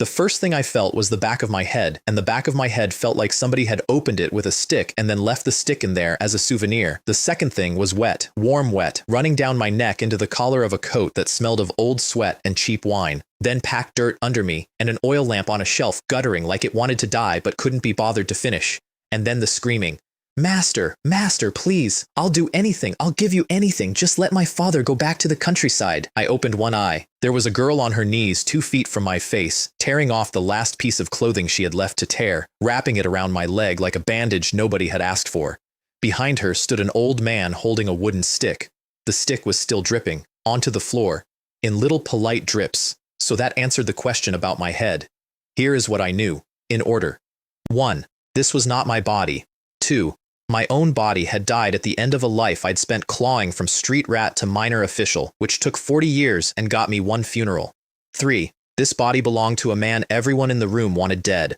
The first thing I felt was the back of my head, and the back of my head felt like somebody had opened it with a stick and then left the stick in there as a souvenir. The second thing was wet, warm wet, running down my neck into the collar of a coat that smelled of old sweat and cheap wine, then packed dirt under me, and an oil lamp on a shelf guttering like it wanted to die but couldn't be bothered to finish. And then the screaming. Master, master, please, I'll do anything, I'll give you anything, just let my father go back to the countryside. I opened one eye. There was a girl on her knees 2 feet from my face, tearing off the last piece of clothing she had left to tear, wrapping it around my leg like a bandage nobody had asked for. Behind her stood an old man holding a wooden stick. The stick was still dripping, onto the floor, in little polite drips, so that answered the question about my head. Here is what I knew, in order. 1. This was not my body. 2. My own body had died at the end of a life I'd spent clawing from street rat to minor official, which took 40 years and got me 1 funeral. 3. This body belonged to a man everyone in the room wanted dead.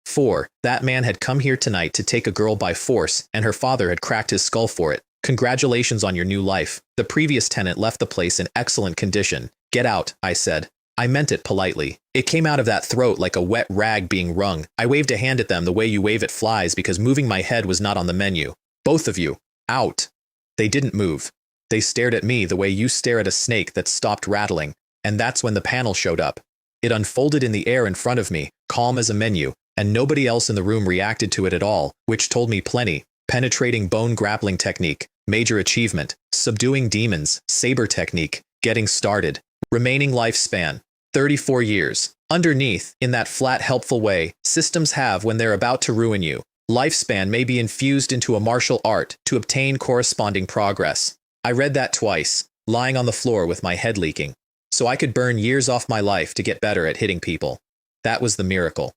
4. That man had come here tonight to take a girl by force, and her father had cracked his skull for it. Congratulations on your new life. The previous tenant left the place in excellent condition. Get out, I said. I meant it politely. It came out of that throat like a wet rag being wrung. I waved a hand at them the way you wave at flies because moving my head was not on the menu. Both of you, out. They didn't move. They stared at me the way you stare at a snake that stopped rattling, and that's when the panel showed up. It unfolded in the air in front of me, calm as a menu, and nobody else in the room reacted to it at all, which told me plenty. Penetrating bone grappling technique, major achievement, subduing demons, saber technique, getting started. Remaining lifespan, 34 years. Underneath, in that flat, helpful way systems have when they're about to ruin you, lifespan may be infused into a martial art to obtain corresponding progress. I read that twice, lying on the floor with my head leaking, so I could burn years off my life to get better at hitting people. That was the miracle.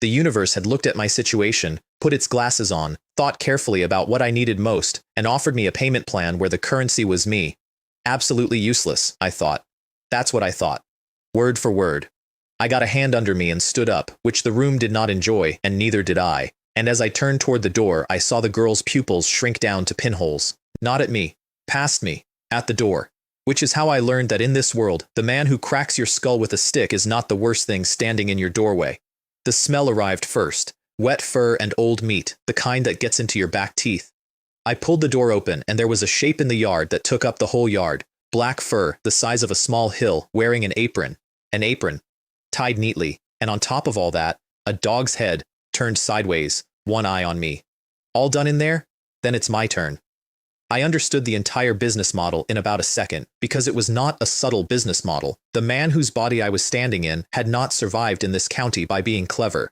The universe had looked at my situation, put its glasses on, thought carefully about what I needed most, and offered me a payment plan where the currency was me. Absolutely useless, I thought. That's what I thought. Word for word. I got a hand under me and stood up, which the room did not enjoy, and neither did I. And as I turned toward the door, I saw the girl's pupils shrink down to pinholes. Not at me. Past me. At the door. Which is how I learned that in this world, the man who cracks your skull with a stick is not the worst thing standing in your doorway. The smell arrived first. Wet fur and old meat, the kind that gets into your back teeth. I pulled the door open, and there was a shape in the yard that took up the whole yard. Black fur, the size of a small hill, wearing an apron, tied neatly, and on top of all that, a dog's head, turned sideways, one eye on me. All done in there? Then it's my turn. I understood the entire business model in about a second, because it was not a subtle business model. The man whose body I was standing in had not survived in this county by being clever.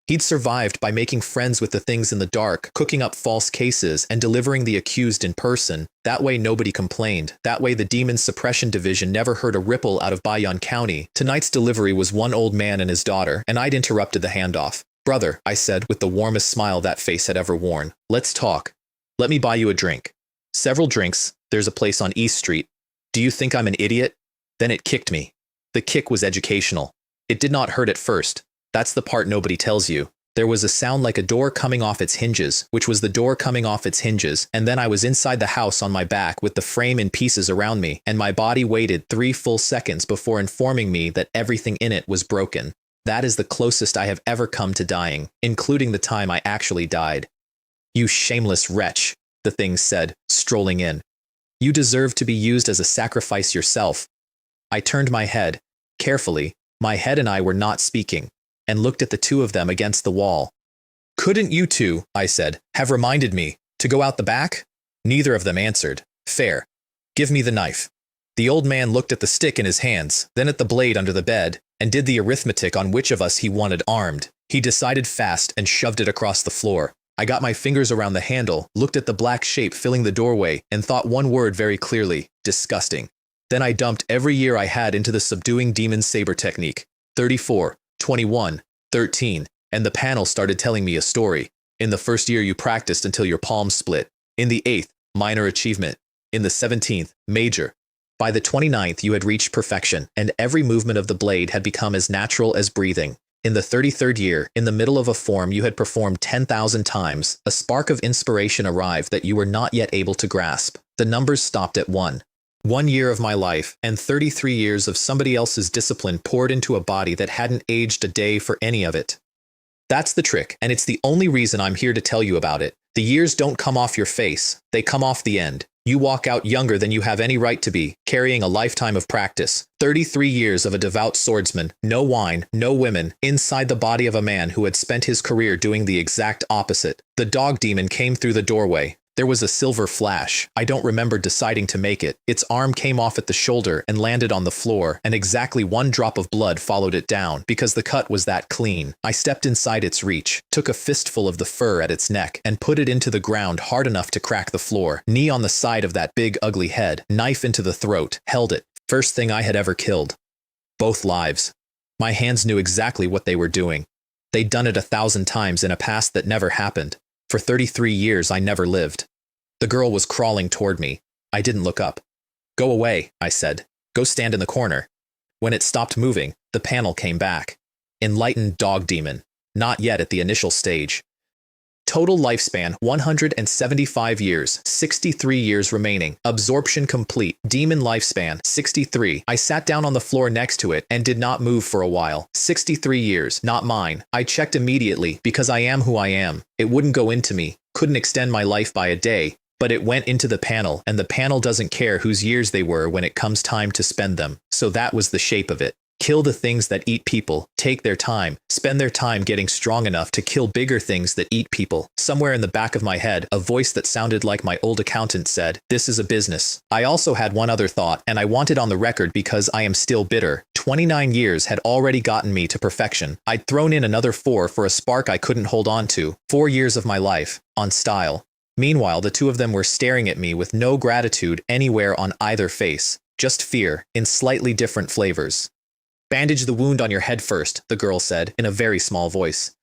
He'd survived by making friends with the things in the dark, cooking up false cases, and delivering the accused in person. That way nobody complained. That way the Demon Suppression Division never heard a ripple out of Baiyun County. Tonight's delivery was one old man and his daughter, and I'd interrupted the handoff. Brother, I said with the warmest smile that face had ever worn. Let's talk. Let me buy you a drink. Several drinks. There's a place on East Street. Do you think I'm an idiot? Then it kicked me. The kick was educational. It did not hurt at first. That's the part nobody tells you. There was a sound like a door coming off its hinges, which was the door coming off its hinges, and then I was inside the house on my back with the frame in pieces around me, and my body waited 3 full seconds before informing me that everything in it was broken. That is the closest I have ever come to dying, including the time I actually died. You shameless wretch, the thing said, strolling in. You deserve to be used as a sacrifice yourself. I turned my head, carefully. My head and I were not speaking, and looked at the two of them against the wall. Couldn't you two, I said, have reminded me to go out the back? Neither of them answered. Fair. Give me the knife. The old man looked at the stick in his hands, then at the blade under the bed, and did the arithmetic on which of us he wanted armed. He decided fast and shoved it across the floor. I got my fingers around the handle, looked at the black shape filling the doorway, and thought one word very clearly: disgusting. Then I dumped every year I had into the subduing demon saber technique. 34. 21, 13, and the panel started telling me a story. In the first year you practiced until your palms split. In the 8th, minor achievement. In the 17th, major. By the 29th you had reached perfection, and every movement of the blade had become as natural as breathing. In the 33rd year, in the middle of a form you had performed 10,000 times, a spark of inspiration arrived that you were not yet able to grasp. The numbers stopped at 1. 1 year of my life and 33 years of somebody else's discipline poured into a body that hadn't aged a day for any of it. That's the trick, and it's the only reason I'm here to tell you about it. The years don't come off your face, they come off the end. You walk out younger than you have any right to be, carrying a lifetime of practice. 33 years of a devout swordsman, no wine, no women, inside the body of a man who had spent his career doing the exact opposite. The dog demon came through the doorway. There was a silver flash. I don't remember deciding to make it. Its arm came off at the shoulder and landed on the floor, and exactly 1 drop of blood followed it down, because the cut was that clean. I stepped inside its reach, took a fistful of the fur at its neck, and put it into the ground hard enough to crack the floor. Knee on the side of that big ugly head, knife into the throat, held it. First thing I had ever killed. Both lives. My hands knew exactly what they were doing. They'd done it 1,000 times in a past that never happened. For 33 years, I never lived. The girl was crawling toward me. I didn't look up. Go away, I said. Go stand in the corner. When it stopped moving, the panel came back. Enlightened dog demon. Not yet at the initial stage. Total lifespan 175 years, 63 years remaining. Absorption complete. Demon lifespan 63. I sat down on the floor next to it and did not move for a while. 63 years, not mine. I checked immediately because I am who I am. It wouldn't go into me, couldn't extend my life by a day, but it went into the panel, and the panel doesn't care whose years they were when it comes time to spend them. So that was the shape of it. Kill the things that eat people, take their time, spend their time getting strong enough to kill bigger things that eat people. Somewhere in the back of my head, a voice that sounded like my old accountant said, "This is a business." I also had one other thought, and I want it on the record because I am still bitter. 29 years had already gotten me to perfection. I'd thrown in another 4 for a spark I couldn't hold on to. 4 years of my life, on style. Meanwhile, the two of them were staring at me with no gratitude anywhere on either face, just fear, in slightly different flavors. "Bandage the wound on your head first," the girl said, in a very small voice.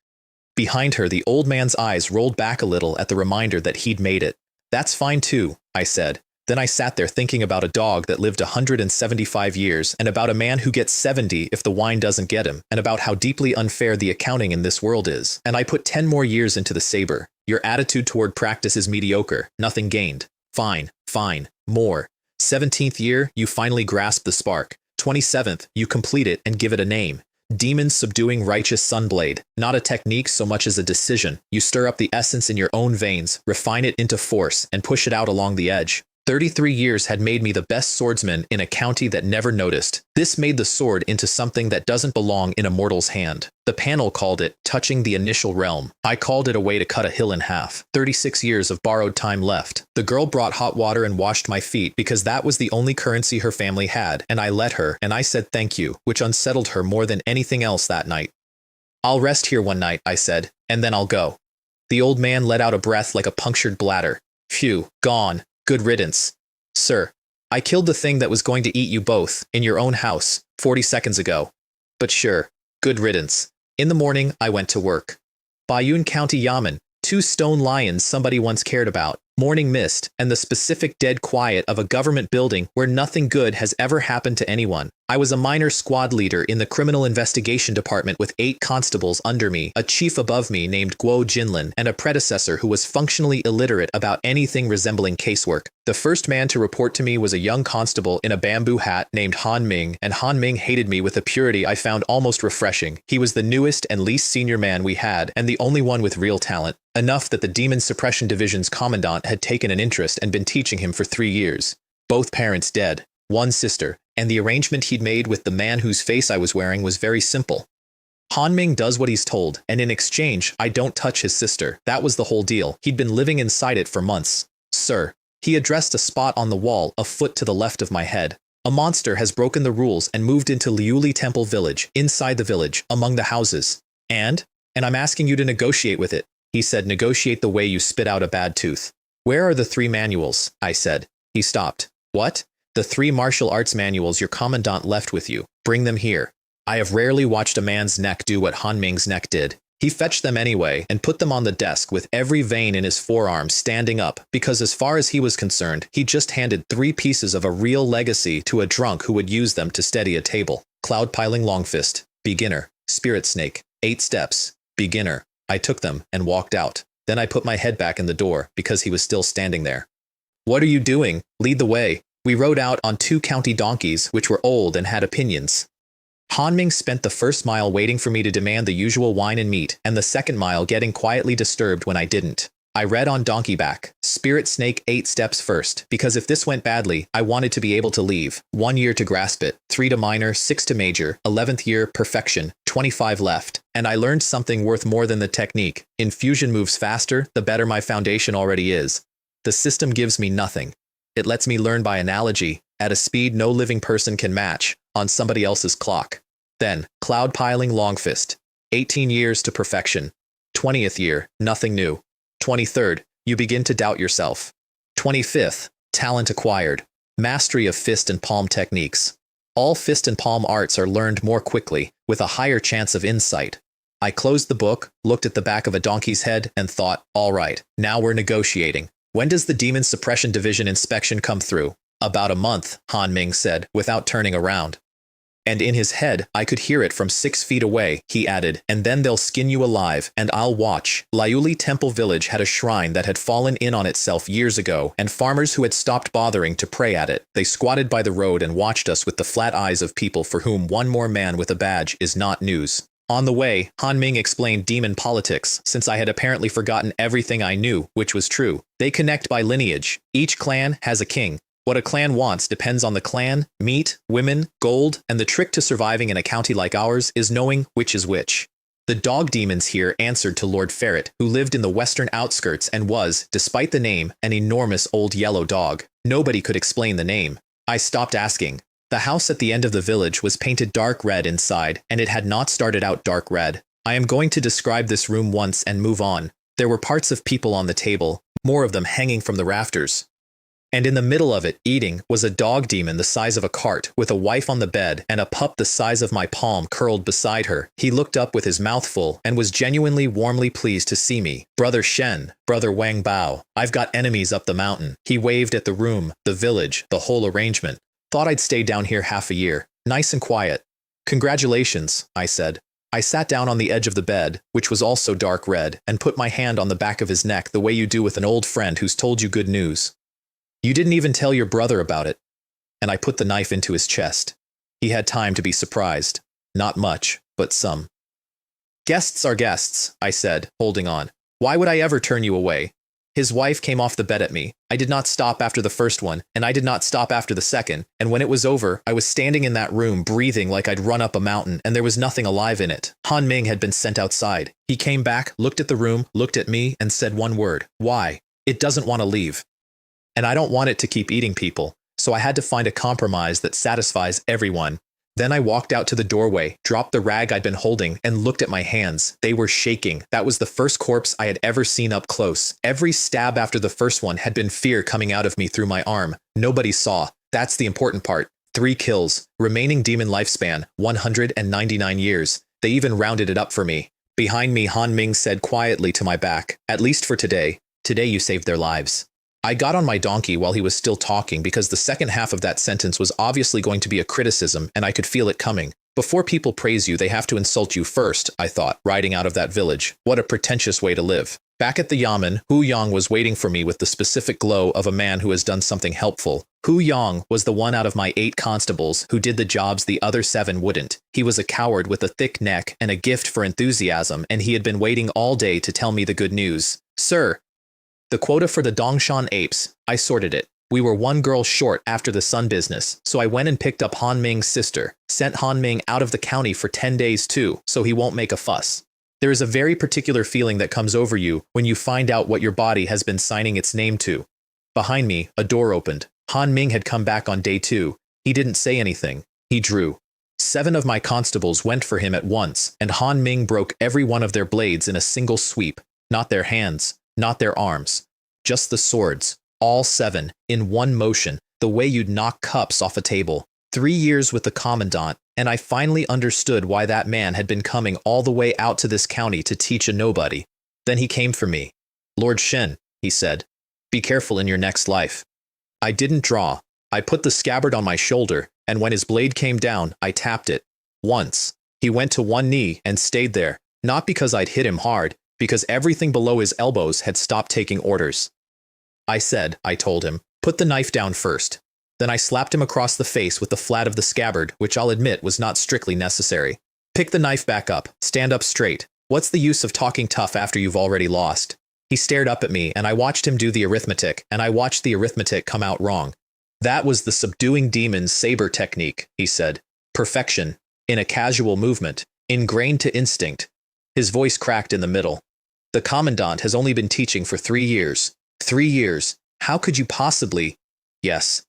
Behind her, the old man's eyes rolled back a little at the reminder that he'd made it. "That's fine too," I said. Then I sat there thinking about a dog that lived 175 years, and about a man who gets 70 if the wine doesn't get him, and about how deeply unfair the accounting in this world is. And I put 10 more years into the saber. Your attitude toward practice is mediocre. Nothing gained. Fine, fine, more. 17th year, you finally grasp the spark. 27th, you complete it and give it a name. Demon subduing righteous sunblade. Not a technique so much as a decision. You stir up the essence in your own veins, refine it into force, and push it out along the edge. 33 years had made me the best swordsman in a county that never noticed. This made the sword into something that doesn't belong in a mortal's hand. The panel called it touching the initial realm. I called it a way to cut a hill in half. 36 years of borrowed time left. The girl brought hot water and washed my feet because that was the only currency her family had, and I let her, and I said thank you, which unsettled her more than anything else that night. "I'll rest here one night," I said, "and then I'll go." The old man let out a breath like a punctured bladder. "Phew, gone. Good riddance. Sir, I killed the thing that was going to eat you both, in your own house, 40 seconds ago. But sure, good riddance." In the morning, I went to work. Baiyun County Yamen, 2 stone lions somebody once cared about, morning mist, and the specific dead quiet of a government building where nothing good has ever happened to anyone. I was a minor squad leader in the criminal investigation department with 8 constables under me, a chief above me named Guo Jinlin, and a predecessor who was functionally illiterate about anything resembling casework. The first man to report to me was a young constable in a bamboo hat named Han Ming, and Han Ming hated me with a purity I found almost refreshing. He was the newest and least senior man we had, and the only one with real talent. Enough that the Demon Suppression Division's commandant had taken an interest and been teaching him for 3 years. Both parents dead, 1 sister, and the arrangement he'd made with the man whose face I was wearing was very simple. Han Ming does what he's told, and in exchange, I don't touch his sister. That was the whole deal. He'd been living inside it for months. "Sir," he addressed a spot on the wall a foot to the left of my head. "A monster has broken the rules and moved into Liuli Temple Village, inside the village, among the houses. And I'm asking you to negotiate with it." He said, "Negotiate the way you spit out a bad tooth." "Where are the 3 manuals?" I said. He stopped. "What?" "The 3 martial arts manuals your commandant left with you. Bring them here." I have rarely watched a man's neck do what Han Ming's neck did. He fetched them anyway and put them on the desk with every vein in his forearm standing up because as far as he was concerned, he just handed 3 pieces of a real legacy to a drunk who would use them to steady a table. Cloud piling long fist, beginner, spirit snake, 8 steps, beginner. I took them and walked out. Then I put my head back in the door because he was still standing there. "What are you doing? Lead the way." We rode out on 2 county donkeys which were old and had opinions. Han Ming spent the first mile waiting for me to demand the usual wine and meat, and the second mile getting quietly disturbed when I didn't. I read on donkeyback, Spirit Snake 8 steps first, because if this went badly, I wanted to be able to leave. 1 year to grasp it, 3 to minor, 6 to major, 11th year, perfection, 25 left. And I learned something worth more than the technique. Infusion moves faster, the better my foundation already is. The system gives me nothing. It lets me learn by analogy, at a speed no living person can match, on somebody else's clock. Then, cloud piling long fist. 18 years to perfection. 20th year, nothing new. 23rd, you begin to doubt yourself. 25th, talent acquired. Mastery of fist and palm techniques. All fist and palm arts are learned more quickly, with a higher chance of insight. I closed the book, looked at the back of a donkey's head, and thought, all right, now we're negotiating. When does the Demon Suppression Division inspection come through? About a month, Han Ming said, without turning around. And in his head, I could hear it from 6 feet away, he added, and then they'll skin you alive, and I'll watch. Liuli Temple Village had a shrine that had fallen in on itself years ago, and farmers who had stopped bothering to pray at it. They squatted by the road and watched us with the flat eyes of people for whom one more man with a badge is not news. On the way, Han Ming explained demon politics, since I had apparently forgotten everything I knew, which was true. They connect by lineage. Each clan has a king. What a clan wants depends on the clan, meat, women, gold, and the trick to surviving in a county like ours is knowing which is which. The dog demons here answered to Lord Ferret, who lived in the western outskirts and was, despite the name, an enormous old yellow dog. Nobody could explain the name. I stopped asking. The house at the end of the village was painted dark red inside, and it had not started out dark red. I am going to describe this room once and move on. There were parts of people on the table, more of them hanging from the rafters. And in the middle of it, eating, was a dog demon the size of a cart, with a wife on the bed, and a pup the size of my palm curled beside her. He looked up with his mouth full, and was genuinely warmly pleased to see me. Brother Shen, Brother Wang Bao, I've got enemies up the mountain. He waved at the room, the village, the whole arrangement. Thought I'd stay down here half a year. Nice and quiet. Congratulations, I said. I sat down on the edge of the bed, which was also dark red, and put my hand on the back of his neck the way you do with an old friend who's told you good news. You didn't even tell your brother about it. And I put the knife into his chest. He had time to be surprised. Not much, but some. Guests are guests, I said, holding on. Why would I ever turn you away? His wife came off the bed at me. I did not stop after the first one, and I did not stop after the second, and when it was over, I was standing in that room breathing like I'd run up a mountain, and there was nothing alive in it. Han Ming had been sent outside. He came back, looked at the room, looked at me, and said one word. Why? It doesn't want to leave. And I don't want it to keep eating people, so I had to find a compromise that satisfies everyone. Then I walked out to the doorway, dropped the rag I'd been holding, and looked at my hands. They were shaking. That was the first corpse I had ever seen up close. Every stab after the first one had been fear coming out of me through my arm. Nobody saw. That's the important part. 3 kills. Remaining demon lifespan, 199 years. They even rounded it up for me. Behind me, Han Ming said quietly to my back, at least for today. Today you saved their lives. I got on my donkey while he was still talking because the second half of that sentence was obviously going to be a criticism, and I could feel it coming. Before people praise you, they have to insult you first, I thought, riding out of that village. What a pretentious way to live. Back at the Yamen, Hu Yang was waiting for me with the specific glow of a man who has done something helpful. Hu Yang was the one out of my 8 constables who did the jobs the other 7 wouldn't. He was a coward with a thick neck and a gift for enthusiasm, and he had been waiting all day to tell me the good news. Sir, the quota for the Dongshan apes, I sorted it. We were 1 girl short after the sun business, so I went and picked up Han Ming's sister, sent Han Ming out of the county for 10 days too, so he won't make a fuss. There is a very particular feeling that comes over you when you find out what your body has been signing its name to. Behind me, a door opened. Han Ming had come back on day 2. He didn't say anything. He drew. 7 of my constables went for him at once, and Han Ming broke every one of their blades in a single sweep. Not their hands. Not their arms, just the swords, all 7, in one motion, the way you'd knock cups off a table. 3 years with the commandant, and I finally understood why that man had been coming all the way out to this county to teach a nobody. Then he came for me. Lord Shen, he said, be careful in your next life. I didn't draw. I put the scabbard on my shoulder, and when his blade came down, I tapped it. Once. He went to one knee and stayed there, not because I'd hit him hard, because everything below his elbows had stopped taking orders. I told him, put the knife down first. Then I slapped him across the face with the flat of the scabbard, which I'll admit was not strictly necessary. Pick the knife back up, stand up straight. What's the use of talking tough after you've already lost? He stared up at me, and I watched him do the arithmetic, and I watched the arithmetic come out wrong. That was the subduing demon's saber technique, he said. Perfection, in a casual movement, ingrained to instinct. His voice cracked in the middle. The commandant has only been teaching for 3 years. 3 years. How could you possibly? Yes.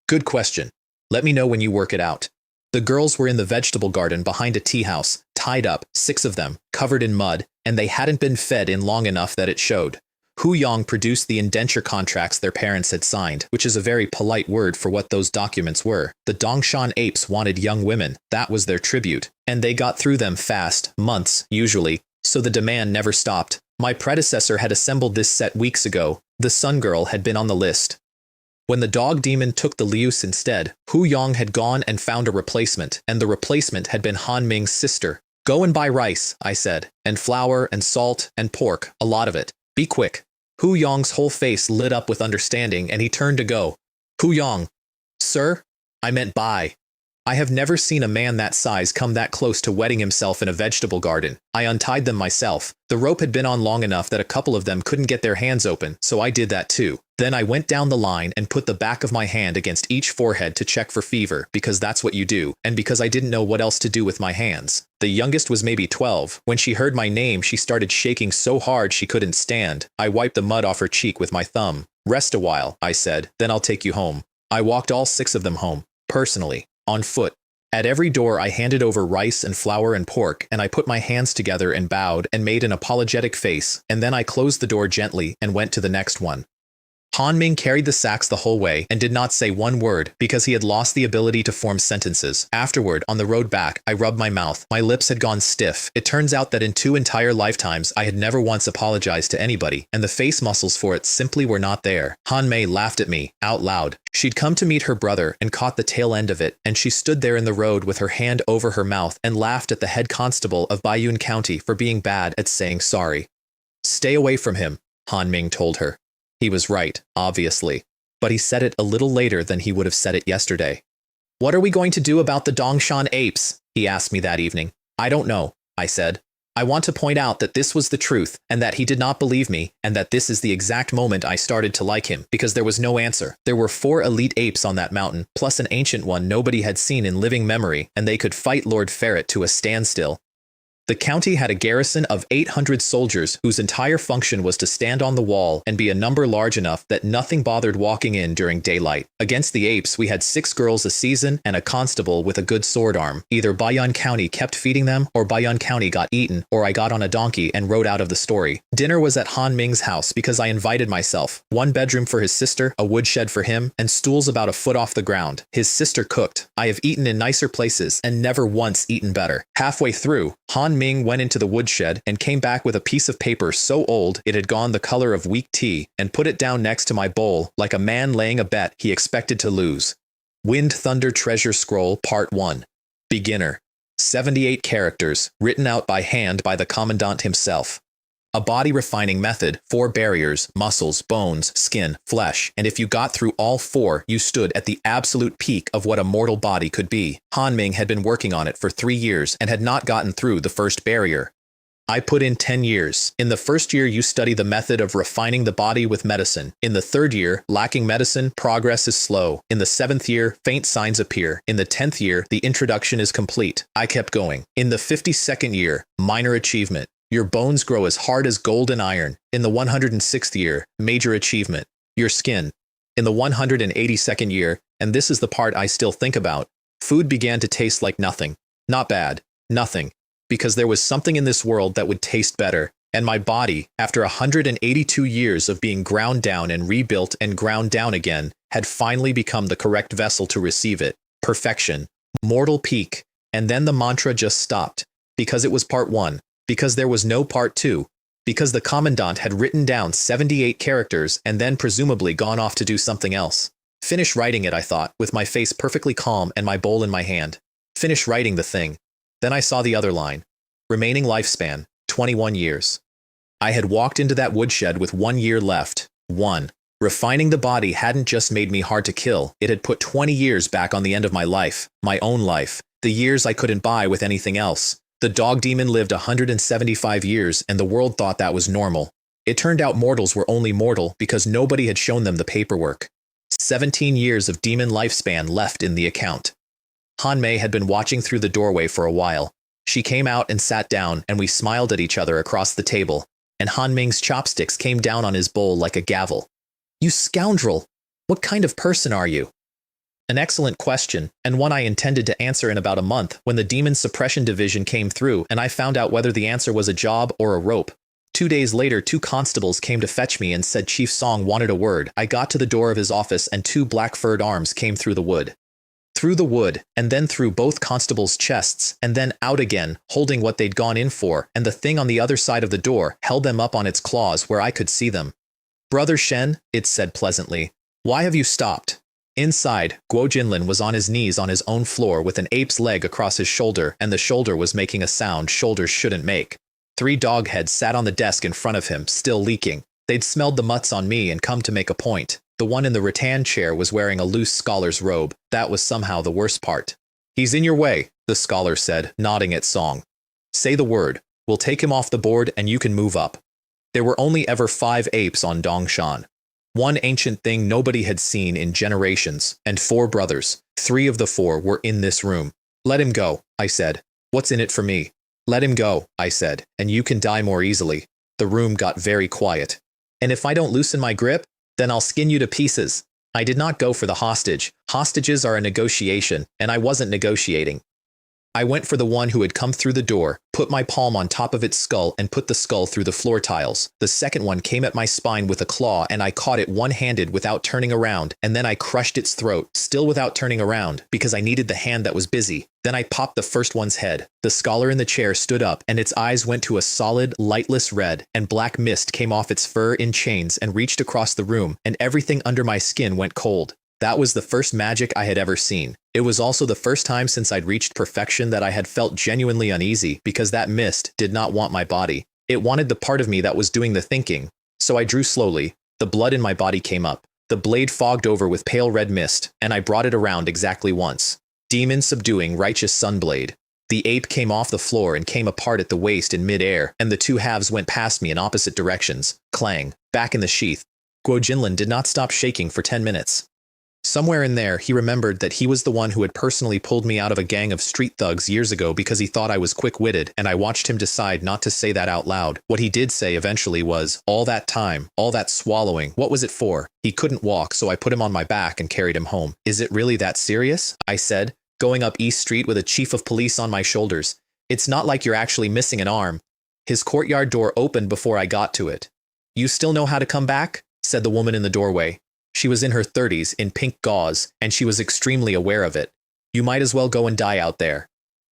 Good question. Let me know when you work it out. The girls were in the vegetable garden behind a tea house, tied up, 6 of them, covered in mud, and they hadn't been fed in long enough that it showed. Hu Yong produced the indenture contracts their parents had signed, which is a very polite word for what those documents were. The Dongshan apes wanted young women, that was their tribute, and they got through them fast, months, usually, so the demand never stopped. My predecessor had assembled this set weeks ago. The Sun Girl had been on the list. When the dog demon took the Lius instead, Hu Yong had gone and found a replacement, and the replacement had been Han Ming's sister. Go and buy rice, I said, and flour and salt and pork, a lot of it. Be quick. Hu Yong's whole face lit up with understanding, and he turned to go. Hu Yong. Sir? I meant buy. I have never seen a man that size come that close to wetting himself in a vegetable garden. I untied them myself. The rope had been on long enough that a couple of them couldn't get their hands open, so I did that too. Then I went down the line and put the back of my hand against each forehead to check for fever, because that's what you do, and because I didn't know what else to do with my hands. The youngest was maybe 12. When she heard my name, she started shaking so hard she couldn't stand. I wiped the mud off her cheek with my thumb. Rest a while, I said, then I'll take you home. I walked all 6 of them home, personally. On foot. At every door I handed over rice and flour and pork, and I put my hands together and bowed and made an apologetic face, and then I closed the door gently and went to the next one. Han Ming carried the sacks the whole way and did not say one word because he had lost the ability to form sentences. Afterward, on the road back, I rubbed my mouth. My lips had gone stiff. It turns out that in 2 entire lifetimes I had never once apologized to anybody, and the face muscles for it simply were not there. Han Mei laughed at me, out loud. She'd come to meet her brother and caught the tail end of it, and she stood there in the road with her hand over her mouth and laughed at the head constable of Baiyun County for being bad at saying sorry. Stay away from him, Han Ming told her. He was right, obviously, but he said it a little later than he would have said it yesterday. What are we going to do about the Dongshan apes? He asked me that evening. I don't know, I said. I want to point out that this was the truth, and that he did not believe me, and that this is the exact moment I started to like him, because there was no answer. There were 4 elite apes on that mountain, plus an ancient one nobody had seen in living memory, and they could fight Lord Ferret to a standstill. The county had a garrison of 800 soldiers whose entire function was to stand on the wall and be a number large enough that nothing bothered walking in during daylight. Against the apes, we had 6 girls a season and a constable with a good sword arm. Either Baiyun County kept feeding them, or Baiyun County got eaten, or I got on a donkey and rode out of the story. Dinner was at Han Ming's house because I invited myself. 1 bedroom for his sister, a woodshed for him, and stools about a foot off the ground. His sister cooked. I have eaten in nicer places and never once eaten better. Halfway through, Han Ming went into the woodshed and came back with a piece of paper so old it had gone the color of weak tea and put it down next to my bowl like a man laying a bet he expected to lose. Wind Thunder Treasure Scroll Part 1. Beginner. 78 characters, written out by hand by the commandant himself. A body refining method, 4 barriers, muscles, bones, skin, flesh, and if you got through all 4, you stood at the absolute peak of what a mortal body could be. Han Ming had been working on it for 3 years and had not gotten through the first barrier. I put in 10 years. In the first year, you study the method of refining the body with medicine. In the 3rd year, lacking medicine, progress is slow. In the 7th year, faint signs appear. In the 10th year, the introduction is complete. I kept going. In the 52nd year, minor achievement. Your bones grow as hard as gold and iron. In the 106th year, major achievement. Your skin. In the 182nd year, and this is the part I still think about, food began to taste like nothing. Not bad. Nothing. Because there was something in this world that would taste better. And my body, after 182 years of being ground down and rebuilt and ground down again, had finally become the correct vessel to receive it. Perfection. Mortal peak. And then the mantra just stopped. Because it was part 1. Because there was no part 2, because the commandant had written down 78 characters and then presumably gone off to do something else. Finish writing it, I thought, with my face perfectly calm and my bowl in my hand. Finish writing the thing. Then I saw the other line. Remaining lifespan, 21 years. I had walked into that woodshed with 1 year left. 1. Refining the body hadn't just made me hard to kill, it had put 20 years back on the end of my life, my own life, the years I couldn't buy with anything else. The dog demon lived 175 years and the world thought that was normal. It turned out mortals were only mortal because nobody had shown them the paperwork. 17 years of demon lifespan left in the account. Hanmei had been watching through the doorway for a while. She came out and sat down and we smiled at each other across the table, and Hanming's chopsticks came down on his bowl like a gavel. You scoundrel! What kind of person are you? An excellent question, and one I intended to answer in about a month when the Demon Suppression Division came through and I found out whether the answer was a job or a rope. 2 days later, 2 constables came to fetch me and said Chief Song wanted a word. I got to the door of his office and 2 black-furred arms came through the wood. Through the wood, and then through both constables' chests, and then out again, holding what they'd gone in for, and the thing on the other side of the door held them up on its claws where I could see them. Brother Shen, it said pleasantly, why have you stopped? Inside, Guo Jinlin was on his knees on his own floor with an ape's leg across his shoulder, and the shoulder was making a sound shoulders shouldn't make. 3 dog heads sat on the desk in front of him, still leaking. They'd smelled the mutts on me and come to make a point. The one in the rattan chair was wearing a loose scholar's robe. That was somehow the worst part. He's in your way, the scholar said, nodding at Song. Say the word. We'll take him off the board and you can move up. There were only ever 5 apes on Dongshan. One ancient thing nobody had seen in generations, and 4 brothers. 3 of the 4 were in this room. Let him go, I said. What's in it for me? Let him go, I said, and you can die more easily. The room got very quiet. And if I don't loosen my grip, then I'll skin you to pieces. I did not go for the hostage. Hostages are a negotiation, and I wasn't negotiating. I went for the one who had come through the door, put my palm on top of its skull and put the skull through the floor tiles. The second one came at my spine with a claw and I caught it one-handed without turning around, and then I crushed its throat, still without turning around, because I needed the hand that was busy. Then I popped the first one's head. The scholar in the chair stood up and its eyes went to a solid, lightless red, and black mist came off its fur in chains and reached across the room, and everything under my skin went cold. That was the first magic I had ever seen. It was also the first time since I'd reached perfection that I had felt genuinely uneasy because that mist did not want my body. It wanted the part of me that was doing the thinking. So I drew slowly. The blood in my body came up. The blade fogged over with pale red mist, and I brought it around exactly once. Demon subduing righteous sunblade. The ape came off the floor and came apart at the waist in mid-air, and the 2 halves went past me in opposite directions. Clang. Back in the sheath. Guo Jinlin did not stop shaking for 10 minutes. Somewhere in there, he remembered that he was the one who had personally pulled me out of a gang of street thugs years ago because he thought I was quick-witted, and I watched him decide not to say that out loud. What he did say eventually was, all that time, all that swallowing, what was it for? He couldn't walk, so I put him on my back and carried him home. Is it really that serious? I said, going up East Street with a chief of police on my shoulders. It's not like you're actually missing an arm. His courtyard door opened before I got to it. You still know how to come back? Said the woman in the doorway. She was in her 30s, in pink gauze, and she was extremely aware of it. You might as well go and die out there.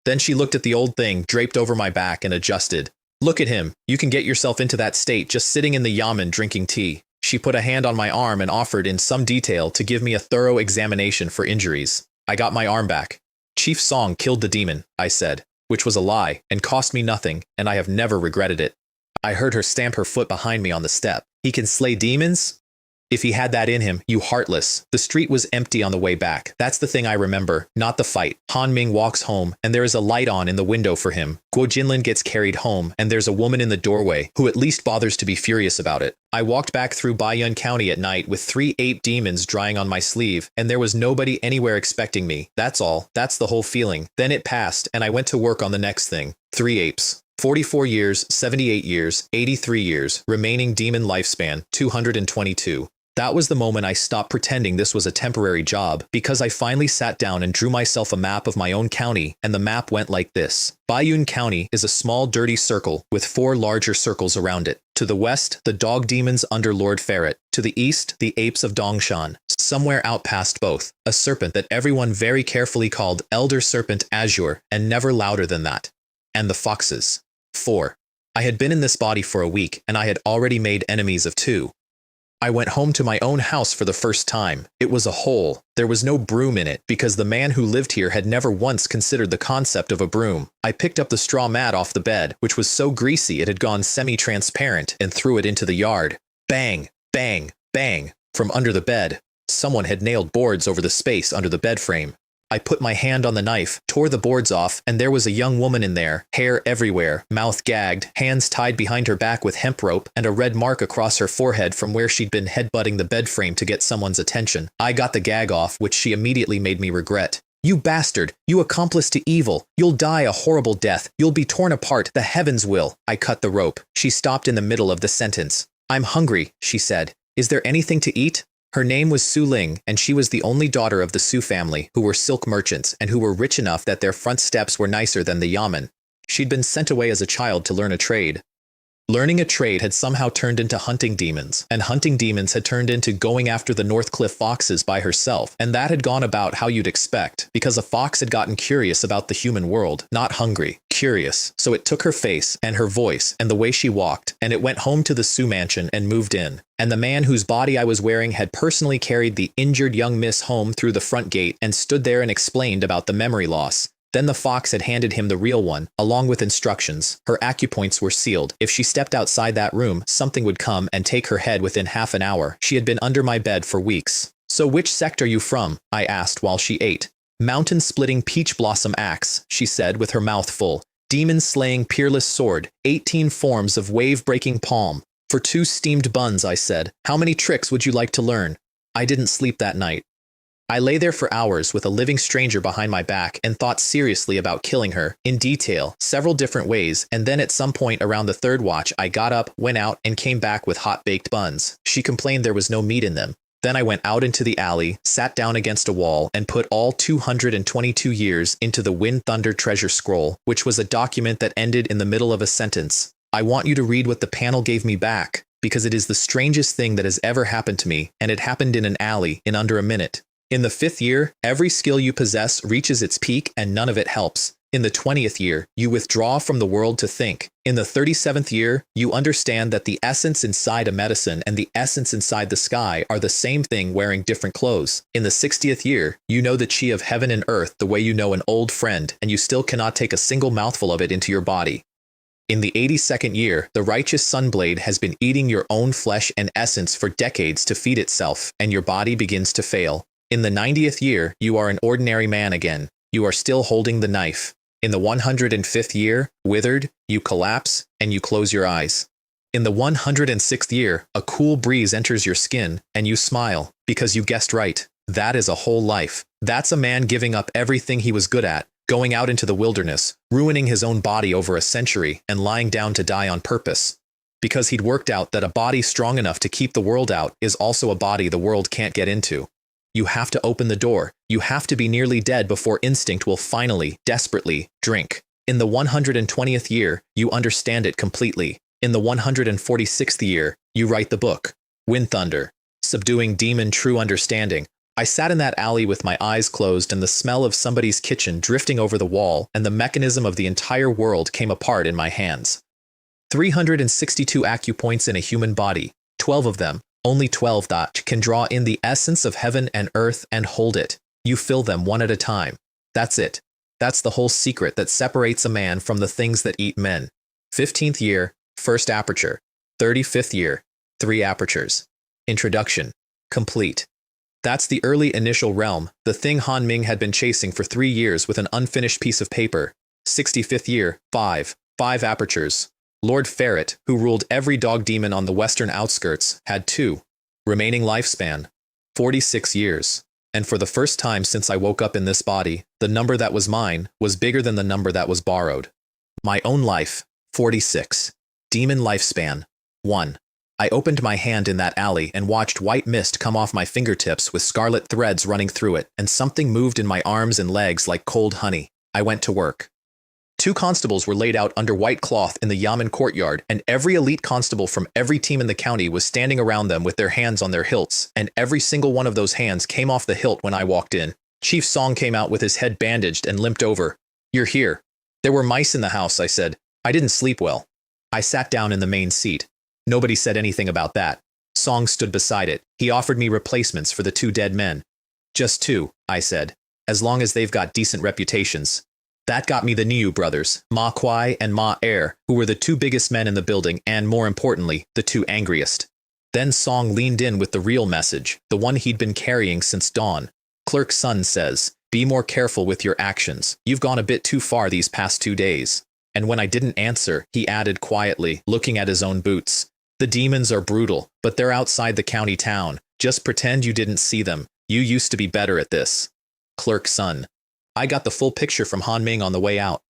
Then she looked at the old thing draped over my back and adjusted. Look at him. You can get yourself into that state just sitting in the yamen drinking tea. She put a hand on my arm and offered in some detail to give me a thorough examination for injuries. I got my arm back. Chief Song killed the demon, I said, which was a lie and cost me nothing, and I have never regretted it. I heard her stamp her foot behind me on the step. He can slay demons? If he had that in him, you heartless. The street was empty on the way back. That's the thing I remember, not the fight. Han Ming walks home, and there is a light on in the window for him. Guo Jinlin gets carried home, and there's a woman in the doorway, who at least bothers to be furious about it. I walked back through Baiyun County at night with 3 ape demons drying on my sleeve, and there was nobody anywhere expecting me. That's all. That's the whole feeling. Then it passed, and I went to work on the next thing. 3 apes. 44 years, 78 years, 83 years, remaining demon lifespan, 222. That was the moment I stopped pretending this was a temporary job, because I finally sat down and drew myself a map of my own county, and the map went like this. Baiyun County is a small dirty circle with 4 larger circles around it. To the west, the dog demons under Lord Ferret. To the east, the apes of Dongshan. Somewhere out past both, a serpent that everyone very carefully called Elder Serpent Azure, and never louder than that. And the foxes. 4. I had been in this body for a week, and I had already made enemies of 2. I went home to my own house for the first time. It was a hole. There was no broom in it because the man who lived here had never once considered the concept of a broom. I picked up the straw mat off the bed, which was so greasy it had gone semi-transparent, and threw it into the yard. Bang, bang, bang. From under the bed, someone had nailed boards over the space under the bed frame. I put my hand on the knife, tore the boards off, and there was a young woman in there, hair everywhere, mouth gagged, hands tied behind her back with hemp rope, and a red mark across her forehead from where she'd been headbutting the bed frame to get someone's attention. I got the gag off, which she immediately made me regret. "You bastard! You accomplice to evil! You'll die a horrible death! You'll be torn apart! The heavens will!" I cut the rope. She stopped in the middle of the sentence. "I'm hungry," she said. "Is there anything to eat?" Her name was Su Ling, and she was the only daughter of the Su family, who were silk merchants and who were rich enough that their front steps were nicer than the yamen. She'd been sent away as a child to learn a trade. Learning a trade had somehow turned into hunting demons, and hunting demons had turned into going after the North Cliff foxes by herself, and that had gone about how you'd expect, because a fox had gotten curious about the human world, not hungry, curious, so it took her face and her voice and the way she walked, and it went home to the Sioux mansion and moved in. And the man whose body I was wearing had personally carried the injured young miss home through the front gate and stood there and explained about the memory loss. Then the fox had handed him the real one, along with instructions. Her acupoints were sealed. If she stepped outside that room, something would come and take her head within half an hour. She had been under my bed for weeks. "So which sect are you from?" I asked while she ate. "Mountain-splitting peach blossom axe," she said with her mouth full. "Demon-slaying peerless sword. 18 forms of wave-breaking palm. For 2 steamed buns," I said. "How many tricks would you like to learn?" I didn't sleep that night. I lay there for hours with a living stranger behind my back and thought seriously about killing her, in detail, several different ways, and then at some point around the 3rd watch I got up, went out, and came back with hot-baked buns. She complained there was no meat in them. Then I went out into the alley, sat down against a wall, and put all 222 years into the Wind Thunder Treasure Scroll, which was a document that ended in the middle of a sentence. I want you to read what the panel gave me back, because it is the strangest thing that has ever happened to me, and it happened in an alley in under a minute. In the 5th year, every skill you possess reaches its peak and none of it helps. In the 20th year, you withdraw from the world to think. In the 37th year, you understand that the essence inside a medicine and the essence inside the sky are the same thing wearing different clothes. In the 60th year, you know the chi of heaven and earth the way you know an old friend, and you still cannot take a single mouthful of it into your body. In the 82nd year, the righteous sunblade has been eating your own flesh and essence for decades to feed itself, and your body begins to fail. In the 90th year, you are an ordinary man again. You are still holding the knife. In the 105th year, withered, you collapse, and you close your eyes. In the 106th year, a cool breeze enters your skin, and you smile, because you guessed right. That is a whole life. That's a man giving up everything he was good at, going out into the wilderness, ruining his own body over a century, and lying down to die on purpose. Because he'd worked out that a body strong enough to keep the world out is also a body the world can't get into. You have to open the door. You have to be nearly dead before instinct will finally, desperately, drink. In the 120th year, you understand it completely. In the 146th year, you write the book, Wind Thunder, Subduing Demon True Understanding. I sat in that alley with my eyes closed and the smell of somebody's kitchen drifting over the wall, and the mechanism of the entire world came apart in my hands. 362 acupoints in a human body, 12 of them. Only 12 that can draw in the essence of heaven and earth and hold it. You fill them one at a time. That's it. That's the whole secret that separates a man from the things that eat men. 15th year, 1st aperture. 35th year, 3 apertures. Introduction. Complete. That's the early initial realm, the thing Han Ming had been chasing for 3 years with an unfinished piece of paper. 65th year, 5 apertures. Lord Ferret, who ruled every dog demon on the western outskirts, had 2. Remaining lifespan, 46 years. And for the first time since I woke up in this body, the number that was mine was bigger than the number that was borrowed. My own life, 46. Demon lifespan, 1. I opened my hand in that alley and watched white mist come off my fingertips with scarlet threads running through it, and something moved in my arms and legs like cold honey. I went to work. 2 constables were laid out under white cloth in the Yamen courtyard, and every elite constable from every team in the county was standing around them with their hands on their hilts, and every single one of those hands came off the hilt when I walked in. Chief Song came out with his head bandaged and limped over. "You're here." "There were mice in the house," I said. "I didn't sleep well." I sat down in the main seat. Nobody said anything about that. Song stood beside it. He offered me replacements for the 2 dead men. "Just 2, I said, "as long as they've got decent reputations." That got me the Niu brothers, Ma Kwai and Ma Er, who were the 2 biggest men in the building and, more importantly, the 2 angriest. Then Song leaned in with the real message, the one he'd been carrying since dawn. Clerk's son says, "Be more careful with your actions. You've gone a bit too far these past 2 days." And when I didn't answer, he added quietly, looking at his own boots, "The demons are brutal, but they're outside the county town. Just pretend you didn't see them. You used to be better at this." Clerk's son. I got the full picture from Han Ming on the way out.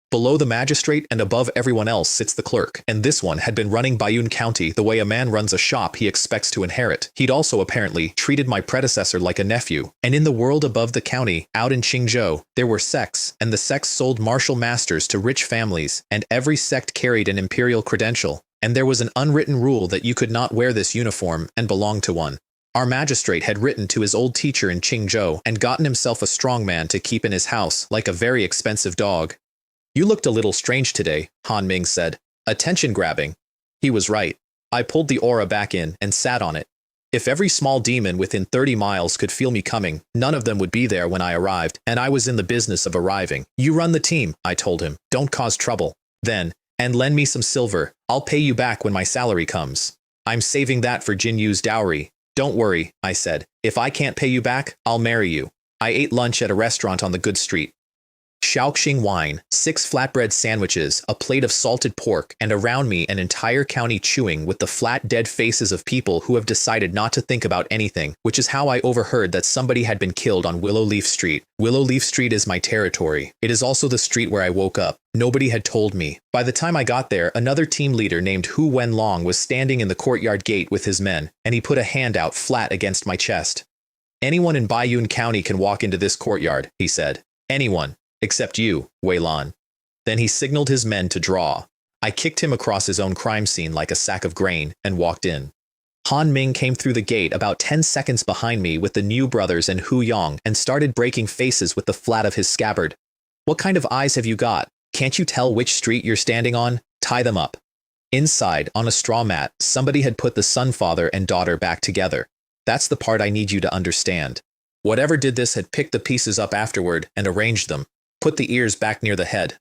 Below the magistrate and above everyone else sits the clerk, and this one had been running Baiyun County the way a man runs a shop he expects to inherit. He'd also apparently treated my predecessor like a nephew. And in the world above the county, out in Qingzhou, there were sects, and the sects sold martial masters to rich families, and every sect carried an imperial credential. And there was an unwritten rule that you could not wear this uniform and belong to one. Our magistrate had written to his old teacher in Qingzhou and gotten himself a strong man to keep in his house like a very expensive dog. "You looked a little strange today," Han Ming said. "Attention-grabbing." He was right. I pulled the aura back in and sat on it. If every small demon within 30 miles could feel me coming, none of them would be there when I arrived, and I was in the business of arriving. "You run the team," I told him. "Don't cause trouble. Then, and lend me some silver. I'll pay you back when my salary comes. I'm saving that for Jin Yu's dowry." "Don't worry," I said. "If I can't pay you back, I'll marry you." I ate lunch at a restaurant on the good street. Shaoxing wine, 6 flatbread sandwiches, a plate of salted pork, and around me an entire county chewing with the flat dead faces of people who have decided not to think about anything, which is how I overheard that somebody had been killed on Willowleaf Street. Willowleaf Street is my territory. It is also the street where I woke up. Nobody had told me. By the time I got there, another team leader named Hu Wenlong was standing in the courtyard gate with his men, and he put a hand out flat against my chest. "Anyone in Baiyun County can walk into this courtyard," he said. "Anyone. Except you, Weilan." Then he signaled his men to draw. I kicked him across his own crime scene like a sack of grain and walked in. Han Ming came through the gate about 10 seconds behind me with the New brothers and Hu Yong and started breaking faces with the flat of his scabbard. "What kind of eyes have you got? Can't you tell which street you're standing on? Tie them up." Inside, on a straw mat, somebody had put the son, father, and daughter back together. That's the part I need you to understand. Whatever did this had picked the pieces up afterward and arranged them. Put the ears back near the head.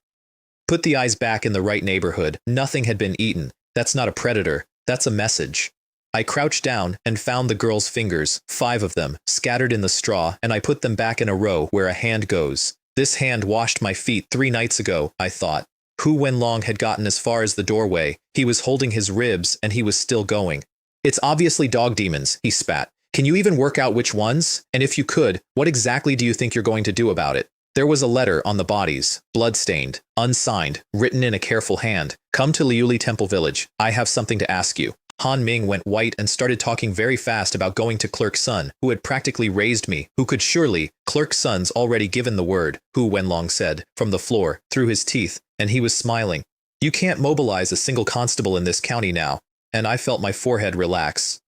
Put the eyes back in the right neighborhood. Nothing had been eaten. That's not a predator. That's a message. I crouched down and found the girl's fingers, 5 of them, scattered in the straw, and I put them back in a row where a hand goes. This hand washed my feet 3 nights ago, I thought. Hu Wenlong had gotten as far as the doorway. He was holding his ribs, and he was still going. "It's obviously dog demons," he spat. "Can you even work out which ones? And if you could, what exactly do you think you're going to do about it?" There was a letter on the bodies, blood-stained, unsigned, written in a careful hand. "Come to Liuli Temple Village. I have something to ask you." Han Ming went white and started talking very fast about going to Clerk's son, who had practically raised me, who could surely, Clerk's son's already given the word, Hu Wenlong said, from the floor, through his teeth, and he was smiling. "You can't mobilize a single constable in this county now," and I felt my forehead relax.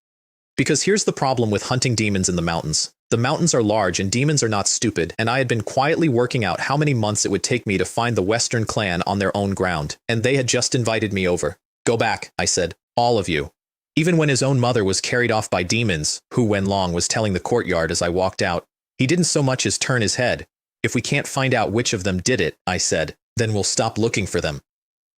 Because here's the problem with hunting demons in the mountains. The mountains are large and demons are not stupid, and I had been quietly working out how many months it would take me to find the Western clan on their own ground, and they had just invited me over. "Go back," I said. "All of you." Even when his own mother was carried off by demons, Hu Wenlong was telling the courtyard as I walked out. He didn't so much as turn his head. "If we can't find out which of them did it," I said, "then we'll stop looking for them."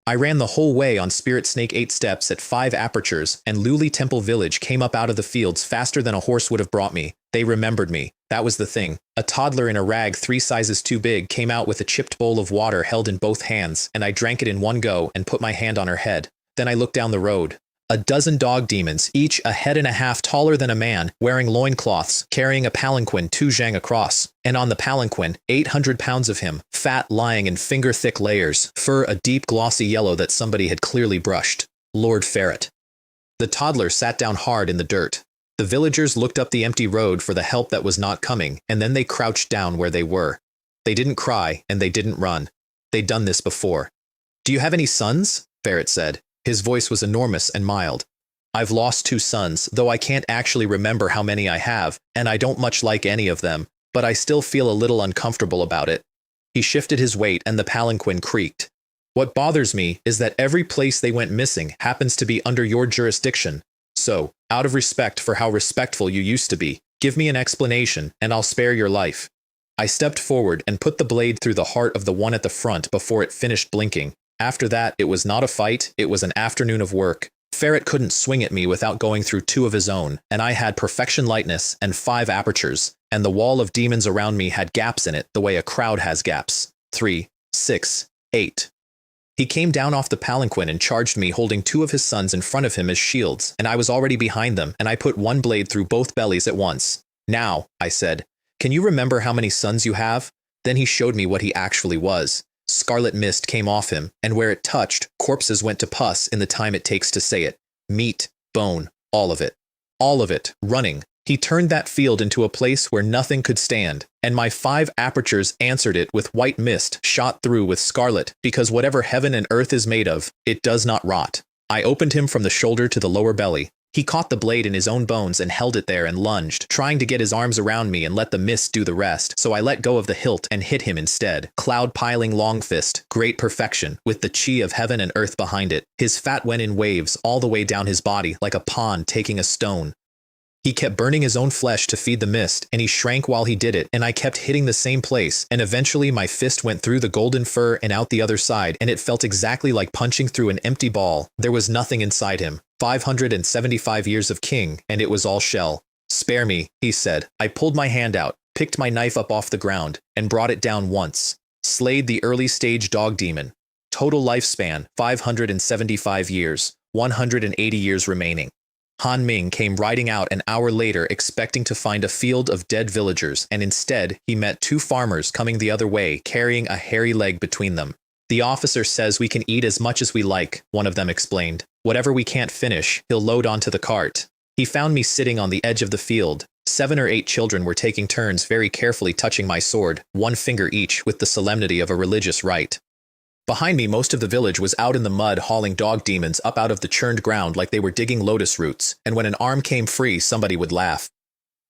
I ran the whole way on Spirit Snake 8 steps at 5 apertures, and Liuli Temple Village came up out of the fields faster than a horse would have brought me. They remembered me. That was the thing. A toddler in a rag 3 sizes too big came out with a chipped bowl of water held in both hands, and I drank it in one go and put my hand on her head. Then I looked down the road. A dozen dog demons, each a head and a half taller than a man, wearing loincloths, carrying a palanquin 2 zhang across. And on the palanquin, 800 pounds of him, fat lying in finger-thick layers, fur a deep glossy yellow that somebody had clearly brushed. Lord Ferret. The toddler sat down hard in the dirt. The villagers looked up the empty road for the help that was not coming, and then they crouched down where they were. They didn't cry, and they didn't run. They'd done this before. "Do you have any sons?" Ferret said. His voice was enormous and mild. "I've lost 2 sons, though I can't actually remember how many I have, and I don't much like any of them, but I still feel a little uncomfortable about it." He shifted his weight and the palanquin creaked. "What bothers me is that every place they went missing happens to be under your jurisdiction. So, out of respect for how respectful you used to be, give me an explanation and I'll spare your life." I stepped forward and put the blade through the heart of the one at the front before it finished blinking. After that, it was not a fight, it was an afternoon of work. Ferret couldn't swing at me without going through 2 of his own, and I had perfection lightness and 5 apertures, and the wall of demons around me had gaps in it the way a crowd has gaps. 3, 6, 8. He came down off the palanquin and charged me holding 2 of his sons in front of him as shields, and I was already behind them, and I put one blade through both bellies at once. Now, I said, can you remember how many sons you have? Then he showed me what he actually was. Scarlet mist came off him, and where it touched, corpses went to pus in the time it takes to say it. Meat, bone, all of it. All of it, running. He turned that field into a place where nothing could stand, and my 5 apertures answered it with white mist shot through with scarlet, because whatever heaven and earth is made of, it does not rot. I opened him from the shoulder to the lower belly. He caught the blade in his own bones and held it there and lunged, trying to get his arms around me and let the mist do the rest, so I let go of the hilt and hit him instead. Cloud-piling long fist, great perfection, with the chi of heaven and earth behind it. His fat went in waves all the way down his body like a pond taking a stone. He kept burning his own flesh to feed the mist, and he shrank while he did it, and I kept hitting the same place, and eventually my fist went through the golden fur and out the other side, and it felt exactly like punching through an empty ball. There was nothing inside him. 575 years of king, and it was all shell. Spare me, he said. I pulled my hand out, picked my knife up off the ground, and brought it down once. Slayed the early stage dog demon. Total lifespan, 575 years, 180 years remaining. Han Ming came riding out an hour later expecting to find a field of dead villagers, and instead he met 2 farmers coming the other way carrying a hairy leg between them. The officer says we can eat as much as we like, one of them explained. Whatever we can't finish, he'll load onto the cart. He found me sitting on the edge of the field. 7 or 8 children were taking turns very carefully touching my sword, 1 finger each with the solemnity of a religious rite. Behind me, most of the village was out in the mud hauling dog demons up out of the churned ground like they were digging lotus roots, and when an arm came free, somebody would laugh.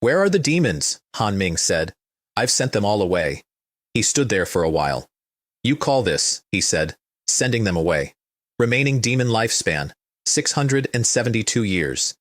Where are the demons? Han Ming said. I've sent them all away. He stood there for a while. You call this, he said, sending them away. Remaining demon lifespan, 672 years.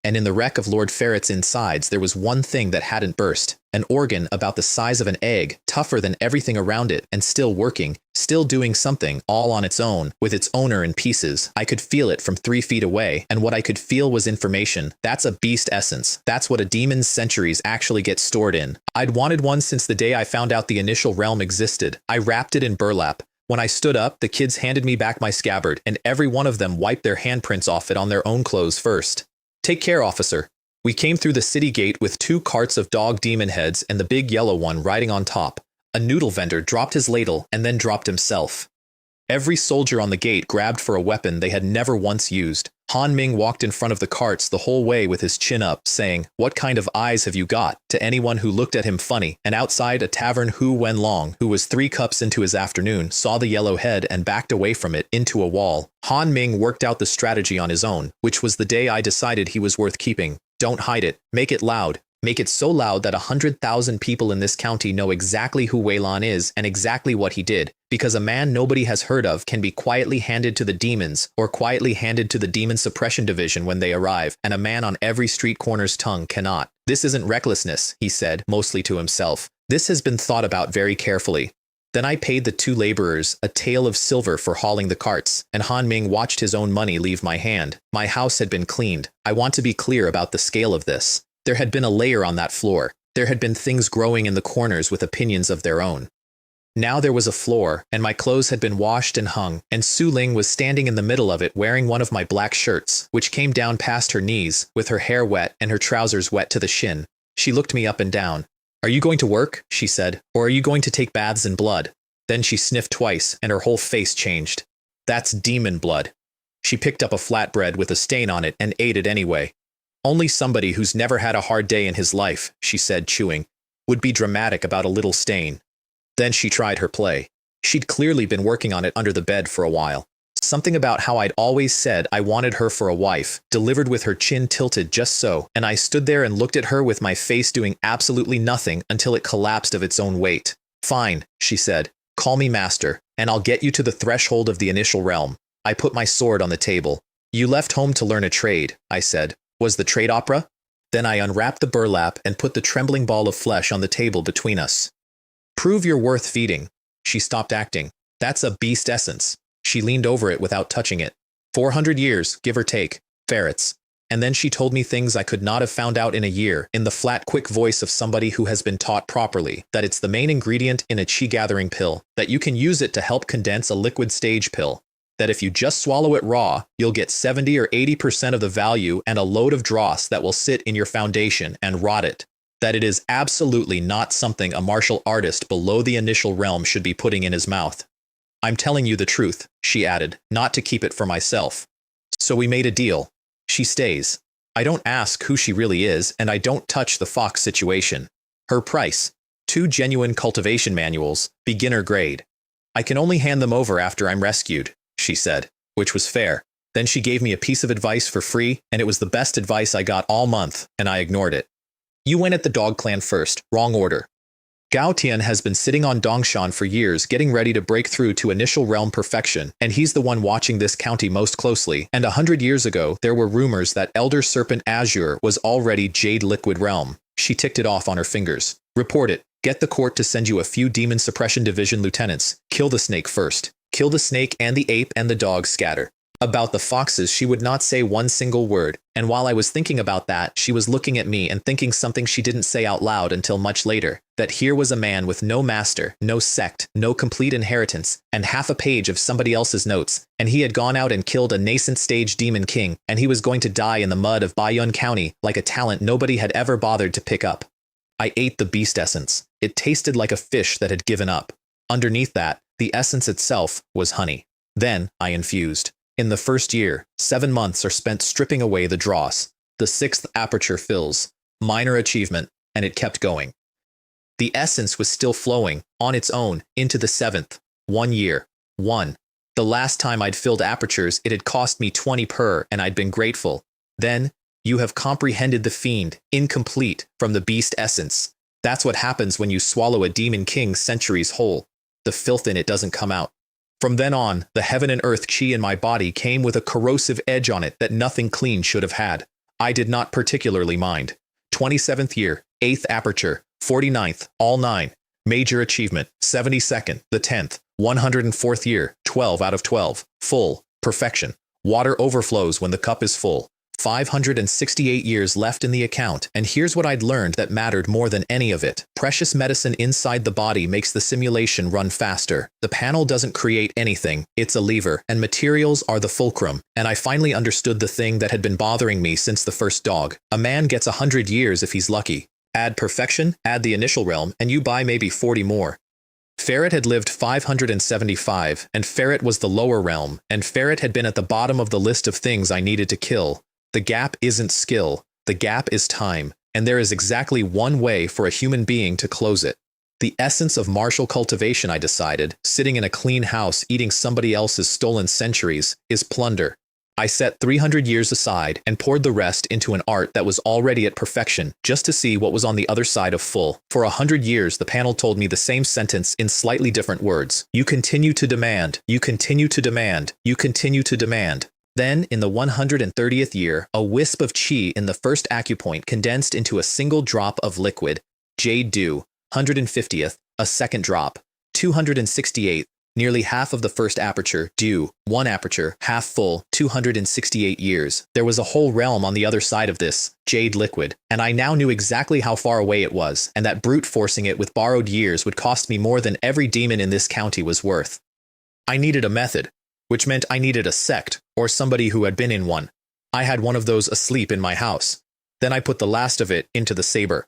And in the wreck of Lord Ferret's insides there was one thing that hadn't burst, an organ about the size of an egg, tougher than everything around it, and still working, still doing something, all on its own, with its owner in pieces. I could feel it from 3 feet away, and what I could feel was information. That's a beast essence. That's what a demon's centuries actually get stored in. I'd wanted one since the day I found out the initial realm existed. I wrapped it in burlap. When I stood up, the kids handed me back my scabbard, and every one of them wiped their handprints off it on their own clothes first. Take care, officer. We came through the city gate with 2 carts of dog demon heads and the big yellow one riding on top. A noodle vendor dropped his ladle and then dropped himself. Every soldier on the gate grabbed for a weapon they had never once used. Han Ming walked in front of the carts the whole way with his chin up, saying, "What kind of eyes have you got?" to anyone who looked at him funny, and outside a tavern Hu Wenlong, who was 3 cups into his afternoon, saw the yellow head and backed away from it into a wall. Han Ming worked out the strategy on his own, which was the day I decided he was worth keeping. Don't hide it. Make it loud. Make it so loud that 100,000 people in this county know exactly who Wei Lan is and exactly what he did, because a man nobody has heard of can be quietly handed to the demons or quietly handed to the demon suppression division when they arrive, and a man on every street corner's tongue cannot. This isn't recklessness, he said, mostly to himself. This has been thought about very carefully. Then I paid the 2 laborers a tael of silver for hauling the carts, and Han Ming watched his own money leave my hand. My house had been cleaned. I want to be clear about the scale of this. There had been a layer on that floor. There had been things growing in the corners with opinions of their own. Now there was a floor, and my clothes had been washed and hung, and Su Ling was standing in the middle of it wearing one of my black shirts, which came down past her knees, with her hair wet and her trousers wet to the shin. She looked me up and down. "Are you going to work?" she said, "or are you going to take baths in blood?" Then she sniffed twice, and her whole face changed. "That's demon blood." She picked up a flatbread with a stain on it and ate it anyway. "Only somebody who's never had a hard day in his life," she said, chewing, "would be dramatic about a little stain." Then she tried her play. She'd clearly been working on it under the bed for a while. Something about how I'd always said I wanted her for a wife, delivered with her chin tilted just so, and I stood there and looked at her with my face doing absolutely nothing until it collapsed of its own weight. "Fine," she said. "Call me master, and I'll get you to the threshold of the initial realm." I put my sword on the table. "You left home to learn a trade," I said. "Was the trade opera?" Then I unwrapped the burlap and put the trembling ball of flesh on the table between us. "Prove you're worth feeding." She stopped acting. "That's a beast essence." She leaned over it without touching it. 400 years, give or take. ferrets. And then she told me things I could not have found out in a year, in the flat, quick voice of somebody who has been taught properly, that it's the main ingredient in a chi-gathering pill, that you can use it to help condense a liquid stage pill, that if you just swallow it raw, you'll get 70 or 80% of the value and a load of dross that will sit in your foundation and rot it, that it is absolutely not something a martial artist below the initial realm should be putting in his mouth. I'm telling you the truth, she added, not to keep it for myself. So we made a deal. She stays. I don't ask who she really is, and I don't touch the Fox situation. Her price: 2 genuine cultivation manuals, beginner grade. I can only hand them over after I'm rescued, she said, which was fair. Then she gave me a piece of advice for free, and it was the best advice I got all month, and I ignored it. You went at the dog clan first, wrong order. Gao Tian has been sitting on Dongshan for years, getting ready to break through to initial realm perfection, and he's the one watching this county most closely. And 100 years ago, there were rumors that Elder Serpent Azure was already Jade Liquid Realm. She ticked it off on her fingers. Report it. Get the court to send you a few Demon Suppression Division lieutenants. Kill the snake first. Kill the snake and the ape and the dog scatter. About the foxes, she would not say one single word, and while I was thinking about that, she was looking at me and thinking something she didn't say out loud until much later, that here was a man with no master, no sect, no complete inheritance, and half a page of somebody else's notes, and he had gone out and killed a nascent stage demon king, and he was going to die in the mud of Baiyun County like a talent nobody had ever bothered to pick up. I ate the beast essence. It tasted like a fish that had given up. Underneath that, the essence itself was honey. Then I infused. In the first year, 7 months are spent stripping away the dross. The 6th aperture fills. Minor achievement, and it kept going. The essence was still flowing, on its own, into the 7th. 1 year. 1. The last time I'd filled apertures, it had cost me 20 per, and I'd been grateful. Then, you have comprehended the fiend, incomplete, from the beast essence. That's what happens when you swallow a demon king centuries whole. The filth in it doesn't come out. From then on, the heaven and earth chi in my body came with a corrosive edge on it that nothing clean should have had. I did not particularly mind. 27th year, 8th aperture, 49th, all 9. Major achievement, 72nd, the 10th, 104th year, 12 out of 12. Full, perfection. Water overflows when the cup is full. 568 years left in the account, and here's what I'd learned that mattered more than any of it. Precious medicine inside the body makes the simulation run faster. The panel doesn't create anything, it's a lever, and materials are the fulcrum. And I finally understood the thing that had been bothering me since the first dog. A man gets 100 years if he's lucky. Add perfection, add the initial realm, and you buy maybe 40 more. Ferret had lived 575, and Ferret was the lower realm, and Ferret had been at the bottom of the list of things I needed to kill. The gap isn't skill, the gap is time, and there is exactly one way for a human being to close it. The essence of martial cultivation, I decided, sitting in a clean house eating somebody else's stolen centuries, is plunder. I set 300 years aside and poured the rest into an art that was already at perfection, just to see what was on the other side of full. For 100 years, the panel told me the same sentence in slightly different words. You continue to demand, you continue to demand, you continue to demand. Then, in the 130th year, a wisp of chi in the first acupoint condensed into a single drop of liquid. Jade Dew, 150th, a second drop. 268th, nearly half of the first aperture, dew, 1 aperture, half full, 268 years. There was a whole realm on the other side of this, jade liquid, and I now knew exactly how far away it was, and that brute forcing it with borrowed years would cost me more than every demon in this county was worth. I needed a method, which meant I needed a sect, or somebody who had been in one. I had one of those asleep in my house. Then I put the last of it into the saber.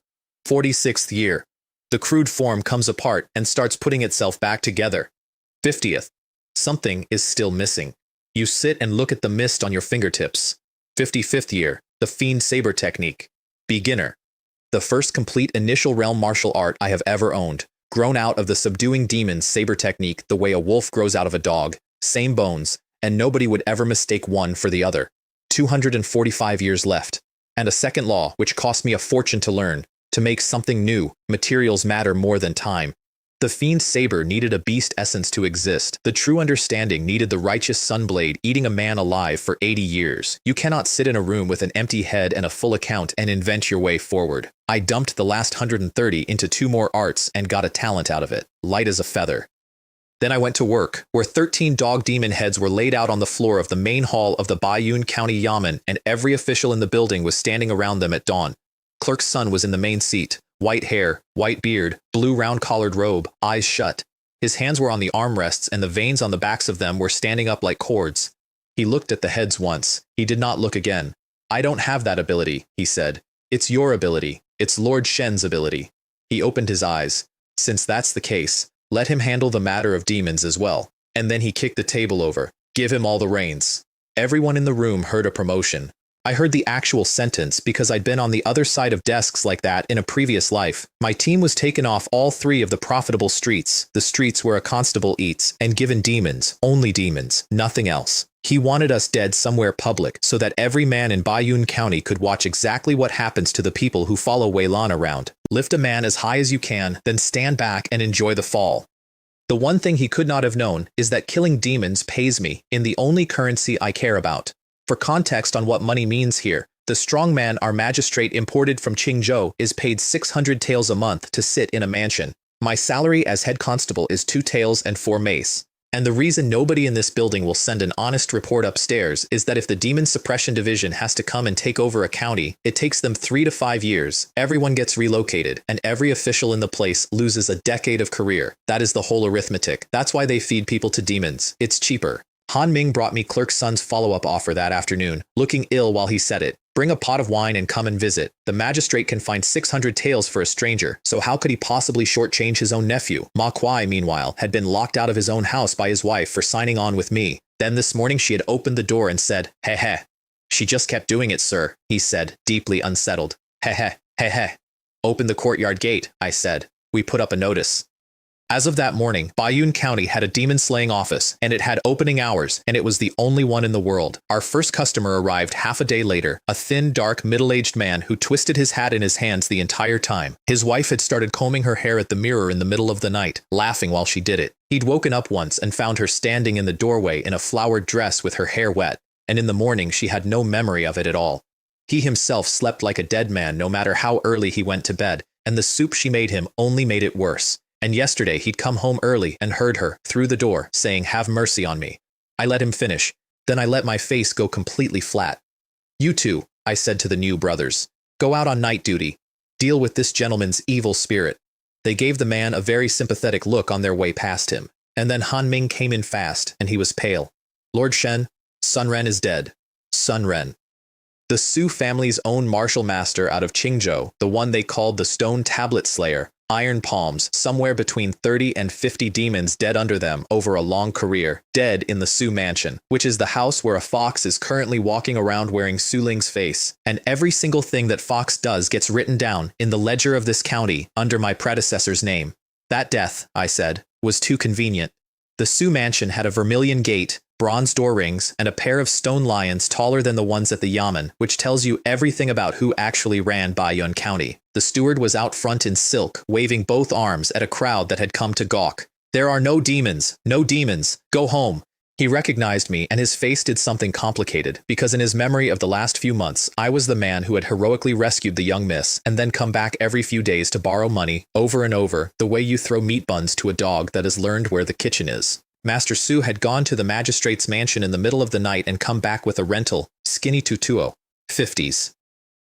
46th year. The crude form comes apart and starts putting itself back together. 50th. Something is still missing. You sit and look at the mist on your fingertips. 55th year. The fiend saber technique. Beginner. The first complete initial realm martial art I have ever owned. Grown out of the subduing demons saber technique the way a wolf grows out of a dog. Same bones, and nobody would ever mistake one for the other. 245 years left. And a second law, which cost me a fortune to learn. To make something new, materials matter more than time. The fiend saber needed a beast essence to exist. The true understanding needed the righteous sunblade eating a man alive for 80 years. You cannot sit in a room with an empty head and a full account and invent your way forward. I dumped the last 130 into 2 more arts and got a talent out of it, light as a feather. Then I went to work, where 13 dog demon heads were laid out on the floor of the main hall of the Baiyun County Yamen, and every official in the building was standing around them at dawn. Clerk's son was in the main seat, white hair, white beard, blue round-collared robe, eyes shut. His hands were on the armrests, and the veins on the backs of them were standing up like cords. He looked at the heads once. He did not look again. I don't have that ability, he said. It's your ability. It's Lord Shen's ability. He opened his eyes. Since that's the case, let him handle the matter of demons as well. And then he kicked the table over. Give him all the reins. Everyone in the room heard a promotion. I heard the actual sentence because I'd been on the other side of desks like that in a previous life. My team was taken off all 3 of the profitable streets, the streets where a constable eats, and given demons, only demons, nothing else. He wanted us dead somewhere public so that every man in Baiyun County could watch exactly what happens to the people who follow Weilan around. Lift a man as high as you can, then stand back and enjoy the fall. The one thing he could not have known is that killing demons pays me in the only currency I care about. For context on what money means here, the strong man our magistrate imported from Qingzhou is paid 600 taels a month to sit in a mansion. My salary as head constable is 2 taels and 4 mace. And the reason nobody in this building will send an honest report upstairs is that if the Demon Suppression Division has to come and take over a county, it takes them 3 to 5 years, everyone gets relocated, and every official in the place loses a decade of career. That is the whole arithmetic. That's why they feed people to demons. It's cheaper. Han Ming brought me Clerk's son's follow-up offer that afternoon, looking ill while he said it. Bring a pot of wine and come and visit. The magistrate can find 600 taels for a stranger, so how could he possibly shortchange his own nephew? Ma Kuai, meanwhile, had been locked out of his own house by his wife for signing on with me. Then this morning she had opened the door and said, "Heh heh." She just kept doing it, sir, he said, deeply unsettled. Heh heh, heh heh. Open the courtyard gate, I said. We put up a notice. As of that morning, Baiyun County had a demon-slaying office, and it had opening hours, and it was the only one in the world. Our first customer arrived half a day later, a thin, dark, middle-aged man who twisted his hat in his hands the entire time. His wife had started combing her hair at the mirror in the middle of the night, laughing while she did it. He'd woken up once and found her standing in the doorway in a flowered dress with her hair wet, and in the morning she had no memory of it at all. He himself slept like a dead man no matter how early he went to bed, and the soup she made him only made it worse. And yesterday he'd come home early and heard her, through the door, saying, "Have mercy on me." I let him finish. Then I let my face go completely flat. "You two," I said to the new brothers, "go out on night duty. Deal with this gentleman's evil spirit." They gave the man a very sympathetic look on their way past him. And then Han Ming came in fast, and he was pale. "Lord Shen, Sun Ren is dead. Sun Ren." The Su family's own martial master out of Qingzhou, the one they called the Stone Tablet Slayer, iron palms, somewhere between 30 and 50 demons dead under them over a long career, dead in the Su mansion, which is the house where a fox is currently walking around wearing Su Ling's face, and every single thing that Fox does gets written down in the ledger of this county under my predecessor's name. That death, I said, was too convenient. The Su mansion had a vermilion gate, bronze door rings, and a pair of stone lions taller than the ones at the Yamen, which tells you everything about who actually ran Baiyun County. The steward was out front in silk, waving both arms at a crowd that had come to gawk. "There are no demons, no demons, go home." He recognized me, and his face did something complicated, because in his memory of the last few months, I was the man who had heroically rescued the young miss, and then come back every few days to borrow money, over and over, the way you throw meat buns to a dog that has learned where the kitchen is. Master Su had gone to the magistrate's mansion in the middle of the night and come back with a rental, skinny tutuo, 50s.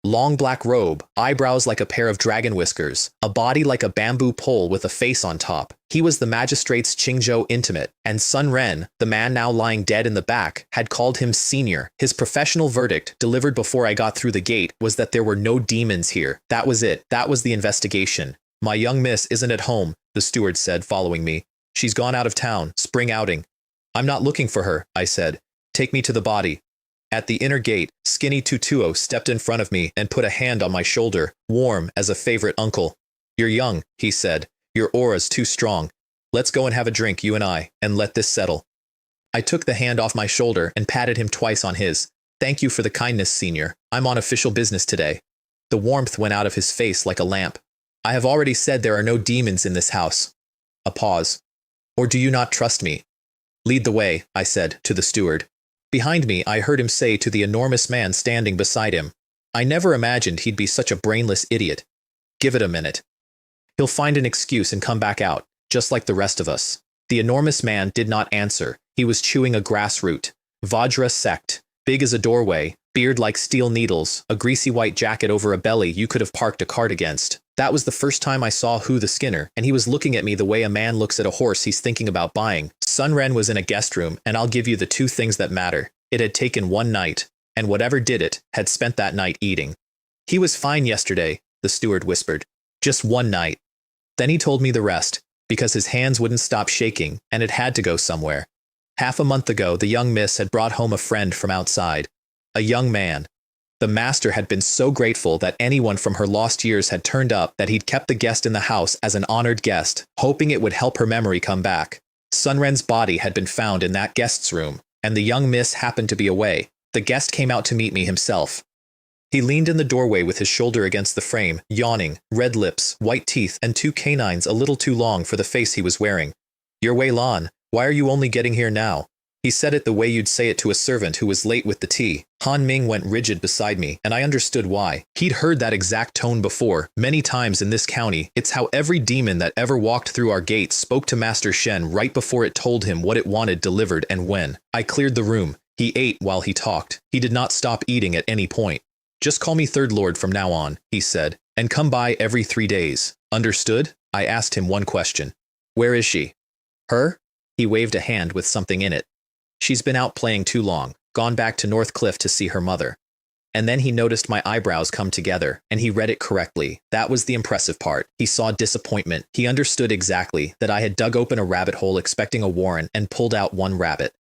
Long black robe, eyebrows like a pair of dragon whiskers, a body like a bamboo pole with a face on top. He was the magistrate's Qingzhou intimate, and Sun Ren, the man now lying dead in the back, had called him senior. His professional verdict, delivered before I got through the gate, was that there were no demons here. That was it. That was the investigation. "My young miss isn't at home," the steward said, following me. "She's gone out of town, spring outing." "I'm not looking for her," I said. "Take me to the body." At the inner gate, skinny Tutuo stepped in front of me and put a hand on my shoulder, warm as a favorite uncle. "You're young," he said. "Your aura's too strong. Let's go and have a drink, you and I, and let this settle." I took the hand off my shoulder and patted him twice on his. "Thank you for the kindness, senior. I'm on official business today." The warmth went out of his face like a lamp. "I have already said there are no demons in this house." A pause. "Or do you not trust me?" "Lead the way," I said to the steward. Behind me, I heard him say to the enormous man standing beside him, "I never imagined he'd be such a brainless idiot. Give it a minute. He'll find an excuse and come back out, just like the rest of us." The enormous man did not answer. He was chewing a grass root. Vajra sect, big as a doorway, beard like steel needles, a greasy white jacket over a belly you could have parked a cart against. That was the first time I saw Hu the Skinner, and he was looking at me the way a man looks at a horse he's thinking about buying. Sunren was in a guest room, and I'll give you the two things that matter. It had taken one night, and whatever did it had spent that night eating. He was fine yesterday, the steward whispered. Just one night. Then he told me the rest, because his hands wouldn't stop shaking, and it had to go somewhere. Half a month ago, the young miss had brought home a friend from outside. A young man. The master had been so grateful that anyone from her lost years had turned up that he'd kept the guest in the house as an honored guest, hoping it would help her memory come back. Sunren's body had been found in that guest's room, and the young miss happened to be away. The guest came out to meet me himself. He leaned in the doorway with his shoulder against the frame, yawning, red lips, white teeth, and two canines a little too long for the face he was wearing. "You're Wei Lan. Why are you only getting here now?" He said it the way you'd say it to a servant who was late with the tea. Han Ming went rigid beside me, and I understood why. He'd heard that exact tone before, many times in this county. It's how every demon that ever walked through our gates spoke to Master Shen right before it told him what it wanted delivered and when. I cleared the room. He ate while he talked. He did not stop eating at any point. "Just call me Third Lord from now on," he said, "and come by every 3 days. Understood?" I asked him one question. "Where is she?" "Her?" He waved a hand with something in it. "She's been out playing too long, gone back to North Cliff to see her mother." And then he noticed my eyebrows come together, and he read it correctly. That was the impressive part. He saw disappointment. He understood exactly that I had dug open a rabbit hole expecting a warren and pulled out one rabbit.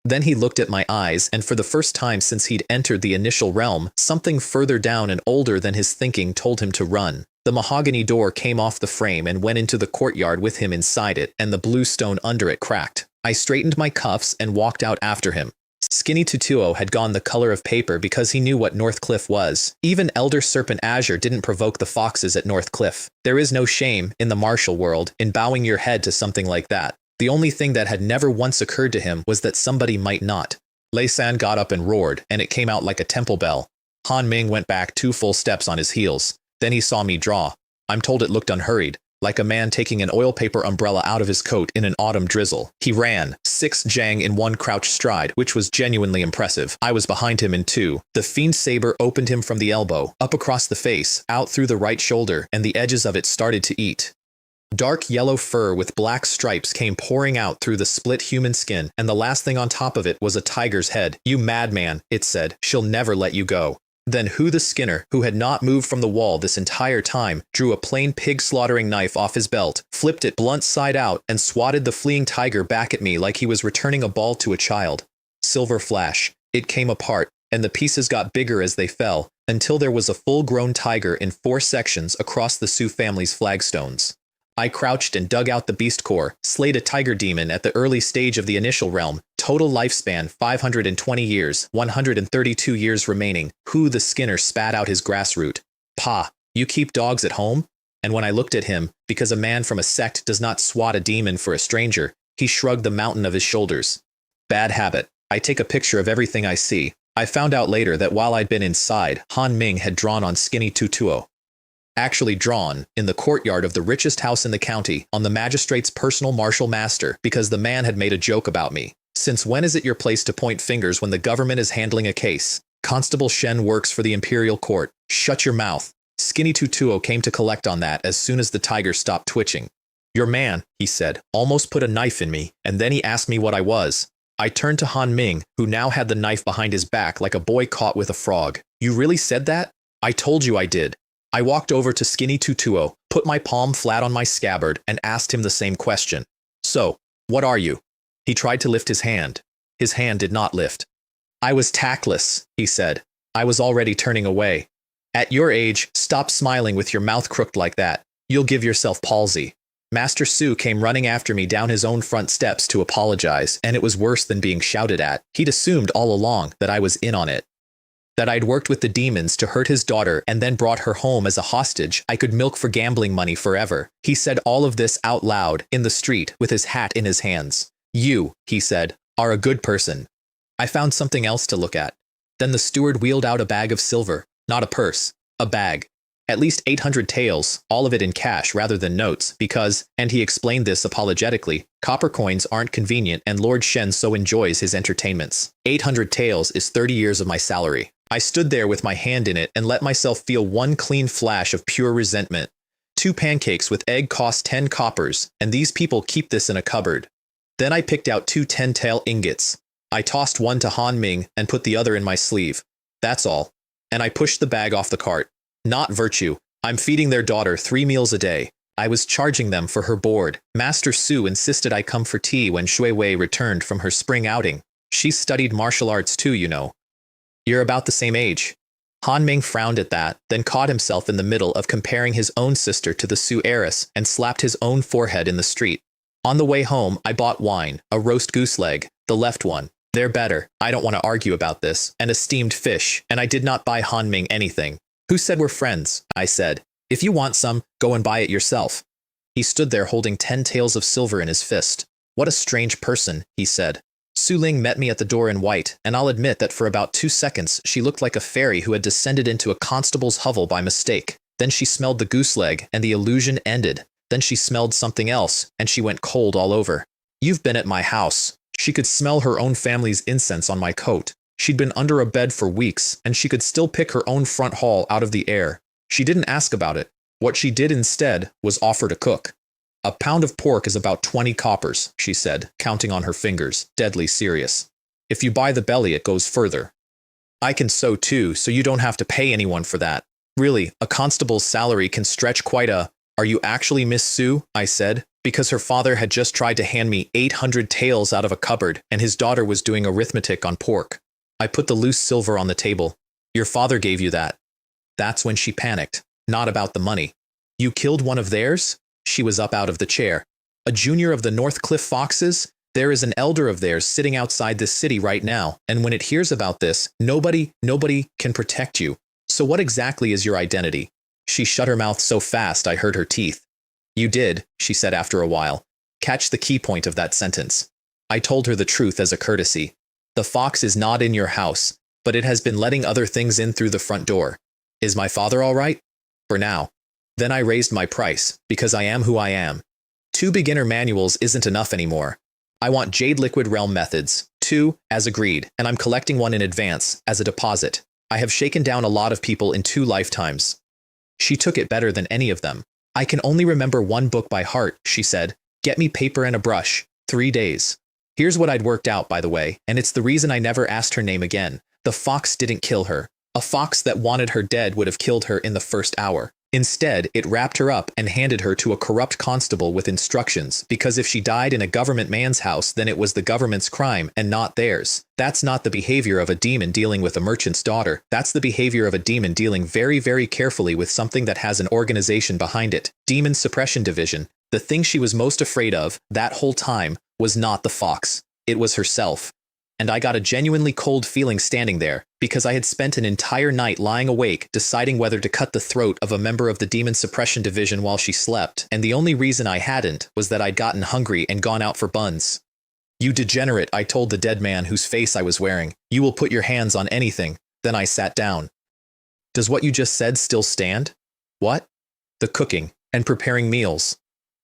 Then he looked at my eyes, and for the first time since he'd entered the initial realm, something further down and older than his thinking told him to run. The mahogany door came off the frame and went into the courtyard with him inside it, and the blue stone under it cracked. I straightened my cuffs and walked out after him. Skinny Tutuo had gone the color of paper because he knew what North Cliff was. Even Elder Serpent Azure didn't provoke the foxes at North Cliff. There is no shame, in the martial world, in bowing your head to something like that. The only thing that had never once occurred to him was that somebody might not. Lei San got up and roared, and it came out like a temple bell. Han Ming went back 2 full steps on his heels. Then he saw me draw. I'm told it looked unhurried, like a man taking an oil paper umbrella out of his coat in an autumn drizzle. He ran, 6 jang in one crouched stride, which was genuinely impressive. I was behind him in 2. The fiend saber opened him from the elbow, up across the face, out through the right shoulder, and the edges of it started to eat. Dark yellow fur with black stripes came pouring out through the split human skin, and the last thing on top of it was a tiger's head. "You madman," it said. "She'll never let you go." Then Hu the Skinner, who had not moved from the wall this entire time, drew a plain pig-slaughtering knife off his belt, flipped it blunt side out, and swatted the fleeing tiger back at me like he was returning a ball to a child. Silver flash. It came apart, and the pieces got bigger as they fell, until there was a full-grown tiger in 4 sections across the Su family's flagstones. I crouched and dug out the beast core, slayed a tiger demon at the early stage of the initial realm, total lifespan 520 years, 132 years remaining. Hu the Skinner spat out his grass root. "Pa, you keep dogs at home?" And when I looked at him, because a man from a sect does not swat a demon for a stranger, he shrugged the mountain of his shoulders. "Bad habit. I take a picture of everything I see." I found out later that while I'd been inside, Han Ming had drawn on Skinny Tutuo. Actually drawn, in the courtyard of the richest house in the county, on the magistrate's personal martial master, because the man had made a joke about me. "Since when is it your place to point fingers when the government is handling a case? Constable Shen works for the imperial court. Shut your mouth." Skinny Tutuo came to collect on that as soon as the tiger stopped twitching. "Your man," he said, "almost put a knife in me, and then he asked me what I was." I turned to Han Ming, who now had the knife behind his back like a boy caught with a frog. "You really said that?" "I told you I did." I walked over to Skinny Tutuo, put my palm flat on my scabbard, and asked him the same question. "So, what are you?" He tried to lift his hand. His hand did not lift. "I was tactless," he said. I was already turning away. "At your age, stop smiling with your mouth crooked like that. You'll give yourself palsy." Master Su came running after me down his own front steps to apologize, and it was worse than being shouted at. He'd assumed all along that I was in on it. That I'd worked with the demons to hurt his daughter and then brought her home as a hostage I could milk for gambling money forever. He said all of this out loud, in the street, with his hat in his hands. "You," he said, "are a good person." I found something else to look at. Then the steward wheeled out a bag of silver, not a purse, a bag. At least 800 taels, all of it in cash rather than notes, because, and he explained this apologetically, copper coins aren't convenient and Lord Shen so enjoys his entertainments. 800 taels is 30 years of my salary. I stood there with my hand in it and let myself feel one clean flash of pure resentment. 2 pancakes with egg cost 10 coppers, and these people keep this in a cupboard. Then I picked out 2 10-tael ingots. I tossed one to Han Ming and put the other in my sleeve. That's all. And I pushed the bag off the cart. Not virtue. I'm feeding their daughter 3 meals a day. I was charging them for her board. Master Su insisted I come for tea when Shui Wei returned from her spring outing. She studied martial arts too, you know. You're about the same age. Han Ming frowned at that, then caught himself in the middle of comparing his own sister to the Su heiress and slapped his own forehead in the street. On the way home, I bought wine, a roast goose leg, the left one. They're better, I don't want to argue about this, and a steamed fish, and I did not buy Han Ming anything. Who said we're friends? I said. If you want some, go and buy it yourself. He stood there holding 10 taels of silver in his fist. What a strange person, he said. Su Ling met me at the door in white, and I'll admit that for about 2 seconds she looked like a fairy who had descended into a constable's hovel by mistake. Then she smelled the goose leg, and the illusion ended. Then she smelled something else, and she went cold all over. You've been at my house. She could smell her own family's incense on my coat. She'd been under a bed for weeks, and she could still pick her own front hall out of the air. She didn't ask about it. What she did instead was offer to cook. A pound of pork is about 20 coppers, she said, counting on her fingers, deadly serious. If you buy the belly, it goes further. I can sew too, so you don't have to pay anyone for that. Really, a constable's salary can stretch quite a... Are you actually Miss Su? I said, because her father had just tried to hand me 800 taels out of a cupboard, and his daughter was doing arithmetic on pork. I put the loose silver on the table. Your father gave you that. That's when she panicked. Not about the money. You killed one of theirs? She was up out of the chair. A junior of the North Cliff Foxes? There is an elder of theirs sitting outside this city right now, and when it hears about this, nobody can protect you. So what exactly is your identity? She shut her mouth so fast I heard her teeth. You did, she said after a while. Catch the key point of that sentence. I told her the truth as a courtesy. The fox is not in your house, but it has been letting other things in through the front door. Is my father all right? For now. Then I raised my price, because I am who I am. 2 beginner manuals isn't enough anymore. I want Jade Liquid Realm methods, 2, as agreed, and I'm collecting one in advance, as a deposit. I have shaken down a lot of people in 2 lifetimes. She took it better than any of them. I can only remember 1 book by heart, she said. Get me paper and a brush. 3 days. Here's what I'd worked out, by the way, and it's the reason I never asked her name again. The fox didn't kill her. A fox that wanted her dead would have killed her in the first hour. Instead, it wrapped her up and handed her to a corrupt constable with instructions, because if she died in a government man's house, then it was the government's crime and not theirs. That's not the behavior of a demon dealing with a merchant's daughter. That's the behavior of a demon dealing very, very carefully with something that has an organization behind it. Demon Suppression Division. The thing she was most afraid of, that whole time, was not the fox. It was herself. And I got a genuinely cold feeling standing there, because I had spent an entire night lying awake deciding whether to cut the throat of a member of the Demon Suppression Division while she slept, and the only reason I hadn't was that I'd gotten hungry and gone out for buns. You degenerate, I told the dead man whose face I was wearing. You will put your hands on anything. Then I sat down. Does what you just said still stand? What? The cooking and preparing meals.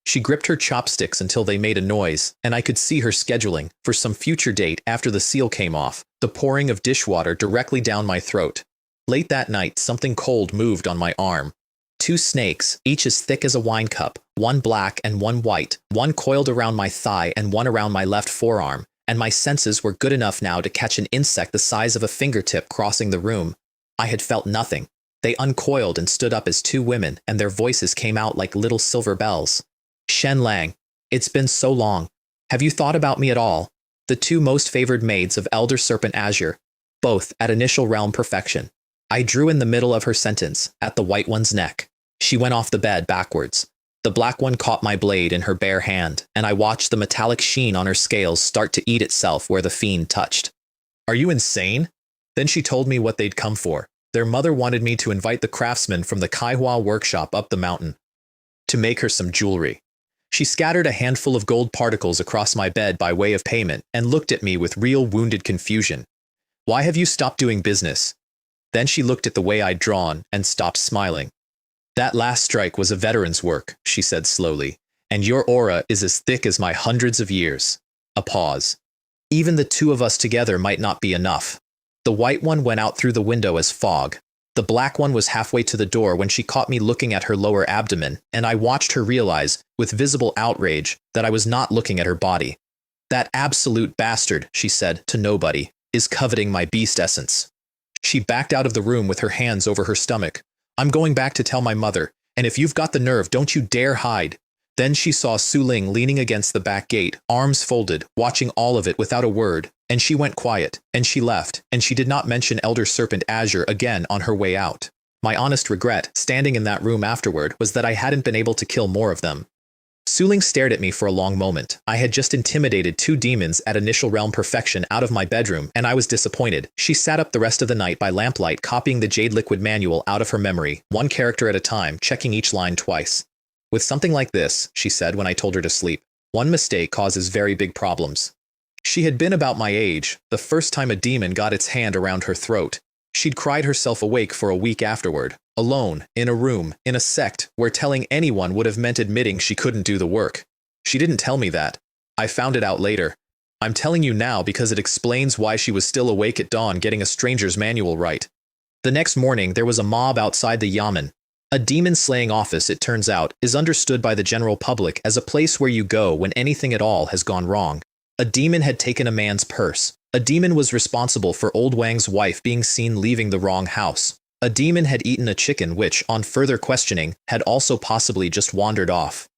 She gripped her chopsticks until they made a noise, and I could see her scheduling, for some future date after the seal came off, the pouring of dishwater directly down my throat. Late that night, something cold moved on my arm. 2 snakes, each as thick as a wine cup, 1 black and 1 white, 1 coiled around my thigh and 1 around my left forearm, and my senses were good enough now to catch an insect the size of a fingertip crossing the room. I had felt nothing. They uncoiled and stood up as 2 women, and their voices came out like little silver bells. Shen Lang, it's been so long. Have you thought about me at all? The 2 most favored maids of Elder Serpent Azure, both at initial realm perfection. I drew in the middle of her sentence, at the white one's neck. She went off the bed backwards. The black one caught my blade in her bare hand, and I watched the metallic sheen on her scales start to eat itself where the fiend touched. Are you insane? Then she told me what they'd come for. Their mother wanted me to invite the craftsman from the Kaihua workshop up the mountain to make her some jewelry. She scattered a handful of gold particles across my bed by way of payment and looked at me with real wounded confusion. Why have you stopped doing business? Then she looked at the way I'd drawn and stopped smiling. That last strike was a veteran's work, she said slowly, and your aura is as thick as my hundreds of years. A pause. Even the two of us together might not be enough. The white one went out through the window as fog. The black one was halfway to the door when she caught me looking at her lower abdomen, and I watched her realize, with visible outrage, that I was not looking at her body. That absolute bastard, she said to nobody, is coveting my beast essence. She backed out of the room with her hands over her stomach. I'm going back to tell my mother, and if you've got the nerve, don't you dare hide. Then she saw Su Ling leaning against the back gate, arms folded, watching all of it without a word, and she went quiet, and she left, and she did not mention Elder Serpent Azure again on her way out. My honest regret, standing in that room afterward, was that I hadn't been able to kill more of them. Su Ling stared at me for a long moment. I had just intimidated 2 demons at initial realm perfection out of my bedroom, and I was disappointed. She sat up the rest of the night by lamplight copying the Jade Liquid manual out of her memory, 1 character at a time, checking each line twice. With something like this, she said when I told her to sleep, 1 mistake causes very big problems. She had been about my age, the first time a demon got its hand around her throat. She'd cried herself awake for a week afterward, alone, in a room, in a sect, where telling anyone would have meant admitting she couldn't do the work. She didn't tell me that. I found it out later. I'm telling you now because it explains why she was still awake at dawn getting a stranger's manual right. The next morning, there was a mob outside the yamen. A demon-slaying office, it turns out, is understood by the general public as a place where you go when anything at all has gone wrong. A demon had taken a man's purse. A demon was responsible for Old Wang's wife being seen leaving the wrong house. A demon had eaten a chicken which, on further questioning, had also possibly just wandered off.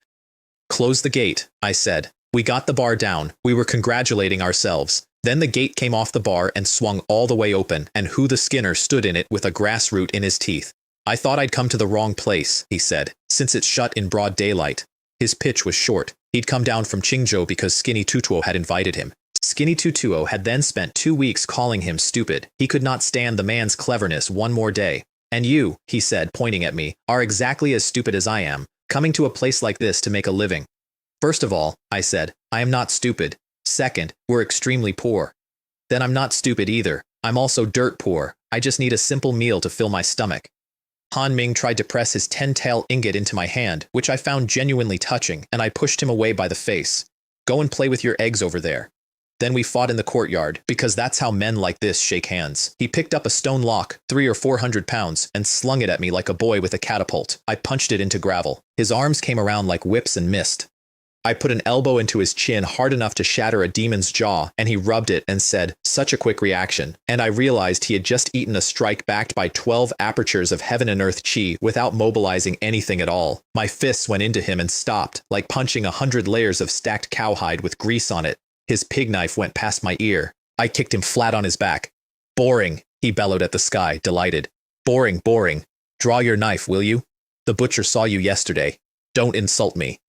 Close the gate, I said. We got the bar down. We were congratulating ourselves. Then the gate came off the bar and swung all the way open, and Hu the Skinner stood in it with a grass root in his teeth. I thought I'd come to the wrong place, he said, since it's shut in broad daylight. His pitch was short. He'd come down from Qingzhou because Skinny Tutuo had invited him. Skinny Tutuo had then spent 2 weeks calling him stupid. He could not stand the man's cleverness one more day. And you, he said, pointing at me, are exactly as stupid as I am, coming to a place like this to make a living. First of all, I said, I am not stupid. Second, we're extremely poor. Then I'm not stupid either. I'm also dirt poor. I just need a simple meal to fill my stomach. Han Ming tried to press his 10-tael ingot into my hand, which I found genuinely touching, and I pushed him away by the face. Go and play with your eggs over there. Then we fought in the courtyard, because that's how men like this shake hands. He picked up a stone lock, 300 or 400 pounds, and slung it at me like a boy with a catapult. I punched it into gravel. His arms came around like whips and missed. I put an elbow into his chin hard enough to shatter a demon's jaw, and he rubbed it and said, such a quick reaction. And I realized he had just eaten a strike backed by 12 apertures of heaven and earth chi without mobilizing anything at all. My fists went into him and stopped, like punching 100 layers of stacked cowhide with grease on it. His pig knife went past my ear. I kicked him flat on his back. Boring, he bellowed at the sky, delighted. Boring, boring. Draw your knife, will you? The butcher saw you yesterday. Don't insult me.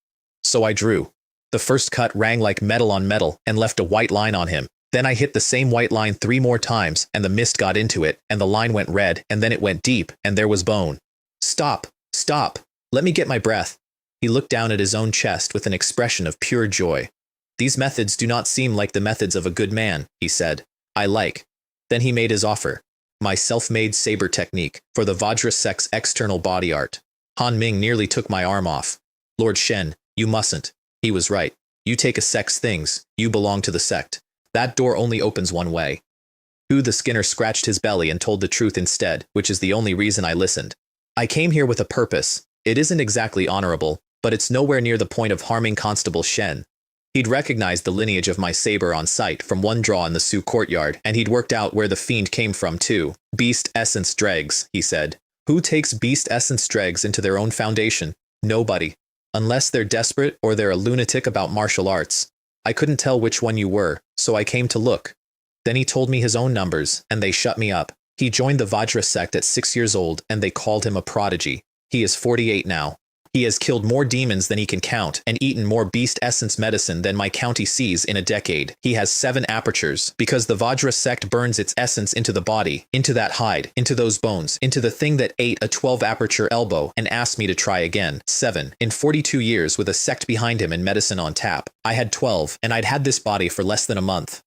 So I drew. The first cut rang like metal on metal and left a white line on him. Then I hit the same white line 3 more times, and the mist got into it, and the line went red, and then it went deep, and there was bone. Stop, stop, let me get my breath. He looked down at his own chest with an expression of pure joy. These methods do not seem like the methods of a good man, he said. I like. Then he made his offer. My self-made saber technique for the Vajra sect's external body art. Han Ming nearly took my arm off. Lord Shen, you mustn't. He was right. You take a sect's things. You belong to the sect. That door only opens one way. Hu the Skinner scratched his belly and told the truth instead, which is the only reason I listened. I came here with a purpose. It isn't exactly honorable, but it's nowhere near the point of harming Constable Shen. He'd recognized the lineage of my saber on sight from one draw in the Sioux courtyard, and he'd worked out where the fiend came from too. Beast essence dregs, he said. Who takes beast essence dregs into their own foundation? Nobody. Unless they're desperate or they're a lunatic about martial arts. I couldn't tell which one you were, so I came to look. Then he told me his own numbers, and they shut me up. He joined the Vajra sect at 6 years old, and they called him a prodigy. He is 48 now. He has killed more demons than he can count, and eaten more beast essence medicine than my county sees in a decade. He has 7 apertures, because the Vajra sect burns its essence into the body, into that hide, into those bones, into the thing that ate a 12-aperture elbow, and asked me to try again. 7. In 42 years with a sect behind him and medicine on tap. I had 12, and I'd had this body for less than a month.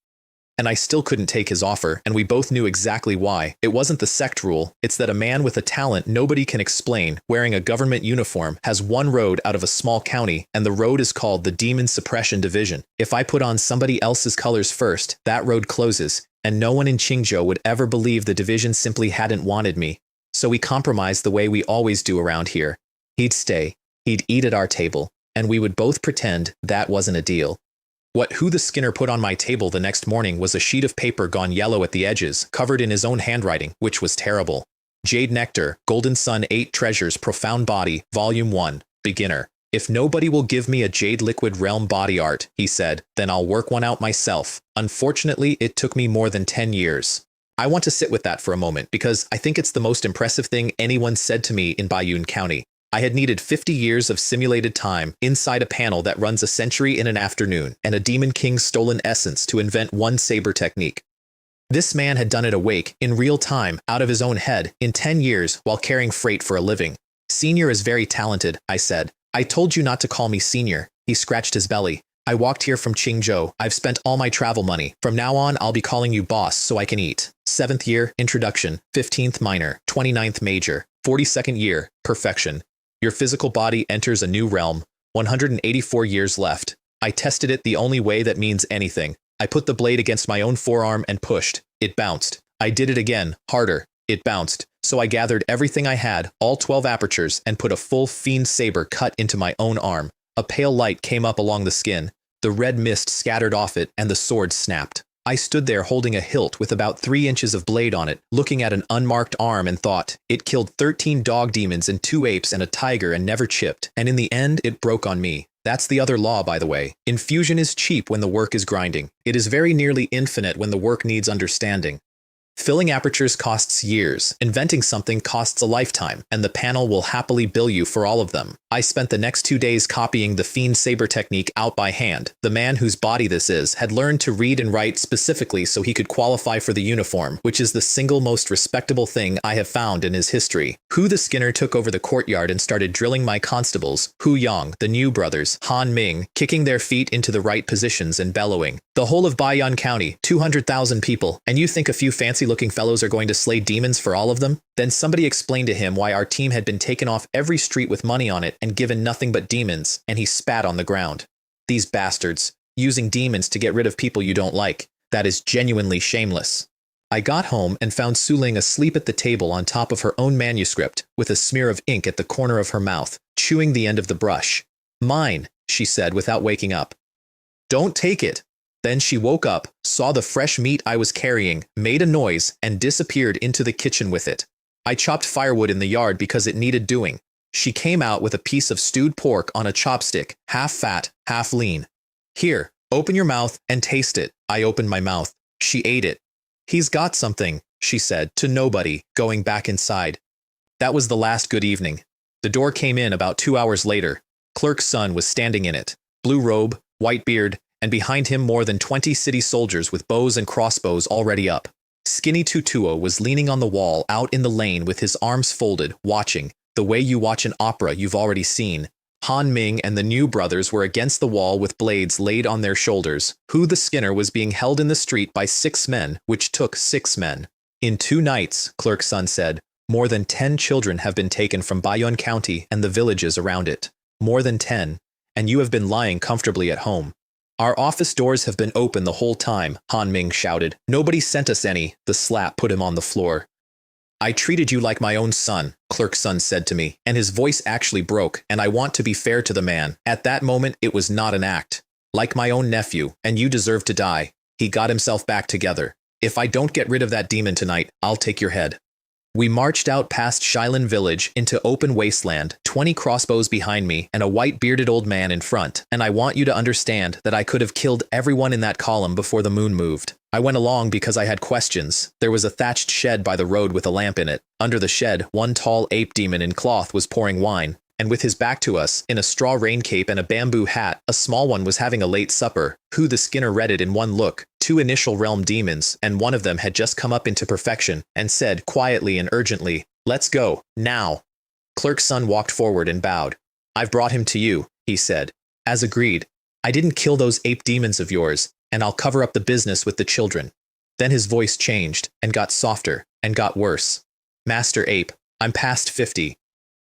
And I still couldn't take his offer, and we both knew exactly why. It wasn't the sect rule, it's that a man with a talent nobody can explain, wearing a government uniform, has one road out of a small county, and the road is called the Demon Suppression Division. If I put on somebody else's colors first, that road closes, and no one in Qingzhou would ever believe the division simply hadn't wanted me. So we compromised the way we always do around here. He'd stay, he'd eat at our table, and we would both pretend that wasn't a deal. Who the Skinner put on my table the next morning was a sheet of paper gone yellow at the edges, covered in his own handwriting, which was terrible. Jade Nectar, Golden Sun 8 Treasures Profound Body, Volume 1, Beginner. If nobody will give me a Jade Liquid Realm body art, he said, then I'll work one out myself. Unfortunately, it took me more than 10 years. I want to sit with that for a moment because I think it's the most impressive thing anyone said to me in Baiyun County. I had needed 50 years of simulated time inside a panel that runs a century in an afternoon and a Demon King's stolen essence to invent one saber technique. This man had done it awake, in real time, out of his own head, in 10 years while carrying freight for a living. Senior is very talented, I said. I told you not to call me Senior. He scratched his belly. I walked here from Qingzhou. I've spent all my travel money. From now on, I'll be calling you boss so I can eat. 7th year, Introduction. 15th minor. 29th major. 42nd year, Perfection. Your physical body enters a new realm. 184 years left. I tested it the only way that means anything. I put the blade against my own forearm and pushed. It bounced. I did it again, harder. It bounced. So I gathered everything I had, all 12 apertures, and put a full fiend saber cut into my own arm. A pale light came up along the skin. The red mist scattered off it, and the sword snapped. I stood there holding a hilt with about 3 inches of blade on it, looking at an unmarked arm and thought, it killed 13 dog demons and 2 apes and a tiger and never chipped, and in the end it broke on me. That's the other law, by the way. Infusion is cheap when the work is grinding. It is very nearly infinite when the work needs understanding. Filling apertures costs years, inventing something costs a lifetime, and the panel will happily bill you for all of them. I spent the next 2 days copying the fiend saber technique out by hand. The man whose body this is had learned to read and write specifically so he could qualify for the uniform, which is the single most respectable thing I have found in his history. The Skinner took over the courtyard and started drilling my constables, Hu Yang, the New brothers, Han Ming, kicking their feet into the right positions and bellowing. The whole of Baiyun County, 200,000 people, and you think a few fancy-looking fellows are going to slay demons for all of them? Then somebody explained to him why our team had been taken off every street with money on it and given nothing but demons, and he spat on the ground. These bastards, using demons to get rid of people you don't like. That is genuinely shameless. I got home and found Suling asleep at the table on top of her own manuscript, with a smear of ink at the corner of her mouth, chewing the end of the brush. Mine, she said without waking up. Don't take it. Then she woke up, saw the fresh meat I was carrying, made a noise, and disappeared into the kitchen with it. I chopped firewood in the yard because it needed doing. She came out with a piece of stewed pork on a chopstick, half fat, half lean. Here, open your mouth and taste it. I opened my mouth. She ate it. He's got something, she said, to nobody, going back inside. That was the last good evening. The door came in about 2 hours later. Clerk's son was standing in it. Blue robe, white beard, and behind him more than 20 city soldiers with bows and crossbows already up. Skinny Tutuo was leaning on the wall out in the lane with his arms folded, watching, the way you watch an opera you've already seen. Han Ming and the New brothers were against the wall with blades laid on their shoulders. The Skinner was being held in the street by 6 men, which took 6 men. In 2 nights, Clerk's son said, more than 10 children have been taken from Baiyun County and the villages around it. More than 10. And you have been lying comfortably at home. Our office doors have been open the whole time, Han Ming shouted. Nobody sent us any. The slap put him on the floor. I treated you like my own son, Clerk's son said to me, and his voice actually broke, and I want to be fair to the man. At that moment, it was not an act. Like my own nephew, and you deserve to die. He got himself back together. If I don't get rid of that demon tonight, I'll take your head. We marched out past Shilin village into open wasteland, 20 crossbows behind me and a white-bearded old man in front, and I want you to understand that I could have killed everyone in that column before the moon moved. I went along because I had questions. There was a thatched shed by the road with a lamp in it. Under the shed, one tall ape demon in cloth was pouring wine, and with his back to us, in a straw rain cape and a bamboo hat, a small one was having a late supper. The Skinner read it in one look. 2 initial realm demons, and one of them had just come up into perfection, and said quietly and urgently, "Let's go, now." Clerk's son walked forward and bowed. "I've brought him to you," he said. "As agreed. I didn't kill those ape demons of yours, and I'll cover up the business with the children. Then his voice changed, and got softer, and got worse. Master Ape, I'm past 50.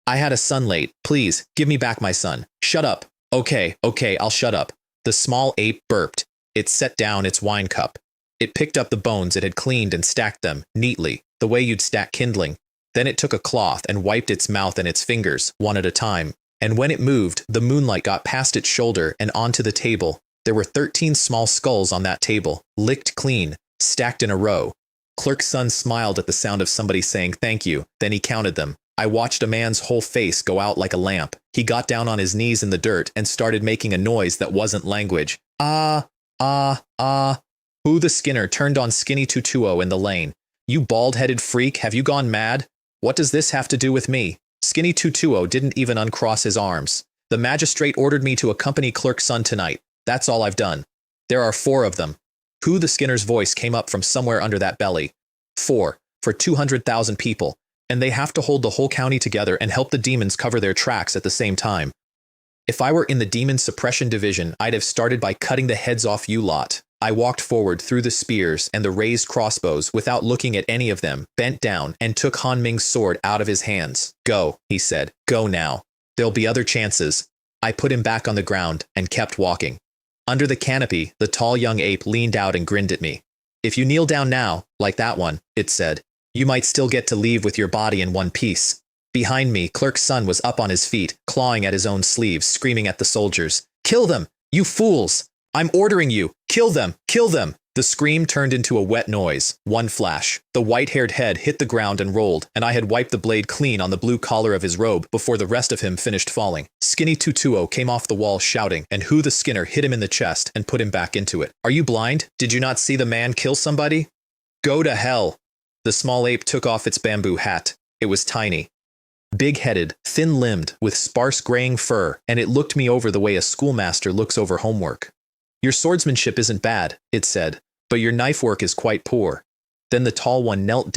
I had a son late. Please, give me back my son. Shut up. Okay, I'll shut up. The small ape burped. It set down its wine cup. It picked up the bones it had cleaned and stacked them, neatly, the way you'd stack kindling. Then it took a cloth and wiped its mouth and its fingers, one at a time. And when it moved, the moonlight got past its shoulder and onto the table. There were 13 small skulls on that table, licked clean, stacked in a row. Clerk's son smiled at the sound of somebody saying thank you, then he counted them. I watched a man's whole face go out like a lamp. He got down on his knees in the dirt and started making a noise that wasn't language. Ah. Who the Skinner turned on Skinny 220 in the lane. You bald-headed freak, have you gone mad? What does this have to do with me? Skinny 220 didn't even uncross his arms. The magistrate ordered me to accompany Clerk's son tonight. That's all I've done. There are 4 of them. Who the Skinner's voice came up from somewhere under that belly. 4, for 200,000 people. And they have to hold the whole county together and help the demons cover their tracks at the same time. If I were in the demon suppression division, I'd have started by cutting the heads off you lot. I walked forward through the spears and the raised crossbows without looking at any of them, bent down, and took Han Ming's sword out of his hands. Go, he said. Go now. There'll be other chances. I put him back on the ground and kept walking. Under the canopy, the tall young ape leaned out and grinned at me. If you kneel down now, like that one, it said, you might still get to leave with your body in one piece. Behind me, Clerk's son was up on his feet, clawing at his own sleeves, screaming at the soldiers. Kill them, you fools! I'm ordering you! Kill them! Kill them! The scream turned into a wet noise. One flash. The white-haired head hit the ground and rolled, and I had wiped the blade clean on the blue collar of his robe before the rest of him finished falling. Skinny 220 came off the wall shouting, and Who the Skinner hit him in the chest and put him back into it. Are you blind? Did you not see the man kill somebody? Go to hell! The small ape took off its bamboo hat. It was tiny. Big-headed, thin-limbed, with sparse graying fur, and it looked me over the way a schoolmaster looks over homework. Your swordsmanship isn't bad, it said, but your knife work is quite poor. Then the tall one knelt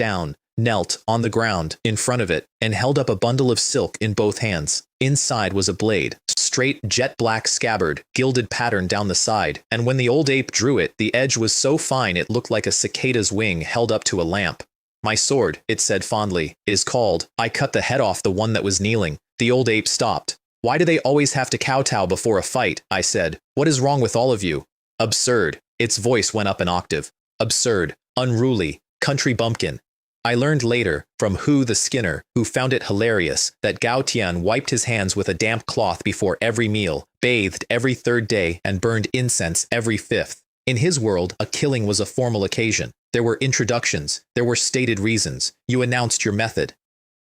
on the ground, in front of it, and held up a bundle of silk in both hands. Inside was a blade, straight jet-black scabbard, gilded pattern down the side, and when the old ape drew it, the edge was so fine it looked like a cicada's wing held up to a lamp. My sword, it said fondly, is called. I cut the head off the one that was kneeling. The old ape stopped. Why do they always have to kowtow before a fight? I said. What is wrong with all of you? Absurd. Its voice went up an octave. Absurd. Unruly. Country bumpkin. I learned later, from Who the Skinner, who found it hilarious, that Gao Tian wiped his hands with a damp cloth before every meal, bathed every 3rd day, and burned incense every 5th. In his world, a killing was a formal occasion. There were introductions. There were stated reasons. You announced your method.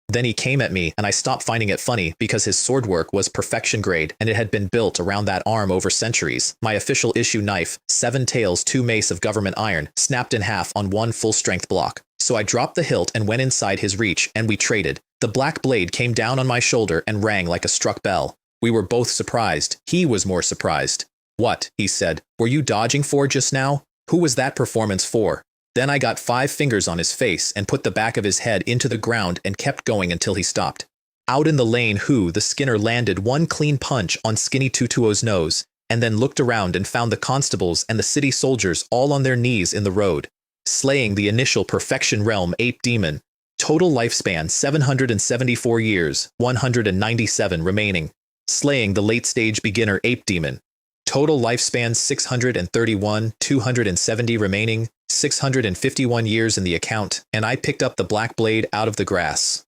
Then he came at me, and I stopped finding it funny because his sword work was perfection grade, and it had been built around that arm over centuries. My official issue knife, 7 tails, 2 mace of government iron, snapped in half on one full-strength block. So I dropped the hilt and went inside his reach, and we traded. The black blade came down on my shoulder and rang like a struck bell. We were both surprised. He was more surprised. What, he said, were you dodging for just now? Who was that performance for? Then I got 5 fingers on his face and put the back of his head into the ground and kept going until he stopped. Out in the lane, Who the Skinner landed one clean punch on Skinny 220's nose, and then looked around and found the constables and the city soldiers all on their knees in the road, slaying the initial perfection realm ape demon. Total lifespan 774 years, 197 remaining. Slaying the late-stage beginner ape demon. Total lifespan 631, 270 remaining, 651 years in the account, and I picked up the black blade out of the grass.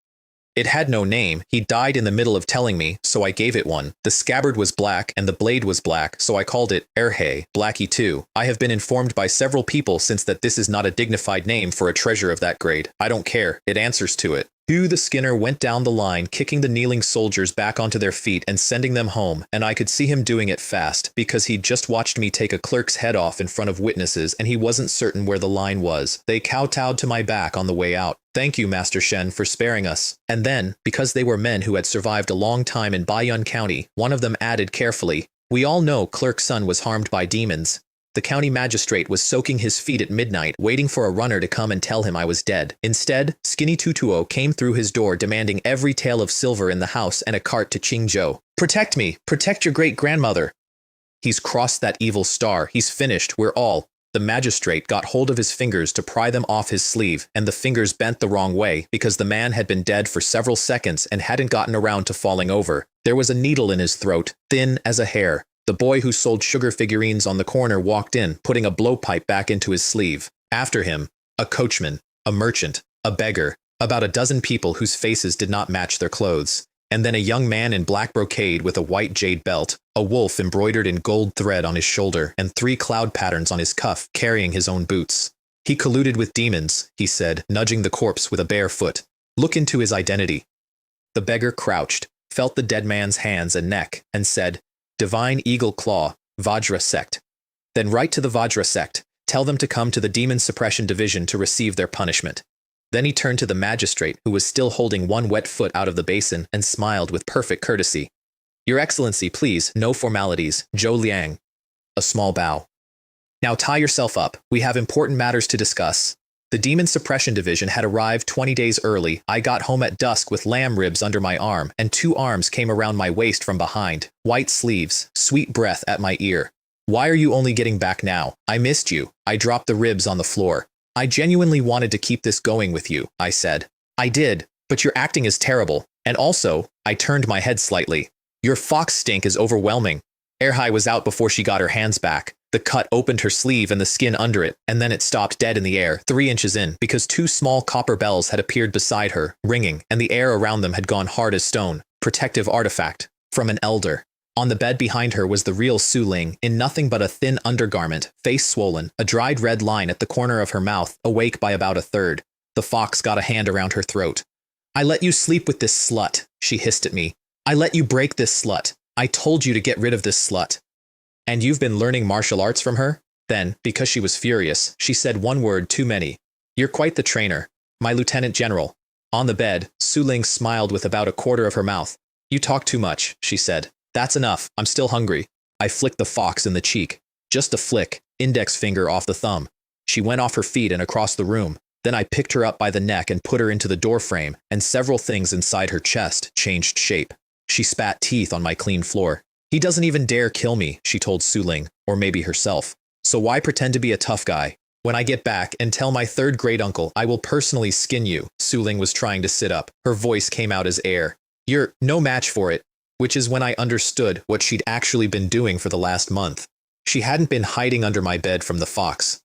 It had no name. He died in the middle of telling me, so I gave it one. The scabbard was black and the blade was black, so I called it Erhe, Blackie 2. I have been informed by several people since that this is not a dignified name for a treasure of that grade. I don't care. It answers to it. Hugh the Skinner went down the line, kicking the kneeling soldiers back onto their feet and sending them home, and I could see him doing it fast, because he'd just watched me take a clerk's head off in front of witnesses, and he wasn't certain where the line was. They kowtowed to my back on the way out. Thank you, Master Shen, for sparing us. And then, because they were men who had survived a long time in Baiyun County, one of them added carefully, we all know Clerk's son was harmed by demons. The county magistrate was soaking his feet at midnight, waiting for a runner to come and tell him I was dead. Instead, Skinny 220 came through his door demanding every tael of silver in the house and a cart to Qingzhou. Protect me! Protect your great-grandmother! He's crossed that evil star. He's finished. We're all. The magistrate got hold of his fingers to pry them off his sleeve, and the fingers bent the wrong way because the man had been dead for several seconds and hadn't gotten around to falling over. There was a needle in his throat, thin as a hair. The boy who sold sugar figurines on the corner walked in, putting a blowpipe back into his sleeve. After him, a coachman, a merchant, a beggar, about a dozen people whose faces did not match their clothes. And then a young man in black brocade with a white jade belt, a wolf embroidered in gold thread on his shoulder, and 3 cloud patterns on his cuff, carrying his own boots. He colluded with demons, he said, nudging the corpse with a bare foot. Look into his identity. The beggar crouched, felt the dead man's hands and neck, and said, Divine Eagle Claw, Vajra Sect. Then write to the Vajra Sect, tell them to come to the Demon Suppression Division to receive their punishment. Then he turned to the magistrate, who was still holding one wet foot out of the basin, and smiled with perfect courtesy. Your Excellency, please, no formalities, Zhou Liang. A small bow. Now tie yourself up, we have important matters to discuss. The Demon Suppression Division had arrived 20 days early. I got home at dusk with lamb ribs under my arm, and 2 arms came around my waist from behind, white sleeves, sweet breath at my ear. Why are you only getting back now? I missed you. I dropped the ribs on the floor. I genuinely wanted to keep this going with you, I said. I did, but your acting is terrible. And also, I turned my head slightly. Your fox stink is overwhelming. Erhai was out before she got her hands back. The cut opened her sleeve and the skin under it, and then it stopped dead in the air, 3 inches in, because 2 small copper bells had appeared beside her, ringing, and the air around them had gone hard as stone. Protective artifact. From an elder. On the bed behind her was the real Su Ling, in nothing but a thin undergarment, face swollen, a dried red line at the corner of her mouth, awake by about a third. The fox got a hand around her throat. I let you sleep with this slut, she hissed at me. I let you break this slut. I told you to get rid of this slut. And you've been learning martial arts from her? Then, because she was furious, she said one word too many. You're quite the trainer. My lieutenant general. On the bed, Su Ling smiled with about a quarter of her mouth. You talk too much, she said. That's enough, I'm still hungry. I flicked the fox in the cheek. Just a flick, index finger off the thumb. She went off her feet and across the room. Then I picked her up by the neck and put her into the doorframe, and several things inside her chest changed shape. She spat teeth on my clean floor. He doesn't even dare kill me, she told Su Ling, or maybe herself. So why pretend to be a tough guy? When I get back and tell my 3rd great uncle, I will personally skin you. Su Ling was trying to sit up. Her voice came out as air. You're no match for it. Which is when I understood what she'd actually been doing for the last month. She hadn't been hiding under my bed from the fox.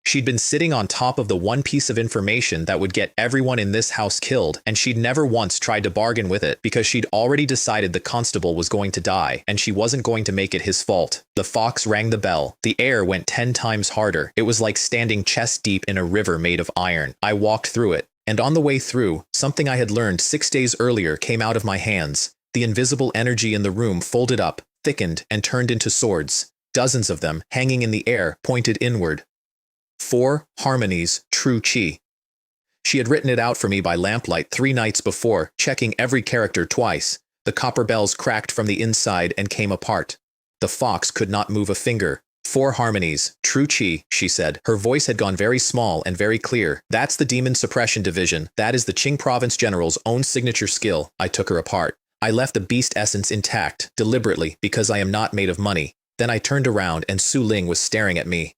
She'd been sitting on top of the one piece of information that would get everyone in this house killed, and she'd never once tried to bargain with it because she'd already decided the constable was going to die, and she wasn't going to make it his fault. The fox rang the bell. The air went 10 times harder. It was like standing chest deep in a river made of iron. I walked through it, and on the way through, something I had learned 6 days earlier came out of my hands. The invisible energy in the room folded up, thickened, and turned into swords. Dozens of them, hanging in the air, pointed inward. 4 harmonies, true chi. She had written it out for me by lamplight 3 nights before, checking every character twice. The copper bells cracked from the inside and came apart. The fox could not move a finger. 4 harmonies, true chi, she said. Her voice had gone very small and very clear. That's the Demon Suppression Division. That is the Qing Province General's own signature skill. I took her apart. I left the beast essence intact, deliberately, because I am not made of money. Then I turned around and Su Ling was staring at me.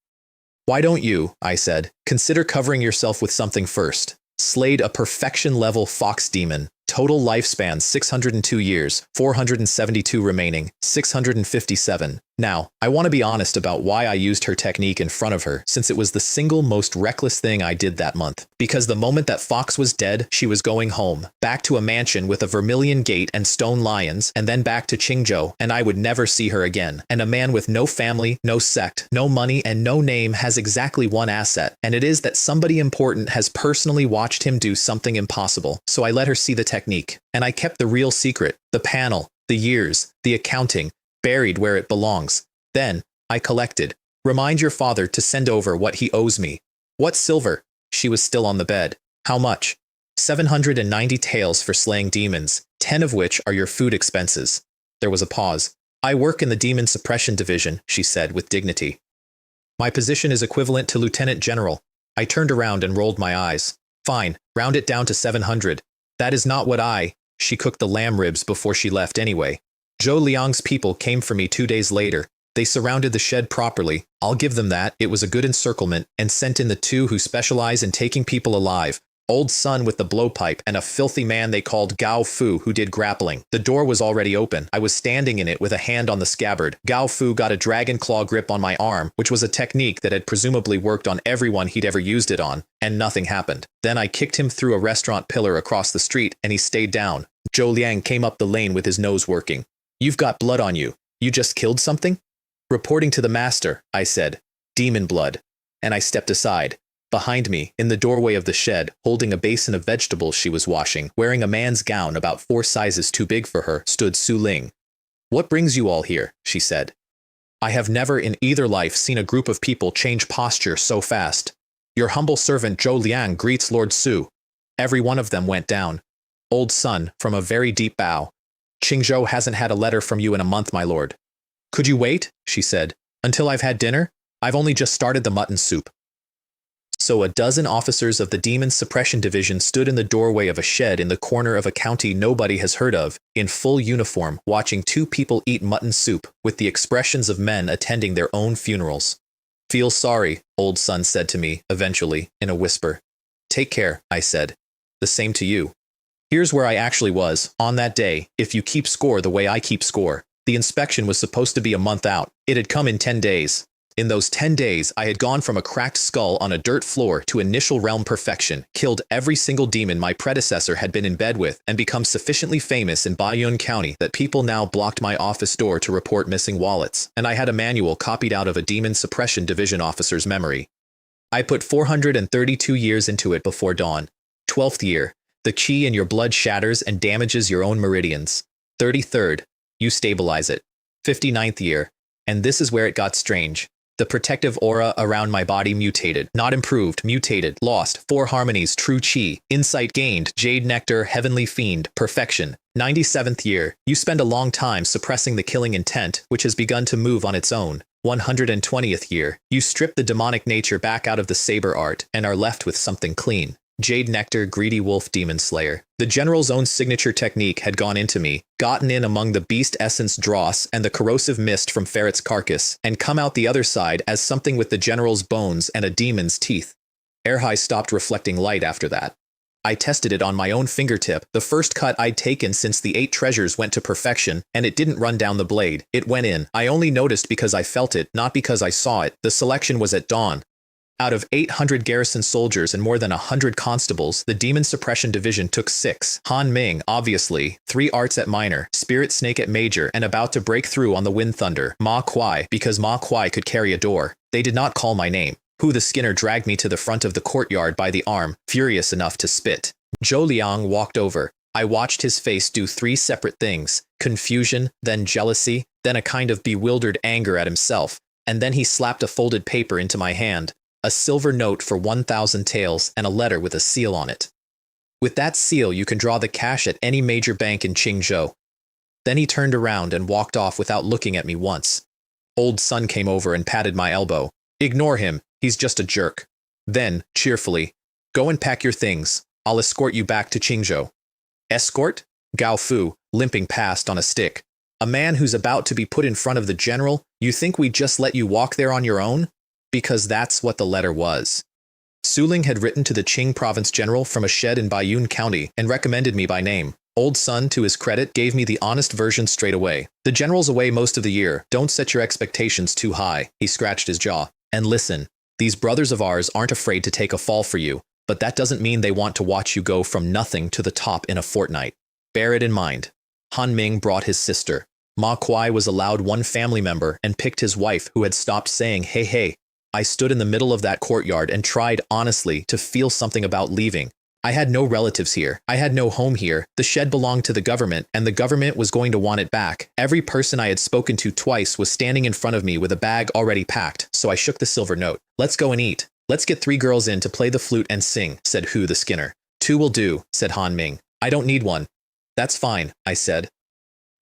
Why don't you, I said, consider covering yourself with something first? Slayed a perfection-level fox demon. Total lifespan 602 years, 472 remaining, 657. Now, I want to be honest about why I used her technique in front of her, since it was the single most reckless thing I did that month. Because the moment that fox was dead, she was going home, back to a mansion with a vermilion gate and stone lions, and then back to Qingzhou, and I would never see her again. And a man with no family, no sect, no money, and no name has exactly one asset, and it is that somebody important has personally watched him do something impossible. So I let her see the technique, and I kept the real secret, the panel, the years, the accounting, buried where it belongs. Then, I collected. Remind your father to send over what he owes me. What silver? She was still on the bed. How much? 790 taels for slaying demons, 10 of which are your food expenses. There was a pause. I work in the Demon Suppression Division, she said with dignity. My position is equivalent to Lieutenant General. I turned around and rolled my eyes. Fine, round it down to 700. That is not what she cooked the lamb ribs before she left anyway. Zhou Liang's people came for me 2 days later. They surrounded the shed properly. I'll give them that. It was a good encirclement, and sent in the two who specialize in taking people alive. Old Sun with the blowpipe and a filthy man they called Gao Fu who did grappling. The door was already open. I was standing in it with a hand on the scabbard. Gao Fu got a dragon claw grip on my arm, which was a technique that had presumably worked on everyone he'd ever used it on, and nothing happened. Then I kicked him through a restaurant pillar across the street, and he stayed down. Zhou Liang came up the lane with his nose working. "You've got blood on you. You just killed something?" "Reporting to the master," I said. "Demon blood." And I stepped aside. Behind me, in the doorway of the shed, holding a basin of vegetables she was washing, wearing a man's gown about 4 sizes too big for her, stood Su Ling. "What brings you all here?" she said. "I have never in either life seen a group of people change posture so fast. Your humble servant Zhou Liang greets Lord Su." Every one of them went down. Old Sun, from a very deep bow. "Qingzhou hasn't had a letter from you in a month, my lord." "Could you wait?" she said. "Until I've had dinner? I've only just started the mutton soup." So a dozen officers of the Demon Suppression Division stood in the doorway of a shed in the corner of a county nobody has heard of, in full uniform, watching 2 people eat mutton soup, with the expressions of men attending their own funerals. "Feel sorry," Old Sun said to me, eventually, in a whisper. "Take care," I said. "The same to you." Here's where I actually was, on that day, if you keep score the way I keep score. The inspection was supposed to be a month out. It had come in 10 days. In those 10 days, I had gone from a cracked skull on a dirt floor to initial realm perfection, killed every single demon my predecessor had been in bed with, and become sufficiently famous in Baiyun County that people now blocked my office door to report missing wallets, and I had a manual copied out of a Demon Suppression Division officer's memory. I put 432 years into it before dawn. 12th year, the chi in your blood shatters and damages your own meridians. 33rd, you stabilize it. 59th year, and this is where it got strange. The protective aura around my body mutated, not improved, mutated, lost, 4 harmonies, true chi, insight gained, jade nectar, heavenly fiend, perfection. 97th year, you spend a long time suppressing the killing intent, which has begun to move on its own. 120th year, you strip the demonic nature back out of the saber art and are left with something clean. Jade Nectar, Greedy Wolf Demon Slayer. The general's own signature technique had gone into me, gotten in among the beast essence dross and the corrosive mist from Ferret's carcass, and come out the other side as something with the general's bones and a demon's teeth. Erhai stopped reflecting light after that. I tested it on my own fingertip, the first cut I'd taken since the 8 treasures went to perfection, and it didn't run down the blade. It went in. I only noticed because I felt it, not because I saw it. The selection was at dawn. Out of 800 garrison soldiers and more than 100 constables, the Demon Suppression Division took 6. Han Ming, obviously, 3 arts at minor, Spirit Snake at major, and about to break through on the Wind Thunder. Ma Kuai, because Ma Kuai could carry a door. They did not call my name. Hu the Skinner dragged me to the front of the courtyard by the arm, furious enough to spit. Zhou Liang walked over. I watched his face do 3 separate things: confusion, then jealousy, then a kind of bewildered anger at himself, and then he slapped a folded paper into my hand. A silver note for 1,000 taels and a letter with a seal on it. With that seal, you can draw the cash at any major bank in Qingzhou. Then he turned around and walked off without looking at me once. Old Sun came over and patted my elbow. "Ignore him, he's just a jerk." Then, cheerfully, "Go and pack your things. I'll escort you back to Qingzhou." "Escort?" Gao Fu, limping past on a stick. "A man who's about to be put in front of the general? You think we'd just let you walk there on your own?" Because that's what the letter was. Su Ling had written to the Qing province general from a shed in Baiyun County and recommended me by name. Old Sun, to his credit, gave me the honest version straight away. "The general's away most of the year. Don't set your expectations too high." He scratched his jaw. "And listen, these brothers of ours aren't afraid to take a fall for you, but that doesn't mean they want to watch you go from nothing to the top in a fortnight. Bear it in mind." Han Ming brought his sister. Ma Kuai was allowed 1 family member and picked his wife, who had stopped saying hey hey. I stood in the middle of that courtyard and tried, honestly, to feel something about leaving. I had no relatives here. I had no home here. The shed belonged to the government, and the government was going to want it back. Every person I had spoken to twice was standing in front of me with a bag already packed, so I shook the silver note. "Let's go and eat. Let's get 3 girls in to play the flute and sing," said Hu the Skinner. "2 will do," said Han Ming. "I don't need one." "That's fine," I said.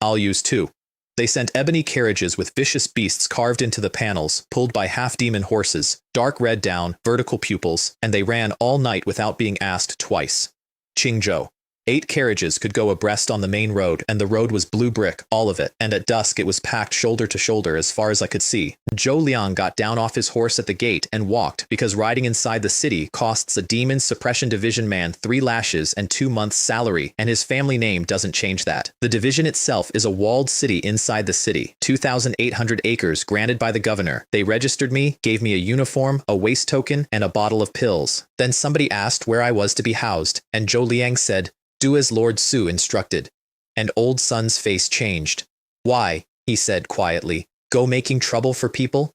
"I'll use 2. They sent ebony carriages with vicious beasts carved into the panels, pulled by half-demon horses, dark red down, vertical pupils, and they ran all night without being asked twice. Qingzhou. 8 carriages could go abreast on the main road, and the road was blue brick, all of it, and at dusk it was packed shoulder to shoulder as far as I could see. Zhou Liang got down off his horse at the gate and walked, because riding inside the city costs a demon suppression division man 3 lashes and 2 months' salary, and his family name doesn't change that. The division itself is a walled city inside the city, 2,800 acres granted by the governor. They registered me, gave me a uniform, a waist token, and a bottle of pills. Then somebody asked where I was to be housed, and Zhou Liang said, "Do as Lord Su instructed." And Old Sun's face changed. "Why?" he said quietly. "Go making trouble for people?"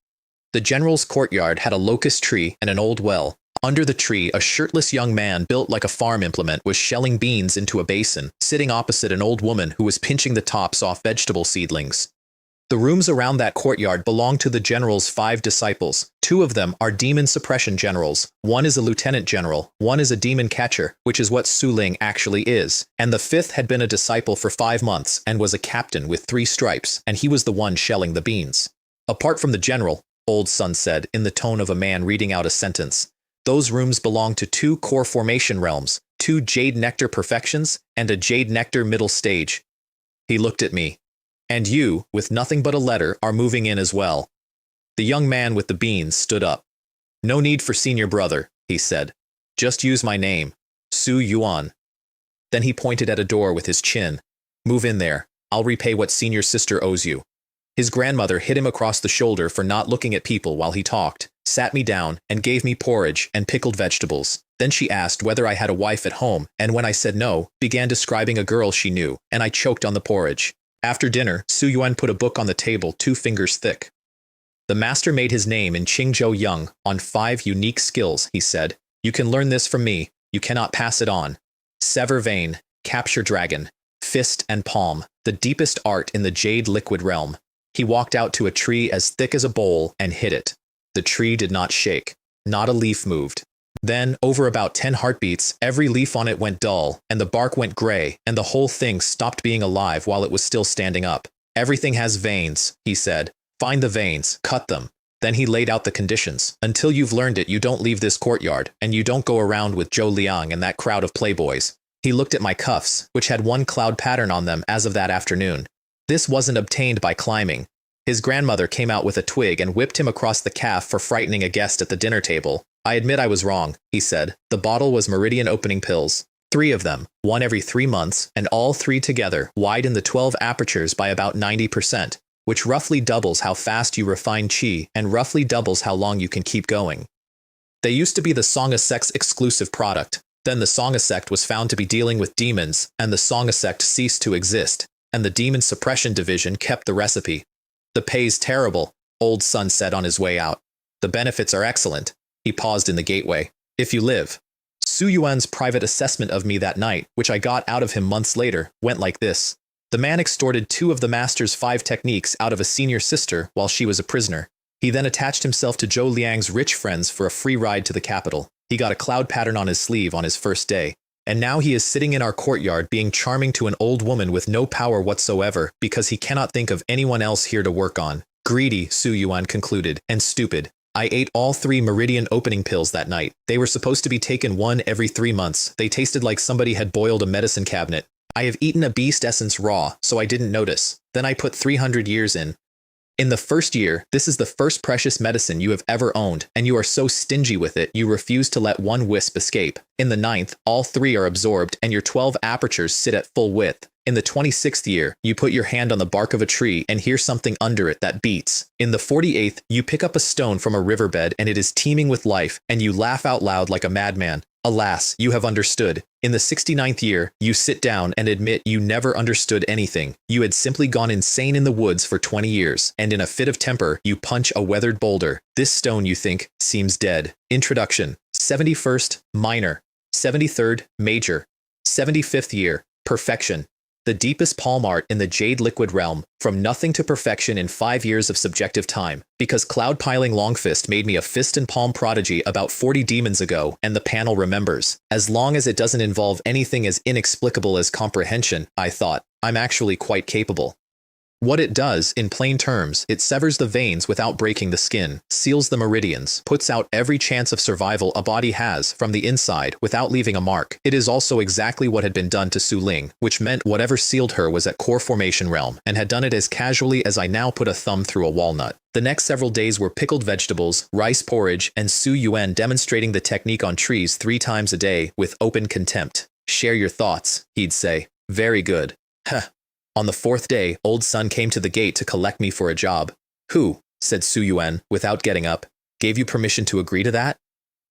The general's courtyard had a locust tree and an old well. Under the tree, a shirtless young man built like a farm implement was shelling beans into a basin, sitting opposite an old woman who was pinching the tops off vegetable seedlings. The rooms around that courtyard belong to the general's 5 disciples. 2 of them are demon suppression generals. 1 is a lieutenant general. 1 is a demon catcher, which is what Su Ling actually is. And the 5th had been a disciple for 5 months and was a captain with 3 stripes, and he was the one shelling the beans. Apart from the general, Old Sun said in the tone of a man reading out a sentence, those rooms belong to 2 core formation realms, 2 Jade Nectar perfections, and a Jade Nectar middle stage. He looked at me. And you, with nothing but a letter, are moving in as well. The young man with the beans stood up. "No need for senior brother," he said. "Just use my name, Su Yuan." Then he pointed at a door with his chin. "Move in there. I'll repay what senior sister owes you." His grandmother hit him across the shoulder for not looking at people while he talked, sat me down, and gave me porridge and pickled vegetables. Then she asked whether I had a wife at home, and when I said no, began describing a girl she knew, and I choked on the porridge. After dinner, Su Yuan put a book on the table 2 fingers thick. "The master made his name in Qingzhou Yang on 5 unique skills," he said. "You can learn this from me. You cannot pass it on. Sever vein, capture dragon, fist and palm, the deepest art in the jade liquid realm." He walked out to a tree as thick as a bowl and hit it. The tree did not shake. Not a leaf moved. Then, over about 10 heartbeats, every leaf on it went dull, and the bark went gray, and the whole thing stopped being alive while it was still standing up. "Everything has veins," he said. "Find the veins, cut them." Then he laid out the conditions. "Until you've learned it, you don't leave this courtyard, and you don't go around with Zhou Liang and that crowd of playboys." He looked at my cuffs, which had 1 cloud pattern on them as of that afternoon. This wasn't obtained by climbing. His grandmother came out with a twig and whipped him across the calf for frightening a guest at the dinner table. "I admit I was wrong," he said. "The bottle was meridian opening pills. 3 of them, 1 every 3 months, and all 3 together widen the 12 apertures by about 90%, which roughly doubles how fast you refine qi and roughly doubles how long you can keep going." They used to be the Songa sect's exclusive product. Then the Songa sect was found to be dealing with demons, and the Songa sect ceased to exist, and the demon suppression division kept the recipe. "The pay's terrible," Old Sun said on his way out. "The benefits are excellent." He paused in the gateway. "If you live." Su Yuan's private assessment of me that night, which I got out of him months later, went like this. The man extorted 2 of the master's 5 techniques out of a senior sister while she was a prisoner. He then attached himself to Zhou Liang's rich friends for a free ride to the capital. He got a cloud pattern on his sleeve on his first day. And now he is sitting in our courtyard being charming to an old woman with no power whatsoever because he cannot think of anyone else here to work on. Greedy, Su Yuan concluded, and stupid. I ate all 3 meridian opening pills that night. They were supposed to be taken 1 every 3 months. They tasted like somebody had boiled a medicine cabinet. I have eaten a beast essence raw, so I didn't notice. Then I put 300 years in. In the first year, this is the first precious medicine you have ever owned, and you are so stingy with it you refuse to let 1 wisp escape. In the 9th, all 3 are absorbed and your 12 apertures sit at full width. In the 26th year, you put your hand on the bark of a tree and hear something under it that beats. In the 48th, you pick up a stone from a riverbed and it is teeming with life, and you laugh out loud like a madman. Alas, you have understood. In the 69th year, you sit down and admit you never understood anything. You had simply gone insane in the woods for 20 years, and in a fit of temper, you punch a weathered boulder. This stone, you think, seems dead. Introduction. 71st, minor. 73rd, major. 75th year, perfection. The deepest palm art in the jade liquid realm, from nothing to perfection in 5 years of subjective time, because cloud piling Longfist made me a fist and palm prodigy about 40 demons ago, and the panel remembers. As long as it doesn't involve anything as inexplicable as comprehension, I thought, I'm actually quite capable. What it does, in plain terms, it severs the veins without breaking the skin, seals the meridians, puts out every chance of survival a body has from the inside without leaving a mark. It is also exactly what had been done to Su Ling, which meant whatever sealed her was at core formation realm, and had done it as casually as I now put a thumb through a walnut. The next several days were pickled vegetables, rice porridge, and Su Yuan demonstrating the technique on trees 3 times a day with open contempt. Share your thoughts, he'd say. Very good. Heh. On the 4th day, old Sun came to the gate to collect me for a job. Who, said Su Yuan, without getting up, gave you permission to agree to that?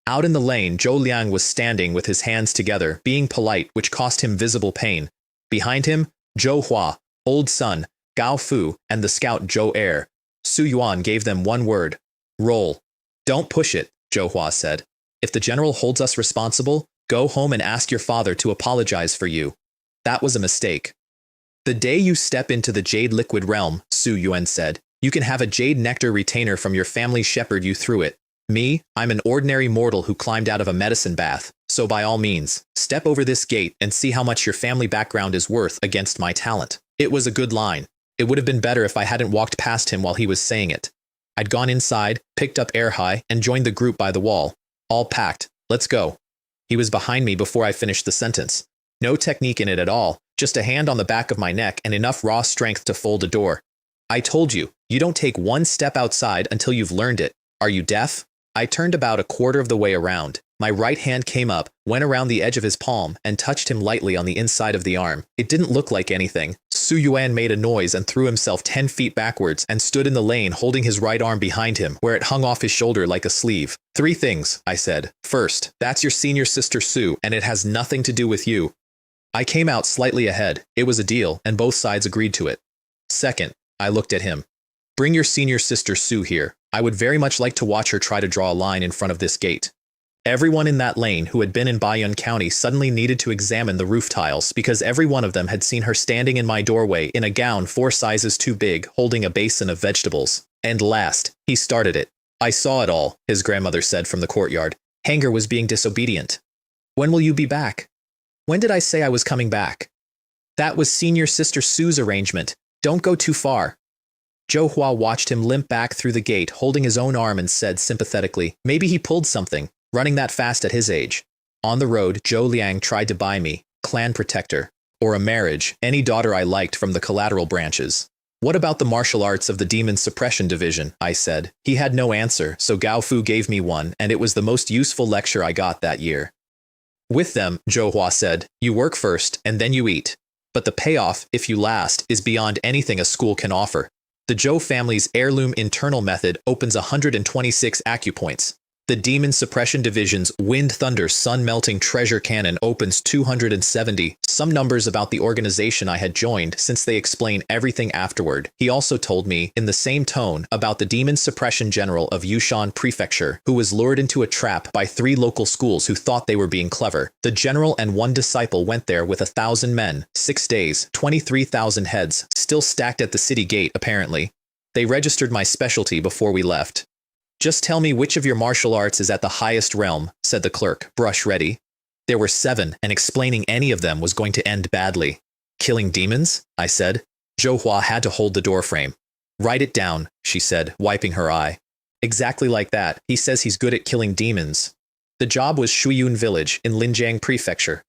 Out in the lane, Zhou Liang was standing with his hands together, being polite, which cost him visible pain. Behind him, Zhou Hua, old Sun, Gao Fu, and the scout Zhou Er. Su Yuan gave them one word. Roll. Don't push it, Zhou Hua said. If the general holds us responsible, go home and ask your father to apologize for you. That was a mistake. The day you step into the Jade Liquid Realm, Su Yuan said, you can have a Jade Nectar retainer from your family shepherd you through it. Me, I'm an ordinary mortal who climbed out of a medicine bath, so by all means, step over this gate and see how much your family background is worth against my talent. It was a good line. It would have been better if I hadn't walked past him while he was saying it. I'd gone inside, picked up air high, and joined the group by the wall. All packed. Let's go. He was behind me before I finished the sentence. No technique in it at all, just a hand on the back of my neck and enough raw strength to fold a door. I told you, you don't take one step outside until you've learned it. Are you deaf? I turned about a quarter of the way around. My right hand came up, went around the edge of his palm, and touched him lightly on the inside of the arm. It didn't look like anything. Su Yuan made a noise and threw himself 10 feet backwards and stood in the lane holding his right arm behind him, where it hung off his shoulder like a sleeve. 3 things, I said. First, that's your senior sister Su, and it has nothing to do with you. I came out slightly ahead. It was a deal, and both sides agreed to it. Second, I looked at him. Bring your senior sister Su here. I would very much like to watch her try to draw a line in front of this gate. Everyone in that lane who had been in Baiyun County suddenly needed to examine the roof tiles because every one of them had seen her standing in my doorway in a gown 4 sizes too big, holding a basin of vegetables. And last, he started it. I saw it all, his grandmother said from the courtyard. Hanger was being disobedient. When will you be back? When did I say I was coming back? That was senior sister Su's arrangement. Don't go too far. Zhou Hua watched him limp back through the gate, holding his own arm and said sympathetically, maybe he pulled something, running that fast at his age. On the road, Zhou Liang tried to buy me, clan protector, or a marriage, any daughter I liked from the collateral branches. What about the martial arts of the Demon Suppression Division? I said. He had no answer, so Gao Fu gave me one, and it was the most useful lecture I got that year. With them, Zhou Hua said, you work first, and then you eat. But the payoff, if you last, is beyond anything a school can offer. The Zhou family's heirloom internal method opens 126 acupoints. The Demon Suppression Division's Wind Thunder Sun Melting Treasure Cannon opens 270, some numbers about the organization I had joined since they explain everything afterward. He also told me, in the same tone, about the Demon Suppression General of Yushan Prefecture, who was lured into a trap by 3 local schools who thought they were being clever. The general and 1 disciple went there with 1,000 men, 6 days, 23,000 heads, still stacked at the city gate, apparently. They registered my specialty before we left. Just tell me which of your martial arts is at the highest realm, said the clerk, brush ready. There were 7, and explaining any of them was going to end badly. Killing demons? I said. Zhou Hua had to hold the doorframe. Write it down, she said, wiping her eye. Exactly like that. He says he's good at killing demons. The job was Shuiyun Village in Linjiang Prefecture.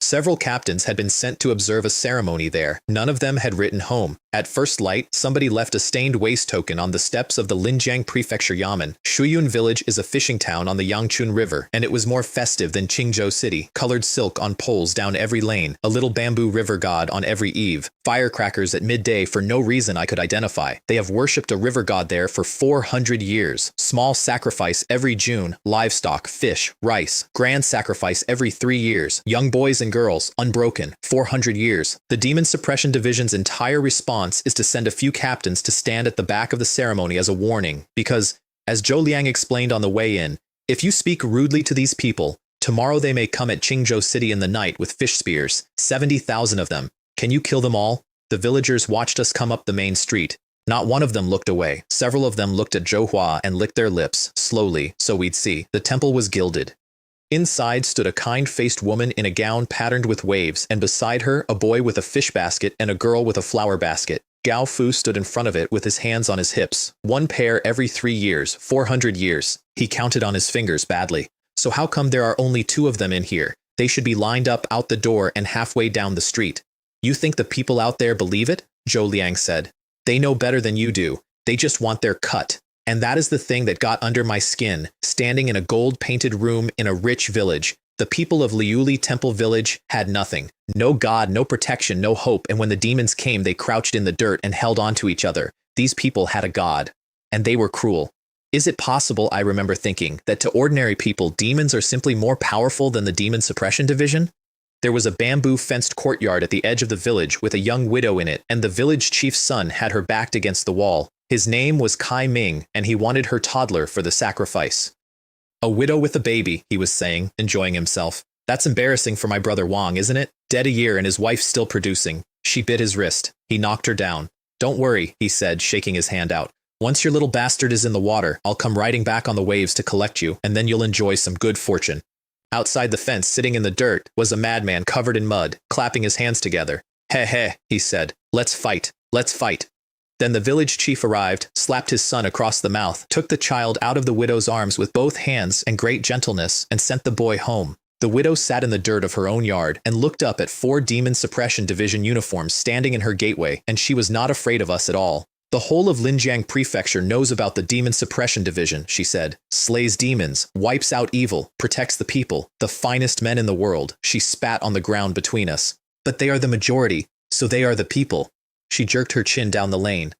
Several captains had been sent to observe a ceremony there. None of them had written home. At first light, somebody left a stained waste token on the steps of the Linjiang Prefecture Yamen. Shuiyun Village is a fishing town on the Yangchun River, and it was more festive than Qingzhou City. Colored silk on poles down every lane, a little bamboo river god on every eve, firecrackers at midday for no reason I could identify. They have worshipped a river god there for 400 years. Small sacrifice every June, livestock, fish, rice. Grand sacrifice every 3 years. Young boys and girls, unbroken, 400 years. The Demon Suppression Division's entire response is to send a few captains to stand at the back of the ceremony as a warning, because, as Zhou Liang explained on the way in, if you speak rudely to these people, tomorrow they may come at Qingzhou City in the night with fish spears, 70,000 of them. Can you kill them all? The villagers watched us come up the main street. Not one of them looked away. Several of them looked at Zhou Hua and licked their lips, slowly, so we'd see. The temple was gilded. Inside stood a kind-faced woman in a gown patterned with waves, and beside her, a boy with a fish basket and a girl with a flower basket. Gao Fu stood in front of it with his hands on his hips. One pair every 3 years, 400 years. He counted on his fingers badly. So how come there are only 2 of them in here? They should be lined up out the door and halfway down the street. You think the people out there believe it? Zhou Liang said. They know better than you do. They just want their cut. And that is the thing that got under my skin, standing in a gold-painted room in a rich village. The people of Liuli Temple Village had nothing. No God, no protection, no hope, and when the demons came, they crouched in the dirt and held on to each other. These people had a God. And they were cruel. Is it possible, I remember thinking, that to ordinary people, demons are simply more powerful than the Demon Suppression Division? There was a bamboo-fenced courtyard at the edge of the village with a young widow in it, and the village chief's son had her backed against the wall. His name was Kai Ming, and he wanted her toddler for the sacrifice. A widow with a baby, he was saying, enjoying himself. That's embarrassing for my brother Wang, isn't it? Dead a year and his wife still producing. She bit his wrist. He knocked her down. Don't worry, he said, shaking his hand out. Once your little bastard is in the water, I'll come riding back on the waves to collect you, and then you'll enjoy some good fortune. Outside the fence, sitting in the dirt, was a madman covered in mud, clapping his hands together. Heh heh, he said. Let's fight. Let's fight. Then the village chief arrived, slapped his son across the mouth, took the child out of the widow's arms with both hands and great gentleness, and sent the boy home. The widow sat in the dirt of her own yard and looked up at 4 Demon Suppression Division uniforms standing in her gateway, and she was not afraid of us at all. The whole of Linjiang Prefecture knows about the Demon Suppression Division, she said. Slays demons, wipes out evil, protects the people, the finest men in the world. She spat on the ground between us. But they are the majority, so they are the people. She jerked her chin down the lane.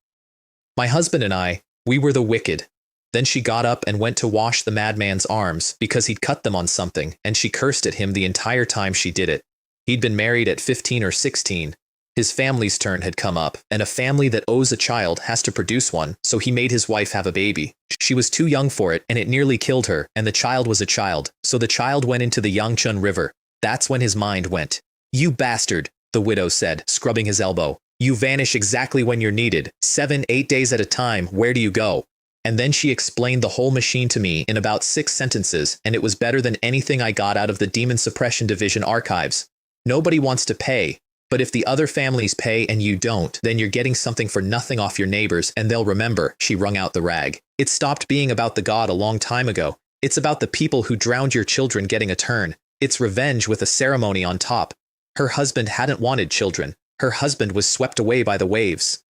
My husband and I, we were the wicked. Then she got up and went to wash the madman's arms because he'd cut them on something, and she cursed at him the entire time she did it. He'd been married at 15 or 16. His family's turn had come up, and a family that owes a child has to produce one, so he made his wife have a baby. She was too young for it, and it nearly killed her, and the child was a child, so the child went into the Yangchun River. That's when his mind went. You bastard, the widow said, scrubbing his elbow. You vanish exactly when you're needed, 7-8 days at a time, where do you go? And then she explained the whole machine to me in about 6 sentences, and it was better than anything I got out of the Demon Suppression Division archives. Nobody wants to pay. But if the other families pay and you don't, then you're getting something for nothing off your neighbors, and they'll remember, she wrung out the rag. It stopped being about the god a long time ago. It's about the people who drowned your children getting a turn. It's revenge with a ceremony on top. Her husband hadn't wanted children. Her husband was swept away by the waves.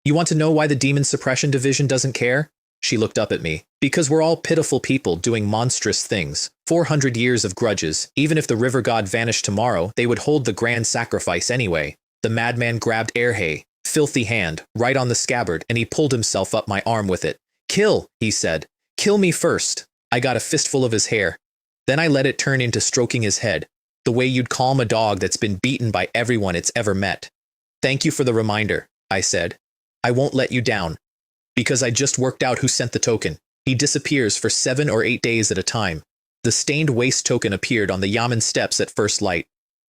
You want to know why the Demon Suppression Division doesn't care? She looked up at me. Because we're all pitiful people doing monstrous things. 400 years of grudges. Even if the river god vanished tomorrow, they would hold the grand sacrifice anyway. The madman grabbed Erhei, filthy hand, right on the scabbard, and he pulled himself up my arm with it. Kill, he said. Kill me first. I got a fistful of his hair. Then I let it turn into stroking his head, the way you'd calm a dog that's been beaten by everyone it's ever met. Thank you for the reminder, I said. I won't let you down. Because I just worked out who sent the token. He disappears for 7 or 8 days at a time. The stained waste token appeared on the Yamen steps at first light.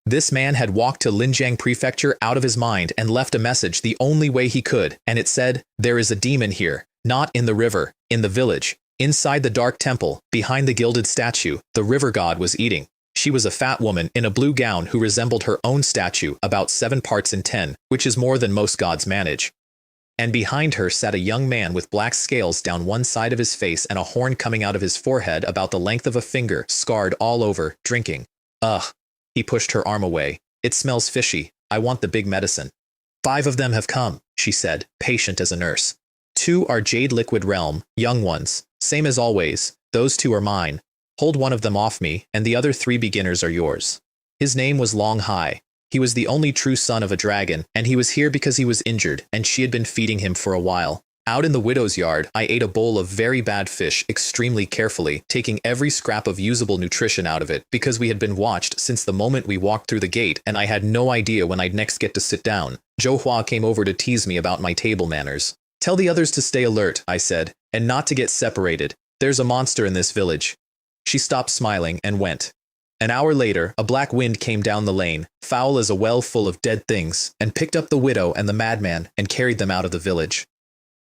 This man had walked to Linjiang Prefecture out of his mind and left a message the only way he could, and it said, there is a demon here, not in the river, in the village. Inside the dark temple, behind the gilded statue, the river god was eating. She was a fat woman in a blue gown who resembled her own statue about 7 parts in 10, which is more than most gods manage. And behind her sat a young man with black scales down one side of his face and a horn coming out of his forehead about the length of a finger, scarred all over, drinking. Ugh. He pushed her arm away. It smells fishy. I want the big medicine. 5 of them have come, she said, patient as a nurse. 2 are Jade Liquid Realm, young ones. Same as always. Those 2 are mine. Hold one of them off me, and the other 3 beginners are yours. His name was Long Hai. He was the only true son of a dragon, and he was here because he was injured, and she had been feeding him for a while. Out in the widow's yard, I ate a bowl of very bad fish extremely carefully, taking every scrap of usable nutrition out of it, because we had been watched since the moment we walked through the gate, and I had no idea when I'd next get to sit down. Zhou Hua came over to tease me about my table manners. Tell the others to stay alert, I said, and not to get separated. There's a monster in this village. She stopped smiling and went. An hour later, a black wind came down the lane, foul as a well full of dead things, and picked up the widow and the madman and carried them out of the village.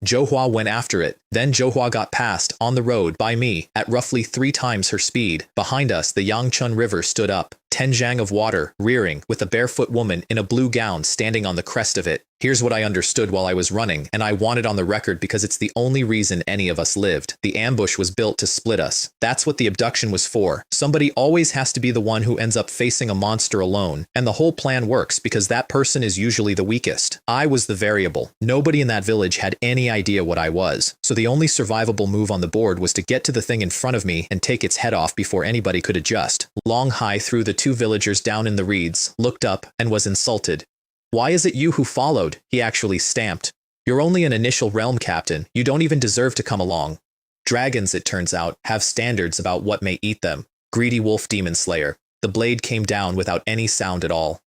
Zhou Hua went after it. Then Zhou Hua got past, on the road, by me, at roughly 3 times her speed. Behind us, the Yangchun River stood up. 10 of water, rearing, with a barefoot woman in a blue gown standing on the crest of it. Here's what I understood while I was running, and I want it on the record because it's the only reason any of us lived. The ambush was built to split us. That's what the abduction was for. Somebody always has to be the one who ends up facing a monster alone, and the whole plan works because that person is usually the weakest. I was the variable. Nobody in that village had any idea what I was, so the only survivable move on the board was to get to the thing in front of me and take its head off before anybody could adjust. Long Hai threw the 2 villagers down in the reeds, looked up, and was insulted. "Why is it you who followed?" He actually stamped. "You're only an initial realm captain. You don't even deserve to come along." Dragons, it turns out, have standards about what may eat them. Greedy wolf demon slayer. The blade came down without any sound at all.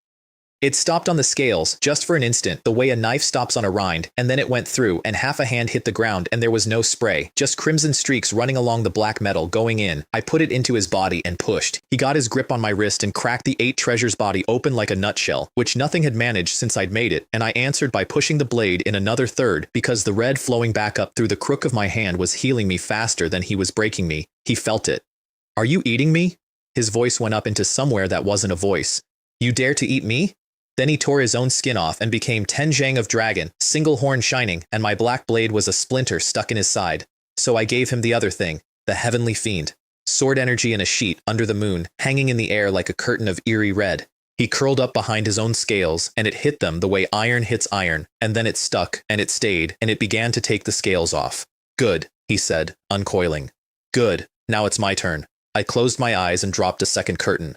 It stopped on the scales, just for an instant, the way a knife stops on a rind, and then it went through, and half a hand hit the ground, and there was no spray, just crimson streaks running along the black metal, going in. I put it into his body and pushed. He got his grip on my wrist and cracked the 8 treasures body open like a nutshell, which nothing had managed since I'd made it, and I answered by pushing the blade in another third, because the red flowing back up through the crook of my hand was healing me faster than he was breaking me. He felt it. "Are you eating me?" His voice went up into somewhere that wasn't a voice. "You dare to eat me?" Then he tore his own skin off and became 10 of dragon, single horn shining, and my black blade was a splinter stuck in his side. So I gave him the other thing, the heavenly fiend. Sword energy in a sheet under the moon, hanging in the air like a curtain of eerie red. He curled up behind his own scales, and it hit them the way iron hits iron, and then it stuck, and it stayed, and it began to take the scales off. "Good," he said, uncoiling. "Good, now it's my turn." I closed my eyes and dropped a second curtain.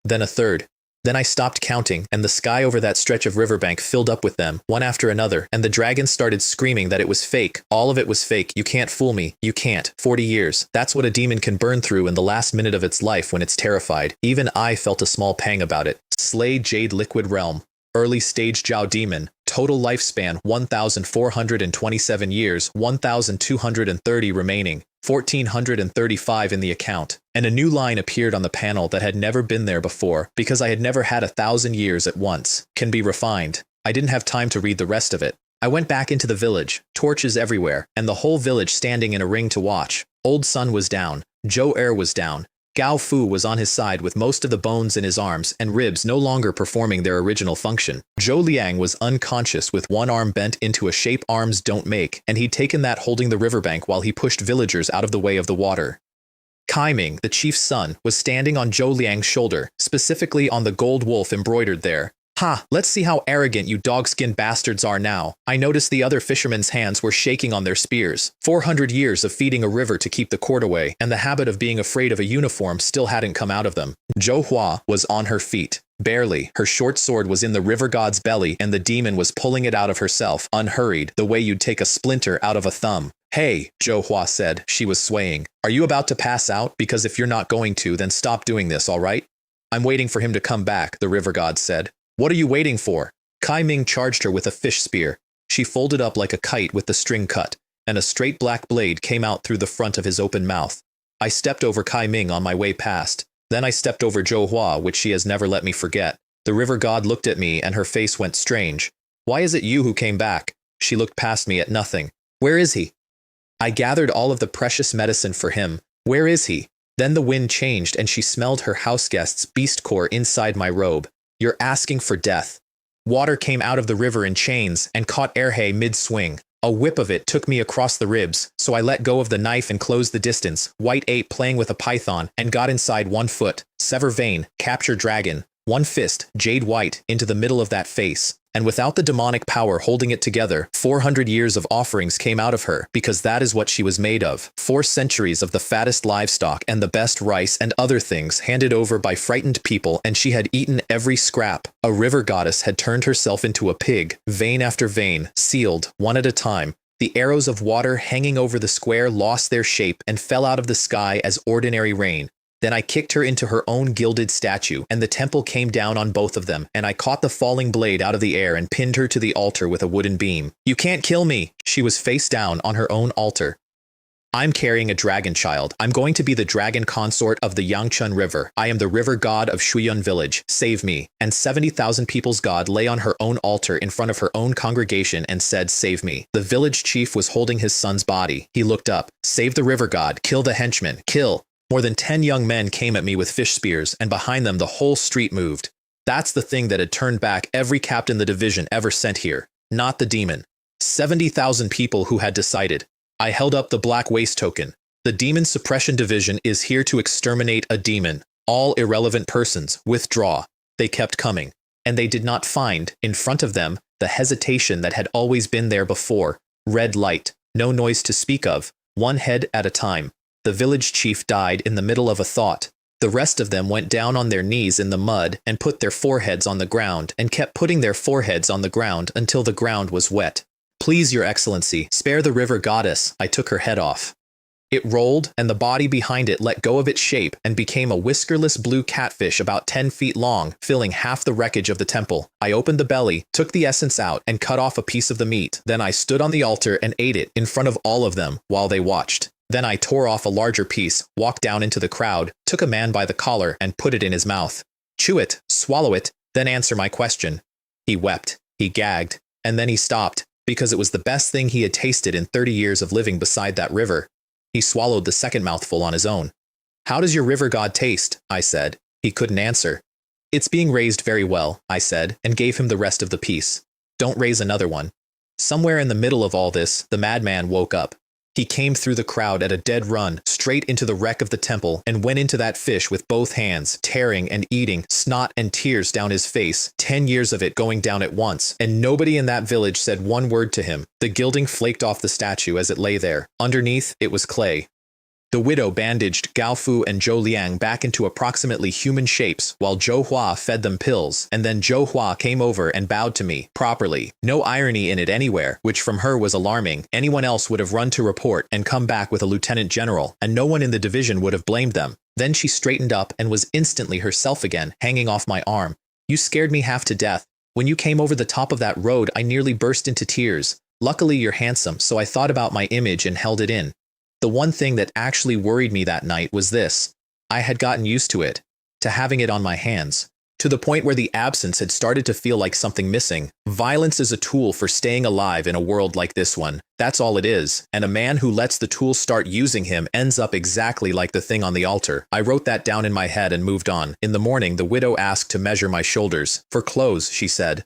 Then a third. Then I stopped counting, and the sky over that stretch of riverbank filled up with them, one after another, and the dragon started screaming that it was fake. All of it was fake. "You can't fool me. You can't." 40 years. That's what a demon can burn through in the last minute of its life when it's terrified. Even I felt a small pang about it. Slay Jade Liquid Realm. Early stage Jiao Demon. Total lifespan 1,427 years, 1,230 remaining. 1,435 in the account, and a new line appeared on the panel that had never been there before, because I had never had 1,000 years at once. Can be refined. I didn't have time to read the rest of it. I went back into the village, torches everywhere, and the whole village standing in a ring to watch. Old Sun was down, Zhou Er was down, Gao Fu was on his side with most of the bones in his arms and ribs no longer performing their original function. Zhou Liang was unconscious with one arm bent into a shape arms don't make, and he'd taken that holding the riverbank while he pushed villagers out of the way of the water. Kai Ming, the chief's son, was standing on Zhou Liang's shoulder, specifically on the gold wolf embroidered there. "Ha, let's see how arrogant you dog-skinned bastards are now." I noticed the other fishermen's hands were shaking on their spears. 400 years of feeding a river to keep the cord away, and the habit of being afraid of a uniform still hadn't come out of them. Zhou Hua was on her feet. Barely. Her short sword was in the river god's belly, and the demon was pulling it out of herself, unhurried, the way you'd take a splinter out of a thumb. "Hey," Zhou Hua said. She was swaying. "Are you about to pass out? Because if you're not going to, then stop doing this, all right?" "I'm waiting for him to come back," the river god said. "What are you waiting for?" Kai Ming charged her with a fish spear. She folded up like a kite with the string cut, and a straight black blade came out through the front of his open mouth. I stepped over Kai Ming on my way past. Then I stepped over Zhou Hua, which she has never let me forget. The river god looked at me and her face went strange. "Why is it you who came back?" She looked past me at nothing. "Where is he?" "I gathered all of the precious medicine for him. Where is he?" Then the wind changed and she smelled her houseguest's beast core inside my robe. "You're asking for death." Water came out of the river in chains and caught Erhe mid-swing. A whip of it took me across the ribs, so I let go of the knife and closed the distance, white ape playing with a python, and got inside 1 foot, sever vein, capture dragon, 1 fist, jade white, into the middle of that face. And without the demonic power holding it together, 400 years of offerings came out of her, because that is what she was made of. 4 centuries of the fattest livestock and the best rice and other things handed over by frightened people, and she had eaten every scrap. A river goddess had turned herself into a pig, vein after vein, sealed, one at a time. The arrows of water hanging over the square lost their shape and fell out of the sky as ordinary rain. Then I kicked her into her own gilded statue, and the temple came down on both of them, and I caught the falling blade out of the air and pinned her to the altar with a wooden beam. "You can't kill me!" She was face down on her own altar. "I'm carrying a dragon child. I'm going to be the dragon consort of the Yangchun River. I am the river god of Shuyun village. Save me." And 70,000 people's god lay on her own altar in front of her own congregation and said, "Save me." The village chief was holding his son's body. He looked up. "Save the river god. Kill the henchman. Kill." More than 10 young men came at me with fish spears, and behind them the whole street moved. That's the thing that had turned back every captain the division ever sent here, not the demon. 70,000 people who had decided. I held up the black waste token. The Demon Suppression Division is here to exterminate a demon. All irrelevant persons, withdraw. They kept coming, and they did not find, in front of them, the hesitation that had always been there before. Red light, no noise to speak of, one head at a time. The village chief died in the middle of a thought. The rest of them went down on their knees in the mud and put their foreheads on the ground and kept putting their foreheads on the ground until the ground was wet. Please, Your Excellency, spare the river goddess. I took her head off. It rolled, and the body behind it let go of its shape and became a whiskerless blue catfish about 10 feet long, filling half the wreckage of the temple. I opened the belly, took the essence out, and cut off a piece of the meat. Then I stood on the altar and ate it in front of all of them while they watched. Then I tore off a larger piece, walked down into the crowd, took a man by the collar, and put it in his mouth. Chew it, swallow it, then answer my question. He wept, he gagged, and then he stopped, because it was the best thing he had tasted in 30 years of living beside that river. He swallowed the second mouthful on his own. How does your river god taste? I said. He couldn't answer. It's being raised very well, I said, and gave him the rest of the piece. Don't raise another one. Somewhere in the middle of all this, the madman woke up. He came through the crowd at a dead run, straight into the wreck of the temple, and went into that fish with both hands, tearing and eating, snot and tears down his face, 10 years of it going down at once, and nobody in that village said one word to him. The gilding flaked off the statue as it lay there. Underneath, it was clay. The widow bandaged Gao Fu and Zhou Liang back into approximately human shapes while Zhou Hua fed them pills, and then Zhou Hua came over and bowed to me, properly. No irony in it anywhere, which from her was alarming. Anyone else would have run to report and come back with a lieutenant general, and no one in the division would have blamed them. Then she straightened up and was instantly herself again, hanging off my arm. You scared me half to death. When you came over the top of that road, I nearly burst into tears. Luckily you're handsome, so I thought about my image and held it in. The one thing that actually worried me that night was this. I had gotten used to it, to having it on my hands, to the point where the absence had started to feel like something missing. Violence is a tool for staying alive in a world like this one. That's all it is, and a man who lets the tool start using him ends up exactly like the thing on the altar. I wrote that down in my head and moved on. In the morning, the widow asked to measure my shoulders. For clothes, she said.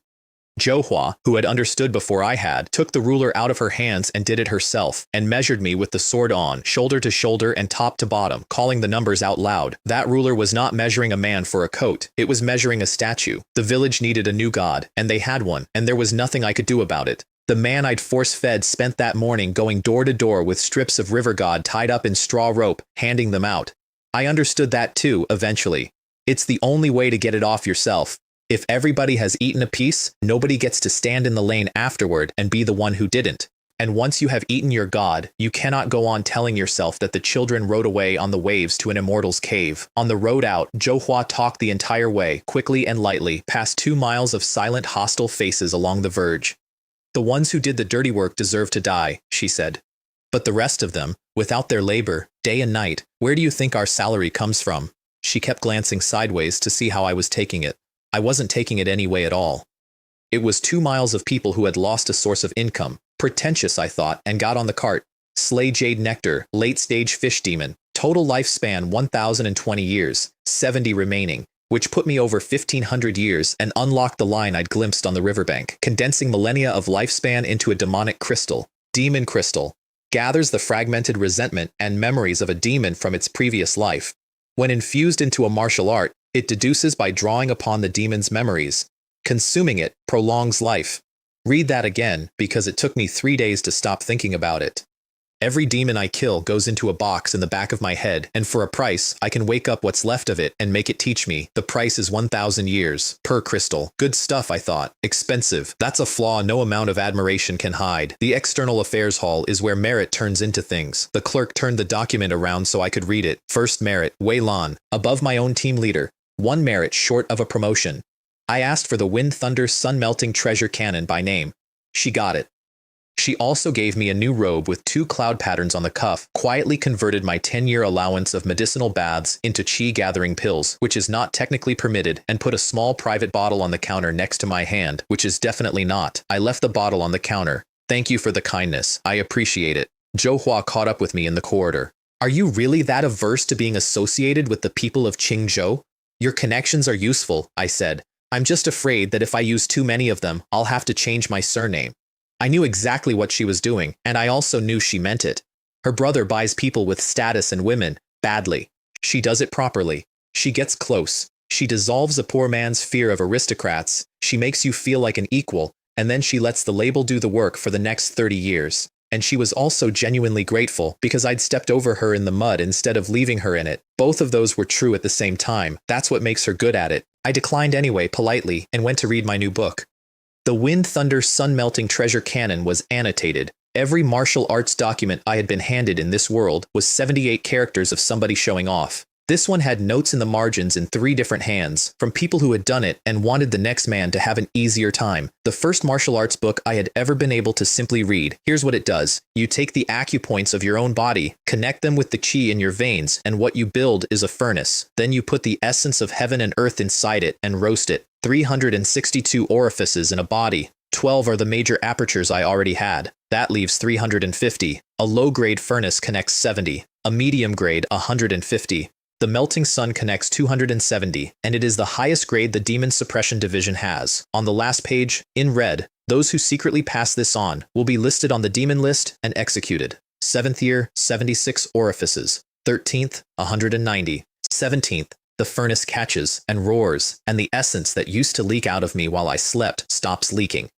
Zhou Hua, who had understood before I had, took the ruler out of her hands and did it herself, and measured me with the sword on, shoulder to shoulder and top to bottom, calling the numbers out loud. That ruler was not measuring a man for a coat, it was measuring a statue. The village needed a new god, and they had one, and there was nothing I could do about it. The man I'd force-fed spent that morning going door to door with strips of river god tied up in straw rope, handing them out. I understood that too, eventually. It's the only way to get it off yourself. If everybody has eaten a piece, nobody gets to stand in the lane afterward and be the one who didn't. And once you have eaten your god, you cannot go on telling yourself that the children rode away on the waves to an immortal's cave. On the road out, Zhou Hua talked the entire way, quickly and lightly, past 2 miles of silent, hostile faces along the verge. The ones who did the dirty work deserve to die, she said. But the rest of them, without their labor, day and night, where do you think our salary comes from? She kept glancing sideways to see how I was taking it. I wasn't taking it any way at all. It was 2 miles of people who had lost a source of income. Pretentious, I thought, and got on the cart. Slay Jade Nectar, late-stage fish demon. Total lifespan 1,020 years, 70 remaining, which put me over 1,500 years and unlocked the line I'd glimpsed on the riverbank, condensing millennia of lifespan into a demonic crystal. Demon crystal. Gathers the fragmented resentment and memories of a demon from its previous life. When infused into a martial art, it deduces by drawing upon the demon's memories. Consuming it prolongs life. Read that again, because it took me 3 days to stop thinking about it. Every demon I kill goes into a box in the back of my head, and for a price, I can wake up what's left of it and make it teach me. The price is 1,000 years, per crystal. Good stuff, I thought. Expensive. That's a flaw no amount of admiration can hide. The external affairs hall is where merit turns into things. The clerk turned the document around so I could read it. First merit, Wei Lan, above my own team leader. 1 merit short of a promotion. I asked for the Wind Thunder Sun-Melting Treasure Cannon by name. She got it. She also gave me a new robe with 2 cloud patterns on the cuff, quietly converted my 10-year allowance of medicinal baths into chi-gathering pills, which is not technically permitted, and put a small private bottle on the counter next to my hand, which is definitely not. I left the bottle on the counter. Thank you for the kindness. I appreciate it. Zhou Hua caught up with me in the corridor. Are you really that averse to being associated with the people of Qingzhou? Your connections are useful, I said. I'm just afraid that if I use too many of them, I'll have to change my surname. I knew exactly what she was doing, and I also knew she meant it. Her brother buys people with status and women, badly. She does it properly. She gets close. She dissolves a poor man's fear of aristocrats. She makes you feel like an equal, and then she lets the label do the work for the next 30 years. And she was also genuinely grateful because I'd stepped over her in the mud instead of leaving her in it. Both of those were true at the same time. That's what makes her good at it. I declined anyway, politely, and went to read my new book. The Wind Thunder Sun Melting Treasure Canon was annotated. Every martial arts document I had been handed in this world was 78 characters of somebody showing off. This one had notes in the margins in 3 different hands, from people who had done it and wanted the next man to have an easier time. The first martial arts book I had ever been able to simply read. Here's what it does. You take the acupoints of your own body, connect them with the chi in your veins, and what you build is a furnace. Then you put the essence of heaven and earth inside it and roast it. 362 orifices in a body. 12 are the major apertures I already had. That leaves 350. A low-grade furnace connects 70. A medium grade, 150. The melting sun connects 270, and it is the highest grade the Demon Suppression Division has. On the last page, in red, those who secretly pass this on will be listed on the demon list and executed. 7th year, 76 orifices. 13th, 190. 17th, the furnace catches and roars, and the essence that used to leak out of me while I slept stops leaking.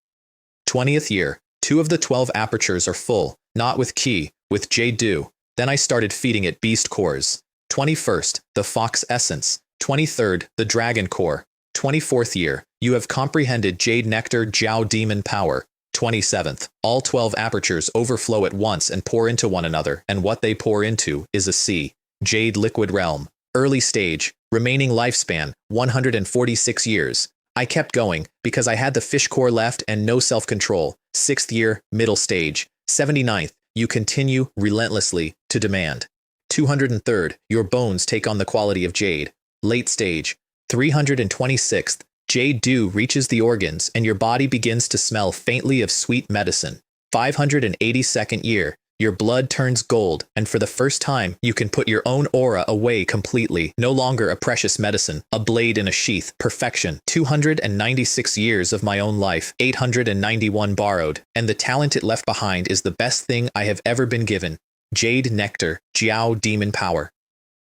20th year, 2 of the 12 apertures are full, not with ki, with jade dew. Then I started feeding it beast cores. 21st, the fox essence. 23rd, the dragon core. 24th year, you have comprehended jade nectar jiao demon power. 27th, all 12 apertures overflow at once and pour into one another, and what they pour into is a sea. Jade liquid realm. Early stage, remaining lifespan, 146 years. I kept going, because I had the fish core left and no self-control. 6th year, middle stage. 79th, you continue, relentlessly, to demand. 203rd, your bones take on the quality of jade. Late stage. 326th, jade dew reaches the organs and your body begins to smell faintly of sweet medicine. 582nd year, your blood turns gold, and for the first time, you can put your own aura away completely. No longer a precious medicine, a blade in a sheath, perfection. 296 years of my own life, 891 borrowed, and the talent it left behind is the best thing I have ever been given. Jade nectar, jiao demon power.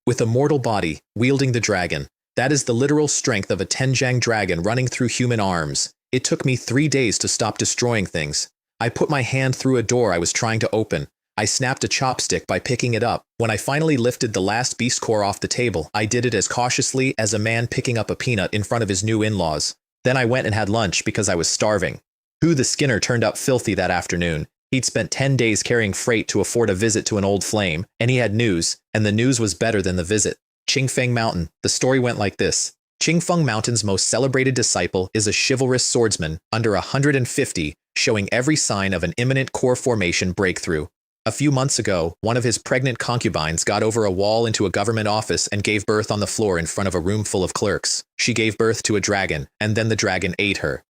With a mortal body, wielding the dragon. That is the literal strength of a Tenjiang dragon running through human arms. It took me 3 days to stop destroying things. I put my hand through a door I was trying to open. I snapped a chopstick by picking it up. When I finally lifted the last beast core off the table, I did it as cautiously as a man picking up a peanut in front of his new in-laws. Then I went and had lunch because I was starving. Hu the Skinner turned up filthy that afternoon. He'd spent 10 days carrying freight to afford a visit to an old flame, and he had news, and the news was better than the visit. Qingfeng Mountain. The story went like this. Qingfeng Mountain's most celebrated disciple is a chivalrous swordsman, under 150, showing every sign of an imminent core formation breakthrough. A few months ago, one of his pregnant concubines got over a wall into a government office and gave birth on the floor in front of a room full of clerks. She gave birth to a dragon, and then the dragon ate her.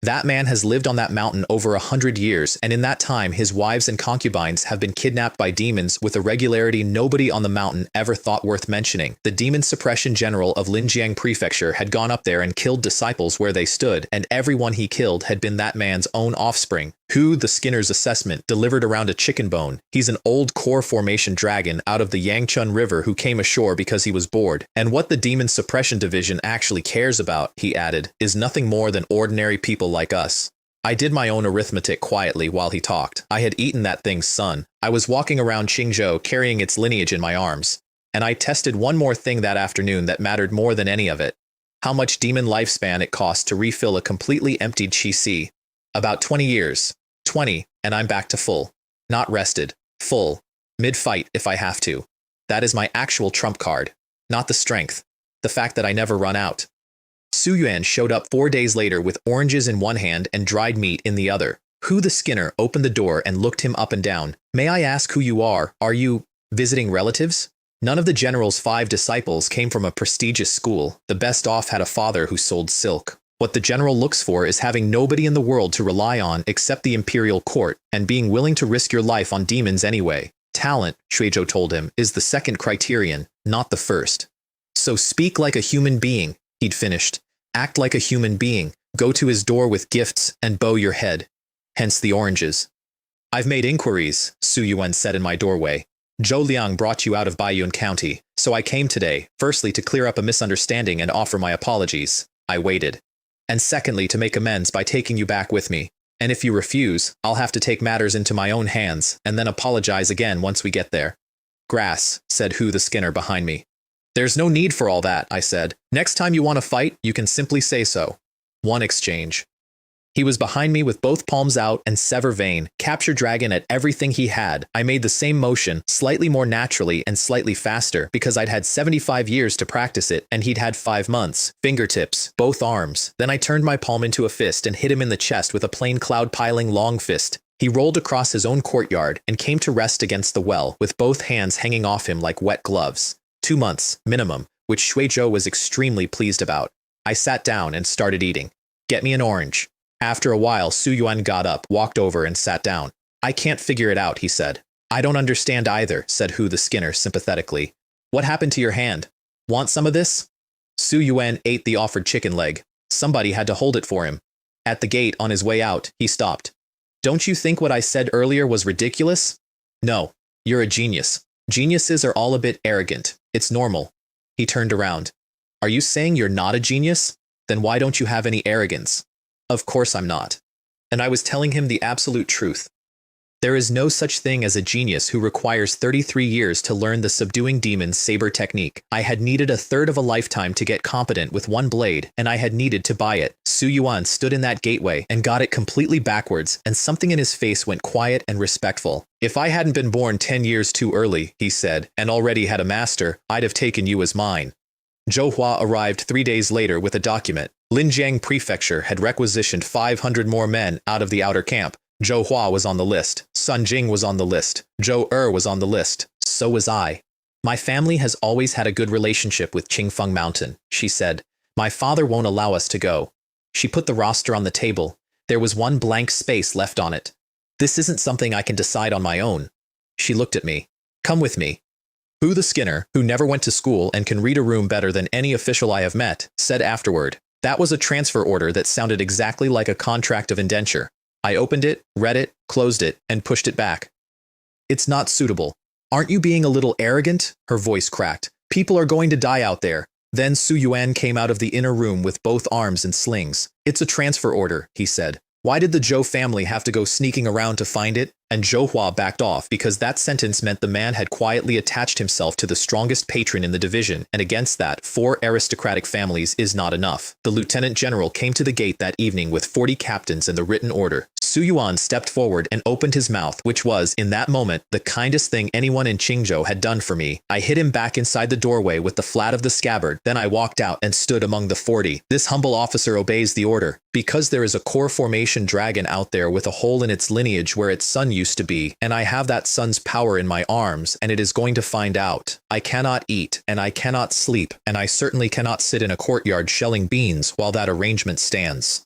That man has lived on that mountain over 100 years, and in that time his wives and concubines have been kidnapped by demons with a regularity nobody on the mountain ever thought worth mentioning. The demon suppression general of Linjiang Prefecture had gone up there and killed disciples where they stood, and everyone he killed had been that man's own offspring. Hu the Skinner's assessment delivered around a chicken bone. He's an old core formation dragon out of the Yangchun River who came ashore because he was bored. And what the Demon Suppression Division actually cares about, he added, is nothing more than ordinary people like us. I did my own arithmetic quietly while he talked. I had eaten that thing's son. I was walking around Qingzhou carrying its lineage in my arms. And I tested one more thing that afternoon that mattered more than any of it. How much demon lifespan it costs to refill a completely emptied Qi. About 20 years. 20, and I'm back to full. Not rested. Full. Mid-fight if I have to. That is my actual trump card. Not the strength. The fact that I never run out. Su Yuan showed up 4 days later with oranges in one hand and dried meat in the other. Hu the Skinner opened the door and looked him up and down. May I ask who you are? Are you visiting relatives? None of the general's 5 disciples came from a prestigious school. The best off had a father who sold silk. What the general looks for is having nobody in the world to rely on except the imperial court, and being willing to risk your life on demons anyway. Talent, Shuizhou told him, is the second criterion, not the first. So speak like a human being, he'd finished. Act like a human being. Go to his door with gifts and bow your head. Hence the oranges. I've made inquiries, Su Yuan said in my doorway. Zhou Liang brought you out of Baiyun County, so I came today, firstly to clear up a misunderstanding and offer my apologies. I waited. And secondly to make amends by taking you back with me. And if you refuse, I'll have to take matters into my own hands, and then apologize again once we get there. Grass, said Hu the Skinner behind me. There's no need for all that, I said. Next time you want to fight, you can simply say so. One exchange. He was behind me with both palms out and sever vein, capture dragon at everything he had. I made the same motion, slightly more naturally and slightly faster, because I'd had 75 years to practice it, and he'd had 5 months. Fingertips, both arms. Then I turned my palm into a fist and hit him in the chest with a plain cloud-piling long fist. He rolled across his own courtyard and came to rest against the well, with both hands hanging off him like wet gloves. 2 months, minimum, which Shuizhou was extremely pleased about. I sat down and started eating. Get me an orange. After a while, Su Yuan got up, walked over, and sat down. I can't figure it out, he said. I don't understand either, said Hu the Skinner sympathetically. What happened to your hand? Want some of this? Su Yuan ate the offered chicken leg. Somebody had to hold it for him. At the gate, on his way out, he stopped. Don't you think what I said earlier was ridiculous? No, you're a genius. Geniuses are all a bit arrogant. It's normal. He turned around. Are you saying you're not a genius? Then why don't you have any arrogance? Of course I'm not. And I was telling him the absolute truth. There is no such thing as a genius who requires 33 years to learn the subduing demon's saber technique. I had needed a third of a lifetime to get competent with one blade, and I had needed to buy it. Su Yuan stood in that gateway and got it completely backwards, and something in his face went quiet and respectful. If I hadn't been born 10 years too early, he said, and already had a master, I'd have taken you as mine. Zhou Hua arrived 3 days later with a document. Linjiang Prefecture had requisitioned 500 more men out of the outer camp. Zhou Hua was on the list. Sun Jing was on the list. Zhou was on the list. So was I. My family has always had a good relationship with Qingfeng Mountain, she said. My father won't allow us to go. She put the roster on the table. There was one blank space left on it. This isn't something I can decide on my own. She looked at me. Come with me. Hu the Skinner, who never went to school and can read a room better than any official I have met, said afterward. That was a transfer order that sounded exactly like a contract of indenture. I opened it, read it, closed it, and pushed it back. It's not suitable. Aren't you being a little arrogant? Her voice cracked. People are going to die out there. Then Su Yuan came out of the inner room with both arms in slings. It's a transfer order, he said. Why did the Zhou family have to go sneaking around to find it? And Zhou Hua backed off because that sentence meant the man had quietly attached himself to the strongest patron in the division, and against that, 4 aristocratic families is not enough. The lieutenant general came to the gate that evening with 40 captains and the written order. Su Yuan stepped forward and opened his mouth, which was, in that moment, the kindest thing anyone in Qingzhou had done for me. I hid him back inside the doorway with the flat of the scabbard, then I walked out and stood among the 40. This humble officer obeys the order. Because there is a core formation dragon out there with a hole in its lineage where its son used to be, and I have that son's power in my arms, and it is going to find out. I cannot eat, and I cannot sleep, and I certainly cannot sit in a courtyard shelling beans while that arrangement stands.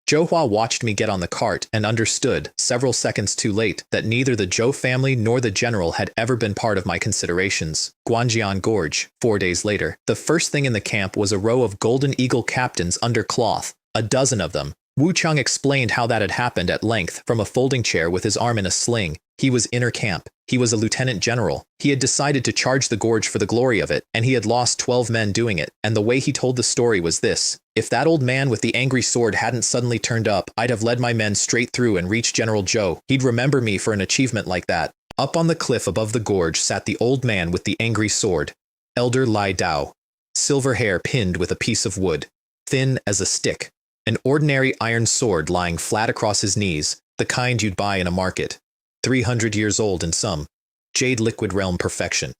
Zhou Hua watched me get on the cart and understood, several seconds too late, that neither the Zhou family nor the general had ever been part of my considerations. Guanjian Gorge, 4 days later. The first thing in the camp was a row of golden eagle captains under cloth, a dozen of them. Wu Chang explained how that had happened at length from a folding chair with his arm in a sling. He was inner camp. He was a lieutenant general. He had decided to charge the gorge for the glory of it, and he had lost 12 men doing it. And the way he told the story was this. If that old man with the angry sword hadn't suddenly turned up, I'd have led my men straight through and reached General Zhou. He'd remember me for an achievement like that. Up on the cliff above the gorge sat the old man with the angry sword. Elder Lai Dao. Silver hair pinned with a piece of wood. Thin as a stick. An ordinary iron sword lying flat across his knees, the kind you'd buy in a market. 300 years old in some. Jade liquid realm perfection.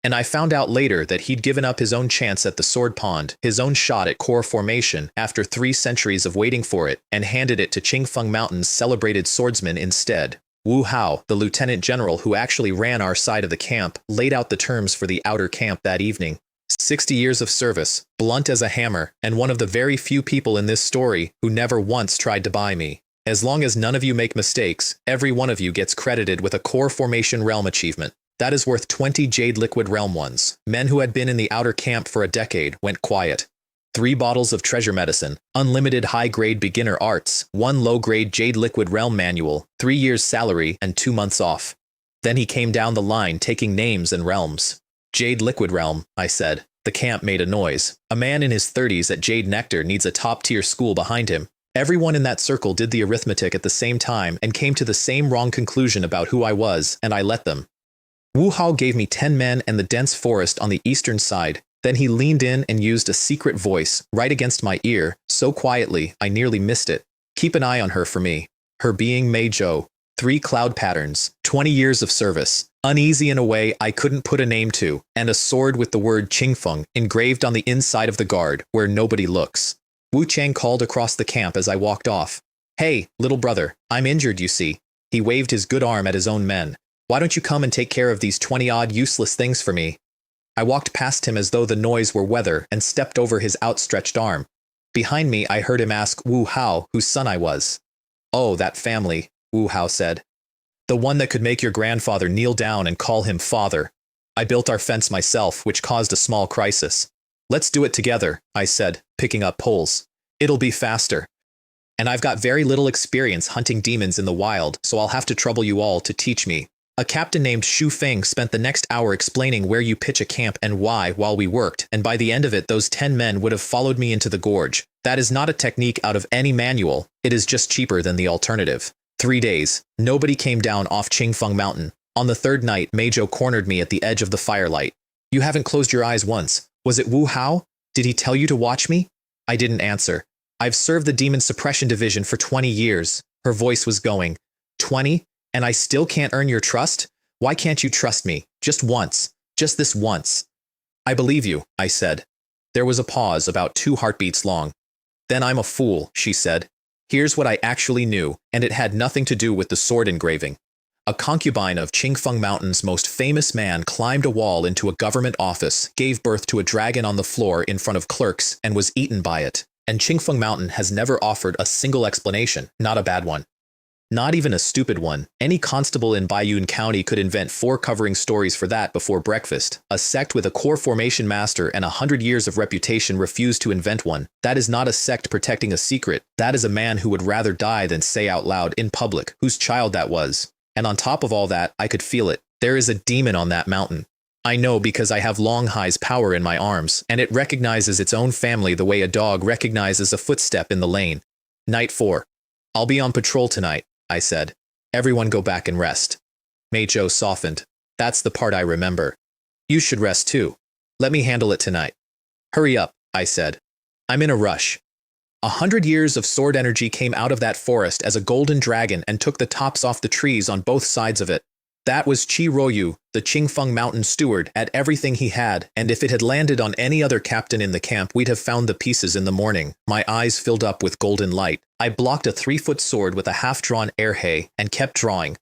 And I found out later that he'd given up his own chance at the sword pond, his own shot at core formation after 3 centuries of waiting for it, and handed it to Qingfeng Mountain's celebrated swordsman instead. Wu Hao, the lieutenant general who actually ran our side of the camp, laid out the terms for the outer camp that evening. 60 years of service, blunt as a hammer, and one of the very few people in this story who never once tried to buy me. As long as none of you make mistakes, every one of you gets credited with a Core Formation Realm achievement. That is worth 20 Jade Liquid Realm ones. Men who had been in the outer camp for a decade went quiet. 3 bottles of treasure medicine, unlimited high-grade beginner arts, 1 low-grade Jade Liquid Realm manual, 3 years salary, and 2 months off. Then he came down the line taking names and realms. Jade Liquid Realm, I said. The camp made a noise. A man in his 30s at Jade Nectar needs a top-tier school behind him. Everyone in that circle did the arithmetic at the same time and came to the same wrong conclusion about who I was, and I let them. Wu Hao gave me 10 men and the dense forest on the eastern side. Then he leaned in and used a secret voice right against my ear, so quietly I nearly missed it. Keep an eye on her for me. Her being Mei Zhou. 3 cloud patterns, 20 years of service, uneasy in a way I couldn't put a name to, and a sword with the word Qingfeng engraved on the inside of the guard, where nobody looks. Wu Chang called across the camp as I walked off. Hey, little brother, I'm injured, you see. He waved his good arm at his own men. Why don't you come and take care of these 20-odd useless things for me? I walked past him as though the noise were weather and stepped over his outstretched arm. Behind me, I heard him ask Wu Hao whose son I was. Oh, that family, Wu Hao said. The one that could make your grandfather kneel down and call him father. I built our fence myself, which caused a small crisis. Let's do it together, I said, picking up poles. It'll be faster. And I've got very little experience hunting demons in the wild, so I'll have to trouble you all to teach me. A captain named Xu Feng spent the next hour explaining where you pitch a camp and why while we worked, and by the end of it those 10 men would have followed me into the gorge. That is not a technique out of any manual, it is just cheaper than the alternative. 3 days. Nobody came down off Qingfeng Mountain. On the 3rd night, Mei Zhou cornered me at the edge of the firelight. You haven't closed your eyes once. Was it Wu Hao? Did he tell you to watch me? I didn't answer. I've served the Demon Suppression Division for 20 years. Her voice was going. 20? And I still can't earn your trust? Why can't you trust me? Just once. Just this once. I believe you, I said. There was a pause about 2 heartbeats long. Then I'm a fool, she said. Here's what I actually knew, and it had nothing to do with the sword engraving. A concubine of Qingfeng Mountain's most famous man climbed a wall into a government office, gave birth to a dragon on the floor in front of clerks, and was eaten by it. And Qingfeng Mountain has never offered a single explanation, not a bad one. Not even a stupid one. Any constable in Baiyun County could invent 4 covering stories for that before breakfast. A sect with a core formation master and 100 years of reputation refused to invent one. That is not a sect protecting a secret. That is a man who would rather die than say out loud in public whose child that was. And on top of all that, I could feel it. There is a demon on that mountain. I know because I have Long Hai's power in my arms, and it recognizes its own family the way a dog recognizes a footstep in the lane. Night 4. I'll be on patrol tonight, I said. Everyone go back and rest. Mei Zhou softened. That's the part I remember. You should rest too. Let me handle it tonight. Hurry up, I said. I'm in a rush. 100 years of sword energy came out of that forest as a golden dragon and took the tops off the trees on both sides of it. That was Qi Ruoyu, the Qingfeng Mountain steward, at everything he had, and if it had landed on any other captain in the camp, we'd have found the pieces in the morning. My eyes filled up with golden light. I blocked a 3-foot sword with a half-drawn erhe and kept drawing.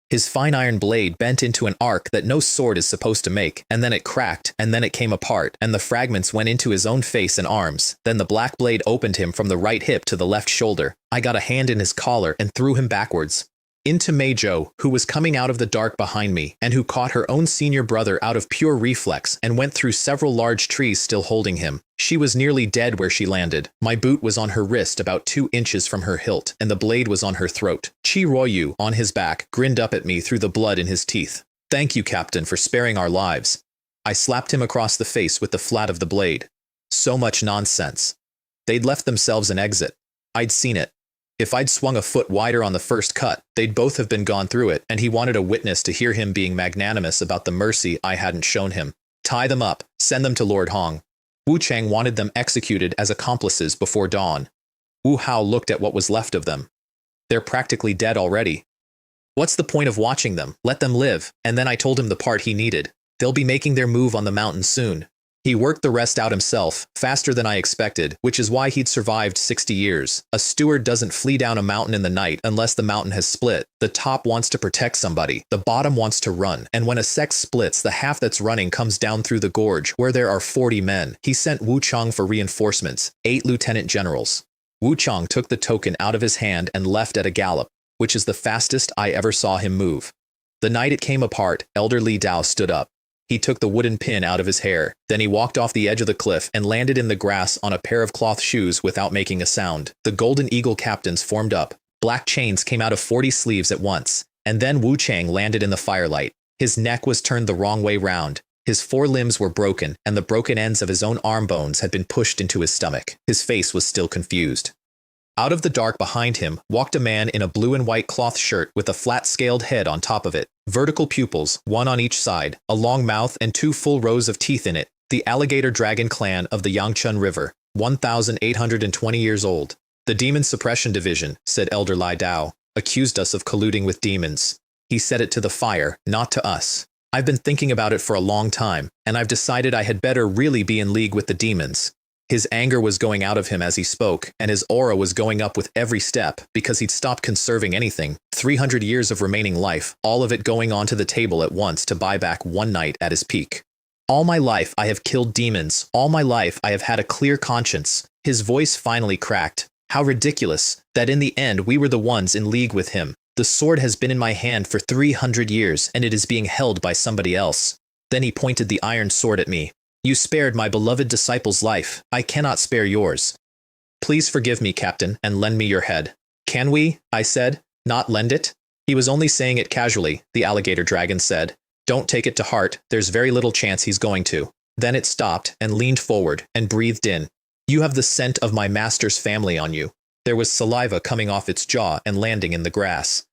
His fine iron blade bent into an arc that no sword is supposed to make, and then it cracked, and then it came apart, and the fragments went into his own face and arms. Then the black blade opened him from the right hip to the left shoulder. I got a hand in his collar and threw him backwards. Into Mei Zhou, who was coming out of the dark behind me, and who caught her own senior brother out of pure reflex and went through several large trees still holding him. She was nearly dead where she landed. My boot was on her wrist about 2 inches from her hilt, and the blade was on her throat. Qi Ruoyu, on his back, grinned up at me through the blood in his teeth. Thank you, Captain, for sparing our lives. I slapped him across the face with the flat of the blade. So much nonsense. They'd left themselves an exit. I'd seen it. If I'd swung a foot wider on the first cut, they'd both have been gone through it, and he wanted a witness to hear him being magnanimous about the mercy I hadn't shown him. Tie them up, send them to Lord Hong. Wu Chang wanted them executed as accomplices before dawn. Wu Hao looked at what was left of them. They're practically dead already. What's the point of watching them? Let them live. And then I told him the part he needed. They'll be making their move on the mountain soon. He worked the rest out himself, faster than I expected, which is why he'd survived 60 years. A steward doesn't flee down a mountain in the night unless the mountain has split. The top wants to protect somebody, the bottom wants to run, and when a sect splits, the half that's running comes down through the gorge, where there are 40 men. He sent Wu Chang for reinforcements, 8 lieutenant generals. Wu Chang took the token out of his hand and left at a gallop, which is the fastest I ever saw him move. The night it came apart, Elder Li Dao stood up. He took the wooden pin out of his hair, then he walked off the edge of the cliff and landed in the grass on a pair of cloth shoes without making a sound. The Golden Eagle captains formed up. Black chains came out of 40 sleeves at once, and then Wu Chang landed in the firelight. His neck was turned the wrong way round. His 4 limbs were broken, and the broken ends of his own arm bones had been pushed into his stomach. His face was still confused. Out of the dark behind him walked a man in a blue and white cloth shirt with a flat-scaled head on top of it, vertical pupils, 1 on each side, a long mouth and 2 full rows of teeth in it. The alligator dragon clan of the Yangchun River, 1,820 years old. The Demon Suppression Division, said Elder Li Dao, accused us of colluding with demons. He said it to the fire, not to us. I've been thinking about it for a long time, and I've decided I had better really be in league with the demons. His anger was going out of him as he spoke, and his aura was going up with every step because he'd stopped conserving anything. 300 years of remaining life, all of it going onto the table at once to buy back one night at his peak. All my life I have killed demons. All my life I have had a clear conscience. His voice finally cracked. How ridiculous that in the end we were the ones in league with him. The sword has been in my hand for 300 years, and it is being held by somebody else. Then he pointed the iron sword at me. You spared my beloved disciple's life. I cannot spare yours. Please forgive me, Captain, and lend me your head. Can we? I said. Not lend it? He was only saying it casually, the alligator dragon said. Don't take it to heart. There's very little chance he's going to. Then it stopped and leaned forward and breathed in. You have the scent of my master's family on you. There was saliva coming off its jaw and landing in the grass.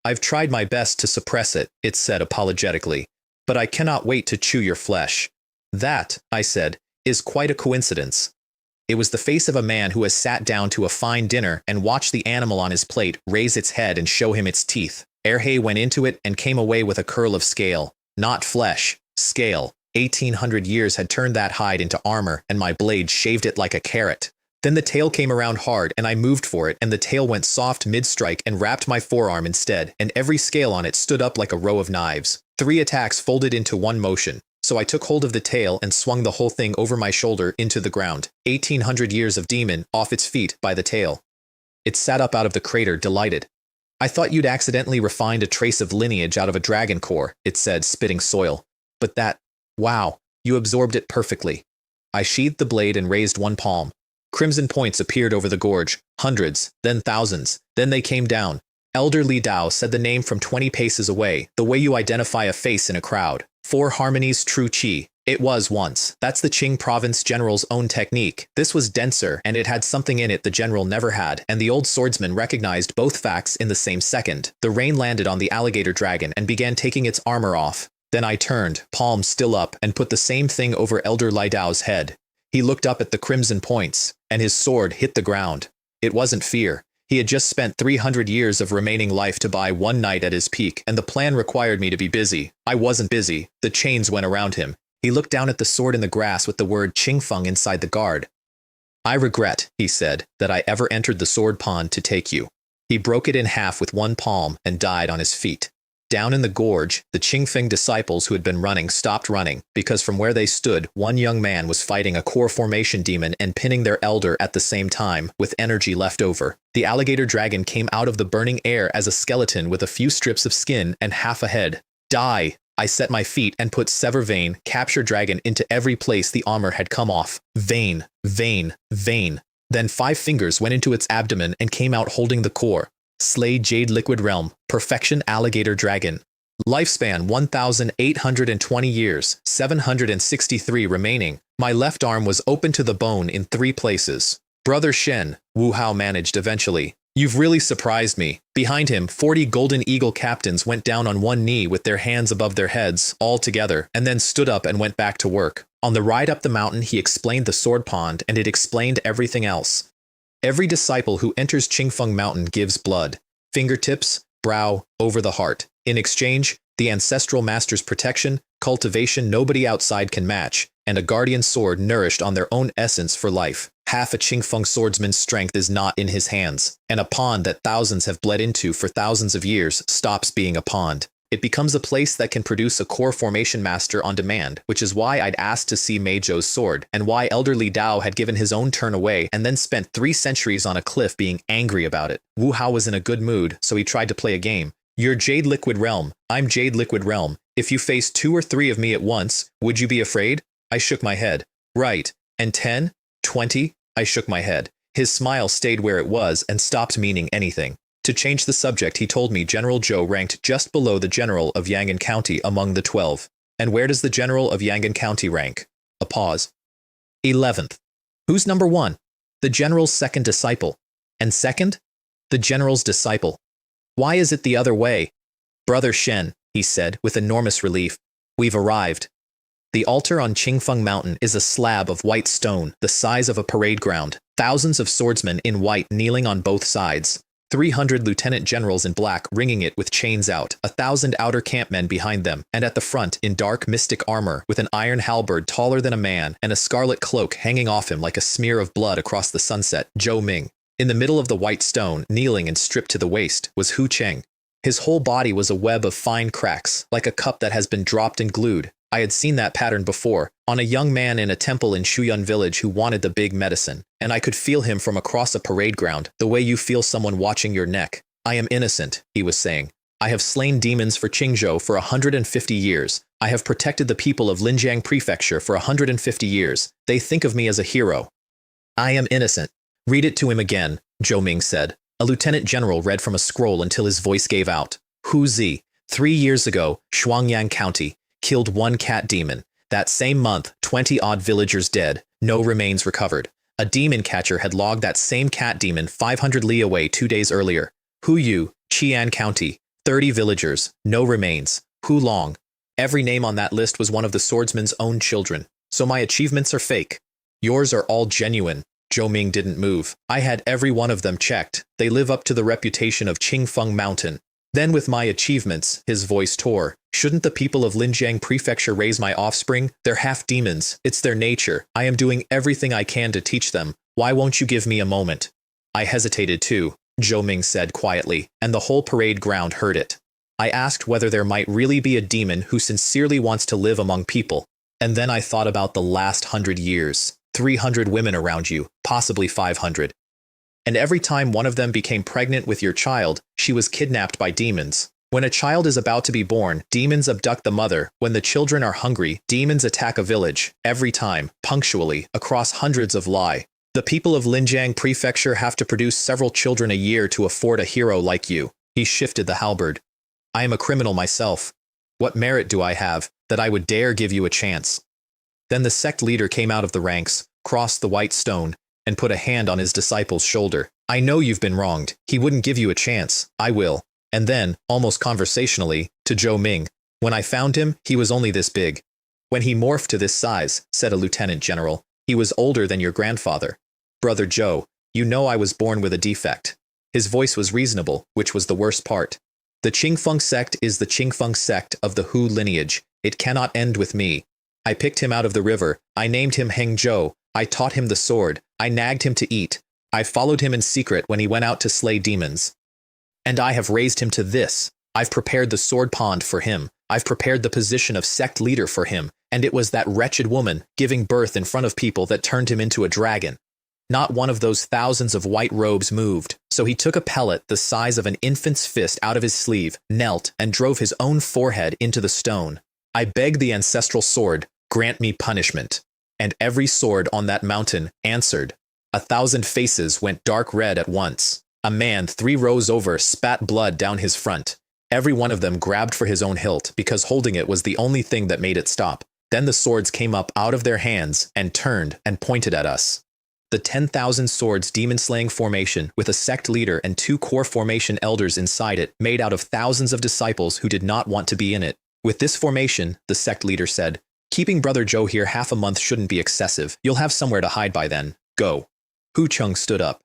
I've tried my best to suppress it, it said apologetically, but I cannot wait to chew your flesh. That, I said, is quite a coincidence. It was the face of a man who has sat down to a fine dinner and watched the animal on his plate raise its head and show him its teeth. Erhe went into it and came away with a curl of scale. Not flesh, scale. 1,800 years had turned that hide into armor, and my blade shaved it like a carrot. Then the tail came around hard, and I moved for it, and the tail went soft mid-strike and wrapped my forearm instead, and every scale on it stood up like a row of knives. 3 attacks folded into one motion. So I took hold of the tail and swung the whole thing over my shoulder into the ground. 1,800 years of demon off its feet by the tail. It sat up out of the crater, delighted. I thought you'd accidentally refined a trace of lineage out of a dragon core, it said, spitting soil. But that, wow, you absorbed it perfectly. I sheathed the blade and raised one palm. Crimson points appeared over the gorge, hundreds, then thousands, then they came down. Elder Li Dao said the name from 20 paces away, the way you identify a face in a crowd. 4 harmonies true chi. It was once. That's the Qing province general's own technique. This was denser, and it had something in it the general never had, and the old swordsman recognized both facts in the same second. The rain landed on the alligator dragon and began taking its armor off. Then I turned, palm still up, and put the same thing over Elder Li Dao's head. He looked up at the crimson points, and his sword hit the ground. It wasn't fear. He had just spent 300 years of remaining life to buy one night at his peak, and the plan required me to be busy. I wasn't busy. The chains went around him. He looked down at the sword in the grass with the word Qingfeng inside the guard. I regret, he said, that I ever entered the sword pond to take you. He broke it in half with one palm and died on his feet. Down in the gorge, the Qingfeng disciples who had been running stopped running, because from where they stood, one young man was fighting a core formation demon and pinning their elder at the same time, with energy left over. The alligator dragon came out of the burning air as a skeleton with a few strips of skin and half a head. Die! I set my feet and put sever vein, capture dragon into every place the armor had come off. Vein, vein, vein. Then 5 fingers went into its abdomen and came out holding the core. Slay Jade Liquid Realm, Perfection Alligator Dragon. Lifespan 1,820 years, 763 remaining. My left arm was open to the bone in 3 places. Brother Shen, Wu Hao managed eventually. You've really surprised me. Behind him, 40 Golden Eagle captains went down on one knee with their hands above their heads, all together, and then stood up and went back to work. On the ride up the mountain, he explained the sword pond, and it explained everything else. Every disciple who enters Qingfeng Mountain gives blood. Fingertips, brow, over the heart. In exchange, the ancestral master's protection, cultivation nobody outside can match, and a guardian sword nourished on their own essence for life. Half a Qingfeng swordsman's strength is not in his hands, and a pond that thousands have bled into for thousands of years stops being a pond. It becomes a place that can produce a core formation master on demand, which is why I'd asked to see Mei Zhou's sword, and why elderly Dao had given his own turn away and then spent 3 centuries on a cliff being angry about it. Wu Hao was in a good mood, so he tried to play a game. You're Jade Liquid Realm, I'm Jade Liquid Realm. If you face 2 or 3 of me at once, would you be afraid? I shook my head. Right. And 10? 20? I shook my head. His smile stayed where it was and stopped meaning anything. To change the subject, he told me General Zhou ranked just below the General of Yangon County among the 12. And where does the General of Yangon County rank? A pause. 11th. Who's number 1? The General's second disciple. And second? The General's disciple. Why is it the other way? Brother Shen, he said with enormous relief, we've arrived. The altar on Qingfeng Mountain is a slab of white stone the size of a parade ground, thousands of swordsmen in white kneeling on both sides. 300 lieutenant generals in black ringing it with chains out, 1,000 outer campmen behind them, and at the front, in dark mystic armor, with an iron halberd taller than a man, and a scarlet cloak hanging off him like a smear of blood across the sunset, Zhou Ming. In the middle of the white stone, kneeling and stripped to the waist, was Hu Cheng. His whole body was a web of fine cracks, like a cup that has been dropped and glued. I had seen that pattern before, on a young man in a temple in Shuyun village who wanted the big medicine, and I could feel him from across a parade ground, the way you feel someone watching your neck. I am innocent, he was saying. I have slain demons for Qingzhou for 150 years. I have protected the people of Linjiang Prefecture for 150 years. They think of me as a hero. I am innocent. Read it to him again, Zhou Ming said. A lieutenant general read from a scroll until his voice gave out. Hu Zi, 3 years ago, Shuangyang County, killed 1 cat demon. That same month, 20-odd villagers dead, no remains recovered. A demon catcher had logged that same cat demon 500 li away 2 days earlier. Hu Yu, Qian County, 30 villagers, no remains. Hu Long. Every name on that list was one of the swordsman's own children. So my achievements are fake. Yours are all genuine. Zhou Ming didn't move. I had every one of them checked. They live up to the reputation of Qingfeng Mountain. Then with my achievements, his voice tore. Shouldn't the people of Linjiang Prefecture raise my offspring? They're half demons. It's their nature. I am doing everything I can to teach them. Why won't you give me a moment? I hesitated too, Zhou Ming said quietly, and the whole parade ground heard it. I asked whether there might really be a demon who sincerely wants to live among people. And then I thought about the last 100 years. 300 women around you, possibly 500. And every time one of them became pregnant with your child, she was kidnapped by demons. When a child is about to be born, demons abduct the mother. When the children are hungry, demons attack a village. Every time, punctually, across hundreds of li. The people of Linjiang Prefecture have to produce several children a year to afford a hero like you. He shifted the halberd. I am a criminal myself. What merit do I have, that I would dare give you a chance? Then the sect leader came out of the ranks, crossed the white stone, and put a hand on his disciple's shoulder. I know you've been wronged. He wouldn't give you a chance. I will. And then, almost conversationally, to Zhou Ming, when I found him, he was only this big. When he morphed to this size, said a lieutenant general, he was older than your grandfather. Brother Zhou, you know I was born with a defect. His voice was reasonable, which was the worst part. The Qingfeng sect is the Qingfeng sect of the Hu lineage. It cannot end with me. I picked him out of the river. I named him Heng Zhou. I taught him the sword. I nagged him to eat. I followed him in secret when he went out to slay demons. And I have raised him to this. I've prepared the sword pond for him. I've prepared the position of sect leader for him. And it was that wretched woman, giving birth in front of people, that turned him into a dragon. Not one of those thousands of white robes moved, so he took a pellet the size of an infant's fist out of his sleeve, knelt, and drove his own forehead into the stone. I beg the ancestral sword, grant me punishment. And every sword on that mountain answered. 1,000 faces went dark red at once. A man 3 rows over spat blood down his front. Every one of them grabbed for his own hilt, because holding it was the only thing that made it stop. Then the swords came up out of their hands and turned and pointed at us. The 10,000 swords demon-slaying formation with a sect leader and 2 core formation elders inside it, made out of thousands of disciples who did not want to be in it. With this formation, the sect leader said, keeping Brother Zhou here half a month shouldn't be excessive. You'll have somewhere to hide by then. Go. Hu Chung stood up.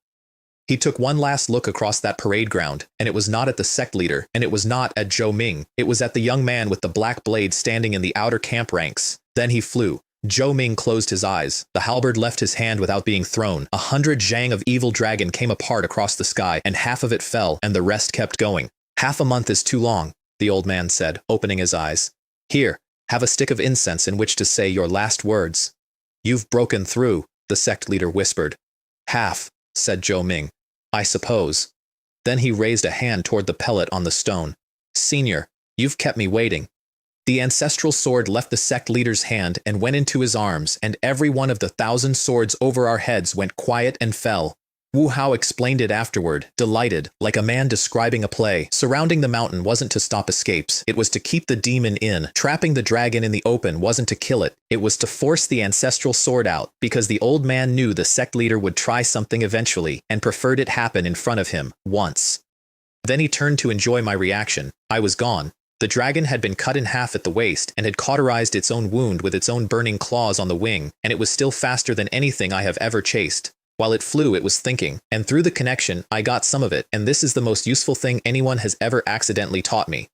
He took one last look across that parade ground, and it was not at the sect leader, and it was not at Zhou Ming. It was at the young man with the black blade standing in the outer camp ranks. Then he flew. Zhou Ming closed his eyes. The halberd left his hand without being thrown. 100 zhang of evil dragon came apart across the sky, and half of it fell, and the rest kept going. Half a month is too long. the old man said, opening his eyes. Here, have a stick of incense in which to say your last words. You've broken through, the sect leader whispered. Half, said Zhou Ming. I suppose. Then he raised a hand toward the pellet on the stone. Senior, you've kept me waiting. The ancestral sword left the sect leader's hand and went into his arms, and every one of the 1,000 swords over our heads went quiet and fell. Wu Hao explained it afterward, delighted, like a man describing a play. Surrounding the mountain wasn't to stop escapes, it was to keep the demon in. Trapping the dragon in the open wasn't to kill it, it was to force the ancestral sword out, because the old man knew the sect leader would try something eventually, and preferred it happen in front of him, once. Then he turned to enjoy my reaction. I was gone. The dragon had been cut in half at the waist, and had cauterized its own wound with its own burning claws on the wing, and it was still faster than anything I have ever chased. While it flew, it was thinking, and through the connection, I got some of it, and this is the most useful thing anyone has ever accidentally taught me.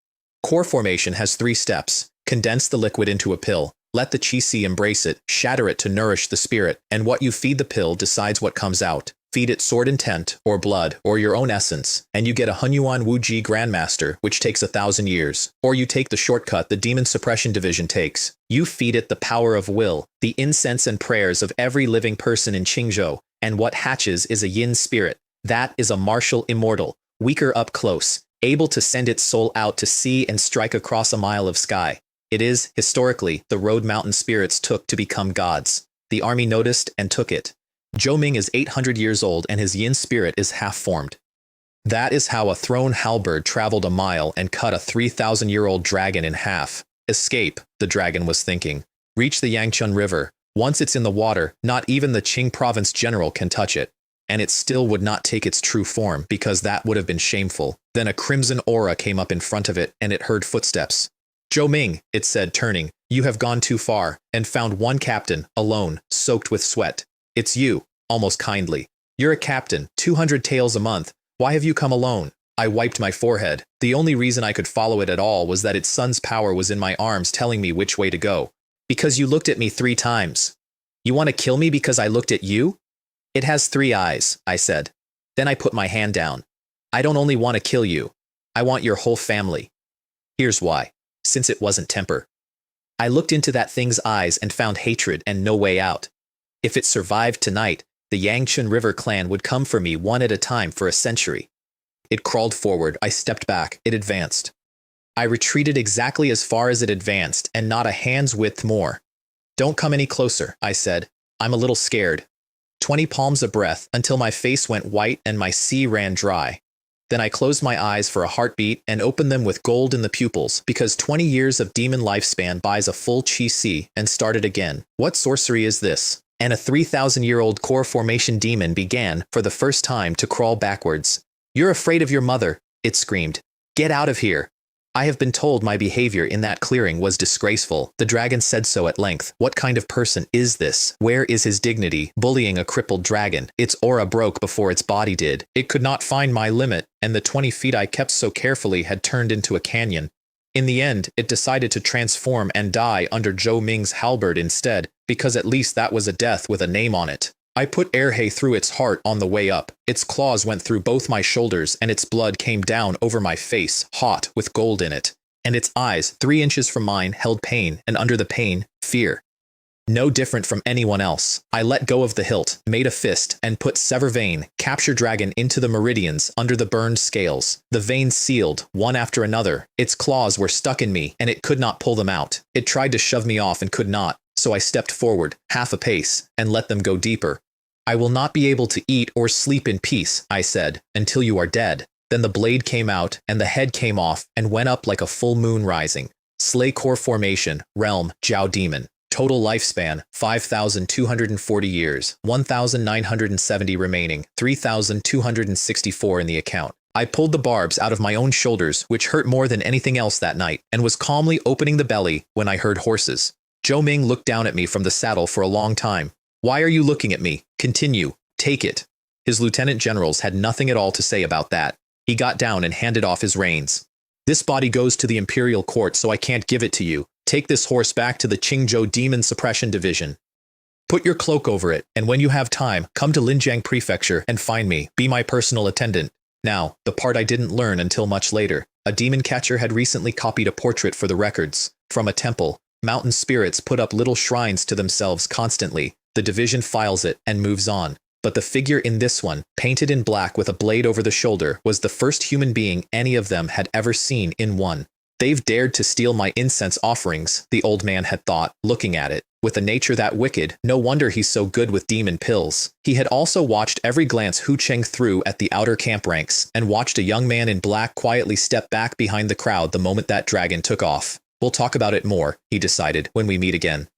Core formation has 3 steps. Condense the liquid into a pill. Let the qi embrace it, shatter it to nourish the spirit, and what you feed the pill decides what comes out. Feed it sword intent, or blood, or your own essence, and you get a Hunyuan Wuji Grandmaster, which takes 1,000 years. Or you take the shortcut the Demon Suppression Division takes. You feed it the power of will, the incense and prayers of every living person in Qingzhou, and what hatches is a yin spirit. That is a martial immortal, weaker up close, able to send its soul out to sea and strike across a mile of sky. It is, historically, the road mountain spirits took to become gods. The army noticed and took it. Zhou Ming is 800 years old and his yin spirit is half-formed. That is how a thrown halberd traveled a mile and cut a 3,000-year-old dragon in half. Escape, the dragon was thinking. Reach the Yangchun River. Once it's in the water, not even the Qing province general can touch it. And it still would not take its true form, because that would have been shameful. Then a crimson aura came up in front of it, and it heard footsteps. Zhou Ming, it said, turning, you have gone too far, and found one captain, alone, soaked with sweat. It's you, almost kindly. You're a captain, 200 taels a month. Why have you come alone? I wiped my forehead. The only reason I could follow it at all was that its son's power was in my arms telling me which way to go. Because you looked at me 3 times. You want to kill me because I looked at you? It has 3 eyes, I said. Then I put my hand down. I don't only want to kill you. I want your whole family. Here's why. Since it wasn't temper. I looked into that thing's eyes and found hatred and no way out. If it survived tonight, the Yangchun River clan would come for me one at a time for a century. It crawled forward, I stepped back, it advanced. I retreated exactly as far as it advanced, and not a hand's width more. Don't come any closer, I said. I'm a little scared. 20 palms of breath, until my face went white and my sea ran dry. Then I closed my eyes for a heartbeat and opened them with gold in the pupils, because 20 years of demon lifespan buys a full qi, and started again. What sorcery is this? And a 3,000-year-old core formation demon began, for the first time, to crawl backwards. You're afraid of your mother, it screamed. Get out of here. I have been told my behavior in that clearing was disgraceful. The dragon said so at length. What kind of person is this? Where is his dignity? Bullying a crippled dragon. Its aura broke before its body did. It could not find my limit, and the 20 feet I kept so carefully had turned into a canyon. In the end, it decided to transform and die under Zhou Ming's halberd instead, because at least that was a death with a name on it. I put airhay through its heart on the way up. Its claws went through both my shoulders, and its blood came down over my face, hot, with gold in it. And its eyes, 3 inches from mine, held pain, and under the pain, fear. No different from anyone else. I let go of the hilt, made a fist, and put sever vein, capture dragon into the meridians under the burned scales. The veins sealed, one after another. Its claws were stuck in me, and it could not pull them out. It tried to shove me off and could not, so I stepped forward, half a pace, and let them go deeper. I will not be able to eat or sleep in peace, I said, until you are dead. Then the blade came out, and the head came off, and went up like a full moon rising. Slay core formation, realm, Jiao demon. Total lifespan, 5,240 years, 1,970 remaining, 3,264 in the account. I pulled the barbs out of my own shoulders, which hurt more than anything else that night, and was calmly opening the belly when I heard horses. Zhou Ming looked down at me from the saddle for a long time. Why are you looking at me? Continue. Take it. His lieutenant generals had nothing at all to say about that. He got down and handed off his reins. This body goes to the imperial court, so I can't give it to you. Take this horse back to the Qingzhou Demon Suppression Division. Put your cloak over it, and when you have time, come to Linjiang Prefecture and find me. Be my personal attendant. Now, the part I didn't learn until much later. A demon catcher had recently copied a portrait for the records. From a temple, mountain spirits put up little shrines to themselves constantly. The division files it and moves on. But the figure in this one, painted in black with a blade over the shoulder, was the first human being any of them had ever seen in one. They've dared to steal my incense offerings, the old man had thought, looking at it. With a nature that wicked, no wonder he's so good with demon pills. He had also watched every glance Hu Cheng threw at the outer camp ranks, and watched a young man in black quietly step back behind the crowd the moment that dragon took off. We'll talk about it more, he decided, when we meet again.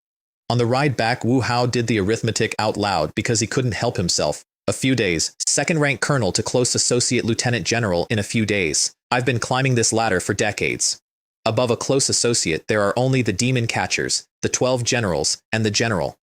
On the ride back, Wu Hao did the arithmetic out loud because he couldn't help himself. A few days, second-rank colonel to close associate lieutenant general in a few days. I've been climbing this ladder for decades. Above a close associate, there are only the demon catchers, the 12 generals, and the general.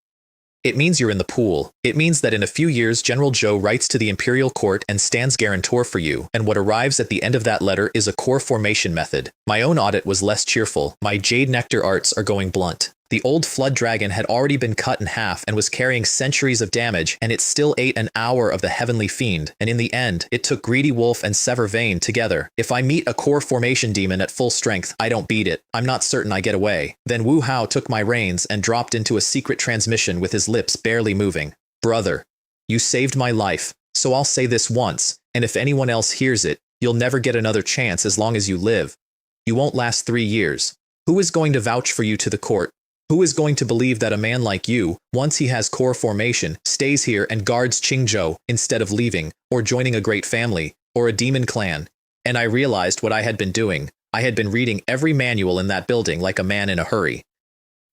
It means you're in the pool. It means that in a few years, General Zhou writes to the imperial court and stands guarantor for you, and what arrives at the end of that letter is a core formation method. My own audit was less cheerful. My jade nectar arts are going blunt. The old flood dragon had already been cut in half and was carrying centuries of damage, and it still ate an hour of the heavenly fiend, and in the end, it took Greedy Wolf and Sever Vein together. If I meet a core formation demon at full strength, I don't beat it. I'm not certain I get away. Then Wu Hao took my reins and dropped into a secret transmission with his lips barely moving. Brother, you saved my life, so I'll say this once, and if anyone else hears it, you'll never get another chance as long as you live. You won't last 3 years. Who is going to vouch for you to the court? Who is going to believe that a man like you, once he has core formation, stays here and guards Qingzhou instead of leaving, or joining a great family, or a demon clan? And I realized what I had been doing. I had been reading every manual in that building like a man in a hurry.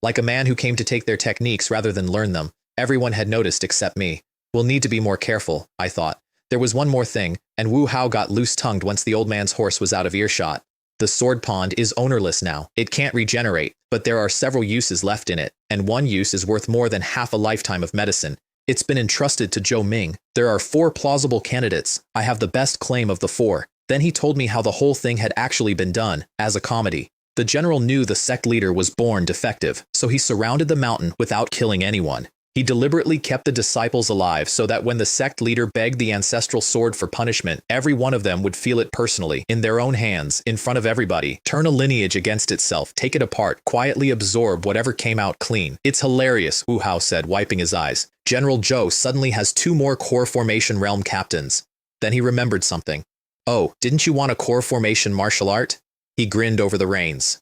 Like a man who came to take their techniques rather than learn them. Everyone had noticed except me. We'll need to be more careful, I thought. There was one more thing, and Wu Hao got loose-tongued once the old man's horse was out of earshot. The sword pond is ownerless now. It can't regenerate, but there are several uses left in it, and one use is worth more than half a lifetime of medicine. It's been entrusted to Zhou Ming. There are 4 plausible candidates. I have the best claim of the 4. Then he told me how the whole thing had actually been done, as a comedy. The general knew the sect leader was born defective, so he surrounded the mountain without killing anyone. He deliberately kept the disciples alive so that when the sect leader begged the ancestral sword for punishment, every one of them would feel it personally, in their own hands, in front of everybody, turn a lineage against itself, take it apart, quietly absorb whatever came out clean. It's hilarious, Wu Hao said, wiping his eyes. General Zhou suddenly has 2 more core formation realm captains. Then he remembered something. Oh, didn't you want a core formation martial art? He grinned over the reins.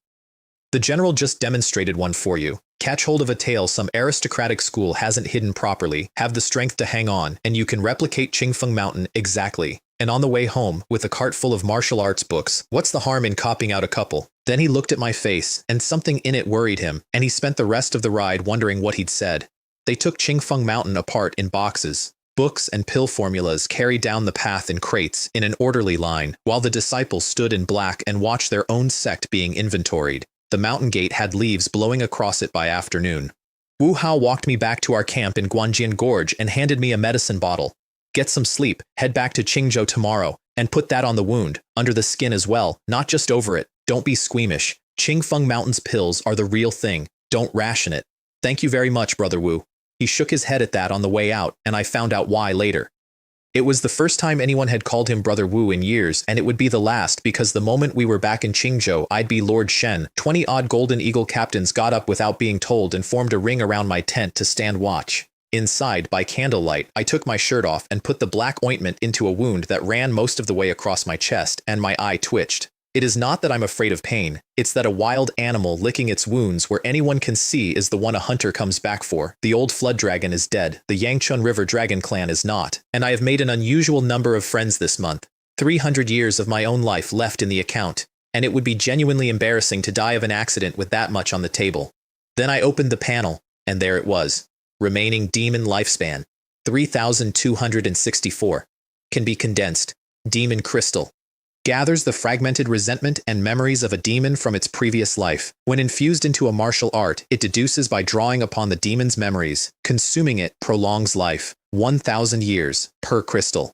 The general just demonstrated one for you. Catch hold of a tail some aristocratic school hasn't hidden properly, have the strength to hang on, and you can replicate Qingfeng Mountain exactly. And on the way home, with a cart full of martial arts books, what's the harm in copying out a couple? Then he looked at my face, and something in it worried him, and he spent the rest of the ride wondering what he'd said. They took Qingfeng Mountain apart in boxes. Books and pill formulas carried down the path in crates, in an orderly line, while the disciples stood in black and watched their own sect being inventoried. The mountain gate had leaves blowing across it by afternoon. Wu Hao walked me back to our camp in Guanjian Gorge and handed me a medicine bottle. Get some sleep, head back to Qingzhou tomorrow, and put that on the wound, under the skin as well, not just over it. Don't be squeamish. Qingfeng Mountain's pills are the real thing. Don't ration it. Thank you very much, Brother Wu. He shook his head at that on the way out, and I found out why later. It was the first time anyone had called him Brother Wu in years, and it would be the last because the moment we were back in Qingzhou, I'd be Lord Shen. 20-odd Golden Eagle captains got up without being told and formed a ring around my tent to stand watch. Inside, by candlelight, I took my shirt off and put the black ointment into a wound that ran most of the way across my chest, and my eye twitched. It is not that I'm afraid of pain, it's that a wild animal licking its wounds where anyone can see is the one a hunter comes back for. The old flood dragon is dead, the Yangchun River Dragon clan is not, and I have made an unusual number of friends this month. 300 years of my own life left in the account, and it would be genuinely embarrassing to die of an accident with that much on the table. Then I opened the panel, and there it was. Remaining demon lifespan, 3,264. Can be condensed. Demon crystal. Gathers the fragmented resentment and memories of a demon from its previous life. When infused into a martial art, it deduces by drawing upon the demon's memories. Consuming it prolongs life. 1,000 years per crystal.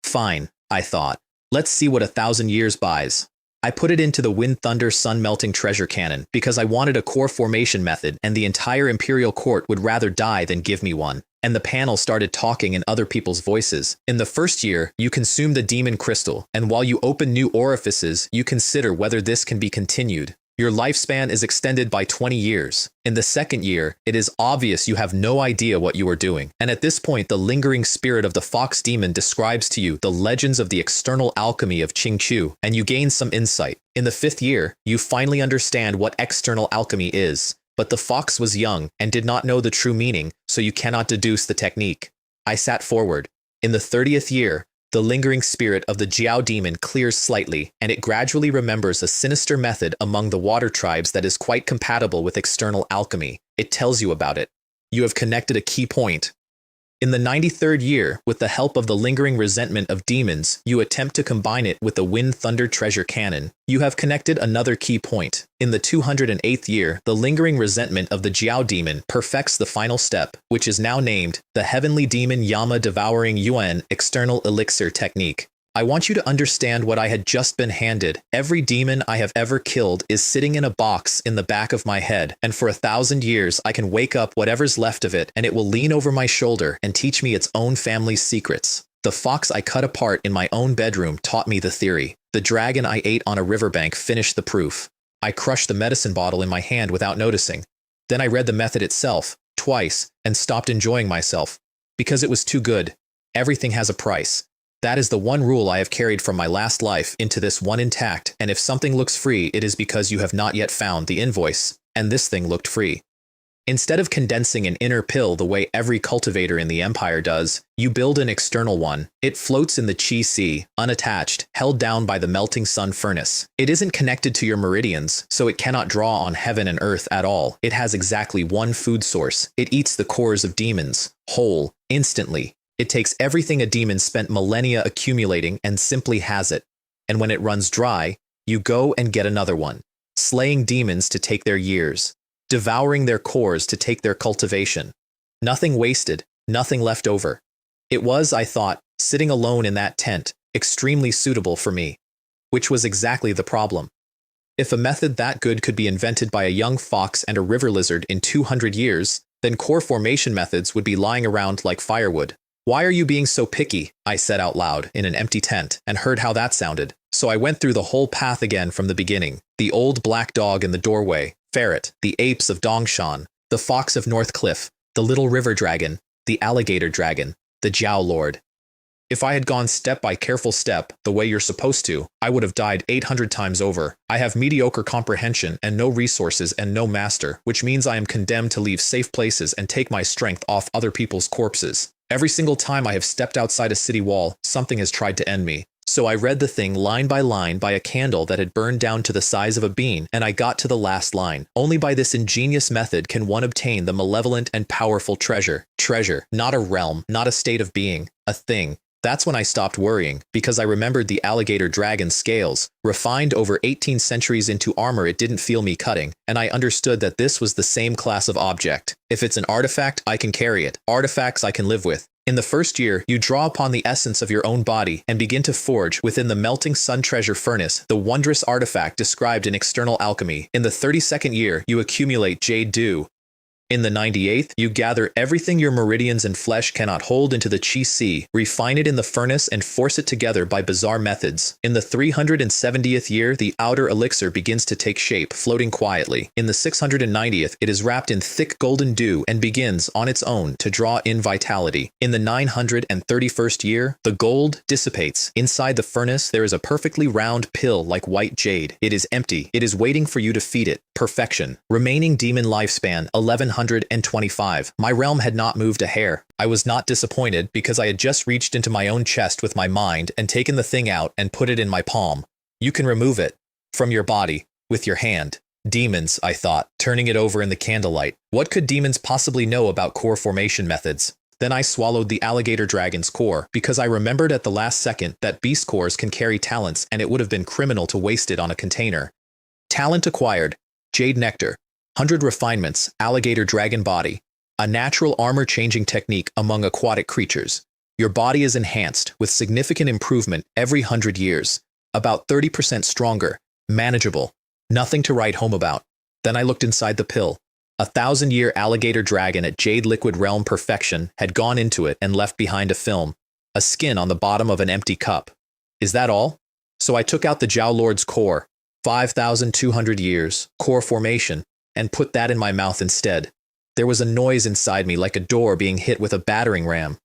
Fine, I thought. Let's see what 1,000 years buys. I put it into the Wind Thunder Sun Melting Treasure Cannon because I wanted a core formation method and the entire Imperial Court would rather die than give me one. and the panel started talking in other people's voices. In the first year, you consume the demon crystal, and while you open new orifices, you consider whether this can be continued. Your lifespan is extended by 20 years. In the second year, it is obvious you have no idea what you are doing. And at this point, the lingering spirit of the fox demon describes to you the legends of the external alchemy of Qingqiu, and you gain some insight. In the fifth year, you finally understand what external alchemy is. But the fox was young and did not know the true meaning, so you cannot deduce the technique. I sat forward. In the 30th year, the lingering spirit of the Jiao demon clears slightly, and it gradually remembers a sinister method among the water tribes that is quite compatible with external alchemy. It tells you about it. You have connected a key point. In the 93rd year, with the help of the lingering resentment of demons, you attempt to combine it with the Wind Thunder treasure cannon. You have connected another key point. In the 208th year, the lingering resentment of the Jiao demon perfects the final step, which is now named the Heavenly Demon Yama Devouring Yuan External Elixir Technique. I want you to understand what I had just been handed. Every demon I have ever killed is sitting in a box in the back of my head, and for 1,000 years I can wake up whatever's left of it, and it will lean over my shoulder and teach me its own family's secrets. The fox I cut apart in my own bedroom taught me the theory. The dragon I ate on a riverbank finished the proof. I crushed the medicine bottle in my hand without noticing. Then I read the method itself, twice, and stopped enjoying myself. Because it was too good. Everything has a price. That is the one rule I have carried from my last life into this one intact, and if something looks free, it is because you have not yet found the invoice, and this thing looked free. Instead of condensing an inner pill the way every cultivator in the empire does, you build an external one. It floats in the Qi Sea, unattached, held down by the melting sun furnace. It isn't connected to your meridians, so it cannot draw on heaven and earth at all. It has exactly one food source. It eats the cores of demons, whole, instantly. It takes everything a demon spent millennia accumulating and simply has it. And when it runs dry, you go and get another one, slaying demons to take their years, devouring their cores to take their cultivation. Nothing wasted, nothing left over. It was, I thought, sitting alone in that tent, extremely suitable for me. Which was exactly the problem. If a method that good could be invented by a young fox and a river lizard in 200 years, then core formation methods would be lying around like firewood. Why are you being so picky? I said out loud in an empty tent and heard how that sounded. So I went through the whole path again from the beginning. The old black dog in the doorway, Ferret, the apes of Dongshan, the fox of North Cliff, the little river dragon, the alligator dragon, the Jiao Lord. If I had gone step by careful step, the way you're supposed to, I would have died 800 times over. I have mediocre comprehension and no resources and no master, which means I am condemned to leave safe places and take my strength off other people's corpses. Every single time I have stepped outside a city wall, something has tried to end me. So I read the thing line by a candle that had burned down to the size of a bean, and I got to the last line. Only by this ingenious method can one obtain the malevolent and powerful treasure. Treasure, not a realm, not a state of being, a thing. That's when I stopped worrying, because I remembered the alligator dragon's scales, refined over 18 centuries into armor it didn't feel me cutting, and I understood that this was the same class of object. If it's an artifact, I can carry it. Artifacts I can live with. In the first year, you draw upon the essence of your own body and begin to forge within the melting sun treasure furnace the wondrous artifact described in external alchemy. In the 32nd year, you accumulate jade dew. In the 98th, you gather everything your meridians and flesh cannot hold into the Qi Sea, refine it in the furnace and force it together by bizarre methods. In the 370th year, the outer elixir begins to take shape, floating quietly. In the 690th, it is wrapped in thick golden dew and begins, on its own, to draw in vitality. In the 931st year, the gold dissipates. Inside the furnace, there is a perfectly round pill like white jade. It is empty. It is waiting for you to feed it. Perfection. Remaining demon lifespan, 1125. My realm had not moved a hair. I was not disappointed because I had just reached into my own chest with my mind and taken the thing out and put it in my palm. You can remove it from your body with your hand. Demons, I thought, turning it over in the candlelight. What could demons possibly know about core formation methods? Then I swallowed the alligator dragon's core because I remembered at the last second that beast cores can carry talents and it would have been criminal to waste it on a container. Talent acquired. Jade nectar. 100 refinements, alligator dragon body, a natural armor-changing technique among aquatic creatures. Your body is enhanced with significant improvement every 100 years, about 30% stronger, manageable, nothing to write home about. Then I looked inside the pill. 1,000-year alligator dragon at Jade Liquid Realm Perfection had gone into it and left behind a film, a skin on the bottom of an empty cup. Is that all? So I took out the Jiao Lord's core, 5,200 years, core formation, and put that in my mouth instead. There was a noise inside me like a door being hit with a battering ram.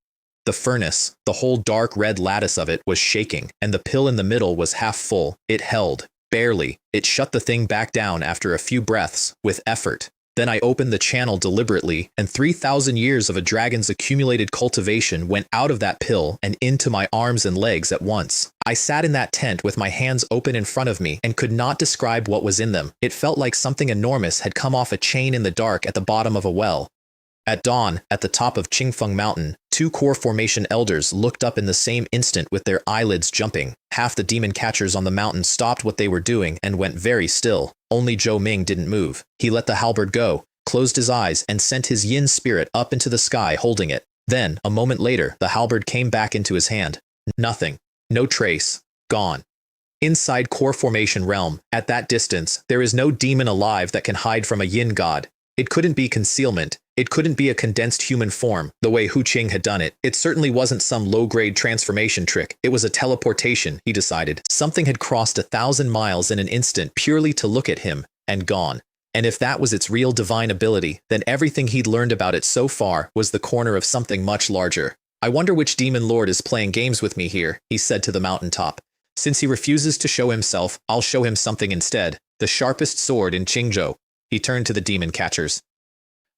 The furnace, the whole dark red lattice of it, was shaking, and the pill in the middle was half full. It held, barely. It shut the thing back down after a few breaths, with effort. Then I opened the channel deliberately, and 3,000 years of a dragon's accumulated cultivation went out of that pill and into my arms and legs at once. I sat in that tent with my hands open in front of me and could not describe what was in them. It felt like something enormous had come off a chain in the dark at the bottom of a well. At dawn, at the top of Qingfeng Mountain, 2 core formation elders looked up in the same instant with their eyelids jumping. Half the demon catchers on the mountain stopped what they were doing and went very still. Only Zhou Ming didn't move. He let the halberd go, closed his eyes, and sent his yin spirit up into the sky holding it. Then, a moment later, the halberd came back into his hand. Nothing. No trace. Gone. Inside core formation realm, at that distance, there is no demon alive that can hide from a yin god. It couldn't be concealment. It couldn't be a condensed human form, the way Hu Qing had done it. It certainly wasn't some low-grade transformation trick. It was a teleportation, he decided. Something had crossed 1,000 miles in an instant purely to look at him, and gone. And if that was its real divine ability, then everything he'd learned about it so far was the corner of something much larger. I wonder which demon lord is playing games with me here, he said to the mountaintop. Since he refuses to show himself, I'll show him something instead. The sharpest sword in Qingzhou. He turned to the demon catchers.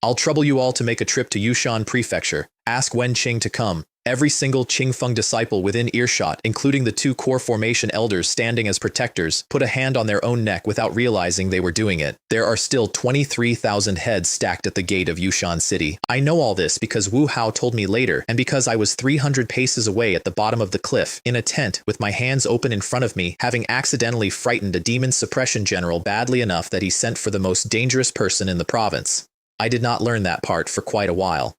I'll trouble you all to make a trip to Yushan Prefecture. Ask Wen Qing to come. Every single Qingfeng disciple within earshot, including the 2 core formation elders standing as protectors, put a hand on their own neck without realizing they were doing it. There are still 23,000 heads stacked at the gate of Yushan City. I know all this because Wu Hao told me later, and because I was 300 paces away at the bottom of the cliff, in a tent, with my hands open in front of me, having accidentally frightened a demon suppression general badly enough that he sent for the most dangerous person in the province. I did not learn that part for quite a while.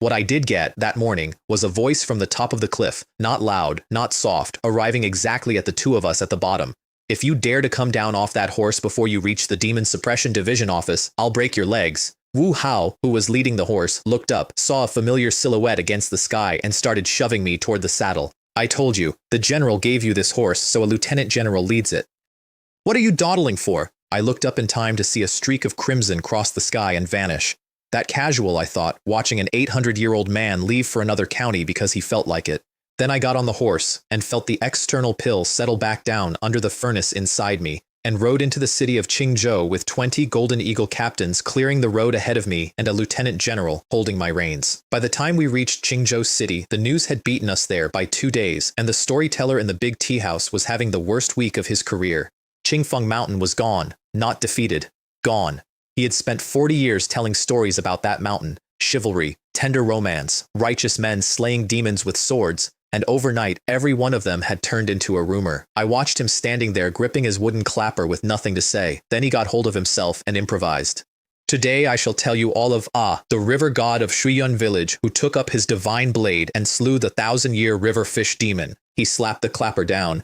What I did get that morning was a voice from the top of the cliff, not loud, not soft, arriving exactly at the 2 of us at the bottom. If you dare to come down off that horse before you reach the Demon Suppression Division office, I'll break your legs. Wu Hao, who was leading the horse, looked up, saw a familiar silhouette against the sky, and started shoving me toward the saddle. I told you, the general gave you this horse, so a lieutenant general leads it. What are you dawdling for? I looked up in time to see a streak of crimson cross the sky and vanish. That casual, I thought, watching an 800-year-old man leave for another county because he felt like it. Then I got on the horse and felt the external pill settle back down under the furnace inside me and rode into the city of Qingzhou with 20 Golden Eagle captains clearing the road ahead of me and a lieutenant general holding my reins. By the time we reached Qingzhou City, the news had beaten us there by 2 days, and the storyteller in the big tea house was having the worst week of his career. Qingfeng Mountain was gone, not defeated, gone. He had spent 40 years telling stories about that mountain, chivalry, tender romance, righteous men slaying demons with swords, and overnight every one of them had turned into a rumor. I watched him standing there gripping his wooden clapper with nothing to say. Then he got hold of himself and improvised. Today I shall tell you all of the river god of Shuiyun village who took up his divine blade and slew the 1,000-year river fish demon. He slapped the clapper down.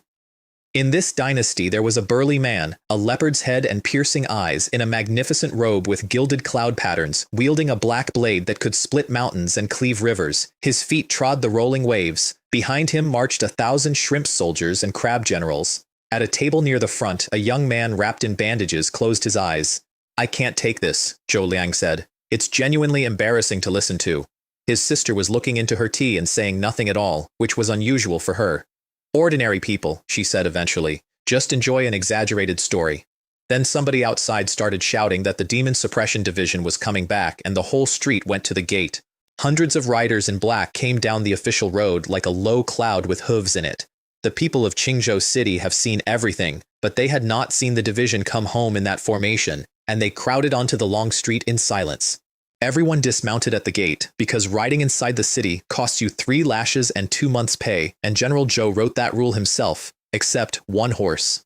In this dynasty there was a burly man, a leopard's head and piercing eyes, in a magnificent robe with gilded cloud patterns, wielding a black blade that could split mountains and cleave rivers. His feet trod the rolling waves. Behind him marched 1,000 shrimp soldiers and crab generals. At a table near the front, a young man wrapped in bandages closed his eyes. I can't take this, Zhou Liang said. It's genuinely embarrassing to listen to. His sister was looking into her tea and saying nothing at all, which was unusual for her. Ordinary people, she said eventually. Just enjoy an exaggerated story. Then somebody outside started shouting that the Demon Suppression Division was coming back, and the whole street went to the gate. Hundreds of riders in black came down the official road like a low cloud with hooves in it. The people of Qingzhou City have seen everything, but they had not seen the division come home in that formation, and they crowded onto the long street in silence. Everyone dismounted at the gate, because riding inside the city costs you 3 lashes and 2 months' pay, and General Zhou wrote that rule himself, except 1 horse.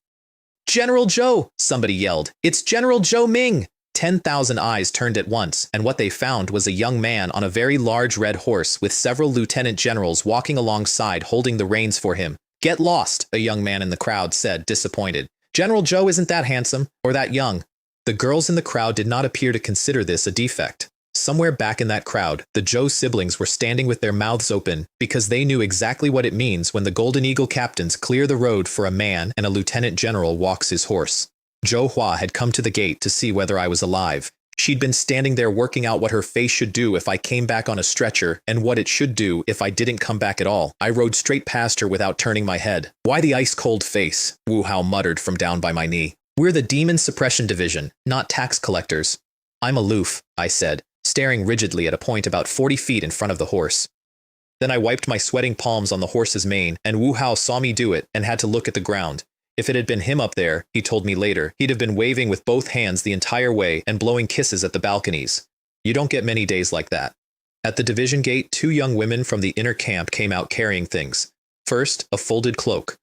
General Zhou! Somebody yelled. It's General Zhou Ming! 10,000 eyes turned at once, and what they found was a young man on a very large red horse with several lieutenant generals walking alongside holding the reins for him. Get lost, a young man in the crowd said, disappointed. General Zhou isn't that handsome, or that young. The girls in the crowd did not appear to consider this a defect. Somewhere back in that crowd, the Zhou siblings were standing with their mouths open because they knew exactly what it means when the Golden Eagle captains clear the road for a man and a lieutenant general walks his horse. Zhou Hua had come to the gate to see whether I was alive. She'd been standing there working out what her face should do if I came back on a stretcher and what it should do if I didn't come back at all. I rode straight past her without turning my head. "Why the ice-cold face?" Wu Hao muttered from down by my knee. "We're the Demon Suppression Division, not tax collectors." "I'm aloof," I said, staring rigidly at a point about 40 feet in front of the horse. Then I wiped my sweating palms on the horse's mane, and Wu Hao saw me do it and had to look at the ground. If it had been him up there, he told me later, he'd have been waving with both hands the entire way and blowing kisses at the balconies. You don't get many days like that. At the division gate, 2 young women from the inner camp came out carrying things. First, a folded cloak.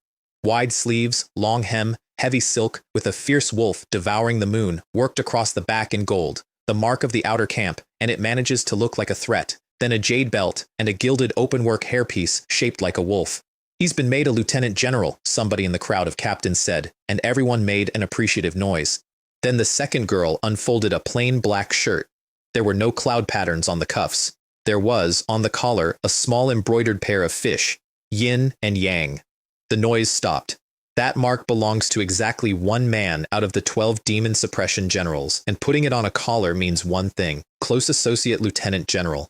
Wide sleeves, long hem, heavy silk, with a fierce wolf devouring the moon, worked across the back in gold, the mark of the outer camp, and it manages to look like a threat. Then a jade belt and a gilded openwork hairpiece shaped like a wolf. "He's been made a lieutenant general," somebody in the crowd of captains said, and everyone made an appreciative noise. Then the second girl unfolded a plain black shirt. There were no cloud patterns on the cuffs. There was, on the collar, a small embroidered pair of fish, yin and yang. The noise stopped. That mark belongs to exactly 1 man out of the 12 demon suppression generals, and putting it on a collar means one thing: close associate lieutenant general.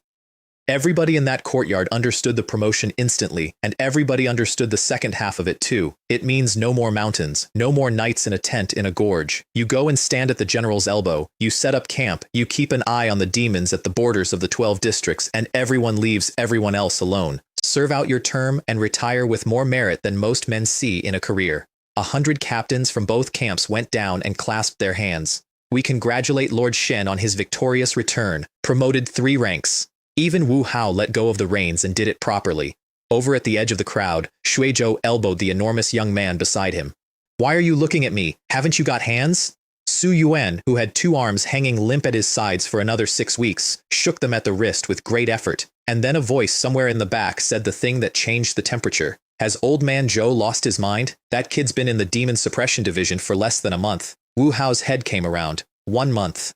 Everybody in that courtyard understood the promotion instantly, and everybody understood the second half of it too. It means no more mountains, no more nights in a tent in a gorge. You go and stand at the general's elbow, you set up camp, you keep an eye on the demons at the borders of the 12 districts, and everyone leaves everyone else alone. Serve out your term and retire with more merit than most men see in a career. 100 captains from both camps went down and clasped their hands. "We congratulate Lord Shen on his victorious return, promoted 3 ranks. Even Wu Hao let go of the reins and did it properly. Over at the edge of the crowd, Shuizhou elbowed the enormous young man beside him. "Why are you looking at me? Haven't you got hands?" Su Yuan, who had 2 arms hanging limp at his sides for another 6 weeks, shook them at the wrist with great effort, and then a voice somewhere in the back said the thing that changed the temperature. "Has old man Zhou lost his mind? That kid's been in the Demon Suppression Division for less than a month." Wu Hao's head came around. 1 month.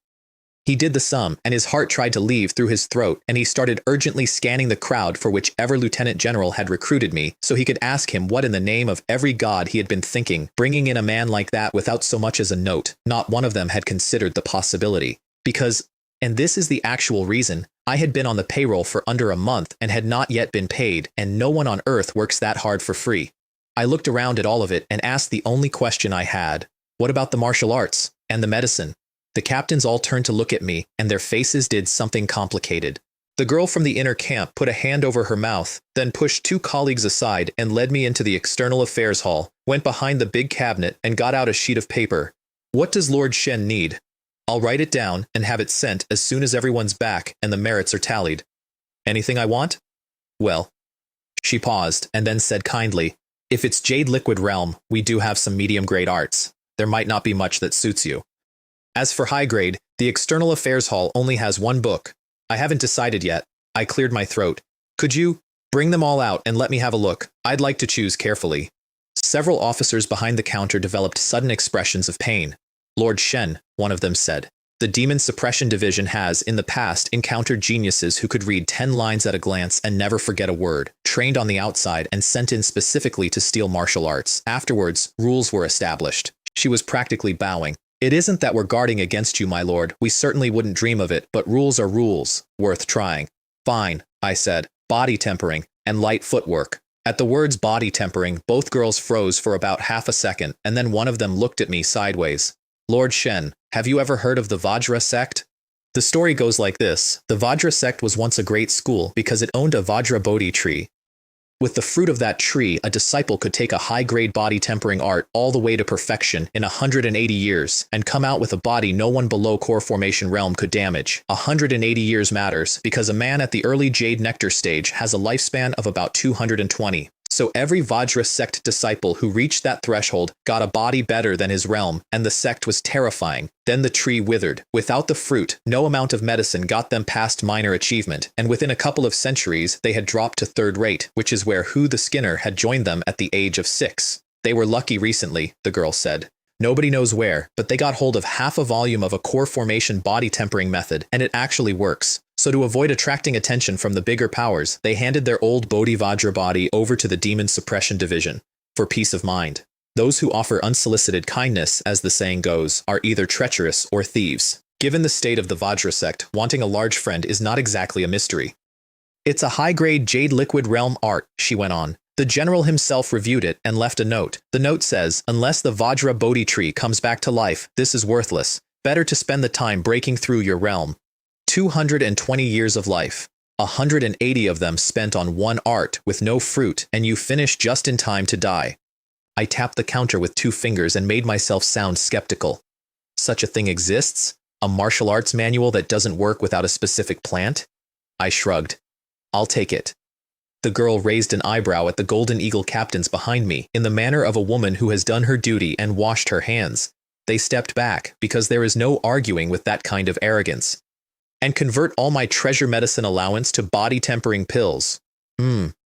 He did the sum, and his heart tried to leave through his throat, and he started urgently scanning the crowd for whichever lieutenant general had recruited me, so he could ask him what in the name of every god he had been thinking, bringing in a man like that without so much as a note. Not one of them had considered the possibility. Because, and this is the actual reason, I had been on the payroll for under a month and had not yet been paid, and no one on earth works that hard for free. I looked around at all of it and asked the only question I had. What about the martial arts? And the medicine? The captains all turned to look at me, and their faces did something complicated. The girl from the inner camp put a hand over her mouth, then pushed 2 colleagues aside and led me into the external affairs hall, went behind the big cabinet and got out a sheet of paper. "What does Lord Shen need? I'll write it down and have it sent as soon as everyone's back and the merits are tallied." "Anything I want?" "Well." She paused and then said kindly, "If it's Jade Liquid Realm, we do have some medium-grade arts. There might not be much that suits you. As for high grade, the External Affairs Hall only has 1 book. I haven't decided yet." I cleared my throat. "Could you bring them all out and let me have a look? I'd like to choose carefully." Several officers behind the counter developed sudden expressions of pain. "Lord Shen," one of them said, "the Demon Suppression Division has, in the past, encountered geniuses who could read 10 lines at a glance and never forget a word, trained on the outside and sent in specifically to steal martial arts. Afterwards, rules were established." She was practically bowing. "It isn't that we're guarding against you, my lord. We certainly wouldn't dream of it, but rules are rules, worth trying." "Fine," I said. "Body tempering, and light footwork." At the words body tempering, both girls froze for about half a second, and then one of them looked at me sideways. "Lord Shen, have you ever heard of the Vajra sect?" The story goes like this. The Vajra sect was once a great school because it owned a Vajra Bodhi tree. With the fruit of that tree, a disciple could take a high-grade body-tempering art all the way to perfection in 180 years and come out with a body no one below core formation realm could damage. 180 years matters because a man at the early Jade Nectar stage has a lifespan of about 220. So every Vajra sect disciple who reached that threshold got a body better than his realm, and the sect was terrifying. Then the tree withered. Without the fruit, no amount of medicine got them past minor achievement, and within a couple of centuries, they had dropped to 3rd rate, which is where Hu the Skinner had joined them at the age of 6. "They were lucky recently," the girl said. Nobody knows where, but they got hold of half a volume of a core formation body tempering method, and it actually works. So to avoid attracting attention from the bigger powers, they handed their old Bodhivajra body over to the Demon Suppression Division, for peace of mind. Those who offer unsolicited kindness, as the saying goes, are either treacherous or thieves. Given the state of the Vajra sect, wanting a large friend is not exactly a mystery. It's a high-grade jade liquid realm art, she went on. The general himself reviewed it and left a note. The note says, unless the Vajra Bodhi tree comes back to life, this is worthless. Better to spend the time breaking through your realm. 220 years of life. 180 of them spent on one art with no fruit, and you finish just in time to die. I tapped the counter with 2 fingers and made myself sound skeptical. Such a thing exists? A martial arts manual that doesn't work without a specific plant? I shrugged. I'll take it. The girl raised an eyebrow at the Golden Eagle captains behind me, in the manner of a woman who has done her duty and washed her hands. They stepped back, because there is no arguing with that kind of arrogance. And convert all my treasure medicine allowance to body-tempering pills.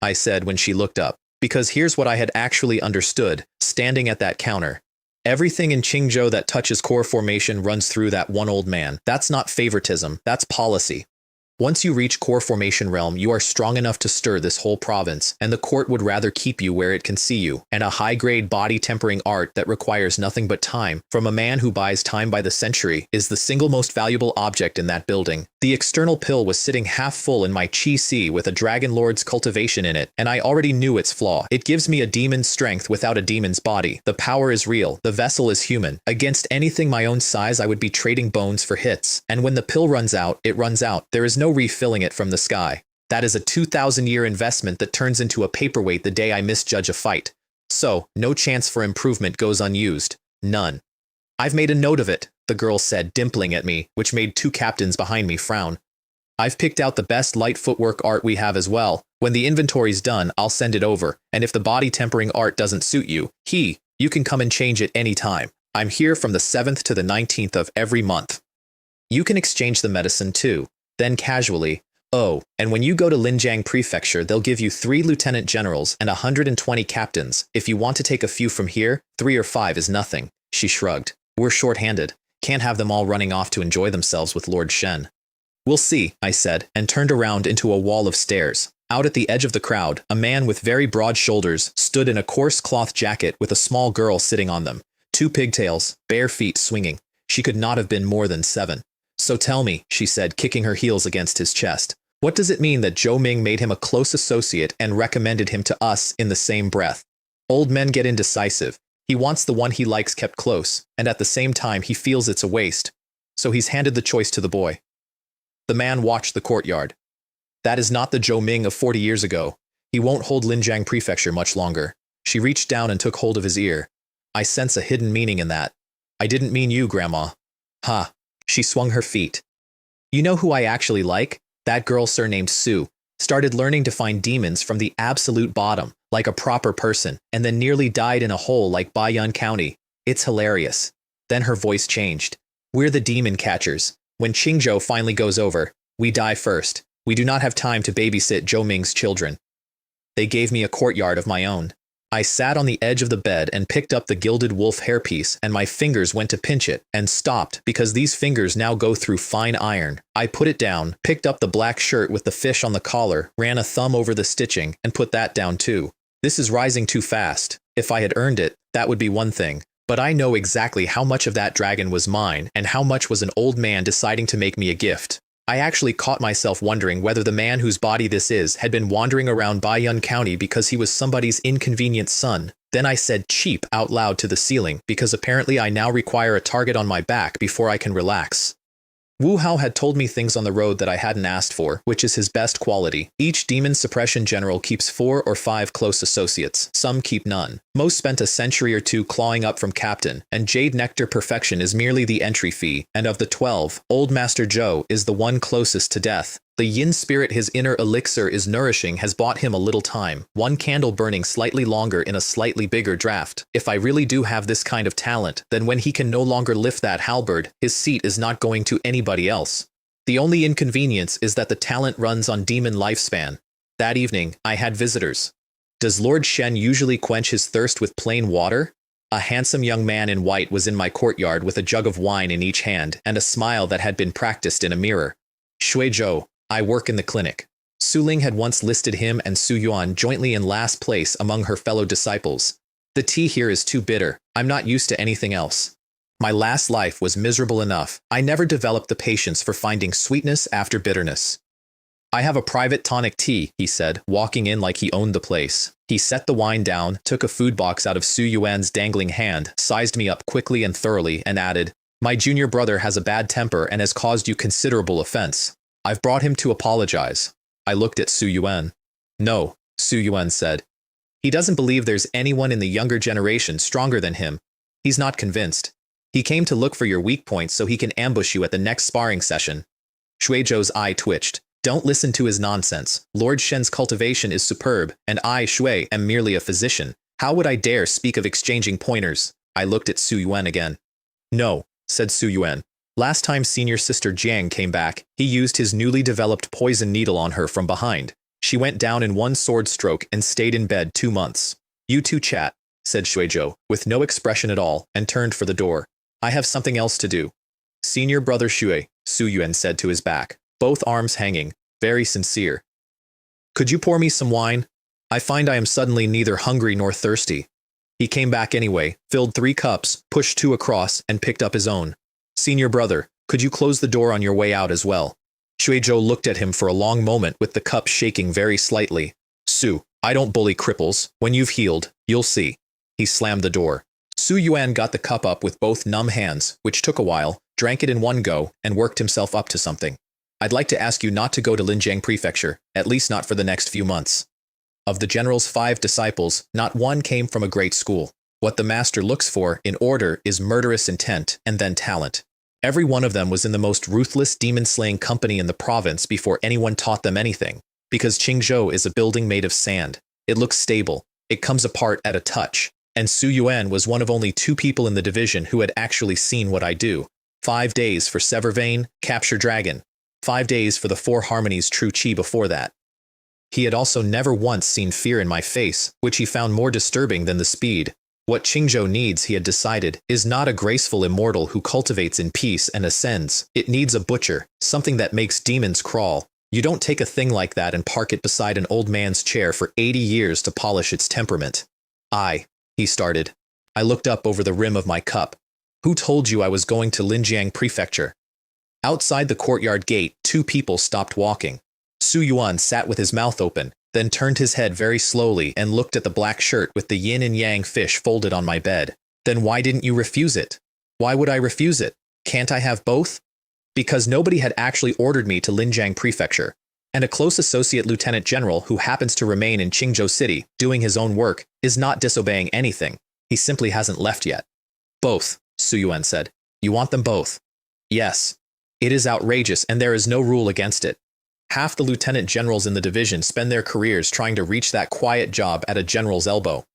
I said when she looked up, because here's what I had actually understood, standing at that counter. Everything in Qingzhou that touches core formation runs through that one old man. That's not favoritism, that's policy. Once you reach core formation realm, you are strong enough to stir this whole province, and the court would rather keep you where it can see you, and a high-grade body-tempering art that requires nothing but time, from a man who buys time by the century, is the single most valuable object in that building. The external pill was sitting half full in my Qi with a Dragon Lord's cultivation in it, and I already knew its flaw. It gives me a demon's strength without a demon's body. The power is real, the vessel is human. Against anything my own size, I would be trading bones for hits, and when the pill runs out, it runs out. There is no refilling it from the sky. That is a 2,000-year investment that turns into a paperweight the day I misjudge a fight. So, no chance for improvement goes unused. None. I've made a note of it, the girl said, dimpling at me, which made 2 captains behind me frown. I've picked out the best light footwork art we have as well. When the inventory's done, I'll send it over, and if the body tempering art doesn't suit you, you can come and change it any time. I'm here from the 7th to the 19th of every month. You can exchange the medicine too. Then casually, oh, and when you go to Linjiang Prefecture, they'll give you 3 lieutenant generals and 120 captains. If you want to take a few from here, 3 or 5 is nothing. She shrugged. We're short-handed. Can't have them all running off to enjoy themselves with Lord Shen. We'll see, I said, and turned around into a wall of stairs. Out at the edge of the crowd, a man with very broad shoulders stood in a coarse cloth jacket with a small girl sitting on them. 2 pigtails, bare feet swinging. She could not have been more than 7. So tell me, she said, kicking her heels against his chest. What does it mean that Zhou Ming made him a close associate and recommended him to us in the same breath? Old men get indecisive. He wants the one he likes kept close, and at the same time he feels it's a waste. So he's handed the choice to the boy. The man watched the courtyard. That is not the Zhou Ming of 40 years ago. He won't hold Linjiang Prefecture much longer. She reached down and took hold of his ear. I sense a hidden meaning in that. I didn't mean you, Grandma. Ha. She swung her feet. You know who I actually like? That girl surnamed Sue. Started learning to find demons from the absolute bottom, like a proper person, and then nearly died in a hole like Baiyun County. It's hilarious. Then her voice changed. We're the demon catchers. When Qingzhou finally goes over, we die first. We do not have time to babysit Zhou Ming's children. They gave me a courtyard of my own. I sat on the edge of the bed and picked up the gilded wolf hairpiece, and my fingers went to pinch it, and stopped because these fingers now go through fine iron. I put it down, picked up the black shirt with the fish on the collar, ran a thumb over the stitching, and put that down too. This is rising too fast. If I had earned it, that would be one thing. But I know exactly how much of that dragon was mine, and how much was an old man deciding to make me a gift. I actually caught myself wondering whether the man whose body this is had been wandering around Baiyun County because he was somebody's inconvenient son. Then I said cheap out loud to the ceiling, because apparently I now require a target on my back before I can relax. Wu Hao had told me things on the road that I hadn't asked for, which is his best quality. Each demon suppression general keeps 4 or 5 close associates. Some keep none. Most spent a century or 2 clawing up from captain, and Jade Nectar Perfection is merely the entry fee, and of the 12, Old Master Zhou is the one closest to death. The yin spirit his inner elixir is nourishing has bought him a little time, one candle burning slightly longer in a slightly bigger draft. If I really do have this kind of talent, then when he can no longer lift that halberd, his seat is not going to anybody else. The only inconvenience is that the talent runs on demon lifespan. That evening, I had visitors. Does Lord Shen usually quench his thirst with plain water? A handsome young man in white was in my courtyard with a jug of wine in each hand and a smile that had been practiced in a mirror. Shui Zhou, I work in the clinic. Su Ling had once listed him and Su Yuan jointly in last place among her fellow disciples. The tea here is too bitter. I'm not used to anything else. My last life was miserable enough. I never developed the patience for finding sweetness after bitterness. I have a private tonic tea, he said, walking in like he owned the place. He set the wine down, took a food box out of Su Yuan's dangling hand, sized me up quickly and thoroughly, and added, My junior brother has a bad temper and has caused you considerable offense. I've brought him to apologize. I looked at Su Yuan. No, Su Yuan said. He doesn't believe there's anyone in the younger generation stronger than him. He's not convinced. He came to look for your weak points so he can ambush you at the next sparring session. Shui Zhou's eye twitched. Don't listen to his nonsense. Lord Shen's cultivation is superb, and I, Shui, am merely a physician. How would I dare speak of exchanging pointers? I looked at Su Yuan again. No, said Su Yuan. Last time senior sister Jiang came back, he used his newly developed poison needle on her from behind. She went down in one sword stroke and stayed in bed 2 months. You two chat, said Shui Zhou, with no expression at all, and turned for the door. I have something else to do. Senior brother Shui, Su Yuan said to his back, both arms hanging, very sincere. Could you pour me some wine? I find I am suddenly neither hungry nor thirsty. He came back anyway, filled 3 cups, pushed 2 across, and picked up his own. Senior brother, could you close the door on your way out as well? Shui Zhou looked at him for a long moment with the cup shaking very slightly. Su, I don't bully cripples. When you've healed, you'll see. He slammed the door. Su Yuan got the cup up with both numb hands, which took a while, drank it in one go, and worked himself up to something. I'd like to ask you not to go to Linjiang Prefecture, at least not for the next few months. Of the general's 5 disciples, not one came from a great school. What the master looks for, in order, is murderous intent, and then talent. Every one of them was in the most ruthless demon-slaying company in the province before anyone taught them anything, because Qingzhou is a building made of sand. It looks stable. It comes apart at a touch. And Su Yuan was one of only 2 people in the division who had actually seen what I do. 5 days for Sever Vein, Capture Dragon. 5 days for the 4 Harmonies True Qi before that. He had also never once seen fear in my face, which he found more disturbing than the speed. What Qingzhou needs, he had decided, is not a graceful immortal who cultivates in peace and ascends. It needs a butcher, something that makes demons crawl. You don't take a thing like that and park it beside an old man's chair for 80 years to polish its temperament. He started. I looked up over the rim of my cup. Who told you I was going to Linjiang Prefecture? Outside the courtyard gate, 2 people stopped walking. Su Yuan sat with his mouth open, then turned his head very slowly and looked at the black shirt with the yin and yang fish folded on my bed. Then why didn't you refuse it? Why would I refuse it? Can't I have both? Because nobody had actually ordered me to Linjiang Prefecture, and a close associate lieutenant general who happens to remain in Qingzhou City, doing his own work, is not disobeying anything. He simply hasn't left yet. Both, Su Yuan said. You want them both? Yes. It is outrageous, and there is no rule against it. Half the lieutenant generals in the division spend their careers trying to reach that quiet job at a general's elbow.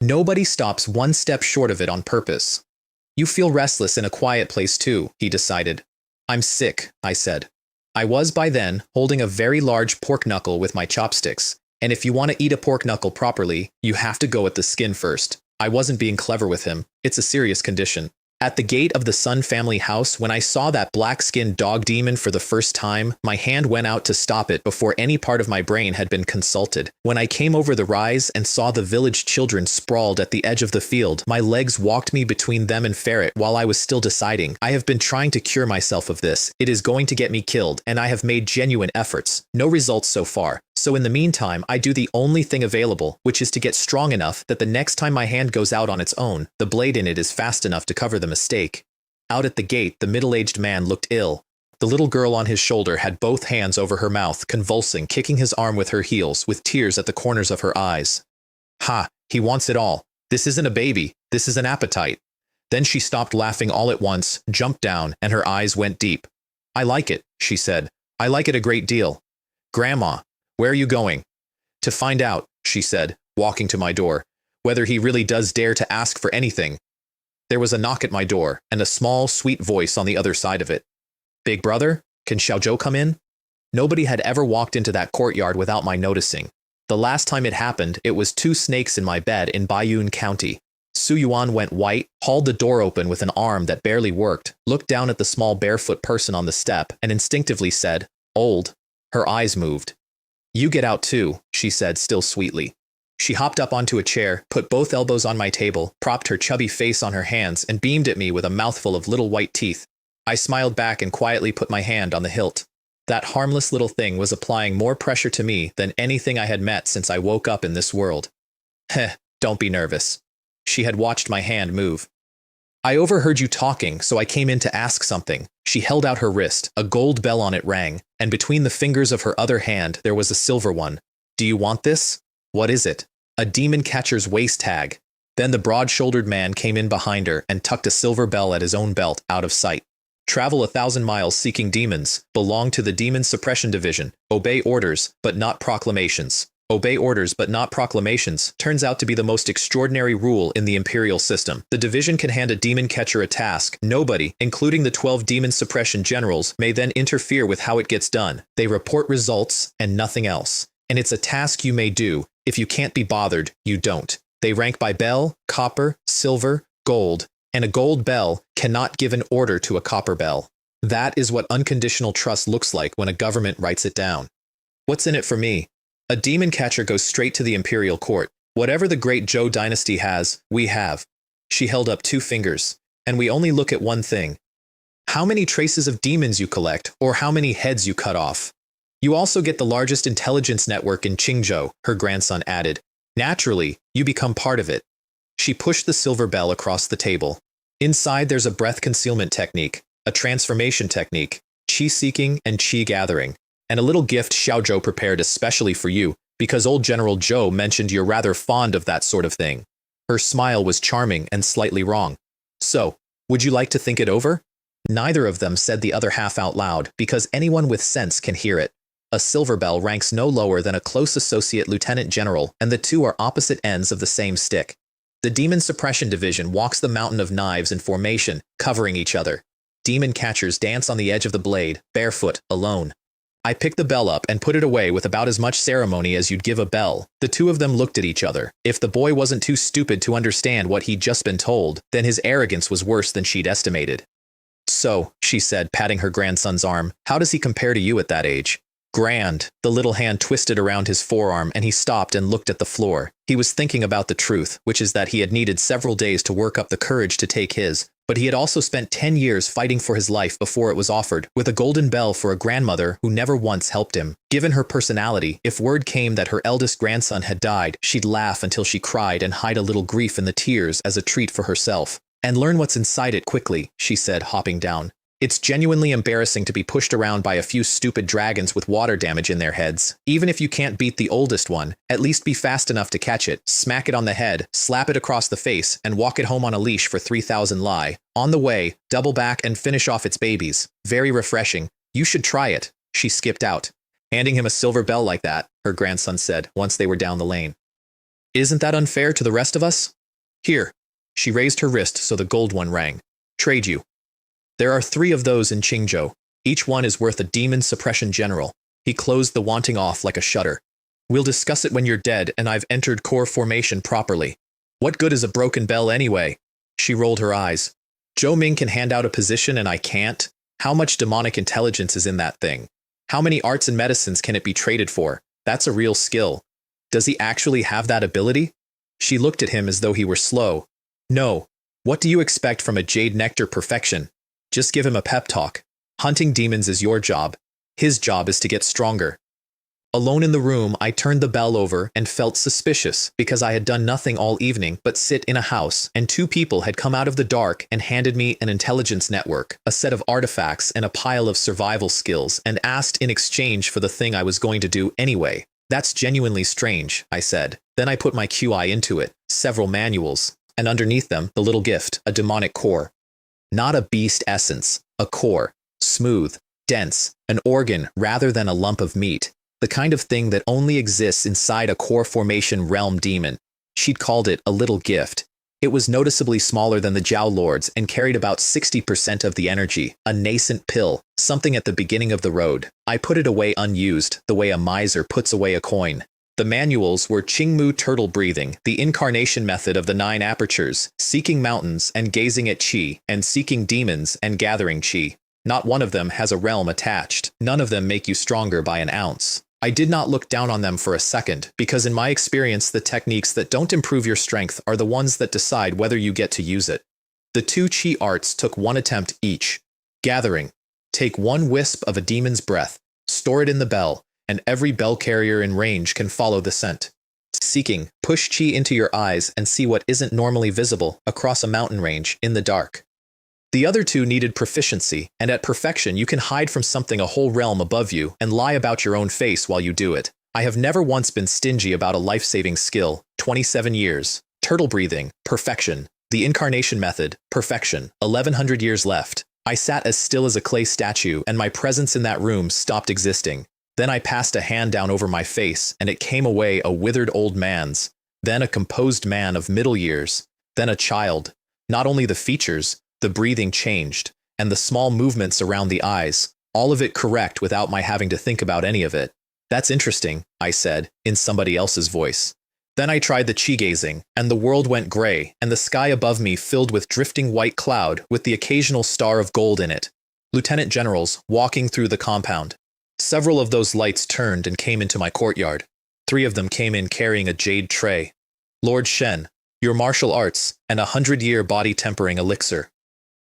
Nobody stops 1 step short of it on purpose. You feel restless in a quiet place too, he decided. I'm sick, I said. I was by then holding a very large pork knuckle with my chopsticks, and if you want to eat a pork knuckle properly, you have to go at the skin first. I wasn't being clever with him. It's a serious condition. At the gate of the Sun family house, when I saw that black-skinned dog demon for the first time, my hand went out to stop it before any part of my brain had been consulted. When I came over the rise and saw the village children sprawled at the edge of the field, my legs walked me between them and Ferret while I was still deciding. I have been trying to cure myself of this. It is going to get me killed, and I have made genuine efforts. No results so far. So in the meantime, I do the only thing available, which is to get strong enough that the next time my hand goes out on its own, the blade in it is fast enough to cover the mistake. Out at the gate, the middle-aged man looked ill. The little girl on his shoulder had both hands over her mouth, convulsing, kicking his arm with her heels, with tears at the corners of her eyes. Ha, he wants it all. This isn't a baby. This is an appetite. Then she stopped laughing all at once, jumped down, and her eyes went deep. I like it, she said. I like it a great deal. Grandma. Where are you going? To find out, she said, walking to my door, whether he really does dare to ask for anything. There was a knock at my door, and a small, sweet voice on the other side of it. Big brother, can Xiaozhou come in? Nobody had ever walked into that courtyard without my noticing. The last time it happened, it was 2 snakes in my bed in Baiyun County. Su Yuan went white, hauled the door open with an arm that barely worked, looked down at the small barefoot person on the step, and instinctively said, "Old." Her eyes moved. "You get out too," she said, still sweetly. She hopped up onto a chair, put both elbows on my table, propped her chubby face on her hands, and beamed at me with a mouthful of little white teeth. I smiled back and quietly put my hand on the hilt. That harmless little thing was applying more pressure to me than anything I had met since I woke up in this world. "Heh, don't be nervous." She had watched my hand move. "I overheard you talking, so I came in to ask something." She held out her wrist, a gold bell on it rang, and between the fingers of her other hand there was a silver one. "Do you want this?" "What is it?" "A demon catcher's waist tag." Then the broad-shouldered man came in behind her and tucked a silver bell at his own belt, out of sight. "Travel 1,000 miles seeking demons. Belong to the Demon Suppression Division. Obey orders, but not proclamations." Obey orders but not proclamations turns out to be the most extraordinary rule in the Imperial system. The division can hand a demon catcher a task. Nobody, including the 12 demon suppression generals, may then interfere with how it gets done. They report results and nothing else. And it's a task you may do. If you can't be bothered, you don't. They rank by bell, copper, silver, gold, and a gold bell cannot give an order to a copper bell. That is what unconditional trust looks like when a government writes it down. What's in it for me? A demon catcher goes straight to the imperial court. Whatever the great Zhou dynasty has, we have. She held up 2 fingers. And we only look at one thing. How many traces of demons you collect, or how many heads you cut off. You also get the largest intelligence network in Qingzhou, her grandson added. Naturally, you become part of it. She pushed the silver bell across the table. Inside there's a breath concealment technique, a transformation technique, qi seeking and qi gathering. And a little gift Xiaozhou prepared especially for you, because old General Zhou mentioned you're rather fond of that sort of thing. Her smile was charming and slightly wrong. So, would you like to think it over? Neither of them said the other half out loud, because anyone with sense can hear it. A silver bell ranks no lower than a close associate lieutenant general, and the two are opposite ends of the same stick. The Demon Suppression Division walks the mountain of knives in formation, covering each other. Demon catchers dance on the edge of the blade, barefoot, alone. I picked the bell up and put it away with about as much ceremony as you'd give a bell. The two of them looked at each other. If the boy wasn't too stupid to understand what he'd just been told, then his arrogance was worse than she'd estimated. "So," she said, patting her grandson's arm, "how does he compare to you at that age?" "Grand." The little hand twisted around his forearm and he stopped and looked at the floor. He was thinking about the truth, which is that he had needed several days to work up the courage to take his, but he had also spent 10 years fighting for his life before it was offered, with a golden bell for a grandmother who never once helped him. Given her personality, if word came that her eldest grandson had died, she'd laugh until she cried and hide a little grief in the tears as a treat for herself. "And learn what's inside it quickly," she said, hopping down. "It's genuinely embarrassing to be pushed around by a few stupid dragons with water damage in their heads. Even if you can't beat the oldest one, at least be fast enough to catch it, smack it on the head, slap it across the face, and walk it home on a leash for 3,000 Lai. On the way, double back and finish off its babies. Very refreshing. You should try it." She skipped out. "Handing him a silver bell like that," her grandson said, once they were down the lane. "Isn't that unfair to the rest of us? Here." She raised her wrist so the gold one rang. "Trade you. There are 3 of those in Qingzhou. Each one is worth a demon suppression general." He closed the wanting off like a shutter. "We'll discuss it when you're dead and I've entered core formation properly." "What good is a broken bell anyway?" She rolled her eyes. "Zhou Ming can hand out a position and I can't? How much demonic intelligence is in that thing? How many arts and medicines can it be traded for? That's a real skill. Does he actually have that ability?" She looked at him as though he were slow. "No. What do you expect from a jade nectar perfection? Just give him a pep talk. Hunting demons is your job. His job is to get stronger." Alone in the room, I turned the bell over and felt suspicious because I had done nothing all evening but sit in a house, and 2 people had come out of the dark and handed me an intelligence network, a set of artifacts, and a pile of survival skills, and asked in exchange for the thing I was going to do anyway. "That's genuinely strange," I said. Then I put my QI into it, several manuals, and underneath them, the little gift, a demonic core. Not a beast essence, a core, smooth, dense, an organ rather than a lump of meat, the kind of thing that only exists inside a core formation realm demon. She'd called it a little gift. It was noticeably smaller than the Jiao Lords and carried about 60% of the energy, a nascent pill, something at the beginning of the road. I put it away unused, the way a miser puts away a coin. The manuals were Qingmu turtle breathing, the incarnation method of the 9 apertures, seeking mountains and gazing at qi, and seeking demons and gathering qi. Not one of them has a realm attached. None of them make you stronger by an ounce. I did not look down on them for a second, because in my experience the techniques that don't improve your strength are the ones that decide whether you get to use it. The 2 qi arts took 1 attempt each. Gathering. Take 1 wisp of a demon's breath, store it in the bell, and every bell carrier in range can follow the scent. Seeking. Push qi into your eyes and see what isn't normally visible across a mountain range in the dark. The other 2 needed proficiency, and at perfection you can hide from something a whole realm above you and lie about your own face while you do it. I have never once been stingy about a life-saving skill. 27 years. Turtle breathing. Perfection. The incarnation method. Perfection. 1100 years left. I sat as still as a clay statue, and my presence in that room stopped existing. Then I passed a hand down over my face, and it came away a withered old man's. Then a composed man of middle years. Then a child. Not only the features, the breathing changed, and the small movements around the eyes, all of it correct without my having to think about any of it. That's interesting, I said, in somebody else's voice. Then I tried the qi gazing, and the world went gray, and the sky above me filled with drifting white cloud with the occasional star of gold in it. Lieutenant generals walking through the compound. Several of those lights turned and came into my courtyard. 3 of them came in carrying a jade tray. Lord Shen, your martial arts, and 100-year body-tempering elixir.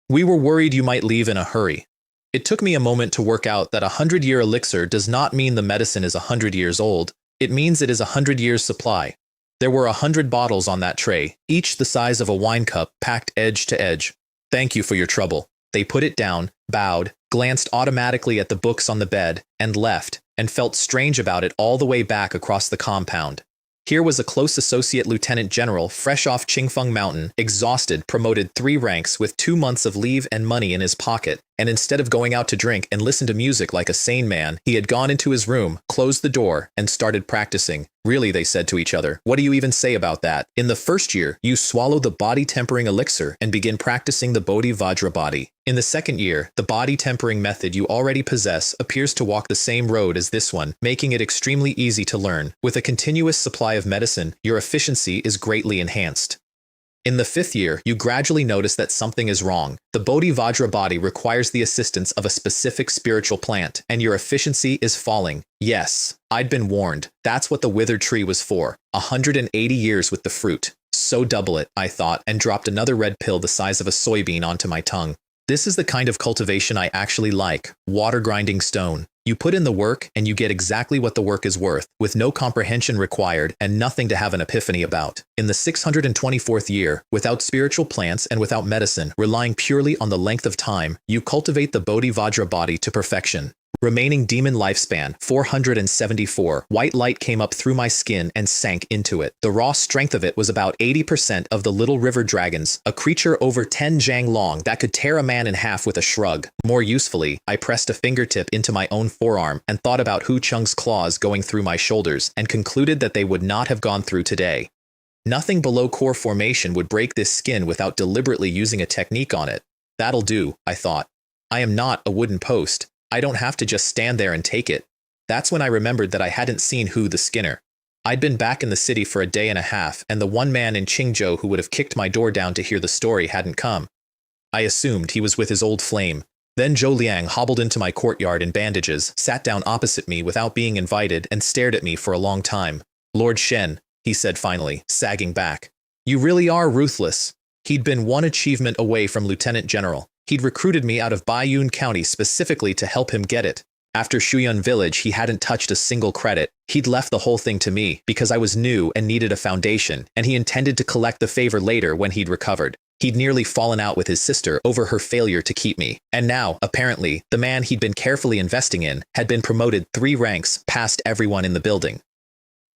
We were worried you might leave in a hurry. It took me a moment to work out that 100-year elixir does not mean the medicine is 100 years old. It means it is 100 years' supply. There were 100 bottles on that tray, each the size of a wine cup, packed edge to edge. Thank you for your trouble. They put it down, bowed, glanced automatically at the books on the bed, and left, and felt strange about it all the way back across the compound. Here was a close associate lieutenant general, fresh off Qingfeng Mountain, exhausted, promoted 3 ranks with 2 months of leave and money in his pocket, and instead of going out to drink and listen to music like a sane man, he had gone into his room, closed the door, and started practicing. Really, they said to each other, what do you even say about that? In the first year, you swallow the body-tempering elixir and begin practicing the Bodhi Vajra body. In the second year, the body-tempering method you already possess appears to walk the same road as this one, making it extremely easy to learn. With a continuous supply of medicine, your efficiency is greatly enhanced. In the 5th year, you gradually notice that something is wrong. The Bodhi Vajra body requires the assistance of a specific spiritual plant, and your efficiency is falling. Yes, I'd been warned. That's what the withered tree was for. 180 years with the fruit. So double it, I thought, and dropped another red pill the size of a soybean onto my tongue. This is the kind of cultivation I actually like. Water grinding stone. You put in the work and you get exactly what the work is worth, with no comprehension required and nothing to have an epiphany about. In the 624th year, without spiritual plants and without medicine, relying purely on the length of time, you cultivate the Bodhi Vajra body to perfection. Remaining demon lifespan, 474. White light came up through my skin and sank into it. The raw strength of it was about 80% of the little river dragons, a creature over 10 jang long that could tear a man in half with a shrug. More usefully, I pressed a fingertip into my own forearm and thought about Hu Cheng's claws going through my shoulders and concluded that they would not have gone through today. Nothing below core formation would break this skin without deliberately using a technique on it. That'll do, I thought. I am not a wooden post. I don't have to just stand there and take it. That's when I remembered that I hadn't seen Hu the Skinner. I'd been back in the city for a day and a half, and the one man in Qingzhou who would have kicked my door down to hear the story hadn't come. I assumed he was with his old flame. Then Zhou Liang hobbled into my courtyard in bandages, sat down opposite me without being invited, and stared at me for a long time. Lord Shen, he said finally, sagging back. You really are ruthless. He'd been one achievement away from Lieutenant General. He'd recruited me out of Baiyun County specifically to help him get it. After Shuyun Village, he hadn't touched a single credit. He'd left the whole thing to me because I was new and needed a foundation, and he intended to collect the favor later when he'd recovered. He'd nearly fallen out with his sister over her failure to keep me. And now, apparently, the man he'd been carefully investing in had been promoted 3 ranks past everyone in the building.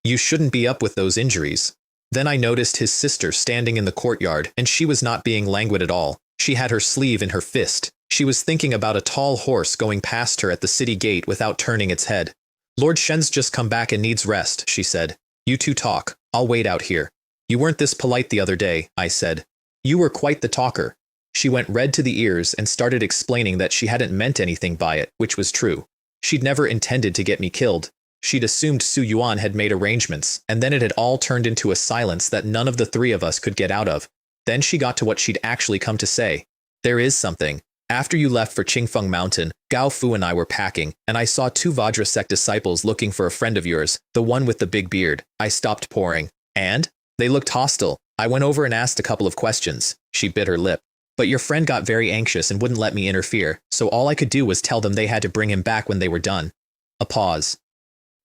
You shouldn't be up with those injuries. Then I noticed his sister standing in the courtyard, and she was not being languid at all. She had her sleeve in her fist. She was thinking about a tall horse going past her at the city gate without turning its head. Lord Shen's just come back and needs rest, she said. You two talk. I'll wait out here. You weren't this polite the other day, I said. You were quite the talker. She went red to the ears and started explaining that she hadn't meant anything by it, which was true. She'd never intended to get me killed. She'd assumed Su Yuan had made arrangements, and then it had all turned into a silence that none of the three of us could get out of. Then she got to what she'd actually come to say. There is something. After you left for Qingfeng Mountain, Gao Fu and I were packing, and I saw two Vajra sect disciples looking for a friend of yours, the one with the big beard. I stopped pouring. And? They looked hostile. I went over and asked a couple of questions. She bit her lip. But your friend got very anxious and wouldn't let me interfere, so all I could do was tell them they had to bring him back when they were done. A pause.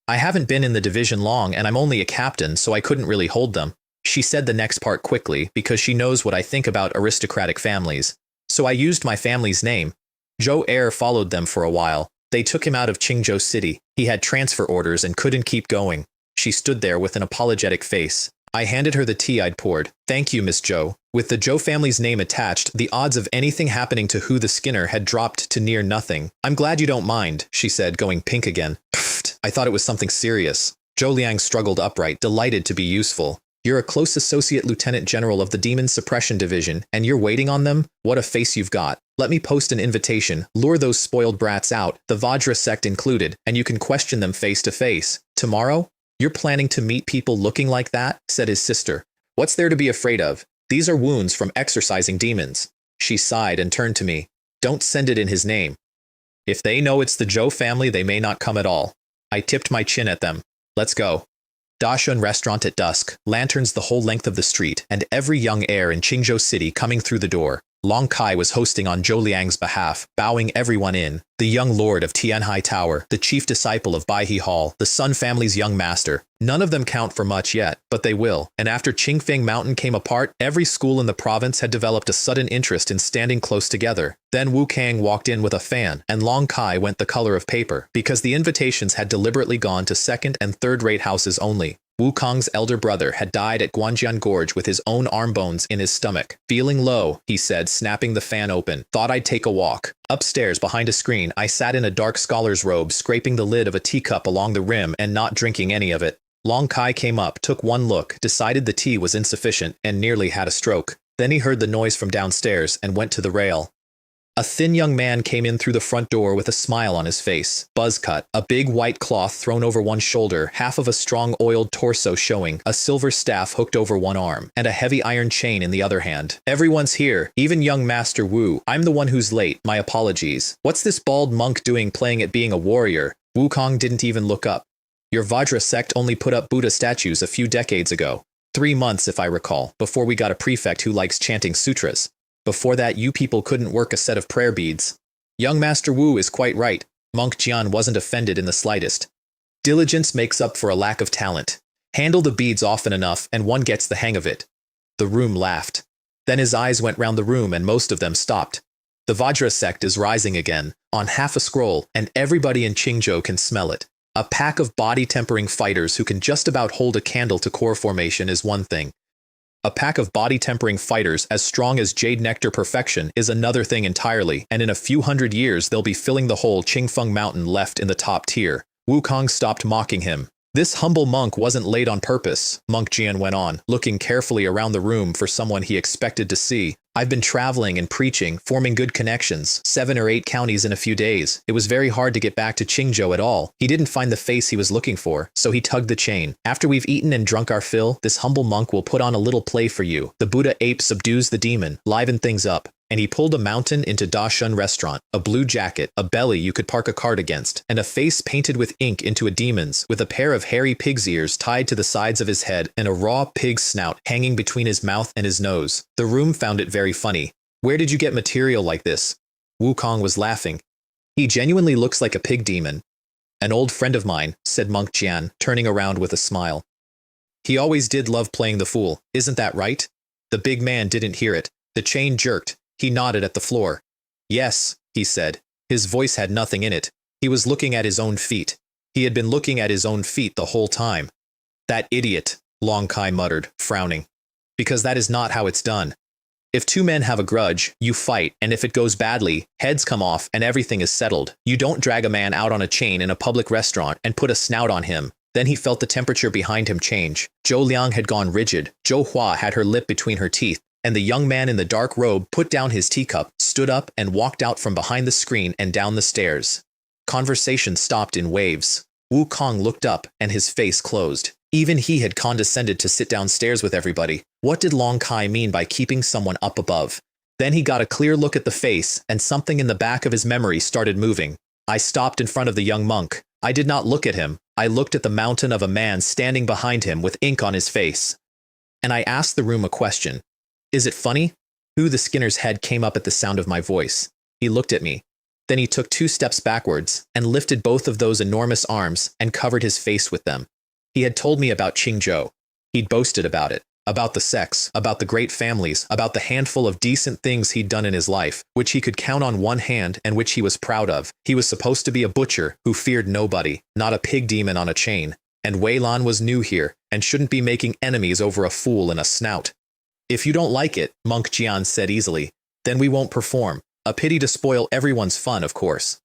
I haven't been in the division long and I'm only a captain, so I couldn't really hold them. She said the next part quickly because she knows what I think about aristocratic families. So I used my family's name. Zhou Er followed them for a while. They took him out of Qingzhou City. He had transfer orders and couldn't keep going. She stood there with an apologetic face. I handed her the tea I'd poured. Thank you, Miss Zhou. With the Zhou family's name attached, the odds of anything happening to Hu the Skinner had dropped to near nothing. I'm glad you don't mind, she said, going pink again. Pfft, I thought it was something serious. Zhou Liang struggled upright, delighted to be useful. You're a close associate lieutenant general of the Demon Suppression Division, and you're waiting on them? What a face you've got. Let me post an invitation, lure those spoiled brats out, the Vajra sect included, and you can question them face to face. Tomorrow? You're planning to meet people looking like that? Said his sister. What's there to be afraid of? These are wounds from exorcising demons. She sighed and turned to me. Don't send it in his name. If they know it's the Zhou family, they may not come at all. I tipped my chin at them. Let's go. Dashun restaurant at dusk, lanterns the whole length of the street, and every young heir in Qingzhou City coming through the door. Long Kai was hosting on Zhou Liang's behalf, bowing everyone in. The young lord of Tianhai Tower, the chief disciple of Baihe Hall, the Sun family's young master. None of them count for much yet, but they will. And after Qingfeng Mountain came apart, every school in the province had developed a sudden interest in standing close together. Then Wu Kang walked in with a fan, and Long Kai went the color of paper, because the invitations had deliberately gone to second- and third-rate houses only. Wukong's elder brother had died at Guanjian Gorge with his own arm bones in his stomach. Feeling low, he said, snapping the fan open. Thought I'd take a walk. Upstairs, behind a screen, I sat in a dark scholar's robe, scraping the lid of a teacup along the rim and not drinking any of it. Long Kai came up, took one look, decided the tea was insufficient, and nearly had a stroke. Then he heard the noise from downstairs and went to the rail. A thin young man came in through the front door with a smile on his face. Buzz cut, a big white cloth thrown over one shoulder, half of a strong oiled torso showing, a silver staff hooked over one arm, and a heavy iron chain in the other hand. Everyone's here, even young Master Wu. I'm the one who's late, my apologies. What's this bald monk doing playing at being a warrior? Wukong didn't even look up. Your Vajra sect only put up Buddha statues a few decades ago. 3 months, if I recall, before we got a prefect who likes chanting sutras. Before that, you people couldn't work a set of prayer beads. Young Master Wu is quite right. Monk Jian wasn't offended in the slightest. Diligence makes up for a lack of talent. Handle the beads often enough, and one gets the hang of it. The room laughed. Then his eyes went round the room, and most of them stopped. The Vajra sect is rising again, on half a scroll, and everybody in Qingzhou can smell it. A pack of body-tempering fighters who can just about hold a candle to core formation is one thing. A pack of body-tempering fighters as strong as Jade Nectar Perfection is another thing entirely, and in a few hundred years they'll be filling the whole Qingfeng Mountain left in the top tier. Wukong stopped mocking him. This humble monk wasn't late on purpose, Monk Jian went on, looking carefully around the room for someone he expected to see. I've been traveling and preaching, forming good connections, 7 or 8 counties in a few days. It was very hard to get back to Qingzhou at all. He didn't find the face he was looking for, so he tugged the chain. After we've eaten and drunk our fill, this humble monk will put on a little play for you. The Buddha ape subdues the demon, liven things up. And he pulled a mountain into Dashun restaurant, a blue jacket, a belly you could park a cart against, and a face painted with ink into a demon's, with a pair of hairy pig's ears tied to the sides of his head and a raw pig's snout hanging between his mouth and his nose. The room found it very funny. Where did you get material like this? Wukong was laughing. He genuinely looks like a pig demon. An old friend of mine, said Monk Jian, turning around with a smile. He always did love playing the fool, isn't that right? The big man didn't hear it. The chain jerked. He nodded at the floor. Yes, he said. His voice had nothing in it. He was looking at his own feet. He had been looking at his own feet the whole time. That idiot, Long Kai muttered, frowning. Because that is not how it's done. If 2 men have a grudge, you fight, and if it goes badly, heads come off and everything is settled. You don't drag a man out on a chain in a public restaurant and put a snout on him. Then he felt the temperature behind him change. Zhou Liang had gone rigid. Zhou Hua had her lip between her teeth. And the young man in the dark robe put down his teacup, stood up, and walked out from behind the screen and down the stairs. Conversation stopped in waves. Wu Kong looked up and his face closed. Even he had condescended to sit downstairs with everybody. What did Long Kai mean by keeping someone up above? Then he got a clear look at the face, and something in the back of his memory started moving. I stopped in front of the young monk. I did not look at him. I looked at the mountain of a man standing behind him with ink on his face. And I asked the room a question. Is it funny? Hu the Skinner's head came up at the sound of my voice. He looked at me. Then he took 2 steps backwards and lifted both of those enormous arms and covered his face with them. He had told me about Qingzhou. He'd boasted about it, about the sex, about the great families, about the handful of decent things he'd done in his life, which he could count on one hand and which he was proud of. He was supposed to be a butcher who feared nobody, not a pig demon on a chain. And Wei Lan was new here and shouldn't be making enemies over a fool and a snout. If you don't like it, Monk Jian said easily, then we won't perform. A pity to spoil everyone's fun, of course.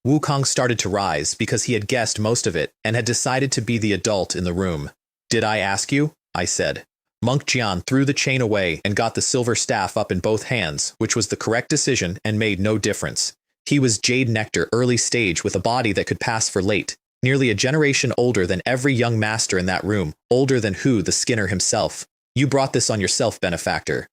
Wukong started to rise because he had guessed most of it and had decided to be the adult in the room. Did I ask you? I said. Monk Jian threw the chain away and got the silver staff up in both hands, which was the correct decision and made no difference. He was Jade Nectar early stage with a body that could pass for late, nearly a generation older than every young master in that room, older than Hu the Skinner himself. You brought this on yourself, benefactor.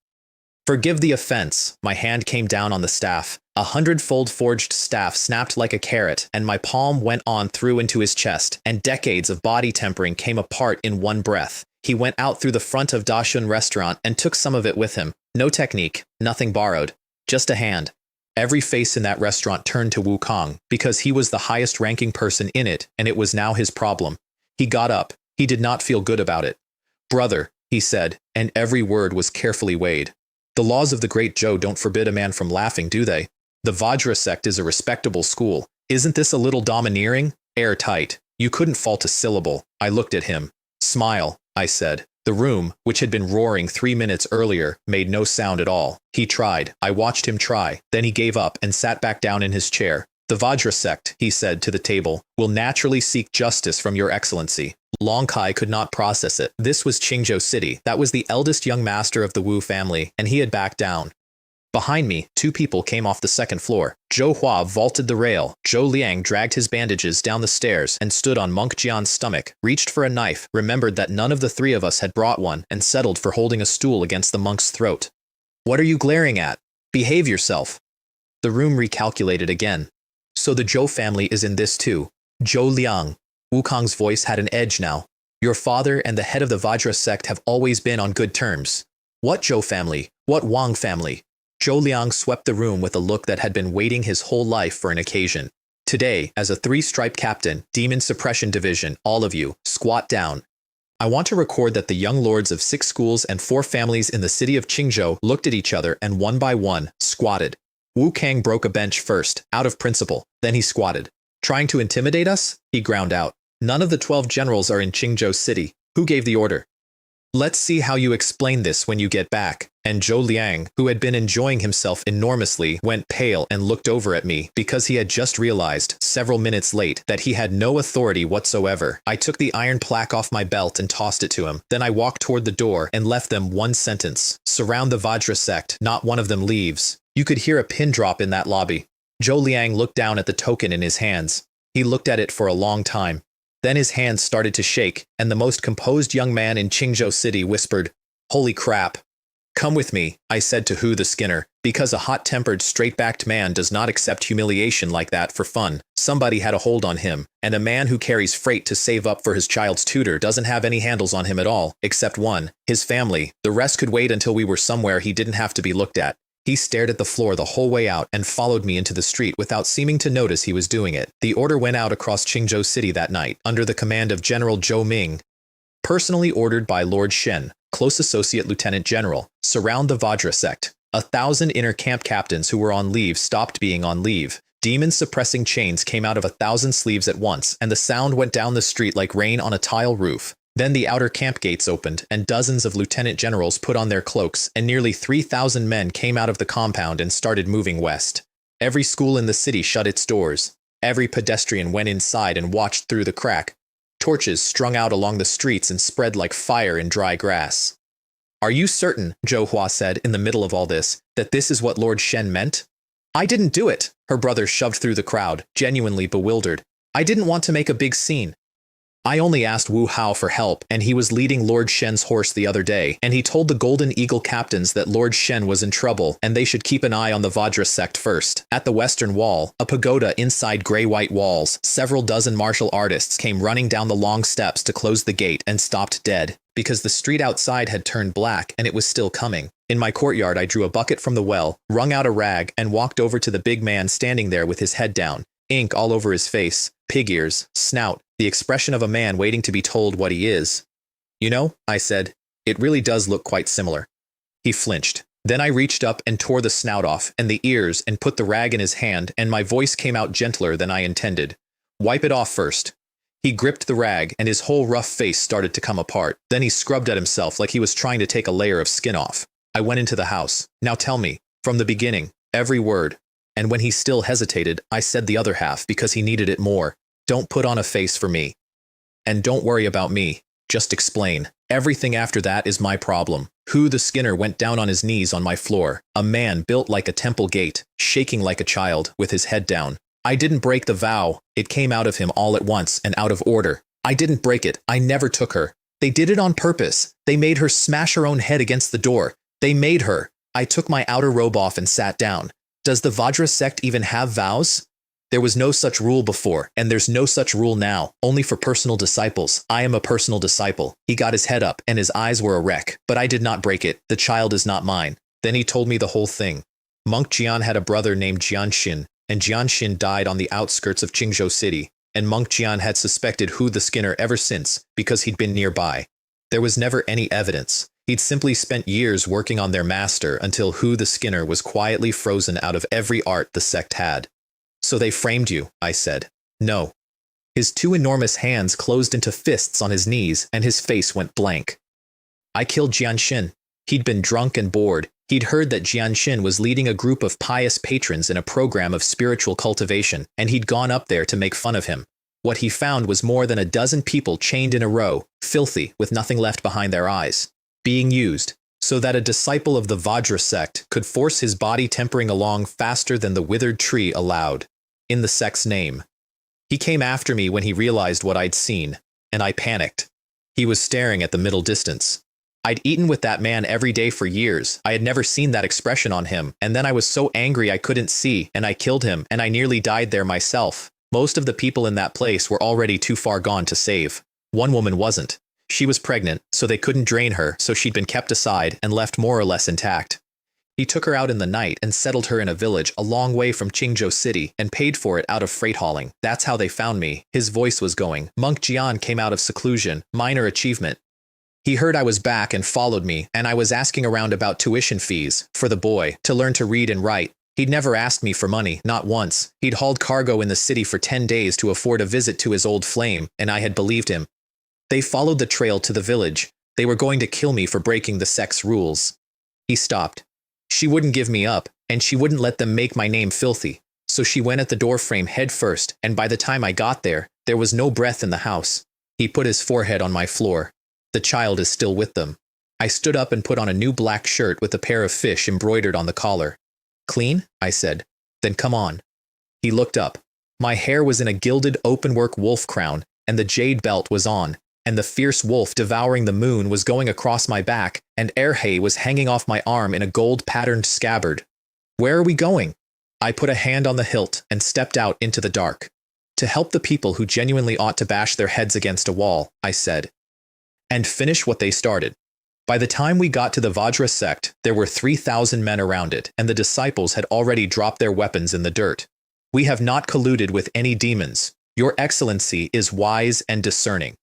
Forgive the offense. My hand came down on the staff. 100-fold forged staff snapped like a carrot, and my palm went on through into his chest, and decades of body tempering came apart in one breath. He went out through the front of Dashun restaurant and took some of it with him. No technique, nothing borrowed, just a hand. Every face in that restaurant turned to Wukong, because he was the highest-ranking person in it, and it was now his problem. He got up. He did not feel good about it. Brother, he said, and every word was carefully weighed. The laws of the Great Zhou don't forbid a man from laughing, do they? The Vajra sect is a respectable school. Isn't this a little domineering? Airtight. You couldn't fault a syllable. I looked at him. Smile, I said. The room, which had been roaring 3 minutes earlier, made no sound at all. He tried. I watched him try. Then he gave up and sat back down in his chair. The Vajra sect, he said to the table, will naturally seek justice from your excellency. Long Kai could not process it. This was Qingzhou City. That was the eldest young master of the Wu family, and he had backed down. Behind me, 2 people came off the 2nd floor. Zhou Hua vaulted the rail. Zhou Liang dragged his bandages down the stairs and stood on Monk Jian's stomach, reached for a knife, remembered that none of the 3 of us had brought one, and settled for holding a stool against the monk's throat. What are you glaring at? Behave yourself. The room recalculated again. So the Zhou family is in this too. Zhou Liang. Wukong's voice had an edge now. Your father and the head of the Vajra sect have always been on good terms. What Zhou family? What Wang family? Zhou Liang swept the room with a look that had been waiting his whole life for an occasion. Today, as a 3-stripe captain, Demon Suppression Division, all of you, squat down. I want to record that the young lords of 6 schools and 4 families in the city of Qingzhou looked at each other and one by one, squatted. Wu Kang broke a bench first, out of principle, then he squatted. Trying to intimidate us? He ground out. None of the 12 generals are in Qingzhou City. Who gave the order? Let's see how you explain this when you get back. And Zhou Liang, who had been enjoying himself enormously, went pale and looked over at me because he had just realized, several minutes late, that he had no authority whatsoever. I took the iron plaque off my belt and tossed it to him. Then I walked toward the door and left them one sentence. Surround the Vajra sect, not one of them leaves. You could hear a pin drop in that lobby. Zhou Liang looked down at the token in his hands. He looked at it for a long time. Then his hands started to shake, and the most composed young man in Qingzhou City whispered, "Holy crap." Come with me, I said to Hu the Skinner, because a hot-tempered, straight-backed man does not accept humiliation like that for fun. Somebody had a hold on him, and a man who carries freight to save up for his child's tutor doesn't have any handles on him at all, except one, his family. The rest could wait until we were somewhere he didn't have to be looked at. He stared at the floor the whole way out and followed me into the street without seeming to notice he was doing it. The order went out across Qingzhou City that night, under the command of General Zhou Ming. Personally ordered by Lord Shen, Close Associate Lieutenant General, surround the Vajra sect. 1,000 inner camp captains who were on leave stopped being on leave. Demon-suppressing chains came out of 1,000 sleeves at once, and the sound went down the street like rain on a tile roof. Then the outer camp gates opened, and dozens of lieutenant generals put on their cloaks, and nearly 3,000 men came out of the compound and started moving west. Every school in the city shut its doors. Every pedestrian went inside and watched through the crack. Torches strung out along the streets and spread like fire in dry grass. Are you certain, Zhou Hua said in the middle of all this, that this is what Lord Shen meant? I didn't do it, her brother shoved through the crowd, genuinely bewildered. I didn't want to make a big scene. I only asked Wu Hao for help, and he was leading Lord Shen's horse the other day, and he told the Golden Eagle captains that Lord Shen was in trouble, and they should keep an eye on the Vajra sect first. At the western wall, a pagoda inside gray-white walls, several dozen martial artists came running down the long steps to close the gate and stopped dead, because the street outside had turned black and it was still coming. In my courtyard, I drew a bucket from the well, wrung out a rag, and walked over to the big man standing there with his head down, ink all over his face, pig ears, snout, the expression of a man waiting to be told what he is. You know, I said, it really does look quite similar. He flinched. Then I reached up and tore the snout off and the ears and put the rag in his hand, and my voice came out gentler than I intended. Wipe it off first. He gripped the rag and his whole rough face started to come apart. Then he scrubbed at himself like he was trying to take a layer of skin off. I went into the house. Now tell me, from the beginning, every word. And when he still hesitated, I said the other half because he needed it more. Don't put on a face for me. And don't worry about me. Just explain. Everything after that is my problem. Hu the Skinner went down on his knees on my floor. A man built like a temple gate, shaking like a child, with his head down. I didn't break the vow. It came out of him all at once and out of order. I didn't break it. I never took her. They did it on purpose. They made her smash her own head against the door. They made her. I took my outer robe off and sat down. Does the Vajra sect even have vows? There was no such rule before, and there's no such rule now, only for personal disciples. I am a personal disciple. He got his head up, and his eyes were a wreck. But I did not break it. The child is not mine. Then he told me the whole thing. Monk Jian had a brother named Jianxin, and Jianxin died on the outskirts of Qingzhou City, and Monk Jian had suspected Hu the Skinner ever since, because he'd been nearby. There was never any evidence. He'd simply spent years working on their master until Hu the Skinner was quietly frozen out of every art the sect had. So they framed you, I said. No. His two enormous hands closed into fists on his knees, and his face went blank. I killed Jianxin. He'd been drunk and bored. He'd heard that Jianxin was leading a group of pious patrons in a program of spiritual cultivation, and he'd gone up there to make fun of him. What he found was more than a dozen people chained in a row, filthy, with nothing left behind their eyes, being used, so that a disciple of the Vajra sect could force his body tempering along faster than the withered tree allowed. In the sect's name. He came after me when he realized what I'd seen, and I panicked. He was staring at the middle distance. I'd eaten with that man every day for years. I had never seen that expression on him, and then I was so angry I couldn't see, and I killed him, and I nearly died there myself. Most of the people in that place were already too far gone to save. One woman wasn't. She was pregnant, so they couldn't drain her, so she'd been kept aside and left more or less intact. He took her out in the night and settled her in a village a long way from Qingzhou City and paid for it out of freight hauling. That's how they found me. His voice was going. Monk Jian came out of seclusion. Minor achievement. He heard I was back and followed me, and I was asking around about tuition fees for the boy to learn to read and write. He'd never asked me for money, not once. He'd hauled cargo in the city for 10 days to afford a visit to his old flame, and I had believed him. They followed the trail to the village. They were going to kill me for breaking the sect's rules. He stopped. She wouldn't give me up, and she wouldn't let them make my name filthy. So she went at the doorframe head first, and by the time I got there, there was no breath in the house. He put his forehead on my floor. The child is still with them. I stood up and put on a new black shirt with a pair of fish embroidered on the collar. Clean? I said. Then come on. He looked up. My hair was in a gilded openwork wolf crown, and the jade belt was on, and the fierce wolf devouring the moon was going across my back, and Erhe was hanging off my arm in a gold-patterned scabbard. Where are we going? I put a hand on the hilt and stepped out into the dark. To help the people who genuinely ought to bash their heads against a wall, I said, and finish what they started. By the time we got to the Vajra sect, there were 3,000 men around it, and the disciples had already dropped their weapons in the dirt. We have not colluded with any demons. Your Excellency is wise and discerning.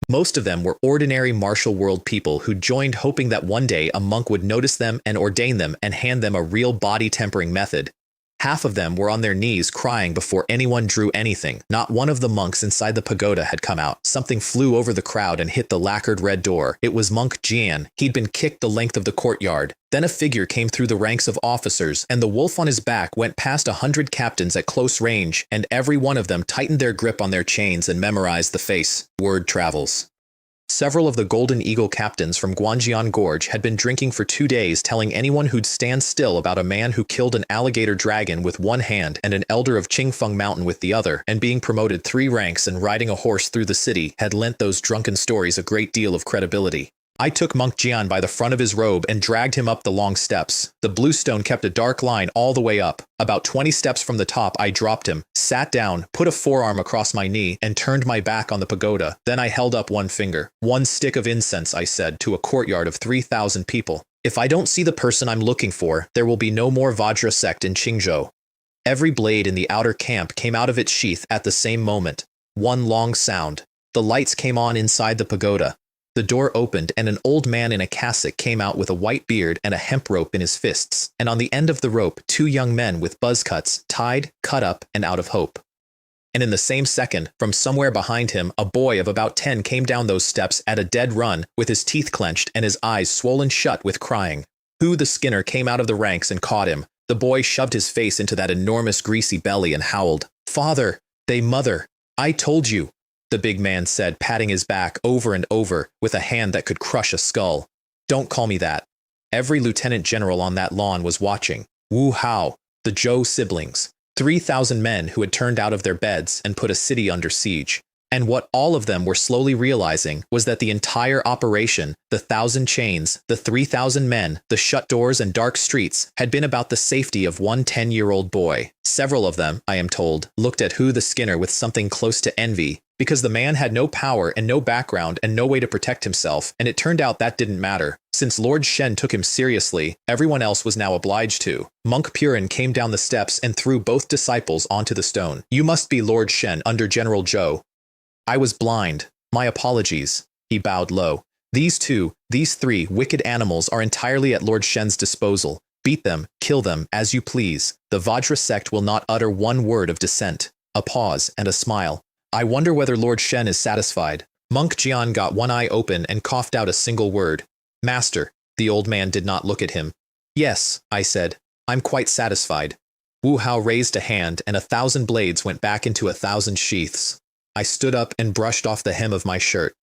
Most of them were ordinary martial world people who joined hoping that one day a monk would notice them and ordain them and hand them a real body tempering method. Half of them were on their knees crying before anyone drew anything. Not one of the monks inside the pagoda had come out. Something flew over the crowd and hit the lacquered red door. It was Monk Jian. He'd been kicked the length of the courtyard. Then a figure came through the ranks of officers, and the wolf on his back went past 100 captains at close range, and every one of them tightened their grip on their chains and memorized the face. Word travels. Several of the Golden Eagle captains from Guangjian Gorge had been drinking for 2 days, telling anyone who'd stand still about a man who killed an alligator dragon with one hand and an elder of Qingfeng Mountain with the other, and being promoted 3 ranks and riding a horse through the city had lent those drunken stories a great deal of credibility. I took Monk Jian by the front of his robe and dragged him up the long steps. The blue stone kept a dark line all the way up. About 20 steps from the top, I dropped him, sat down, put a forearm across my knee, and turned my back on the pagoda. Then I held up one finger. 1 stick of incense, I said, to a courtyard of 3,000 people. If I don't see the person I'm looking for, there will be no more Vajra sect in Qingzhou. Every blade in the outer camp came out of its sheath at the same moment. One long sound. The lights came on inside the pagoda. The door opened and an old man in a cassock came out with a white beard and a hemp rope in his fists, and on the end of the rope 2 young men with buzz cuts, tied, cut up, and out of hope. And in the same second, from somewhere behind him, a boy of about 10 came down those steps at a dead run, with his teeth clenched and his eyes swollen shut with crying. Hu the Skinner came out of the ranks and caught him. The boy shoved his face into that enormous greasy belly and howled, "Father, mother, I told you," the big man said, patting his back over and over with a hand that could crush a skull. "Don't call me that." Every lieutenant general on that lawn was watching. Wu Hao, the Zhou siblings, 3,000 men who had turned out of their beds and put a city under siege. And what all of them were slowly realizing was that the entire operation, the 1,000 chains, the 3,000 men, the shut doors and dark streets, had been about the safety of one 10-year-old boy. Several of them, I am told, looked at Hu the Skinner with something close to envy, because the man had no power and no background and no way to protect himself, and it turned out that didn't matter. Since Lord Shen took him seriously, everyone else was now obliged to. Monk Purin came down the steps and threw both disciples onto the stone. "You must be Lord Shen under General Zhou." "I was blind. My apologies." He bowed low. These 3 wicked animals are entirely at Lord Shen's disposal. Beat them, kill them, as you please. The Vajra sect will not utter one word of dissent." A pause and a smile. "I wonder whether Lord Shen is satisfied." Monk Jian got one eye open and coughed out a single word. "Master." The old man did not look at him. "Yes," I said. "I'm quite satisfied." Wu Hao raised a hand and 1,000 blades went back into 1,000 sheaths. I stood up and brushed off the hem of my shirt.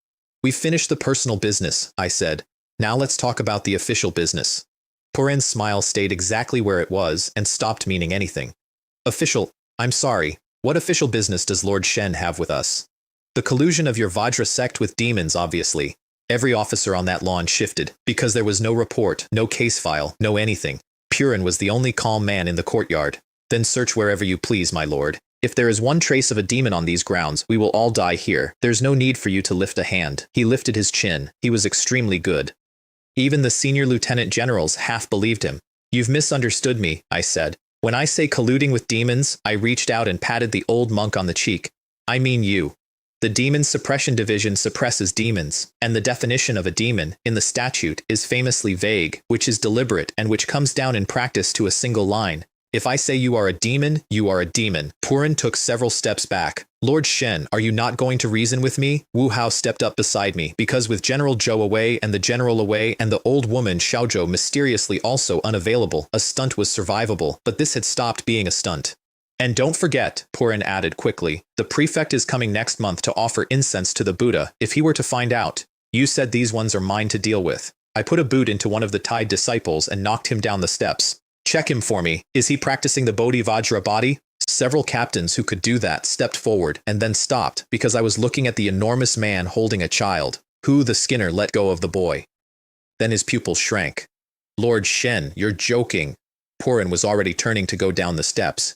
"We've finished the personal business," I said. "Now let's talk about the official business." Purin's smile stayed exactly where it was and stopped meaning anything. "Official? I'm sorry. What official business does Lord Shen have with us?" "The collusion of your Vajra sect with demons, obviously." Every officer on that lawn shifted, because there was no report, no case file, no anything. Purin was the only calm man in the courtyard. "Then search wherever you please, my lord. If there is one trace of a demon on these grounds, we will all die here. There's no need for you to lift a hand." He lifted his chin. He was extremely good. Even the senior lieutenant generals half believed him. "You've misunderstood me," I said. "When I say colluding with demons," I reached out and patted the old monk on the cheek. "I mean you. The Demon Suppression Division suppresses demons, and the definition of a demon, in the statute, is famously vague, which is deliberate and which comes down in practice to a single line. If I say you are a demon, you are a demon." Purin took several steps back. "Lord Shen, are you not going to reason with me?" Wu Hao stepped up beside me, because with General Zhou away and the general away and the old woman Xiaozhou mysteriously also unavailable, a stunt was survivable, but this had stopped being a stunt. "And don't forget," Purin added quickly, "the prefect is coming next month to offer incense to the Buddha. If he were to find out, you said these ones are mine to deal with." I put a boot into one of the tied disciples and knocked him down the steps. "Check him for me. Is he practicing the Bodhi Vajra body?" Several captains who could do that stepped forward and then stopped because I was looking at the enormous man holding a child. Hu the Skinner let go of the boy. Then his pupils shrank. "Lord Shen, you're joking." Purin was already turning to go down the steps.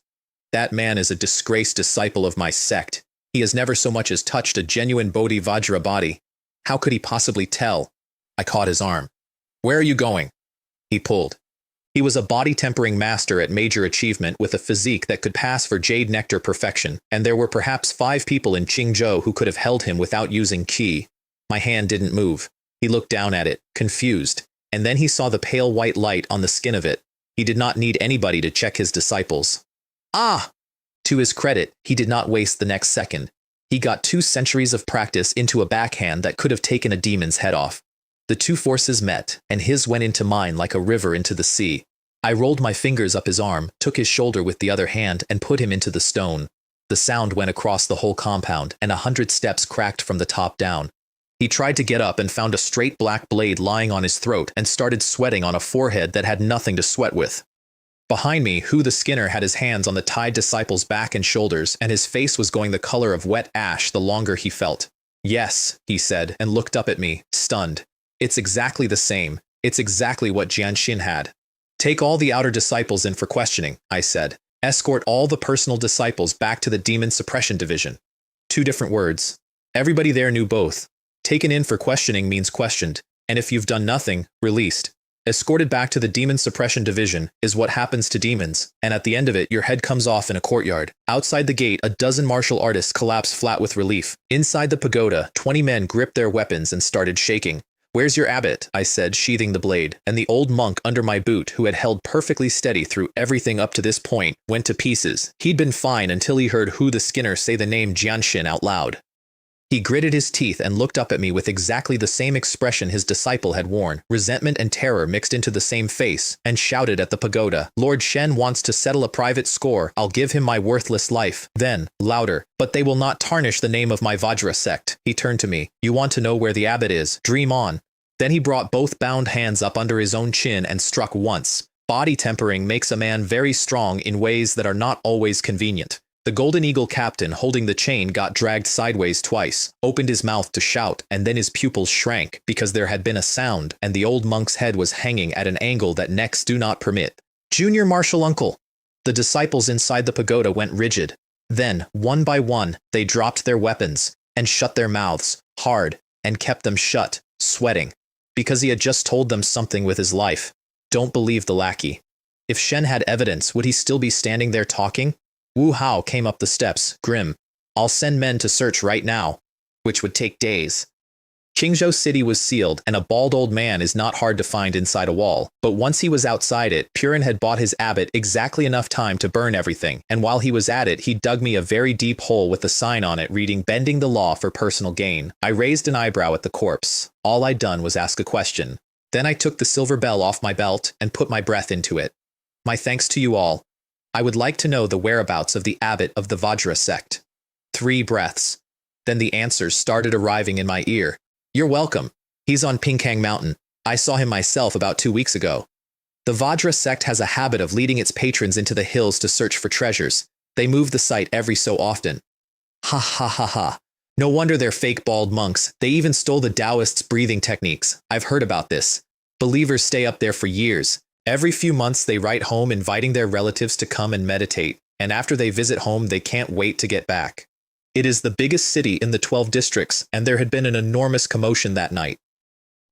"That man is a disgraced disciple of my sect. He has never so much as touched a genuine Bodhi Vajra body. How could he possibly tell?" I caught his arm. "Where are you going?" He pulled. He was a body-tempering master at major achievement with a physique that could pass for jade nectar perfection, and there were perhaps 5 people in Qingzhou who could have held him without using qi. My hand didn't move. He looked down at it, confused, and then he saw the pale white light on the skin of it. He did not need anybody to check his disciples. "Ah!" To his credit, he did not waste the next second. He got 2 centuries of practice into a backhand that could have taken a demon's head off. The 2 forces met, and his went into mine like a river into the sea. I rolled my fingers up his arm, took his shoulder with the other hand, and put him into the stone. The sound went across the whole compound, and 100 steps cracked from the top down. He tried to get up and found a straight black blade lying on his throat and started sweating on a forehead that had nothing to sweat with. Behind me, Hu the Skinner had his hands on the tied disciple's back and shoulders, and his face was going the color of wet ash the longer he felt. Yes, he said, and looked up at me, stunned. It's exactly the same. It's exactly what Jianxin had. Take all the outer disciples in for questioning, I said. Escort all the personal disciples back to the Demon Suppression Division. 2 different words. Everybody there knew both. Taken in for questioning means questioned, and if you've done nothing, released. Escorted back to the Demon Suppression Division is what happens to demons, and at the end of it your head comes off in a courtyard. Outside the gate, a dozen martial artists collapse flat with relief. Inside the pagoda, 20 men gripped their weapons and started shaking. Where's your abbot? I said, sheathing the blade, and the old monk under my boot, who had held perfectly steady through everything up to this point, went to pieces. He'd been fine until he heard Hu the Skinner say the name Jianxin out loud. He gritted his teeth and looked up at me with exactly the same expression his disciple had worn, resentment and terror mixed into the same face, and shouted at the pagoda, Lord Shen wants to settle a private score, I'll give him my worthless life. Then, louder, but they will not tarnish the name of my Vajra sect. He turned to me, you want to know where the abbot is? Dream on. Then he brought both bound hands up under his own chin and struck once. Body tempering makes a man very strong in ways that are not always convenient. The Golden Eagle captain holding the chain got dragged sideways twice, opened his mouth to shout, and then his pupils shrank because there had been a sound and the old monk's head was hanging at an angle that necks do not permit. Junior Martial Uncle! The disciples inside the pagoda went rigid. Then, one by one, they dropped their weapons and shut their mouths, hard, and kept them shut, sweating, because he had just told them something with his life. Don't believe the lackey. If Shen had evidence, would he still be standing there talking? Wu Hao came up the steps, grim. I'll send men to search right now, which would take days. Qingzhou City was sealed, and a bald old man is not hard to find inside a wall. But once he was outside it, Purin had bought his abbot exactly enough time to burn everything, and while he was at it, he dug me a very deep hole with a sign on it reading Bending the Law for Personal Gain. I raised an eyebrow at the corpse. All I'd done was ask a question. Then I took the silver bell off my belt and put my breath into it. My thanks to you all. I would like to know the whereabouts of the abbot of the Vajra sect. 3 breaths. Then the answers started arriving in my ear. You're welcome. He's on Pingkang Mountain. I saw him myself about 2 weeks ago. The Vajra sect has a habit of leading its patrons into the hills to search for treasures. They move the site every so often. Ha ha ha ha. No wonder they're fake bald monks. They even stole the Taoists' breathing techniques. I've heard about this. Believers stay up there for years. Every few months they write home inviting their relatives to come and meditate, and after they visit home they can't wait to get back. It is the biggest city in the 12 districts, and there had been an enormous commotion that night.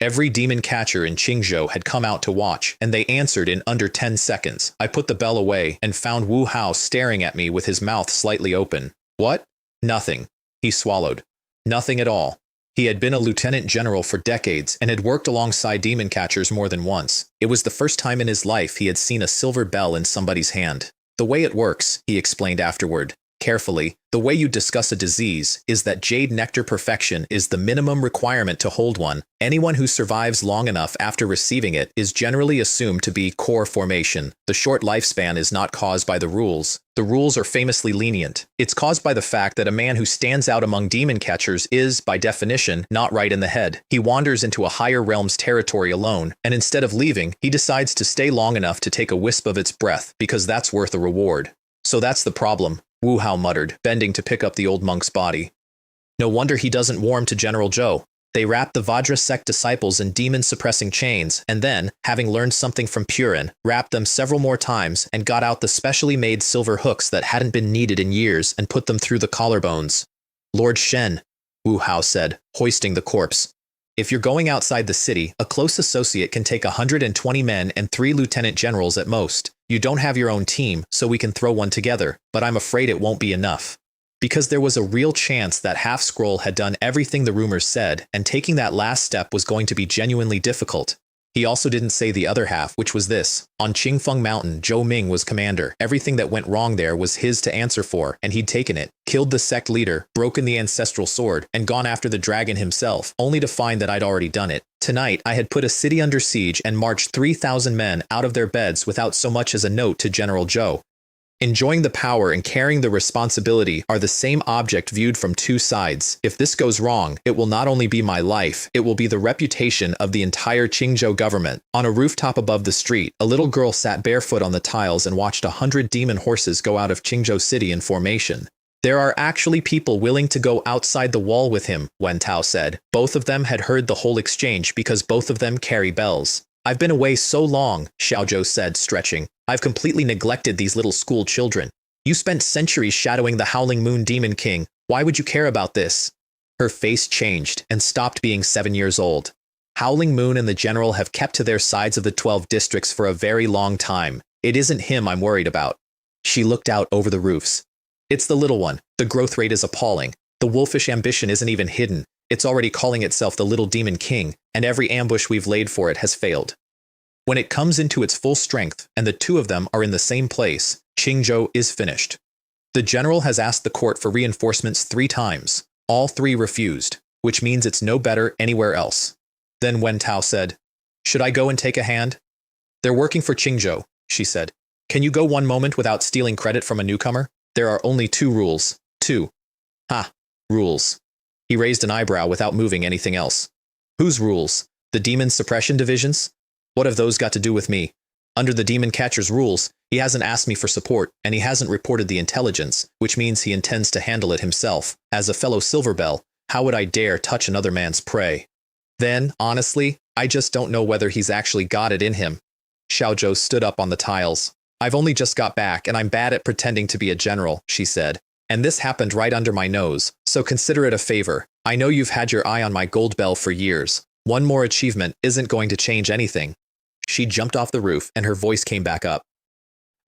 Every demon catcher in Qingzhou had come out to watch, and they answered in under 10 seconds. I put the bell away and found Wu Hao staring at me with his mouth slightly open. What? Nothing. He swallowed. Nothing at all. He had been a lieutenant general for decades and had worked alongside demon catchers more than once. It was the first time in his life he had seen a silver bell in somebody's hand. The way it works, he explained afterward, carefully, the way you discuss a disease is that jade nectar perfection is the minimum requirement to hold one. Anyone who survives long enough after receiving it is generally assumed to be core formation. The short lifespan is not caused by the rules. The rules are famously lenient. It's caused by the fact that a man who stands out among demon catchers is, by definition, not right in the head. He wanders into a higher realm's territory alone, and instead of leaving, he decides to stay long enough to take a wisp of its breath, because that's worth a reward. So that's the problem, Wu Hao muttered, bending to pick up the old monk's body. No wonder he doesn't warm to General Zhou. They wrapped the Vajra sect disciples in demon-suppressing chains, and then, having learned something from Purin, wrapped them several more times and got out the specially made silver hooks that hadn't been needed in years and put them through the collarbones. Lord Shen, Wu Hao said, hoisting the corpse. If you're going outside the city, a close associate can take 120 men and 3 lieutenant generals at most. You don't have your own team, so we can throw one together, but I'm afraid it won't be enough. Because there was a real chance that Half-Scroll had done everything the rumors said, and taking that last step was going to be genuinely difficult. He also didn't say the other half, which was this. On Qingfeng Mountain, Zhou Ming was commander. Everything that went wrong there was his to answer for, and he'd taken it, killed the sect leader, broken the ancestral sword, and gone after the dragon himself, only to find that I'd already done it. Tonight, I had put a city under siege and marched 3,000 men out of their beds without so much as a note to General Zhou. Enjoying the power and carrying the responsibility are the same object viewed from two sides. If this goes wrong, it will not only be my life, it will be the reputation of the entire Qingzhou government. On a rooftop above the street, a little girl sat barefoot on the tiles and watched 100 demon horses go out of Qingzhou City in formation. There are actually people willing to go outside the wall with him, Wen Tao said. Both of them had heard the whole exchange because both of them carry bells. I've been away so long, Xiaozhou said, stretching. I've completely neglected these little school children. You spent centuries shadowing the Howling Moon Demon King. Why would you care about this? Her face changed and stopped being 7 years old. Howling Moon and the general have kept to their sides of the 12 districts for a very long time. It isn't him I'm worried about. She looked out over the roofs. It's the little one. The growth rate is appalling. The wolfish ambition isn't even hidden. It's already calling itself the Little Demon King, and every ambush we've laid for it has failed. When it comes into its full strength, and the two of them are in the same place, Qingzhou is finished. The general has asked the court for reinforcements 3 times. All 3 refused, which means it's no better anywhere else. Then Wen Tao said, "Should I go and take a hand?" "They're working for Qingzhou," she said. "Can you go one moment without stealing credit from a newcomer? There are only 2 rules. 2. Ha, rules." He raised an eyebrow without moving anything else. "Whose rules? The Demon Suppression Division's? What have those got to do with me? Under the Demon Catcher's rules, he hasn't asked me for support, and he hasn't reported the intelligence, which means he intends to handle it himself. As a fellow Silverbell, how would I dare touch another man's prey? Then, honestly, I just don't know whether he's actually got it in him." Xiaozhou stood up on the tiles. "I've only just got back, and I'm bad at pretending to be a general," she said. "And this happened right under my nose, so consider it a favor. I know you've had your eye on my gold bell for years. One more achievement isn't going to change anything." She jumped off the roof, and her voice came back up.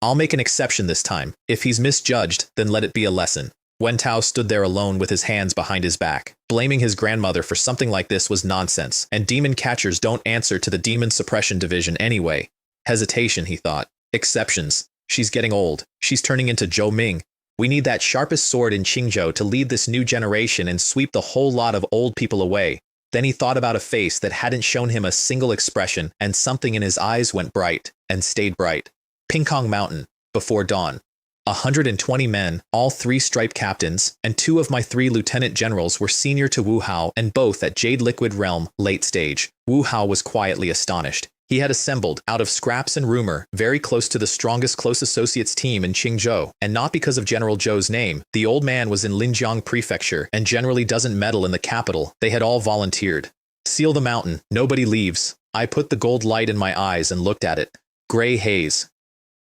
"I'll make an exception this time. If he's misjudged, then let it be a lesson." Wen Tao stood there alone with his hands behind his back. Blaming his grandmother for something like this was nonsense, and demon catchers don't answer to the Demon Suppression Division anyway. Hesitation, he thought. Exceptions. She's getting old. She's turning into Zhou Ming. We need that sharpest sword in Qingzhou to lead this new generation and sweep the whole lot of old people away. Then he thought about a face that hadn't shown him a single expression, and something in his eyes went bright, and stayed bright. Pingkong Mountain, before dawn. 120 men, all 3 striped captains, and 2 of my 3 lieutenant generals were senior to Wu Hao, and both at Jade Liquid Realm, late stage. Wu Hao was quietly astonished. He had assembled, out of scraps and rumor, very close to the strongest close associates team in Qingzhou, and not because of General Zhou's name. The old man was in Linjiang Prefecture, and generally doesn't meddle in the capital. They had all volunteered. "Seal the mountain. Nobody leaves." I put the gold light in my eyes and looked at it. Gray haze.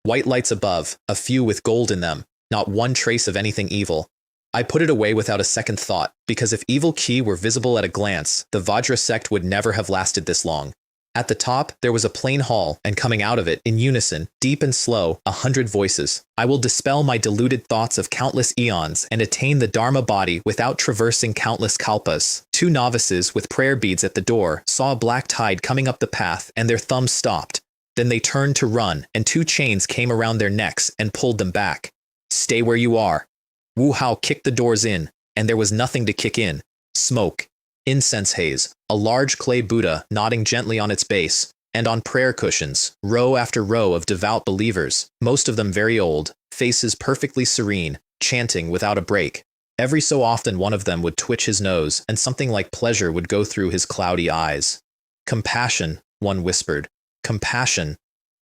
White lights above, a few with gold in them. Not one trace of anything evil. I put it away without a second thought, because if evil qi were visible at a glance, the Vajra sect would never have lasted this long. At the top, there was a plain hall, and coming out of it, in unison, deep and slow, 100 voices. I will dispel my deluded thoughts of countless eons and attain the Dharma body without traversing countless kalpas. 2 novices with prayer beads at the door saw a black tide coming up the path, and their thumbs stopped. Then they turned to run, and 2 chains came around their necks and pulled them back. "Stay where you are." Wu Hao kicked the doors in, and there was nothing to kick in. Smoke. Incense haze, a large clay Buddha nodding gently on its base, and on prayer cushions, row after row of devout believers, most of them very old, faces perfectly serene, chanting without a break. Every so often one of them would twitch his nose, and something like pleasure would go through his cloudy eyes. "Compassion," one whispered. "Compassion."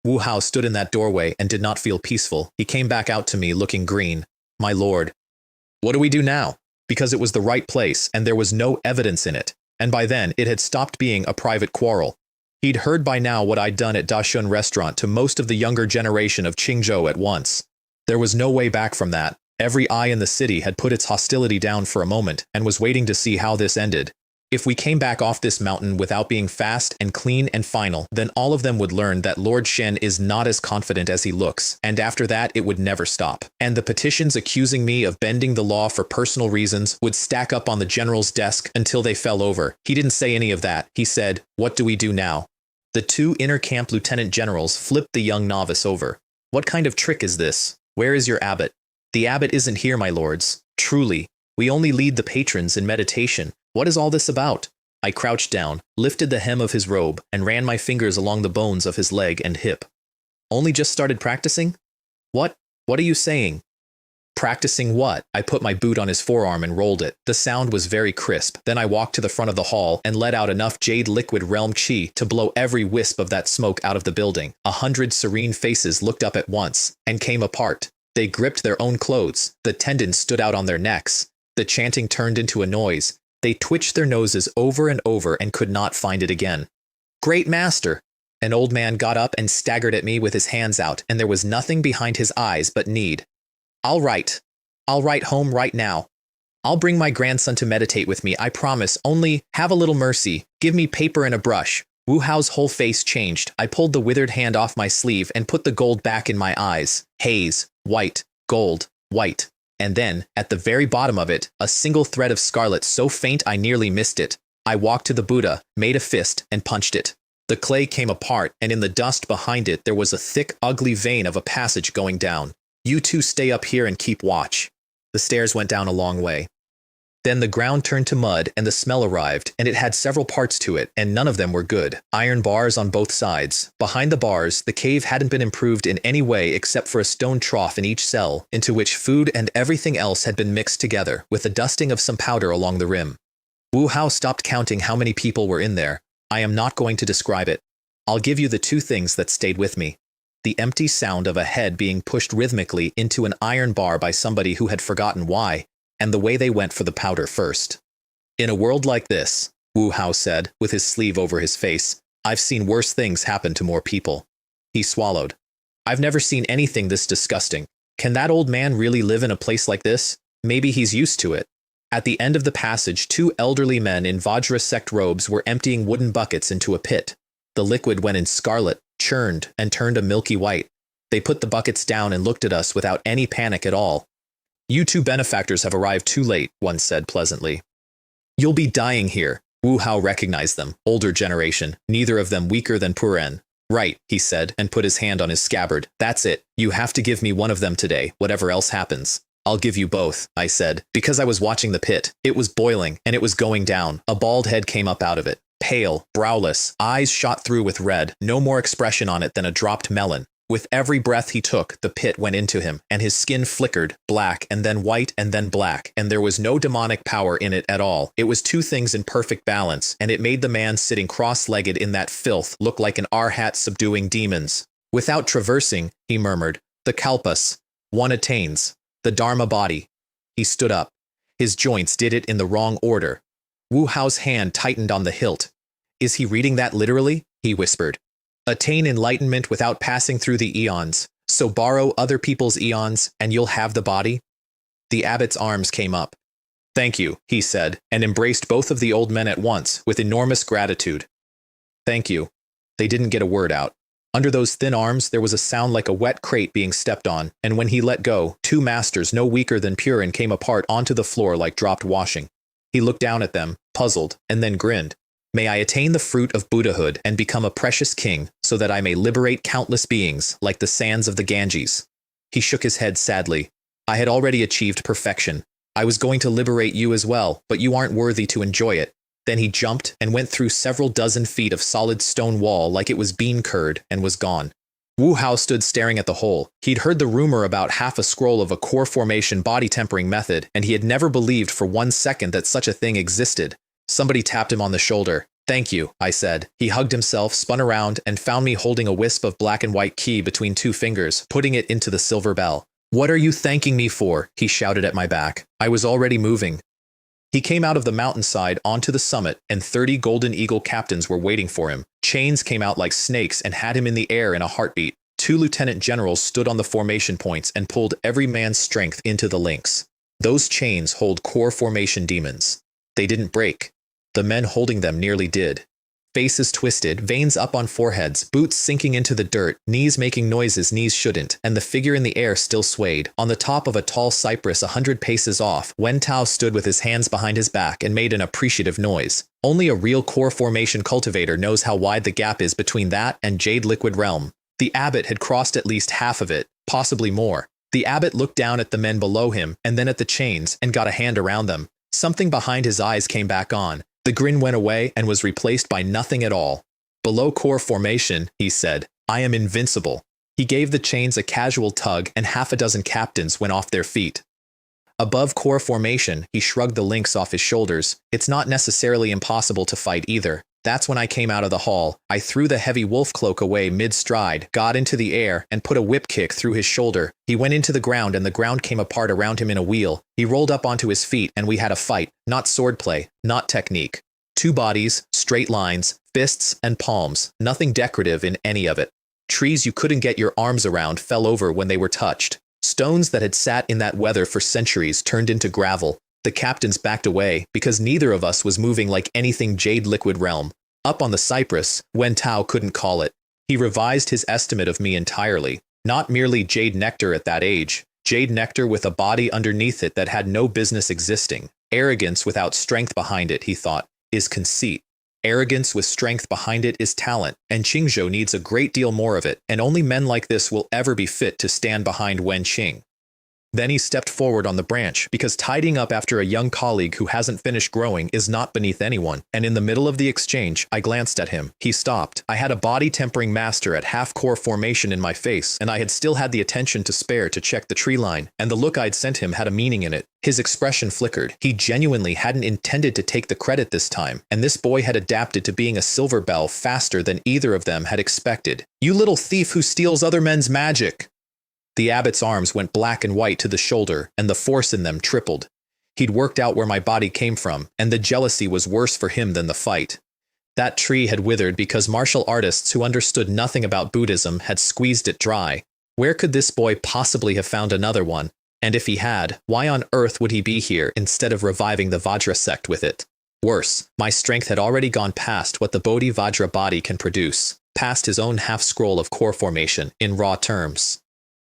Wu Hao stood in that doorway and did not feel peaceful. He came back out to me looking green. "My lord." "What do we do now?" Because it was the right place, and there was no evidence in it, and by then it had stopped being a private quarrel. He'd heard by now what I'd done at Dashun Restaurant to most of the younger generation of Qingzhou at once. There was no way back from that. Every eye in the city had put its hostility down for a moment, and was waiting to see how this ended. If we came back off this mountain without being fast and clean and final, then all of them would learn that Lord Shen is not as confident as he looks, and after that it would never stop. And the petitions accusing me of bending the law for personal reasons would stack up on the general's desk until they fell over. He didn't say any of that. He said, "What do we do now?" The 2 inner-camp lieutenant generals flipped the young novice over. "What kind of trick is this? Where is your abbot?" "The abbot isn't here, my lords. Truly. We only lead the patrons in meditation. What is all this about?" I crouched down, lifted the hem of his robe, and ran my fingers along the bones of his leg and hip. "Only just started practicing?" "What? What are you saying? Practicing what? I put my boot on his forearm and rolled it. The sound was very crisp. Then I walked to the front of the hall and let out enough jade liquid realm chi to blow every wisp of that smoke out of the building. 100 serene faces looked up at once and came apart. They gripped their own clothes. The tendons stood out on their necks. The chanting turned into a noise. They twitched their noses over and over and could not find it again. Great master! An old man got up and staggered at me with his hands out, and there was nothing behind his eyes but need. I'll write home right now. I'll bring my grandson to meditate with me, I promise. Only have a little mercy. Give me paper and a brush. Wu Hao's whole face changed. I pulled the withered hand off my sleeve and put the gold back in my eyes. Haze, white, gold, white. And then, at the very bottom of it, a single thread of scarlet so faint I nearly missed it. I walked to the Buddha, made a fist, and punched it. The clay came apart, and in the dust behind it there was a thick, ugly vein of a passage going down. You two stay up here and keep watch. The stairs went down a long way. Then the ground turned to mud and the smell arrived, and it had several parts to it, and none of them were good. Iron bars on both sides. Behind the bars, the cave hadn't been improved in any way except for a stone trough in each cell, into which food and everything else had been mixed together, with a dusting of some powder along the rim. Wu Hao stopped counting how many people were in there. I am not going to describe it. I'll give you the two things that stayed with me. The empty sound of a head being pushed rhythmically into an iron bar by somebody who had forgotten why, and the way they went for the powder first. In a world like this, Wu Hao said, with his sleeve over his face, I've seen worse things happen to more people. He swallowed. I've never seen anything this disgusting. Can that old man really live in a place like this? Maybe he's used to it. At the end of the passage, two elderly men in Vajra sect robes were emptying wooden buckets into a pit. The liquid went in scarlet, churned, and turned a milky white. They put the buckets down and looked at us without any panic at all. You two benefactors have arrived too late, one said pleasantly. You'll be dying here. Wu Hao recognized them, older generation, neither of them weaker than Puren. Right, he said, and put his hand on his scabbard. That's it. You have to give me one of them today, whatever else happens. I'll give you both, I said, because I was watching the pit. It was boiling, and it was going down. A bald head came up out of it. Pale, browless, eyes shot through with red, no more expression on it than a dropped melon. With every breath he took, the pit went into him, and his skin flickered, black and then white and then black, and there was no demonic power in it at all. It was two things in perfect balance, and it made the man sitting cross-legged in that filth look like an Arhat subduing demons. Without traversing, he murmured, the kalpas, one attains, the Dharma body. He stood up. His joints did it in the wrong order. Wu Hao's hand tightened on the hilt. Is he reading that literally? He whispered. Attain enlightenment without passing through the eons, so borrow other people's eons and you'll have the body? The abbot's arms came up. Thank you, he said, and embraced both of the old men at once with enormous gratitude. Thank you. They didn't get a word out. Under those thin arms there was a sound like a wet crate being stepped on, and when he let go, two masters no weaker than Purin came apart onto the floor like dropped washing. He looked down at them, puzzled, and then grinned. May I attain the fruit of Buddhahood and become a precious king, so that I may liberate countless beings, like the sands of the Ganges. He shook his head sadly. I had already achieved perfection. I was going to liberate you as well, but you aren't worthy to enjoy it. Then he jumped and went through several dozen feet of solid stone wall like it was bean curd and was gone. Wu Hao stood staring at the hole. He'd heard the rumor about half a scroll of a core formation body tempering method, and he had never believed for 1 second that such a thing existed. Somebody tapped him on the shoulder. Thank you, I said. He hugged himself, spun around, and found me holding a wisp of black and white key between two fingers, putting it into the silver bell. What are you thanking me for? He shouted at my back. I was already moving. He came out of the mountainside onto the summit, and 30 Golden Eagle captains were waiting for him. Chains came out like snakes and had him in the air in a heartbeat. 2 lieutenant generals stood on the formation points and pulled every man's strength into the links. Those chains hold core formation demons. They didn't break. The men holding them nearly did. Faces twisted, veins up on foreheads, boots sinking into the dirt, knees making noises knees shouldn't, and the figure in the air still swayed. On the top of a tall cypress 100 paces off, Wen Tao stood with his hands behind his back and made an appreciative noise. Only a real core formation cultivator knows how wide the gap is between that and Jade Liquid Realm. The abbot had crossed at least half of it, possibly more. The abbot looked down at the men below him and then at the chains and got a hand around them. Something behind his eyes came back on. The grin went away and was replaced by nothing at all. Below core formation, he said, I am invincible. He gave the chains a casual tug and half a dozen captains went off their feet. Above core formation, he shrugged the links off his shoulders. It's not necessarily impossible to fight either. That's when I came out of the hall. I threw the heavy wolf cloak away mid-stride, got into the air, and put a whip kick through his shoulder. He went into the ground and the ground came apart around him in a wheel. He rolled up onto his feet and we had a fight. Not swordplay, not technique. Two bodies, straight lines, fists, and palms. Nothing decorative in any of it. Trees you couldn't get your arms around fell over when they were touched. Stones that had sat in that weather for centuries turned into gravel. The captains backed away because neither of us was moving like anything Jade Liquid Realm. Up on the cypress, Wen Tao couldn't call it. He revised his estimate of me entirely. Not merely Jade Nectar at that age. Jade Nectar with a body underneath it that had no business existing. Arrogance without strength behind it, he thought, is conceit. Arrogance with strength behind it is talent, and Qingzhou needs a great deal more of it, and only men like this will ever be fit to stand behind Wen Qing. Then he stepped forward on the branch, because tidying up after a young colleague who hasn't finished growing is not beneath anyone, and in the middle of the exchange, I glanced at him. He stopped. I had a body-tempering master at half-core formation in my face, and I had still had the attention to spare to check the tree line, and the look I'd sent him had a meaning in it. His expression flickered. He genuinely hadn't intended to take the credit this time, and this boy had adapted to being a silver bell faster than either of them had expected. "You little thief who steals other men's magic!" The abbot's arms went black and white to the shoulder, and the force in them tripled. He'd worked out where my body came from, and the jealousy was worse for him than the fight. That tree had withered because martial artists who understood nothing about Buddhism had squeezed it dry. Where could this boy possibly have found another one? And if he had, why on earth would he be here instead of reviving the Vajra sect with it? Worse, my strength had already gone past what the Bodhi Vajra body can produce, past his own half-scroll of core formation, in raw terms.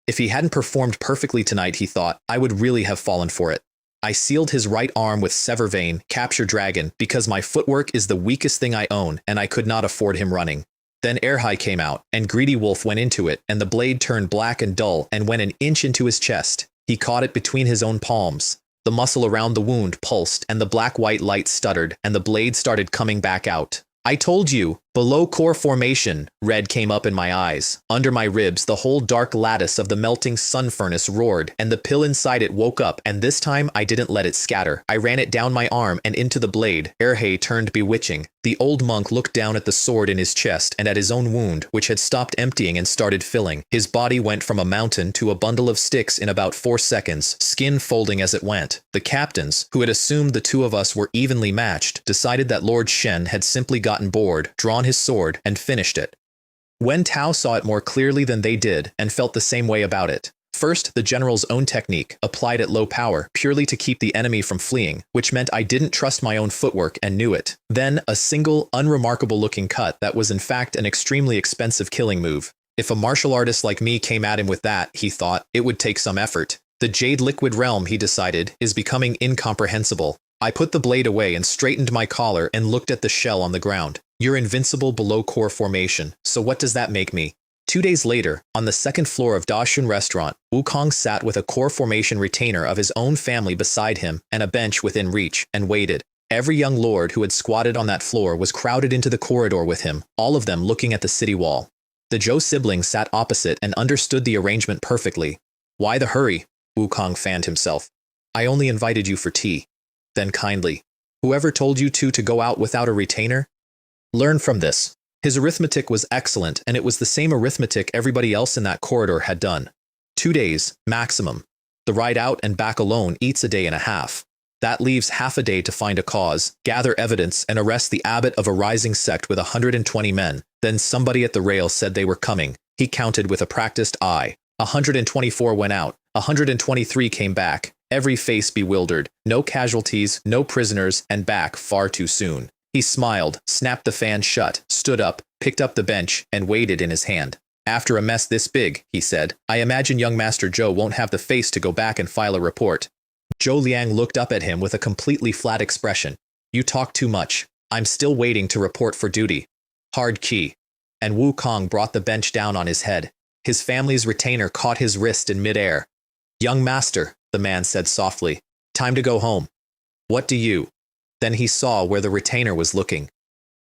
If he hadn't performed perfectly tonight, he thought, I would really have fallen for it. I sealed his right arm with Sever Vein, Capture Dragon, because my footwork is the weakest thing I own, and I could not afford him running. Then Erhai came out, and Greedy Wolf went into it, and the blade turned black and dull and went an inch into his chest. He caught it between his own palms. The muscle around the wound pulsed, and the black-white light stuttered, and the blade started coming back out. I told you, below core formation, red came up in my eyes. Under my ribs, the whole dark lattice of the melting sun furnace roared, and the pill inside it woke up, and this time I didn't let it scatter. I ran it down my arm and into the blade. Erhei turned bewitching. The old monk looked down at the sword in his chest and at his own wound, which had stopped emptying and started filling. His body went from a mountain to a bundle of sticks in about 4 seconds, skin folding as it went. The captains, who had assumed the two of us were evenly matched, decided that Lord Shen had simply gotten bored, drawn his sword, and finished it. Wen Tao saw it more clearly than they did and felt the same way about it. First, the general's own technique, applied at low power, purely to keep the enemy from fleeing, which meant I didn't trust my own footwork and knew it. Then, a single, unremarkable-looking cut that was in fact an extremely expensive killing move. If a martial artist like me came at him with that, he thought, it would take some effort. The Jade Liquid Realm, he decided, is becoming incomprehensible. I put the blade away and straightened my collar and looked at the shell on the ground. You're invincible below core formation, so what does that make me? 2 days later, on the second floor of Dashun Restaurant, Wukong sat with a core formation retainer of his own family beside him and a bench within reach, and waited. Every young lord who had squatted on that floor was crowded into the corridor with him, all of them looking at the city wall. The Zhou siblings sat opposite and understood the arrangement perfectly. Why the hurry? Wukong fanned himself. I only invited you for tea. Then kindly. Whoever told you to go out without a retainer? Learn from this. His arithmetic was excellent, and it was the same arithmetic everybody else in that corridor had done. 2 days, maximum. The ride out and back alone eats a day and a half. That leaves half a day to find a cause, gather evidence, and arrest the abbot of a rising sect with 120 men. Then somebody at the rail said they were coming. He counted with a practiced eye. 124 went out. 123 came back. Every face bewildered. No casualties, no prisoners, and back far too soon. He smiled, snapped the fan shut, stood up, picked up the bench, and weighed it in his hand. After a mess this big, he said, I imagine young Master Zhou won't have the face to go back and file a report. Zhou Liang looked up at him with a completely flat expression. You talk too much. I'm still waiting to report for duty. Hard key. And Wukong brought the bench down on his head. His family's retainer caught his wrist in midair. Young master, the man said softly. Time to go home. What do you? Then he saw where the retainer was looking.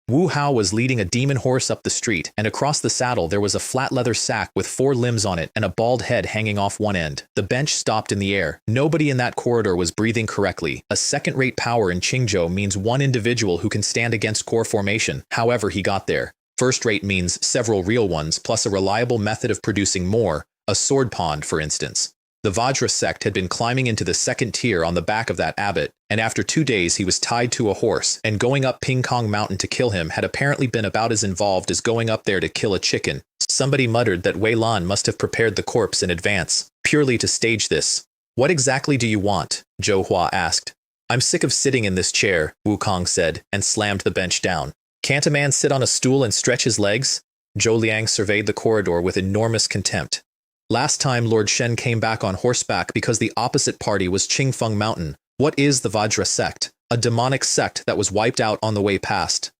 Wu Hao was leading a demon horse up the street, and across the saddle there was a flat leather sack with 4 limbs on it and a bald head hanging off one end. The bench stopped in the air. Nobody in that corridor was breathing correctly. A second-rate power in Qingzhou means one individual who can stand against core formation, however he got there. First-rate means several real ones, plus a reliable method of producing more, a sword pond, for instance. The Vajra sect had been climbing into the second tier on the back of that abbot, and after 2 days he was tied to a horse, and going up Ping Kong Mountain to kill him had apparently been about as involved as going up there to kill a chicken. Somebody muttered that Wei Lan must have prepared the corpse in advance, purely to stage this. "What exactly do you want?" Zhou Hua asked. "I'm sick of sitting in this chair," Wu Kong said, and slammed the bench down. "Can't a man sit on a stool and stretch his legs?" Zhou Liang surveyed the corridor with enormous contempt. "Last time Lord Shen came back on horseback because the opposite party was Qingfeng Mountain. What is the Vajra sect? A demonic sect that was wiped out on the way past.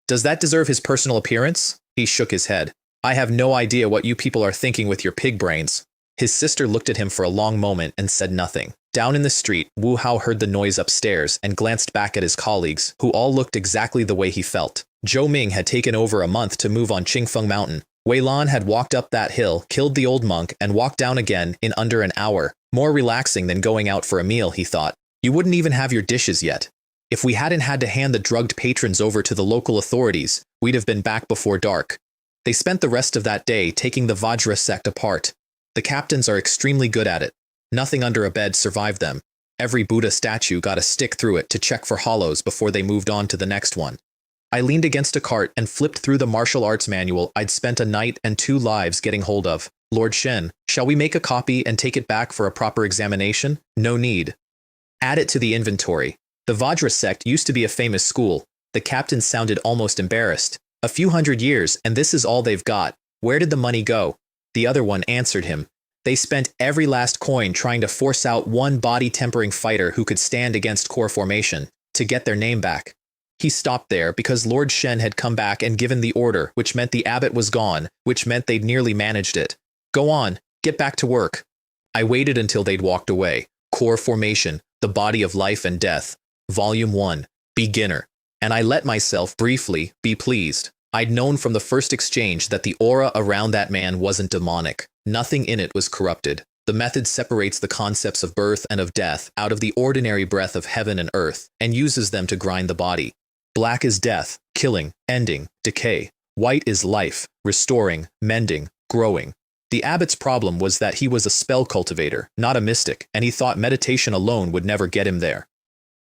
Does that deserve his personal appearance?" He shook his head. "I have no idea what you people are thinking with your pig brains." His sister looked at him for a long moment and said nothing. Down in the street, Wu Hao heard the noise upstairs and glanced back at his colleagues, who all looked exactly the way he felt. Zhou Ming had taken over a month to move on Qingfeng Mountain. Wei Lan had walked up that hill, killed the old monk, and walked down again in under an hour. More relaxing than going out for a meal, he thought. You wouldn't even have your dishes yet. If we hadn't had to hand the drugged patrons over to the local authorities, we'd have been back before dark. They spent the rest of that day taking the Vajra sect apart. The captains are extremely good at it. Nothing under a bed survived them. Every Buddha statue got a stick through it to check for hollows before they moved on to the next one. I leaned against a cart and flipped through the martial arts manual I'd spent a night and 2 lives getting hold of. "Lord Shen, shall we make a copy and take it back for a proper examination?" "No need. Add it to the inventory. The Vajra sect used to be a famous school." The captain sounded almost embarrassed. "A few hundred years, and this is all they've got. Where did the money go?" The other one answered him. "They spent every last coin trying to force out one body-tempering fighter who could stand against core formation, to get their name back." He stopped there because Lord Shen had come back and given the order, which meant the abbot was gone, which meant they'd nearly managed it. "Go on, get back to work." I waited until they'd walked away. Core Formation, The Body of Life and Death, Volume 1, Beginner. And I let myself, briefly, be pleased. I'd known from the first exchange that the aura around that man wasn't demonic. Nothing in it was corrupted. The method separates the concepts of birth and of death out of the ordinary breath of heaven and earth, and uses them to grind the body. Black is death, killing, ending, decay. White is life, restoring, mending, growing. The abbot's problem was that he was a spell cultivator, not a mystic, and he thought meditation alone would never get him there.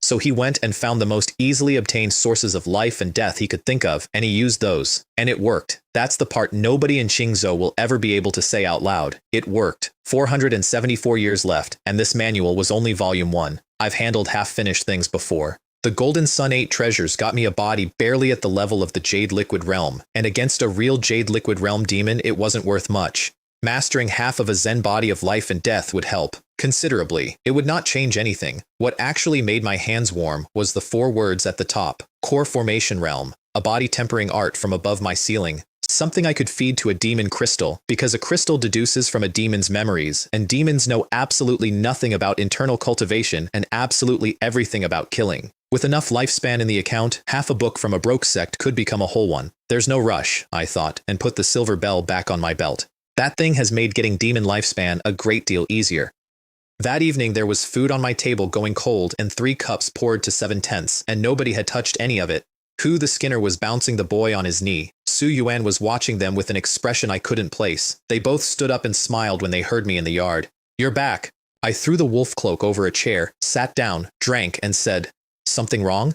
So he went and found the most easily obtained sources of life and death he could think of, and he used those. And it worked. That's the part nobody in Qingzhou will ever be able to say out loud. It worked. 474 years left, and this manual was only Volume 1. I've handled half-finished things before. The Golden Sun 8 treasures got me a body barely at the level of the Jade Liquid Realm, and against a real Jade Liquid Realm demon it wasn't worth much. Mastering half of a Zen body of life and death would help. Considerably. It would not change anything. What actually made my hands warm was the 4 words at the top. Core Formation Realm. A body tempering art from above my ceiling. Something I could feed to a demon crystal, because a crystal deduces from a demon's memories, and demons know absolutely nothing about internal cultivation and absolutely everything about killing. With enough lifespan in the account, half a book from a broke sect could become a whole one. There's no rush, I thought, and put the silver bell back on my belt. That thing has made getting demon lifespan a great deal easier. That evening there was food on my table going cold and 3 cups poured to 7/10, and nobody had touched any of it. Hu the Skinner was bouncing the boy on his knee. Su Yuan was watching them with an expression I couldn't place. They both stood up and smiled when they heard me in the yard. "You're back." I threw the wolf cloak over a chair, sat down, drank, and said, "Something wrong?"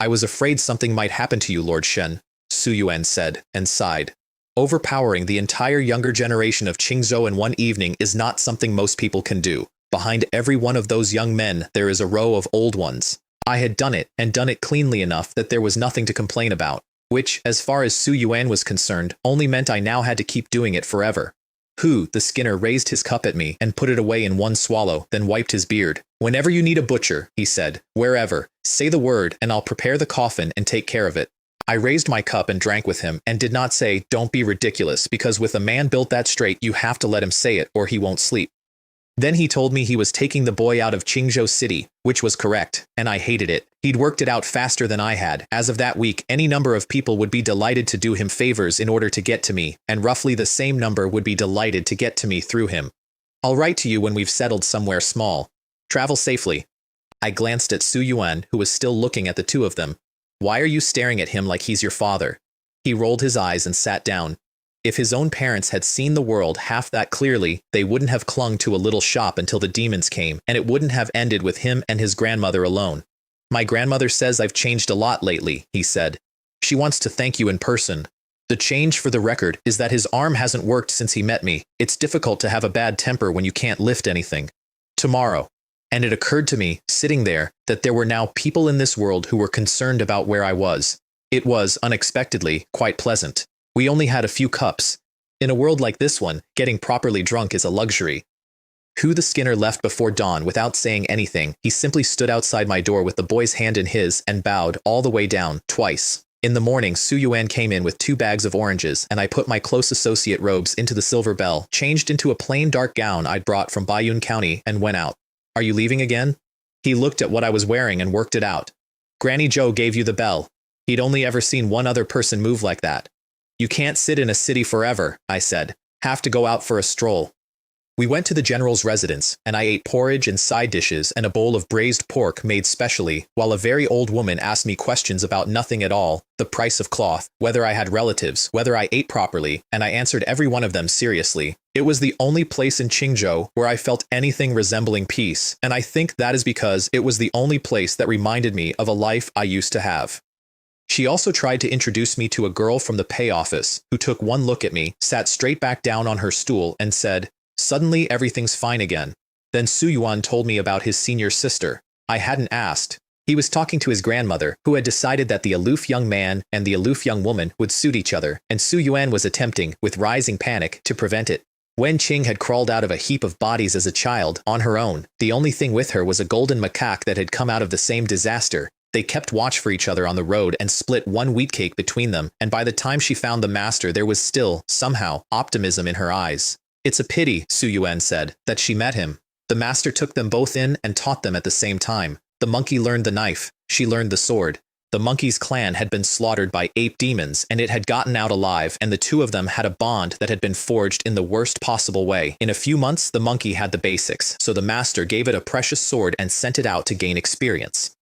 "I was afraid something might happen to you, Lord Shen," Su Yuan said, and sighed. Overpowering the entire younger generation of Qingzhou in one evening is not something most people can do. Behind every one of those young men there is a row of old ones. I had done it, and done it cleanly enough that there was nothing to complain about, which, as far as Su Yuan was concerned, only meant I now had to keep doing it forever. Hu, the Skinner, raised his cup at me and put it away in one swallow, then wiped his beard. "Whenever you need a butcher," he said, "wherever, say the word and I'll prepare the coffin and take care of it." I raised my cup and drank with him, and did not say, "Don't be ridiculous," because with a man built that straight you have to let him say it or he won't sleep. Then he told me he was taking the boy out of Qingzhou City, which was correct, and I hated it. He'd worked it out faster than I had. As of that week, any number of people would be delighted to do him favors in order to get to me, and roughly the same number would be delighted to get to me through him. I'll write to you when we've settled somewhere small. Travel safely. I glanced at Su Yuan, who was still looking at the two of them. Why are you staring at him like he's your father? He rolled his eyes and sat down. If his own parents had seen the world half that clearly, they wouldn't have clung to a little shop until the demons came, and it wouldn't have ended with him and his grandmother alone. My grandmother says I've changed a lot lately, he said. She wants to thank you in person. The change, for the record, is that his arm hasn't worked since he met me. It's difficult to have a bad temper when you can't lift anything. Tomorrow. And it occurred to me, sitting there, that there were now people in this world who were concerned about where I was. It was, unexpectedly, quite pleasant. We only had a few cups. In a world like this one, getting properly drunk is a luxury. Hu the Skinner left before dawn without saying anything. He simply stood outside my door with the boy's hand in his and bowed all the way down, twice. In the morning, Su Yuan came in with 2 bags of oranges, and I put my close associate robes into the silver bell, changed into a plain dark gown I'd brought from Baiyun County, and went out. Are you leaving again? He looked at what I was wearing and worked it out. Granny Joe gave you the bell. He'd only ever seen one other person move like that. You can't sit in a city forever, I said. Have to go out for a stroll. We went to the general's residence, and I ate porridge and side dishes and a bowl of braised pork made specially, while a very old woman asked me questions about nothing at all, the price of cloth, whether I had relatives, whether I ate properly, and I answered every one of them seriously. It was the only place in Qingzhou where I felt anything resembling peace, and I think that is because it was the only place that reminded me of a life I used to have. She also tried to introduce me to a girl from the pay office, who took one look at me, sat straight back down on her stool, and said, "Suddenly everything's fine again." Then Su Yuan told me about his senior sister. I hadn't asked. He was talking to his grandmother, who had decided that the aloof young man and the aloof young woman would suit each other, and Su Yuan was attempting, with rising panic, to prevent it. Wen Qing had crawled out of a heap of bodies as a child, on her own. The only thing with her was a golden macaque that had come out of the same disaster. They kept watch for each other on the road and split one wheat cake between them, and by the time she found the master there was still, somehow, optimism in her eyes. It's a pity, Su Yuan said, that she met him. The master took them both in and taught them at the same time. The monkey learned the knife, she learned the sword. The monkey's clan had been slaughtered by ape demons, and it had gotten out alive, and the two of them had a bond that had been forged in the worst possible way. In a few months, the monkey had the basics, so the master gave it a precious sword and sent it out to gain experience.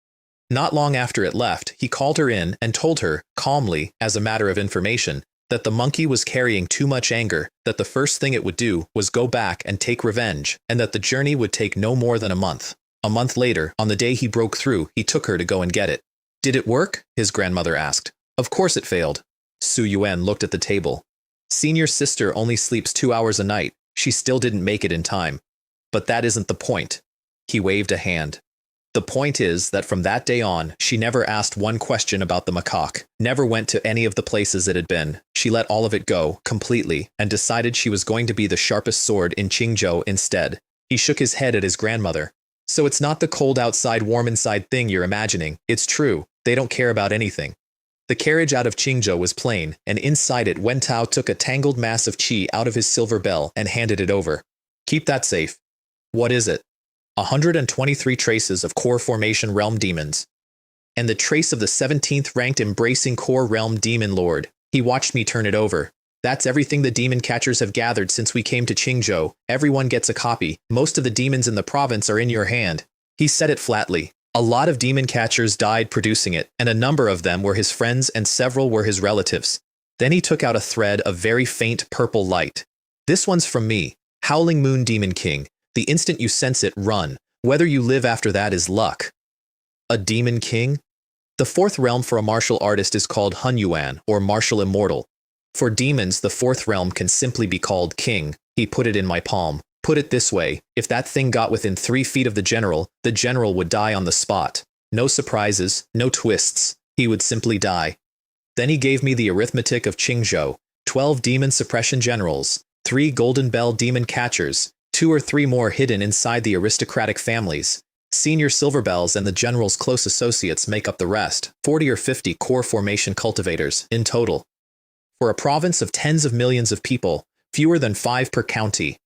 Not long after it left, he called her in and told her, calmly, as a matter of information, that the monkey was carrying too much anger, that the first thing it would do was go back and take revenge, and that the journey would take no more than a month. A month later, on the day he broke through, he took her to go and get it. Did it work? His grandmother asked. Of course it failed. Su Yuan looked at the table. Senior sister only sleeps 2 hours a night. She still didn't make it in time. But that isn't the point. He waved a hand. The point is that from that day on, she never asked one question about the macaque, never went to any of the places it had been. She let all of it go, completely, and decided she was going to be the sharpest sword in Qingzhou instead. He shook his head at his grandmother. So it's not the cold outside, warm inside thing you're imagining. It's true. They don't care about anything. The carriage out of Qingzhou was plain, and inside it Wen Tao took a tangled mass of qi out of his silver bell and handed it over. Keep that safe. What is it? 123 traces of core formation realm demons. And the trace of the 17th ranked embracing core realm demon lord. He watched me turn it over. That's everything the demon catchers have gathered since we came to Qingzhou. Everyone gets a copy. Most of the demons in the province are in your hand. He said it flatly. A lot of demon catchers died producing it, and a number of them were his friends and several were his relatives. Then he took out a thread of very faint purple light. This one's from me, Howling Moon Demon King. The instant you sense it, run. Whether you live after that is luck. A demon king? The fourth realm for a martial artist is called Hunyuan, or martial immortal. For demons, the fourth realm can simply be called king. He put it in my palm. Put it this way, if that thing got within 3 feet of the general would die on the spot. No surprises, no twists. He would simply die. Then he gave me the arithmetic of Qingzhou. 12 demon suppression generals, 3 golden bell demon catchers, 2 or 3 more hidden inside the aristocratic families. Senior silver bells and the general's close associates make up the rest, 40 or 50 core formation cultivators in total. For a province of tens of millions of people, fewer than 5 per county.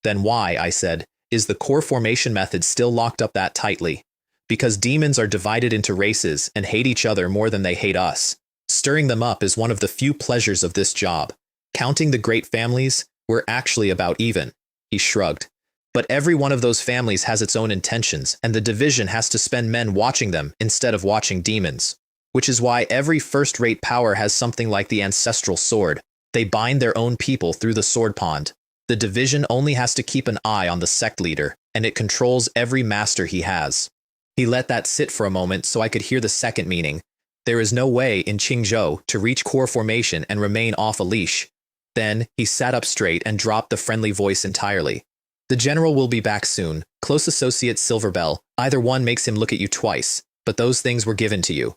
Then why, I said, is the core formation method still locked up that tightly? Because demons are divided into races and hate each other more than they hate us. Stirring them up is one of the few pleasures of this job. Counting the great families, we're actually about even. He shrugged. But every one of those families has its own intentions, and the division has to spend men watching them instead of watching demons. Which is why every first-rate power has something like the ancestral sword. They bind their own people through the sword pond. The division only has to keep an eye on the sect leader, and it controls every master he has. He let that sit for a moment so I could hear the second meaning. There is no way in Qingzhou to reach core formation and remain off a leash. Then, he sat up straight and dropped the friendly voice entirely. The general will be back soon. Close associate Silverbell. Either one makes him look at you twice, but those things were given to you.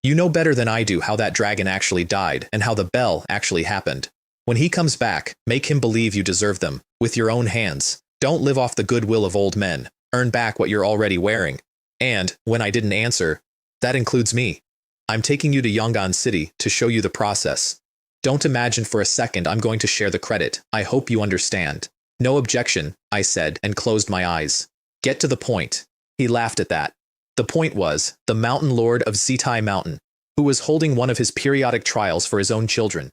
You know better than I do how that dragon actually died and how the bell actually happened. When he comes back, make him believe you deserve them, with your own hands. Don't live off the goodwill of old men. Earn back what you're already wearing. And, when I didn't answer, that includes me. I'm taking you to Yongan City to show you the process. Don't imagine for a second I'm going to share the credit. I hope you understand. No objection, I said and closed my eyes. Get to the point. He laughed at that. The point was, the Mountain Lord of Zitai Mountain, who was holding one of his periodic trials for his own children.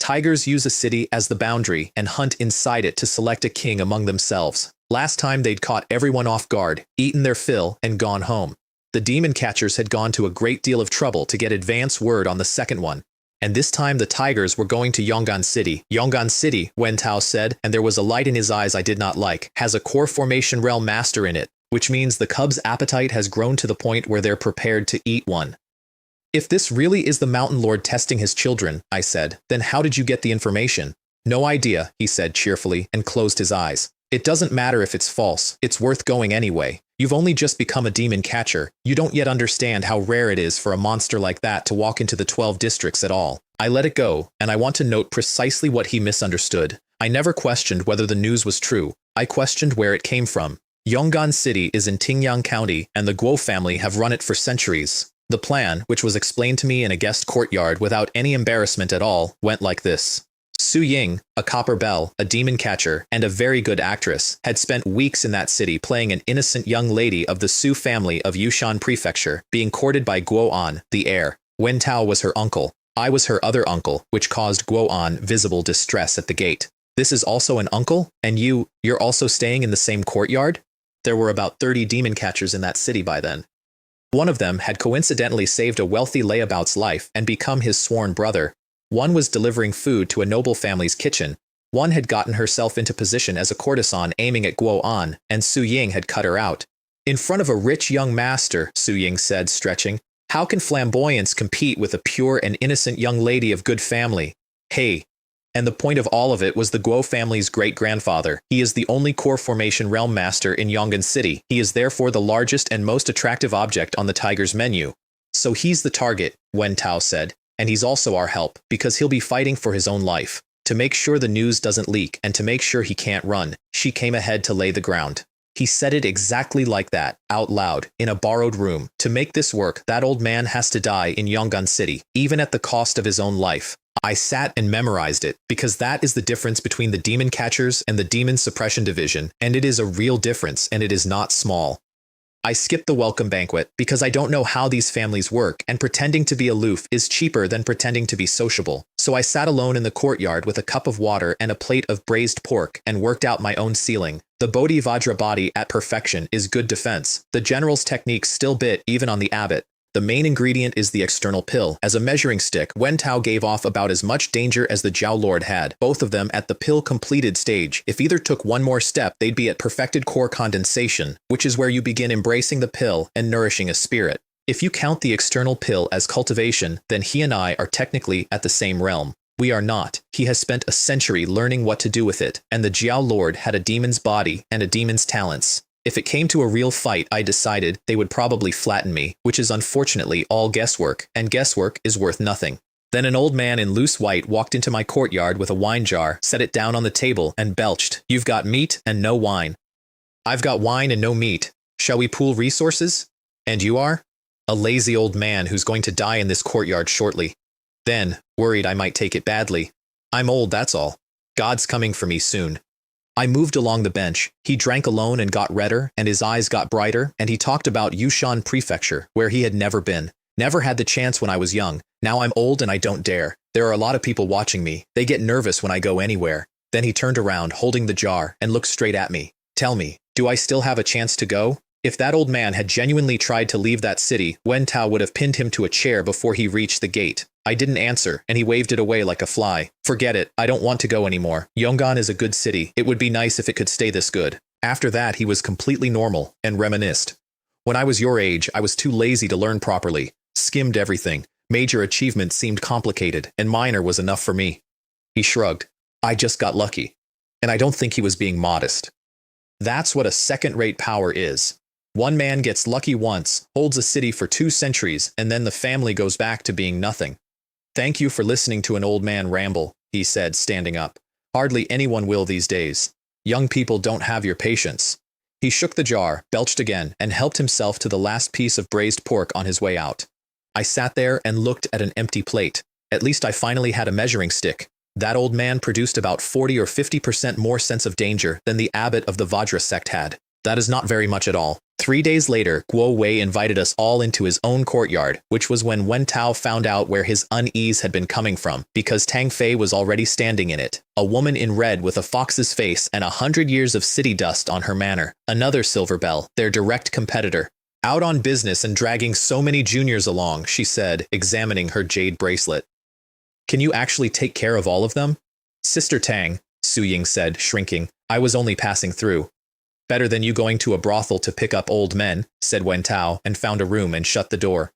Tigers use a city as the boundary and hunt inside it to select a king among themselves. Last time they'd caught everyone off guard, eaten their fill, and gone home. The demon catchers had gone to a great deal of trouble to get advance word on the second one. And this time the tigers were going to Yongan City. Yongan City, Wen Tao said, and there was a light in his eyes I did not like, has a core formation realm master in it, which means the cub's appetite has grown to the point where they're prepared to eat one. If this really is the Mountain Lord testing his children, I said, then how did you get the information? No idea, he said cheerfully, and closed his eyes. It doesn't matter if it's false, it's worth going anyway. You've only just become a demon catcher. You don't yet understand how rare it is for a monster like that to walk into the 12 districts at all. I let it go, and I want to note precisely what he misunderstood. I never questioned whether the news was true. I questioned where it came from. Yongan City is in Tingyang County, and the Guo family have run it for centuries. The plan, which was explained to me in a guest courtyard without any embarrassment at all, went like this. Su Ying, a copper belle, a demon catcher, and a very good actress, had spent weeks in that city playing an innocent young lady of the Su family of Yushan Prefecture, being courted by Guo An, the heir. Wen Tao was her uncle. I was her other uncle, which caused Guo An visible distress at the gate. This is also an uncle? And you're also staying in the same courtyard? There were about 30 demon catchers in that city by then. One of them had coincidentally saved a wealthy layabout's life and become his sworn brother. One was delivering food to a noble family's kitchen. One had gotten herself into position as a courtesan aiming at Guo An, and Su Ying had cut her out. In front of a rich young master, Su Ying said, stretching, how can flamboyance compete with a pure and innocent young lady of good family? Hey. And the point of all of it was the Guo family's great-grandfather. He is the only core formation realm master in Yongan City. He is therefore the largest and most attractive object on the tiger's menu. So he's the target, Wen Tao said. And he's also our help, because he'll be fighting for his own life. To make sure the news doesn't leak, and to make sure he can't run, she came ahead to lay the ground. He said it exactly like that, out loud, in a borrowed room. To make this work, that old man has to die in Yongan City, even at the cost of his own life. I sat and memorized it, because that is the difference between the demon catchers and the demon suppression division, and it is a real difference, and it is not small. I skipped the welcome banquet because I don't know how these families work, and pretending to be aloof is cheaper than pretending to be sociable. So I sat alone in the courtyard with a cup of water and a plate of braised pork and worked out my own ceiling. The Bodhi Vajra body at perfection is good defense. The general's techniques still bit even on the abbot. The main ingredient is the external pill. As a measuring stick, Wen Tao gave off about as much danger as the Jiao Lord had, both of them at the pill-completed stage. If either took one more step, they'd be at perfected core condensation, which is where you begin embracing the pill and nourishing a spirit. If you count the external pill as cultivation, then he and I are technically at the same realm. We are not. He has spent a century learning what to do with it, and the Jiao Lord had a demon's body and a demon's talents. If it came to a real fight, I decided they would probably flatten me, which is unfortunately all guesswork, and guesswork is worth nothing. Then an old man in loose white walked into my courtyard with a wine jar, set it down on the table, and belched, "You've got meat and no wine." "I've got wine and no meat. Shall we pool resources?" "And you are?" "A lazy old man who's going to die in this courtyard shortly." Then, worried I might take it badly, "I'm old, that's all. God's coming for me soon." I moved along the bench. He drank alone and got redder, and his eyes got brighter, and he talked about Yushan Prefecture, where he had never been. Never had the chance when I was young. Now I'm old and I don't dare. There are a lot of people watching me. They get nervous when I go anywhere. Then he turned around, holding the jar, and looked straight at me. Tell me, do I still have a chance to go? If that old man had genuinely tried to leave that city, Wen Tao would have pinned him to a chair before he reached the gate. I didn't answer, and he waved it away like a fly. Forget it, I don't want to go anymore. Yongan is a good city. It would be nice if it could stay this good. After that, he was completely normal, and reminisced. When I was your age, I was too lazy to learn properly. Skimmed everything. Major achievements seemed complicated, and minor was enough for me. He shrugged. I just got lucky. And I don't think he was being modest. That's what a second-rate power is. One man gets lucky once, holds a city for 2 centuries, and then the family goes back to being nothing. Thank you for listening to an old man ramble, he said, standing up. Hardly anyone will these days. Young people don't have your patience. He shook the jar, belched again, and helped himself to the last piece of braised pork on his way out. I sat there and looked at an empty plate. At least I finally had a measuring stick. That old man produced about 40 or 50% more sense of danger than the abbot of the Vajra sect had. That is not very much at all. 3 days later, Guo Wei invited us all into his own courtyard, which was when Wen Tao found out where his unease had been coming from, because Tang Fei was already standing in it, a woman in red with a fox's face and 100 years of city dust on her manner, another Silver Bell, their direct competitor. Out on business and dragging so many juniors along, she said, examining her jade bracelet. Can you actually take care of all of them? Sister Tang, Su Ying said, shrinking, I was only passing through. Better than you going to a brothel to pick up old men, said Wen Tao, and found a room and shut the door.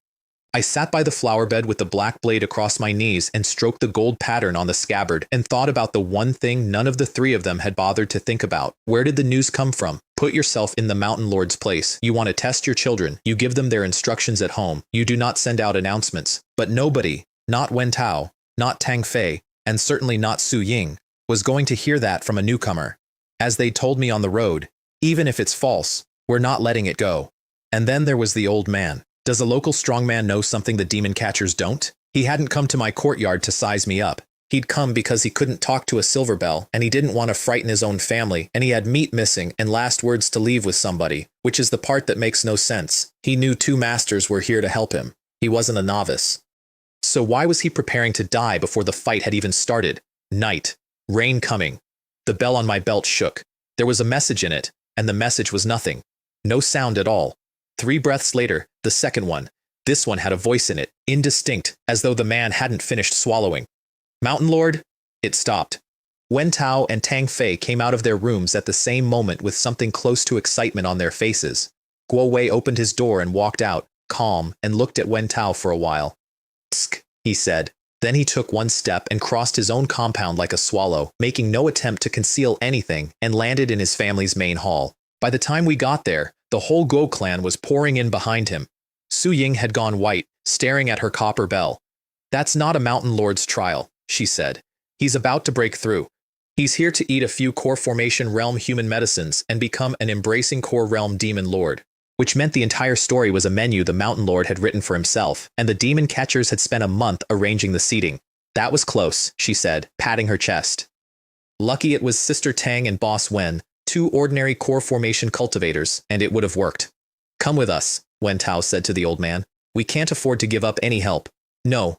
I sat by the flower bed with the black blade across my knees and stroked the gold pattern on the scabbard and thought about the one thing none of the 3 of them had bothered to think about. Where did the news come from? Put yourself in the Mountain Lord's place. You want to test your children. You give them their instructions at home. You do not send out announcements. But nobody, not Wen Tao, not Tang Fei, and certainly not Su Ying, was going to hear that from a newcomer. As they told me on the road, even if it's false, we're not letting it go. And then there was the old man. Does a local strongman know something the demon catchers don't? He hadn't come to my courtyard to size me up. He'd come because he couldn't talk to a Silver Bell, and he didn't want to frighten his own family, and he had meat missing and last words to leave with somebody, which is the part that makes no sense. He knew 2 masters were here to help him. He wasn't a novice. So why was he preparing to die before the fight had even started? Night. Rain coming. The bell on my belt shook. There was a message in it, and the message was nothing. No sound at all. 3 breaths later, the second one. This one had a voice in it, indistinct, as though the man hadn't finished swallowing. Mountain Lord? It stopped. Wen Tao and Tang Fei came out of their rooms at the same moment with something close to excitement on their faces. Guo Wei opened his door and walked out, calm, and looked at Wen Tao for a while. Tsk, he said. Then he took 1 step and crossed his own compound like a swallow, making no attempt to conceal anything, and landed in his family's main hall. By the time we got there, the whole Guo clan was pouring in behind him. Su Ying had gone white, staring at her copper bell. That's not a Mountain Lord's trial, she said. He's about to break through. He's here to eat a few core formation realm human medicines and become an embracing core realm demon lord. Which meant the entire story was a menu the Mountain Lord had written for himself, and the demon catchers had spent a month arranging the seating. That was close, she said, patting her chest. Lucky it was Sister Tang and Boss Wen, 2 ordinary core formation cultivators, and it would have worked. Come with us, Wen Tao said to the old man. We can't afford to give up any help. No,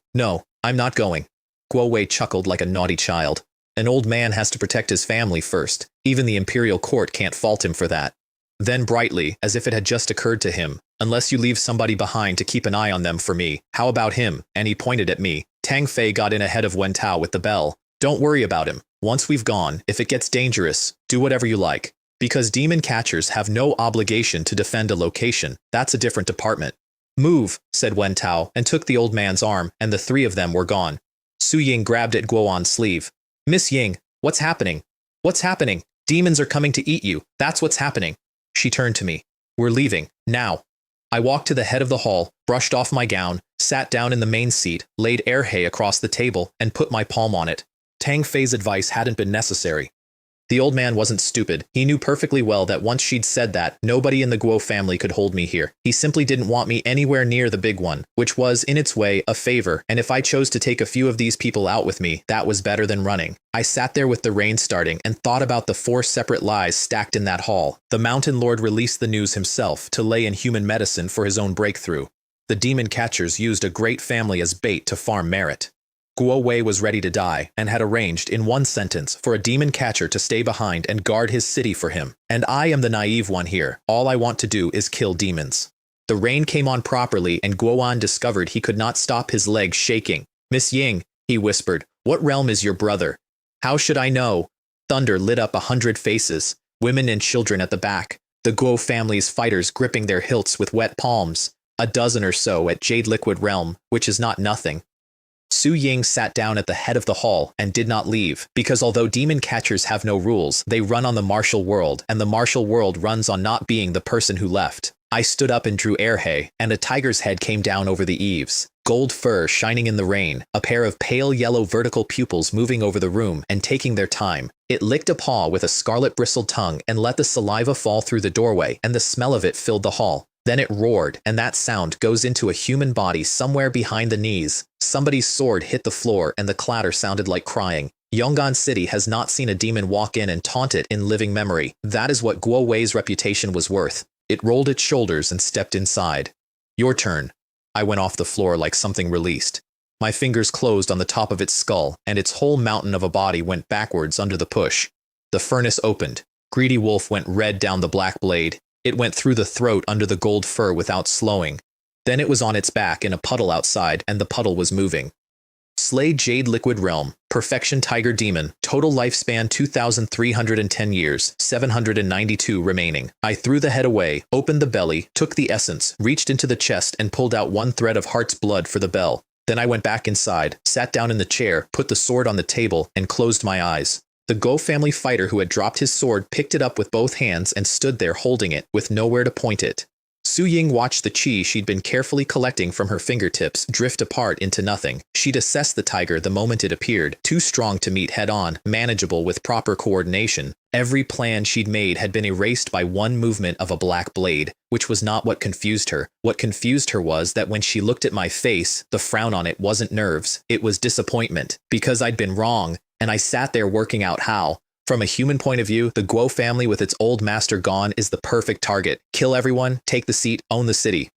I'm not going. Guo Wei chuckled like a naughty child. An old man has to protect his family first. Even the imperial court can't fault him for that. Then brightly, as if it had just occurred to him, unless you leave somebody behind to keep an eye on them for me, how about him? And he pointed at me. Tang Fei got in ahead of Wen Tao with the bell. Don't worry about him. Once we've gone, if it gets dangerous, do whatever you like. Because demon catchers have no obligation to defend a location. That's a different department. Move, said Wen Tao, and took the old man's arm, and the 3 of them were gone. Su Ying grabbed at Guoan's sleeve. Miss Ying, what's happening? What's happening? Demons are coming to eat you. That's what's happening. She turned to me. We're leaving, now. I walked to the head of the hall, brushed off my gown, sat down in the main seat, laid air hay across the table, and put my palm on it. Tang Fei's advice hadn't been necessary. The old man wasn't stupid. He knew perfectly well that once she'd said that, nobody in the Guo family could hold me here. He simply didn't want me anywhere near the big one, which was, in its way, a favor, and if I chose to take a few of these people out with me, that was better than running. I sat there with the rain starting and thought about the 4 separate lies stacked in that hall. The Mountain Lord released the news himself to lay in human medicine for his own breakthrough. The demon catchers used a great family as bait to farm merit. Guo Wei was ready to die and had arranged, in one sentence, for a demon catcher to stay behind and guard his city for him. And I am the naive one here. All I want to do is kill demons. The rain came on properly and Guoan discovered he could not stop his legs shaking. Miss Ying, he whispered, what realm is your brother? How should I know? Thunder lit up 100 faces, women and children at the back, the Guo family's fighters gripping their hilts with wet palms, a dozen or so at Jade Liquid Realm, which is not nothing. Su Ying sat down at the head of the hall and did not leave, because although demon catchers have no rules, they run on the martial world, and the martial world runs on not being the person who left. I stood up and drew air hay, and a tiger's head came down over the eaves. Gold fur shining in the rain, a pair of pale yellow vertical pupils moving over the room and taking their time. It licked a paw with a scarlet bristled tongue and let the saliva fall through the doorway, and the smell of it filled the hall. Then it roared, and that sound goes into a human body somewhere behind the knees. Somebody's sword hit the floor, and the clatter sounded like crying. Yongan City has not seen a demon walk in and taunt it in living memory. That is what Guo Wei's reputation was worth. It rolled its shoulders and stepped inside. Your turn. I went off the floor like something released. My fingers closed on the top of its skull, and its whole mountain of a body went backwards under the push. The furnace opened. Greedy Wolf went red down the black blade. It went through the throat under the gold fur without slowing. Then it was on its back in a puddle outside, and the puddle was moving. Slay Jade Liquid Realm, Perfection Tiger Demon, total lifespan 2,310 years, 792 remaining. I threw the head away, opened the belly, took the essence, reached into the chest and pulled out 1 thread of heart's blood for the bell. Then I went back inside, sat down in the chair, put the sword on the table, and closed my eyes. The Go family fighter who had dropped his sword picked it up with both hands and stood there holding it, with nowhere to point it. Su Ying watched the chi she'd been carefully collecting from her fingertips drift apart into nothing. She'd assessed the tiger the moment it appeared, too strong to meet head-on, manageable with proper coordination. Every plan she'd made had been erased by one movement of a black blade, which was not what confused her. What confused her was that when she looked at my face, the frown on it wasn't nerves, it was disappointment, because I'd been wrong, and I sat there working out how. From a human point of view, the Guo family with its old master gone is the perfect target. Kill everyone, take the seat, own the city.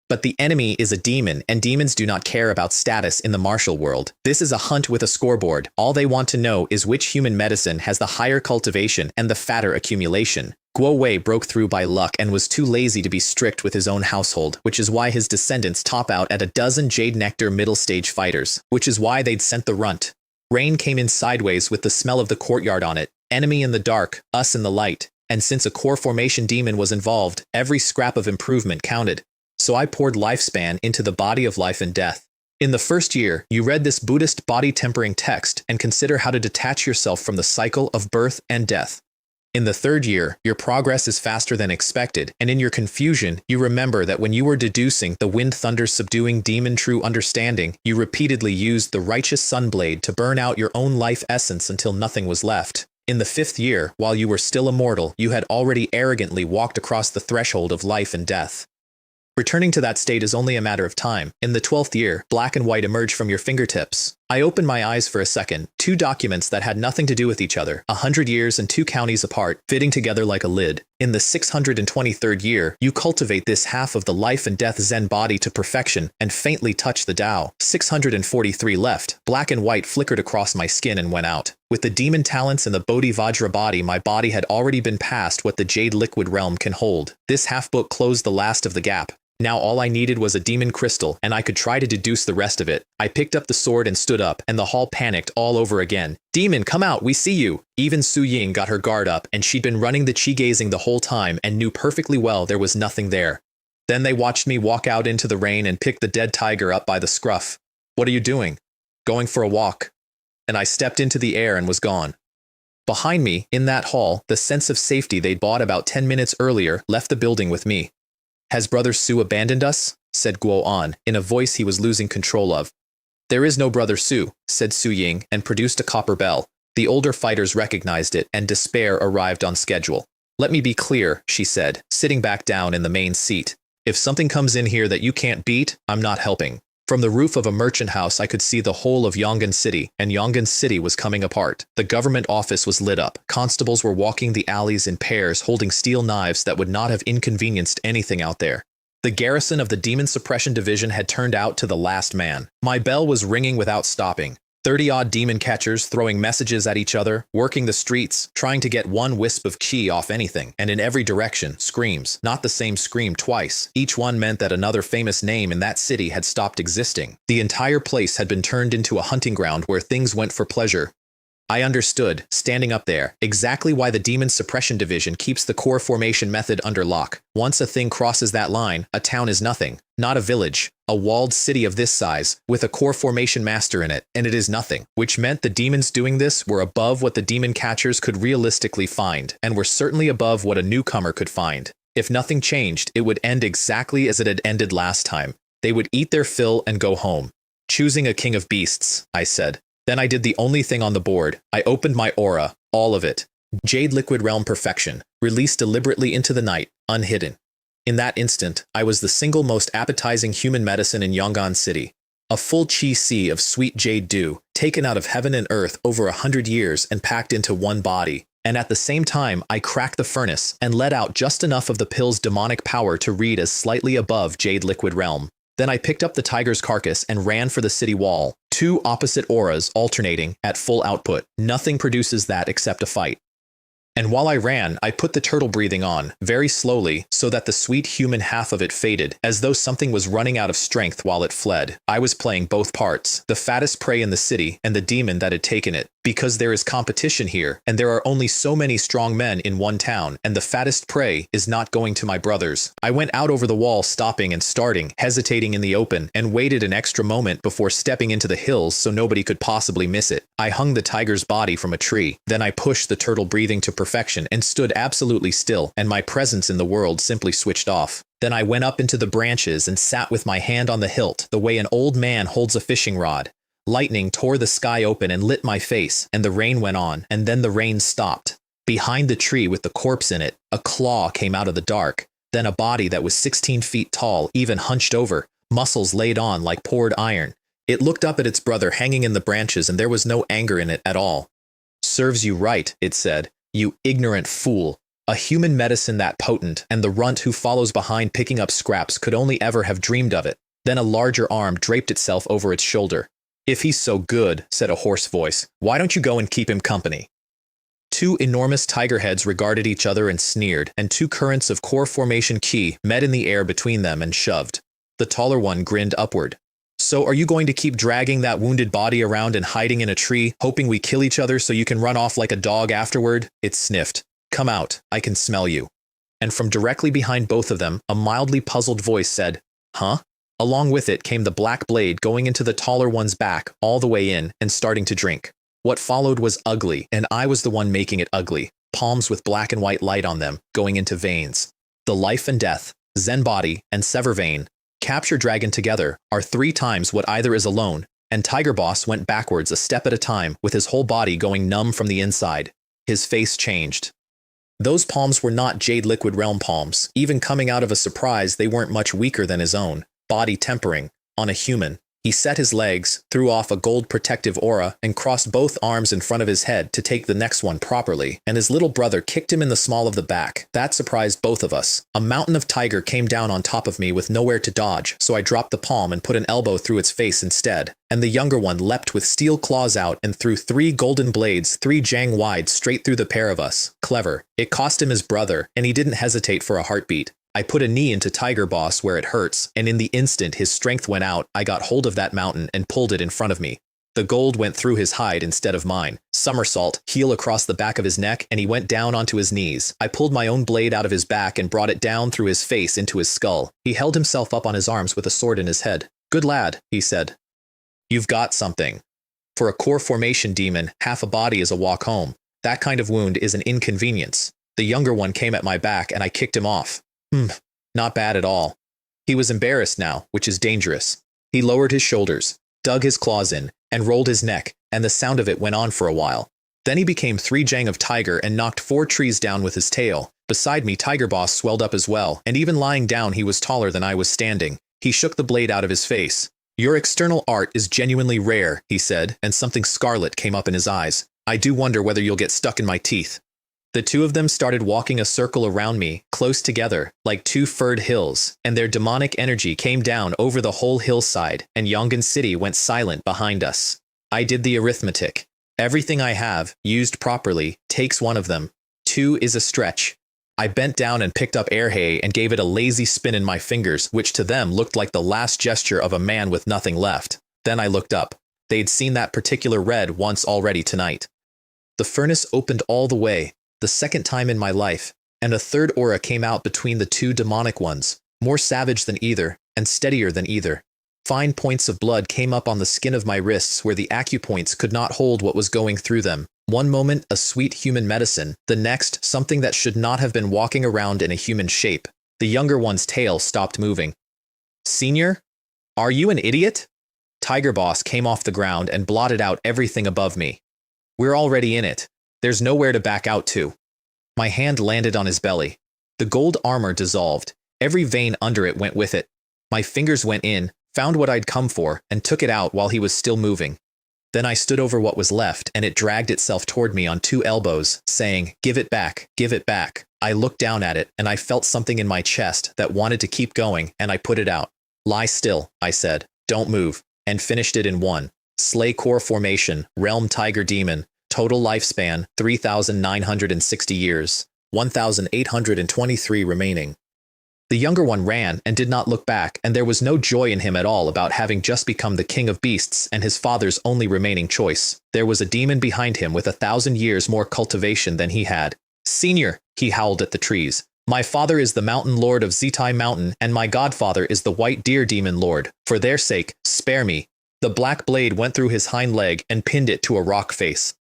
But the enemy is a demon, and demons do not care about status in the martial world. This is a hunt with a scoreboard. All they want to know is which human medicine has the higher cultivation and the fatter accumulation. Guo Wei broke through by luck and was too lazy to be strict with his own household, which is why his descendants top out at a dozen Jade Nectar middle-stage fighters, which is why they'd sent the runt. Rain came in sideways with the smell of the courtyard on it, enemy in the dark, us in the light, and since a core formation demon was involved, every scrap of improvement counted. So I poured lifespan into the body of life and death. In the first year, you read this Buddhist body-tempering text and consider how to detach yourself from the cycle of birth and death. In the third year, your progress is faster than expected, and in your confusion, you remember that when you were deducing the wind thunder subduing demon true understanding, you repeatedly used the righteous sunblade to burn out your own life essence until nothing was left. In the fifth year, while you were still immortal, you had already arrogantly walked across the threshold of life and death. Returning to that state is only a matter of time. In the 12th year, black and white emerge from your fingertips. I opened my eyes for a second. 2 documents that had nothing to do with each other, 100 years and 2 counties apart, fitting together like a lid. In the 623rd year, you cultivate this half of the life and death Zen body to perfection and faintly touch the Tao. 643 left. Black and white flickered across my skin and went out. With the demon talents and the Bodhi Vajra body, my body had already been past what the Jade Liquid Realm can hold. This half-book closed the last of the gap. Now all I needed was a demon crystal, and I could try to deduce the rest of it. I picked up the sword and stood up, and the hall panicked all over again. Demon, come out, we see you! Even Su Ying got her guard up, and she'd been running the chi-gazing the whole time and knew perfectly well there was nothing there. Then they watched me walk out into the rain and pick the dead tiger up by the scruff. What are you doing? Going for a walk. And I stepped into the air and was gone. Behind me, in that hall, the sense of safety they'd bought about 10 minutes earlier left the building with me. Has Brother Su abandoned us? Said Guo An, in a voice he was losing control of. There is no Brother Su, said Su Ying, and produced a copper bell. The older fighters recognized it, and despair arrived on schedule. Let me be clear, she said, sitting back down in the main seat. If something comes in here that you can't beat, I'm not helping. From the roof of a merchant house I could see the whole of Yongan City, and Yongan City was coming apart. The government office was lit up. Constables were walking the alleys in pairs, holding steel knives that would not have inconvenienced anything out there. The garrison of the Demon Suppression Division had turned out to the last man. My bell was ringing without stopping. 30-odd demon catchers throwing messages at each other, working the streets, trying to get one wisp of chi off anything, and in every direction, screams. Not the same scream twice. Each one meant that another famous name in that city had stopped existing. The entire place had been turned into a hunting ground where things went for pleasure. I understood, standing up there, exactly why the Demon Suppression Division keeps the core formation method under lock. Once a thing crosses that line, a town is nothing. Not a village. A walled city of this size, with a core formation master in it, and it is nothing. Which meant the demons doing this were above what the demon catchers could realistically find, and were certainly above what a newcomer could find. If nothing changed, it would end exactly as it had ended last time. They would eat their fill and go home. Choosing a king of beasts, I said. Then I did the only thing on the board. I opened my aura, all of it. Jade Liquid Realm Perfection, released deliberately into the night, unhidden. In that instant, I was the single most appetizing human medicine in Yongan City. A full chi sea of sweet jade dew, taken out of heaven and earth over 100 years and packed into one body. And at the same time, I cracked the furnace and let out just enough of the pill's demonic power to read as slightly above Jade Liquid Realm. Then I picked up the tiger's carcass and ran for the city wall. Two opposite auras alternating at full output. Nothing produces that except a fight. And while I ran, I put the turtle breathing on, very slowly, so that the sweet human half of it faded, as though something was running out of strength while it fled. I was playing both parts, the fattest prey in the city and the demon that had taken it. Because there is competition here, and there are only so many strong men in one town, and the fattest prey is not going to my brothers. I went out over the wall, stopping and starting, hesitating in the open, and waited an extra moment before stepping into the hills so nobody could possibly miss it. I hung the tiger's body from a tree. Then I pushed the turtle breathing to perfection and stood absolutely still, and my presence in the world simply switched off. Then I went up into the branches and sat with my hand on the hilt, the way an old man holds a fishing rod. Lightning tore the sky open and lit my face, and the rain went on, and then the rain stopped. Behind the tree with the corpse in it, a claw came out of the dark, then a body that was 16 feet tall, even hunched over, muscles laid on like poured iron. It looked up at its brother hanging in the branches, and there was no anger in it at all. "Serves you right," it said, "you ignorant fool. A human medicine that potent, and the runt who follows behind picking up scraps could only ever have dreamed of it." Then a larger arm draped itself over its shoulder. "If he's so good," said a hoarse voice, "why don't you go and keep him company?" Two enormous tiger heads regarded each other and sneered, and two currents of core formation ki met in the air between them and shoved. The taller one grinned upward. "So are you going to keep dragging that wounded body around and hiding in a tree, hoping we kill each other so you can run off like a dog afterward?" It sniffed. "Come out, I can smell you." And from directly behind both of them, a mildly puzzled voice said, "Huh?" Along with it came the black blade going into the taller one's back, all the way in, and starting to drink. What followed was ugly, and I was the one making it ugly. Palms with black and white light on them, going into veins. The life and death, Zen body, and sever vein, capture dragon together, are 3 times what either is alone, and Tiger Boss went backwards a step at a time, with his whole body going numb from the inside. His face changed. Those palms were not Jade Liquid Realm palms. Even coming out of a surprise, they weren't much weaker than his own. Body tempering, on a human. He set his legs, threw off a gold protective aura, and crossed both arms in front of his head to take the next one properly, and his little brother kicked him in the small of the back. That surprised both of us. A mountain of tiger came down on top of me with nowhere to dodge, so I dropped the palm and put an elbow through its face instead, and the younger one leapt with steel claws out and threw 3 golden blades 3 jang wide straight through the pair of us. Clever. It cost him his brother, and he didn't hesitate for a heartbeat. I put a knee into Tiger Boss where it hurts, and in the instant his strength went out, I got hold of that mountain and pulled it in front of me. The gold went through his hide instead of mine. Somersault, heel across the back of his neck, and he went down onto his knees. I pulled my own blade out of his back and brought it down through his face into his skull. He held himself up on his arms with a sword in his head. "Good lad," he said. "You've got something. For a core formation demon, half a body is a walk home. That kind of wound is an inconvenience." The younger one came at my back and I kicked him off. Not bad at all. He was embarrassed now, which is dangerous. He lowered his shoulders, dug his claws in, and rolled his neck, and the sound of it went on for a while. Then he became 3 jang of tiger and knocked 4 trees down with his tail. Beside me, Tiger Boss swelled up as well, and even lying down he was taller than I was standing. He shook the blade out of his face. "Your external art is genuinely rare," he said, and something scarlet came up in his eyes. "I do wonder whether you'll get stuck in my teeth." The two of them started walking a circle around me, close together, like 2 furred hills, and their demonic energy came down over the whole hillside, and Yongan City went silent behind us. I did the arithmetic. Everything I have, used properly, takes 1 of them. 2 is a stretch. I bent down and picked up air hay and gave it a lazy spin in my fingers, which to them looked like the last gesture of a man with nothing left. Then I looked up. They'd seen that particular red once already tonight. The furnace opened all the way, the second time in my life, and a third aura came out between the 2 demonic ones, more savage than either, and steadier than either. Fine points of blood came up on the skin of my wrists where the acupoints could not hold what was going through them. One moment, a sweet human medicine, the next, something that should not have been walking around in a human shape. The younger one's tail stopped moving. "Senior? Are you an idiot?" Tiger Boss came off the ground and blotted out everything above me. "We're already in it. There's nowhere to back out to." My hand landed on his belly. The gold armor dissolved. Every vein under it went with it. My fingers went in, found what I'd come for, and took it out while he was still moving. Then I stood over what was left, and it dragged itself toward me on 2 elbows, saying, "Give it back, give it back." I looked down at it, and I felt something in my chest that wanted to keep going, and I put it out. "Lie still," I said. "Don't move," and finished it in 1. Slay Core Formation, Realm Tiger Demon, total lifespan, 3,960 years, 1,823 remaining. The younger one ran and did not look back, and there was no joy in him at all about having just become the king of beasts and his father's only remaining choice. There was a demon behind him with 1,000 years more cultivation than he had. "Senior," he howled at the trees, "my father is the mountain lord of Zitai Mountain, and my godfather is the white deer demon lord. For their sake, spare me." The black blade went through his hind leg and pinned it to a rock face.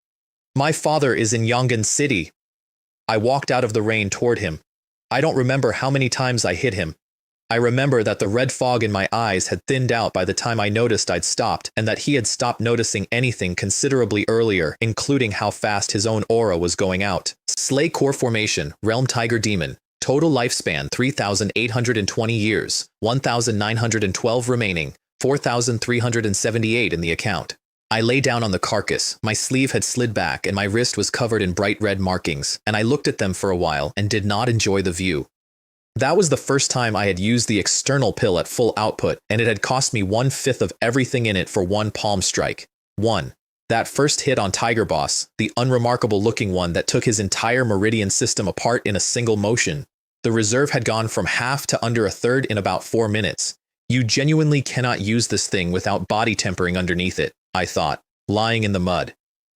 "My father is in Yongan City." I walked out of the rain toward him. I don't remember how many times I hit him. I remember that the red fog in my eyes had thinned out by the time I noticed I'd stopped, and that he had stopped noticing anything considerably earlier, including how fast his own aura was going out. Slay Core Formation, Realm Tiger Demon, total lifespan 3,820 years, 1,912 remaining, 4,378 in the account. I lay down on the carcass, my sleeve had slid back and my wrist was covered in bright red markings, and I looked at them for a while and did not enjoy the view. That was the first time I had used the external pill at full output, and it had cost me 1/5 of everything in it for 1 palm strike. 1. That first hit on Tiger Boss, the unremarkable looking one that took his entire meridian system apart in a single motion. The reserve had gone from half to under a third in about 4 minutes. You genuinely cannot use this thing without body tempering underneath it, I thought, lying in the mud.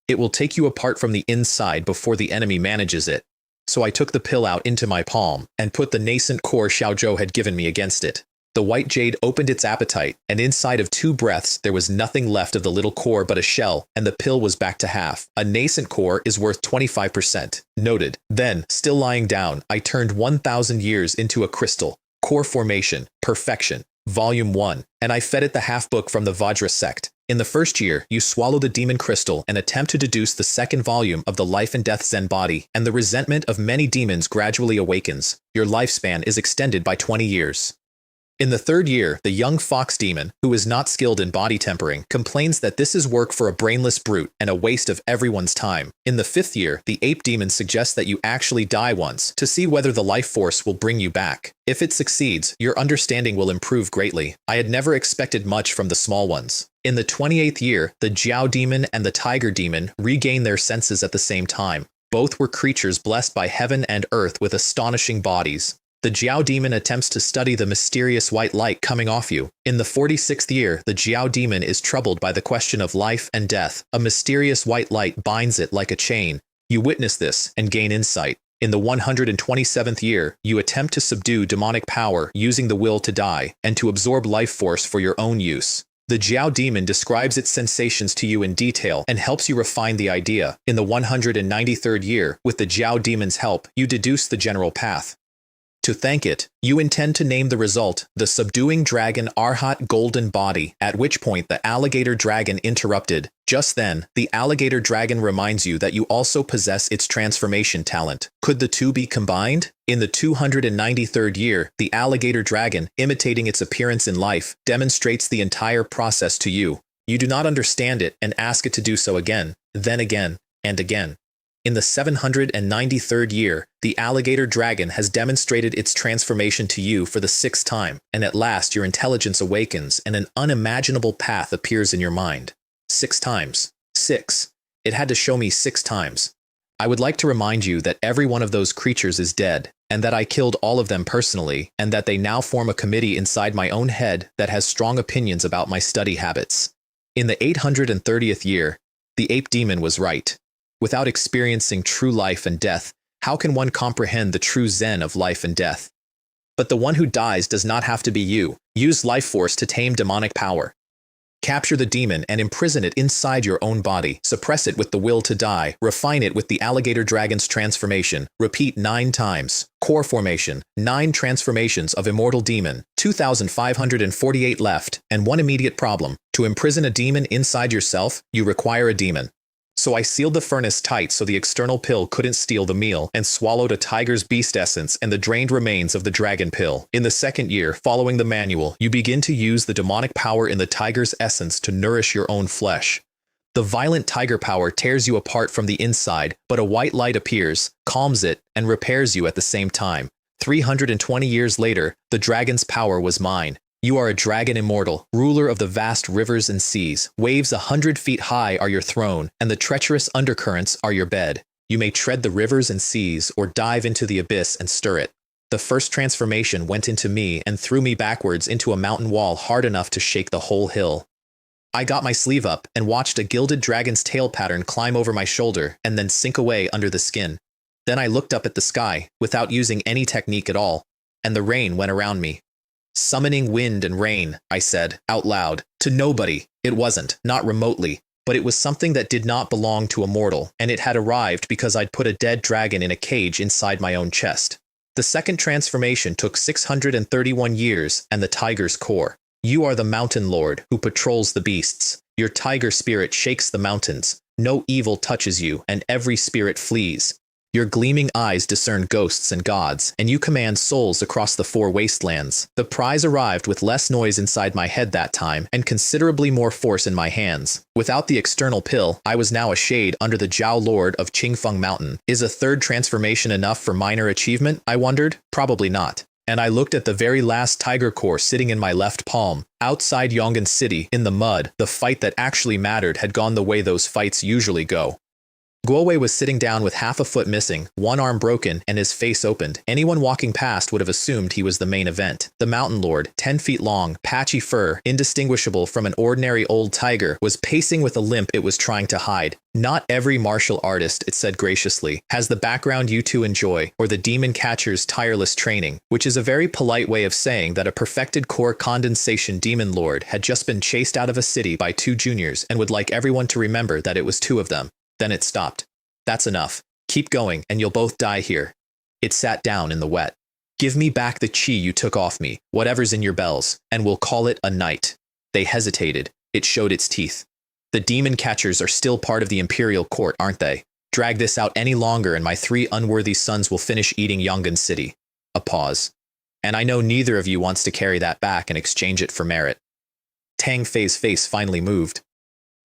It will take you apart from the inside before the enemy manages it. So I took the pill out into my palm and put the nascent core Xiaozhou had given me against it. The white jade opened its appetite, and inside of 2 breaths there was nothing left of the little core but a shell, and the pill was back to half. A nascent core is worth 25%. Noted. Then, still lying down, I turned 1,000 years into a crystal. Core Formation, Perfection, Volume 1, and I fed it the half-book from the Vajra sect. In the first year, you swallow the demon crystal and attempt to deduce the second volume of the life and death Zen body, and the resentment of many demons gradually awakens. Your lifespan is extended by 20 years. In the third year, the young fox demon, who is not skilled in body tempering, complains that this is work for a brainless brute and a waste of everyone's time. In the 5th year, the ape demon suggests that you actually die once to see whether the life force will bring you back. If it succeeds, your understanding will improve greatly. I had never expected much from the small ones. In the 28th year, the Jiao demon and the tiger demon regain their senses at the same time. Both were creatures blessed by heaven and earth with astonishing bodies. The Jiao demon attempts to study the mysterious white light coming off you. In the 46th year, the Jiao demon is troubled by the question of life and death. A mysterious white light binds it like a chain. You witness this and gain insight. In the 127th year, you attempt to subdue demonic power using the will to die and to absorb life force for your own use. The Jiao demon describes its sensations to you in detail and helps you refine the idea. In the 193rd year, with the Jiao demon's help, you deduce the general path. To thank it, you intend to name the result the subduing dragon Arhat golden body, at which point the alligator dragon interrupted. Just then, the alligator dragon reminds you that you also possess its transformation talent. Could the two be combined? In the 293rd year, the alligator dragon, imitating its appearance in life, demonstrates the entire process to you. You do not understand it and ask it to do so again, then again, and again. In the 793rd year, the alligator dragon has demonstrated its transformation to you for the 6th time, and at last your intelligence awakens and an unimaginable path appears in your mind. 6 times. 6. It had to show me 6 times. I would like to remind you that every one of those creatures is dead, and that I killed all of them personally, and that they now form a committee inside my own head that has strong opinions about my study habits. In the 830th year, the ape demon was right. Without experiencing true life and death, how can one comprehend the true zen of life and death? But the one who dies does not have to be you. Use life force to tame demonic power. Capture the demon and imprison it inside your own body. Suppress it with the will to die. Refine it with the alligator dragon's transformation. Repeat 9 times. Core formation. 9 transformations of immortal demon. 2,548 left, and 1 immediate problem. To imprison a demon inside yourself, you require a demon. So I sealed the furnace tight so the external pill couldn't steal the meal, and swallowed a tiger's beast essence and the drained remains of the dragon pill. In the 2nd year, following the manual, you begin to use the demonic power in the tiger's essence to nourish your own flesh. The violent tiger power tears you apart from the inside, but a white light appears, calms it, and repairs you at the same time. 320 years later, the dragon's power was mine. You are a dragon immortal, ruler of the vast rivers and seas. Waves 100 feet high are your throne, and the treacherous undercurrents are your bed. You may tread the rivers and seas, or dive into the abyss and stir it. The first transformation went into me and threw me backwards into a mountain wall hard enough to shake the whole hill. I got my sleeve up and watched a gilded dragon's tail pattern climb over my shoulder and then sink away under the skin. Then I looked up at the sky, without using any technique at all, and the rain went around me. Summoning wind and rain, I said, out loud, to nobody. It wasn't, not remotely, but it was something that did not belong to a mortal, and it had arrived because I'd put a dead dragon in a cage inside my own chest. The second transformation took 631 years and the tiger's core. You are the mountain lord who patrols the beasts. Your tiger spirit shakes the mountains. No evil touches you, and every spirit flees. Your gleaming eyes discern ghosts and gods, and you command souls across the 4 wastelands. The prize arrived with less noise inside my head that time, and considerably more force in my hands. Without the external pill, I was now a shade under the Jiao Lord of Qingfeng Mountain. Is a 3rd transformation enough for minor achievement? I wondered. Probably not. And I looked at the very last tiger core sitting in my left palm. Outside Yongan City, in the mud, the fight that actually mattered had gone the way those fights usually go. Guowei was sitting down with half a foot missing, 1 arm broken, and his face opened. Anyone walking past would have assumed he was the main event. The mountain lord, 10 feet long, patchy fur, indistinguishable from an ordinary old tiger, was pacing with a limp it was trying to hide. Not every martial artist, it said graciously, has the background you two enjoy, or the demon catcher's tireless training, which is a very polite way of saying that a perfected core condensation demon lord had just been chased out of a city by 2 juniors and would like everyone to remember that it was 2 of them. Then it stopped. That's enough. Keep going, and you'll both die here. It sat down in the wet. Give me back the chi you took off me, whatever's in your bells, and we'll call it a night. They hesitated. It showed its teeth. The demon catchers are still part of the imperial court, aren't they? Drag this out any longer and my 3 unworthy sons will finish eating Yongan City. A pause. And I know neither of you wants to carry that back and exchange it for merit. Tang Fei's face finally moved.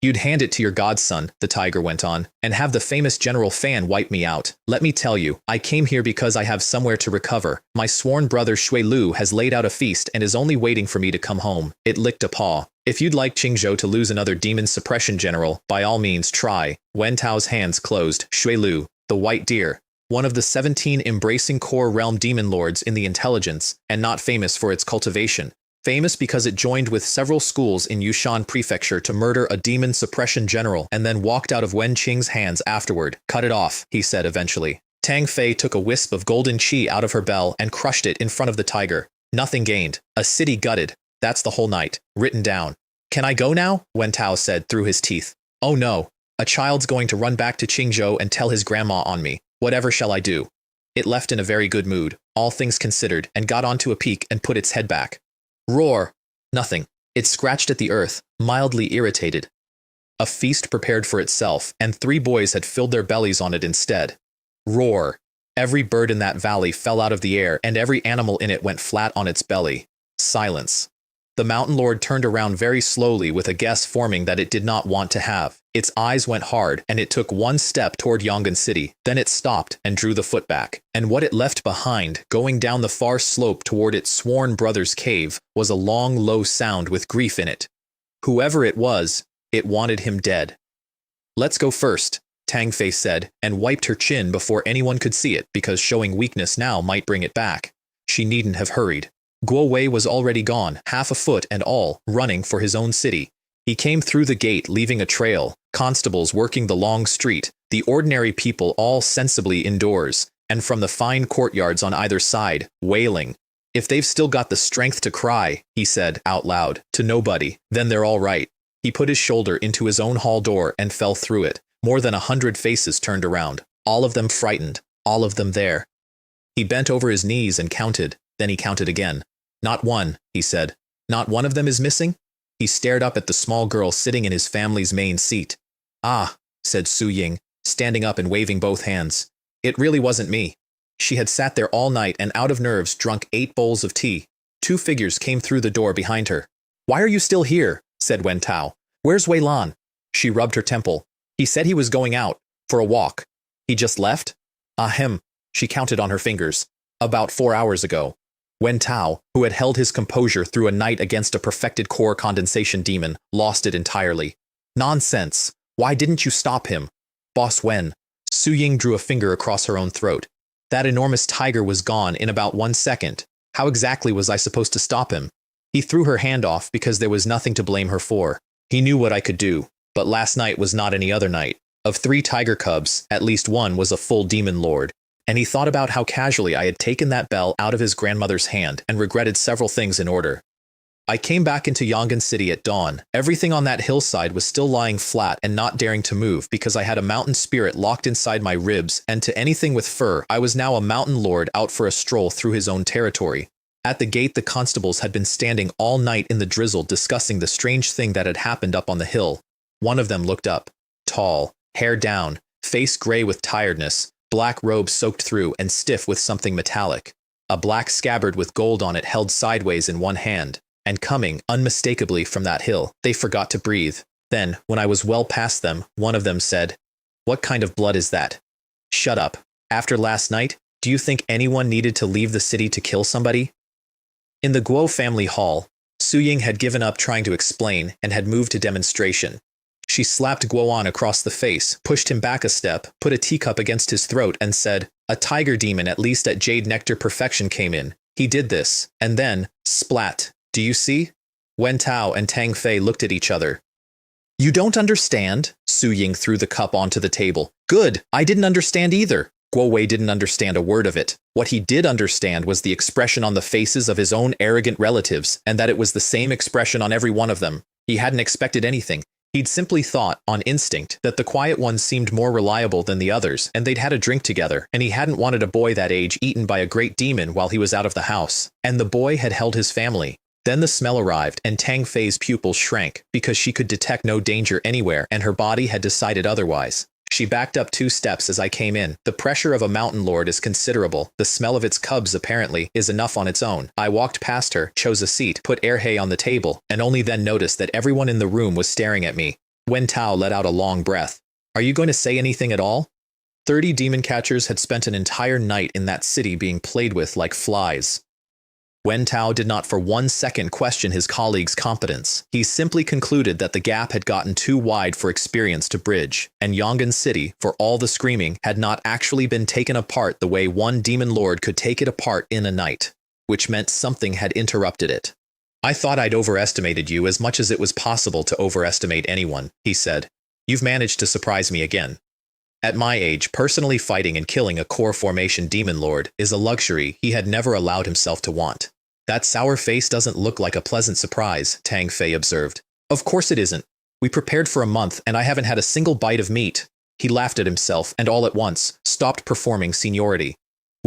You'd hand it to your godson, the tiger went on, and have the famous General Fan wipe me out. Let me tell you, I came here because I have somewhere to recover. My sworn brother Shui Lu has laid out a feast and is only waiting for me to come home. It licked a paw. If you'd like Qingzhou to lose another demon suppression general, by all means try. Wen Tao's hands closed. Shui Lu, the white deer, one of the 17 embracing core realm demon lords in the intelligence, and not famous for its cultivation. Famous because it joined with several schools in Yushan Prefecture to murder a demon suppression general and then walked out of Wen Qing's hands afterward. Cut it off, he said eventually. Tang Fei took a wisp of golden qi out of her bell and crushed it in front of the tiger. Nothing gained. A city gutted. That's the whole night. Written down. Can I go now? Wen Tao said through his teeth. Oh no. A child's going to run back to Qingzhou and tell his grandma on me. Whatever shall I do? It left in a very good mood, all things considered, and got onto a peak and put its head back. Roar! Nothing. It scratched at the earth, mildly irritated. A feast prepared for itself, and 3 boys had filled their bellies on it instead. Roar! Every bird in that valley fell out of the air, and every animal in it went flat on its belly. Silence. The mountain lord turned around very slowly with a guess forming that it did not want to have. Its eyes went hard, and it took 1 step toward Yongan City. Then it stopped and drew the foot back. And what it left behind, going down the far slope toward its sworn brother's cave, was a long, low sound with grief in it. Whoever it was, it wanted him dead. "Let's go first," Tang Fei said, and wiped her chin before anyone could see it because showing weakness now might bring it back. She needn't have hurried. Guo Wei was already gone, half a foot and all, running for his own city. He came through the gate leaving a trail, constables working the long street, the ordinary people all sensibly indoors, and from the fine courtyards on either side, wailing. "If they've still got the strength to cry," he said out loud, to nobody, "then they're all right." He put his shoulder into his own hall door and fell through it. More than 100 faces turned around, all of them frightened, all of them there. He bent over his knees and counted, then he counted again. "Not one," he said. "Not one of them is missing?" He stared up at the small girl sitting in his family's main seat. "Ah," said Su Ying, standing up and waving both hands. "It really wasn't me." She had sat there all night and out of nerves drunk 8 bowls of tea. 2 figures came through the door behind her. "Why are you still here?" said Wen Tao. "Where's Wei Lan?" She rubbed her temple. "He said he was going out, for a walk." "He just left?" "Ahem," she counted on her fingers. "About 4 hours ago." Wen Tao, who had held his composure through a night against a perfected core condensation demon, lost it entirely. "Nonsense! Why didn't you stop him?" "Boss Wen." Su Ying drew a finger across her own throat. "That enormous tiger was gone in about 1 second. How exactly was I supposed to stop him?" He threw her hand off because there was nothing to blame her for. "He knew what I could do, but last night was not any other night. Of 3 tiger cubs, at least 1 was a full demon lord." And he thought about how casually I had taken that bell out of his grandmother's hand and regretted several things in order. I came back into Yongan City at dawn. Everything on that hillside was still lying flat and not daring to move because I had a mountain spirit locked inside my ribs, and to anything with fur, I was now a mountain lord out for a stroll through his own territory. At the gate, the constables had been standing all night in the drizzle discussing the strange thing that had happened up on the hill. One of them looked up. Tall, hair down, face gray with tiredness, black robe soaked through and stiff with something metallic. A black scabbard with gold on it held sideways in one hand, and coming, unmistakably from that hill, they forgot to breathe. Then, when I was well past them, one of them said, "What kind of blood is that?" "Shut up. After last night, do you think anyone needed to leave the city to kill somebody?" In the Guo family hall, Su Ying had given up trying to explain and had moved to demonstration. She slapped Guoan across the face, pushed him back a step, put a teacup against his throat, and said, "A tiger demon at least at Jade Nectar Perfection came in. He did this, and then, splat. Do you see?" Wen Tao and Tang Fei looked at each other. "You don't understand?" Su Ying threw the cup onto the table. "Good, I didn't understand either." Guo Wei didn't understand a word of it. What he did understand was the expression on the faces of his own arrogant relatives, and that it was the same expression on every one of them. He hadn't expected anything. He'd simply thought, on instinct, that the quiet ones seemed more reliable than the others, and they'd had a drink together, and he hadn't wanted a boy that age eaten by a great demon while he was out of the house. And the boy had held his family. Then the smell arrived, and Tang Fei's pupils shrank, because she could detect no danger anywhere, and her body had decided otherwise. She backed up 2 steps as I came in. The pressure of a mountain lord is considerable. The smell of its cubs, apparently, is enough on its own. I walked past her, chose a seat, put erhe on the table, and only then noticed that everyone in the room was staring at me. Wen Tao let out a long breath. "Are you going to say anything at all?" 30 demon catchers had spent an entire night in that city being played with like flies. Wen Tao did not for 1 second question his colleague's competence. He simply concluded that the gap had gotten too wide for experience to bridge, and Yongan City, for all the screaming, had not actually been taken apart the way one demon lord could take it apart in a night, which meant something had interrupted it. "I thought I'd overestimated you as much as it was possible to overestimate anyone," he said. "You've managed to surprise me again. At my age, personally fighting and killing a core formation demon lord is a luxury he had never allowed himself to want." "That sour face doesn't look like a pleasant surprise," Tang Fei observed. "Of course it isn't. We prepared for a month and I haven't had a single bite of meat." He laughed at himself and all at once stopped performing seniority.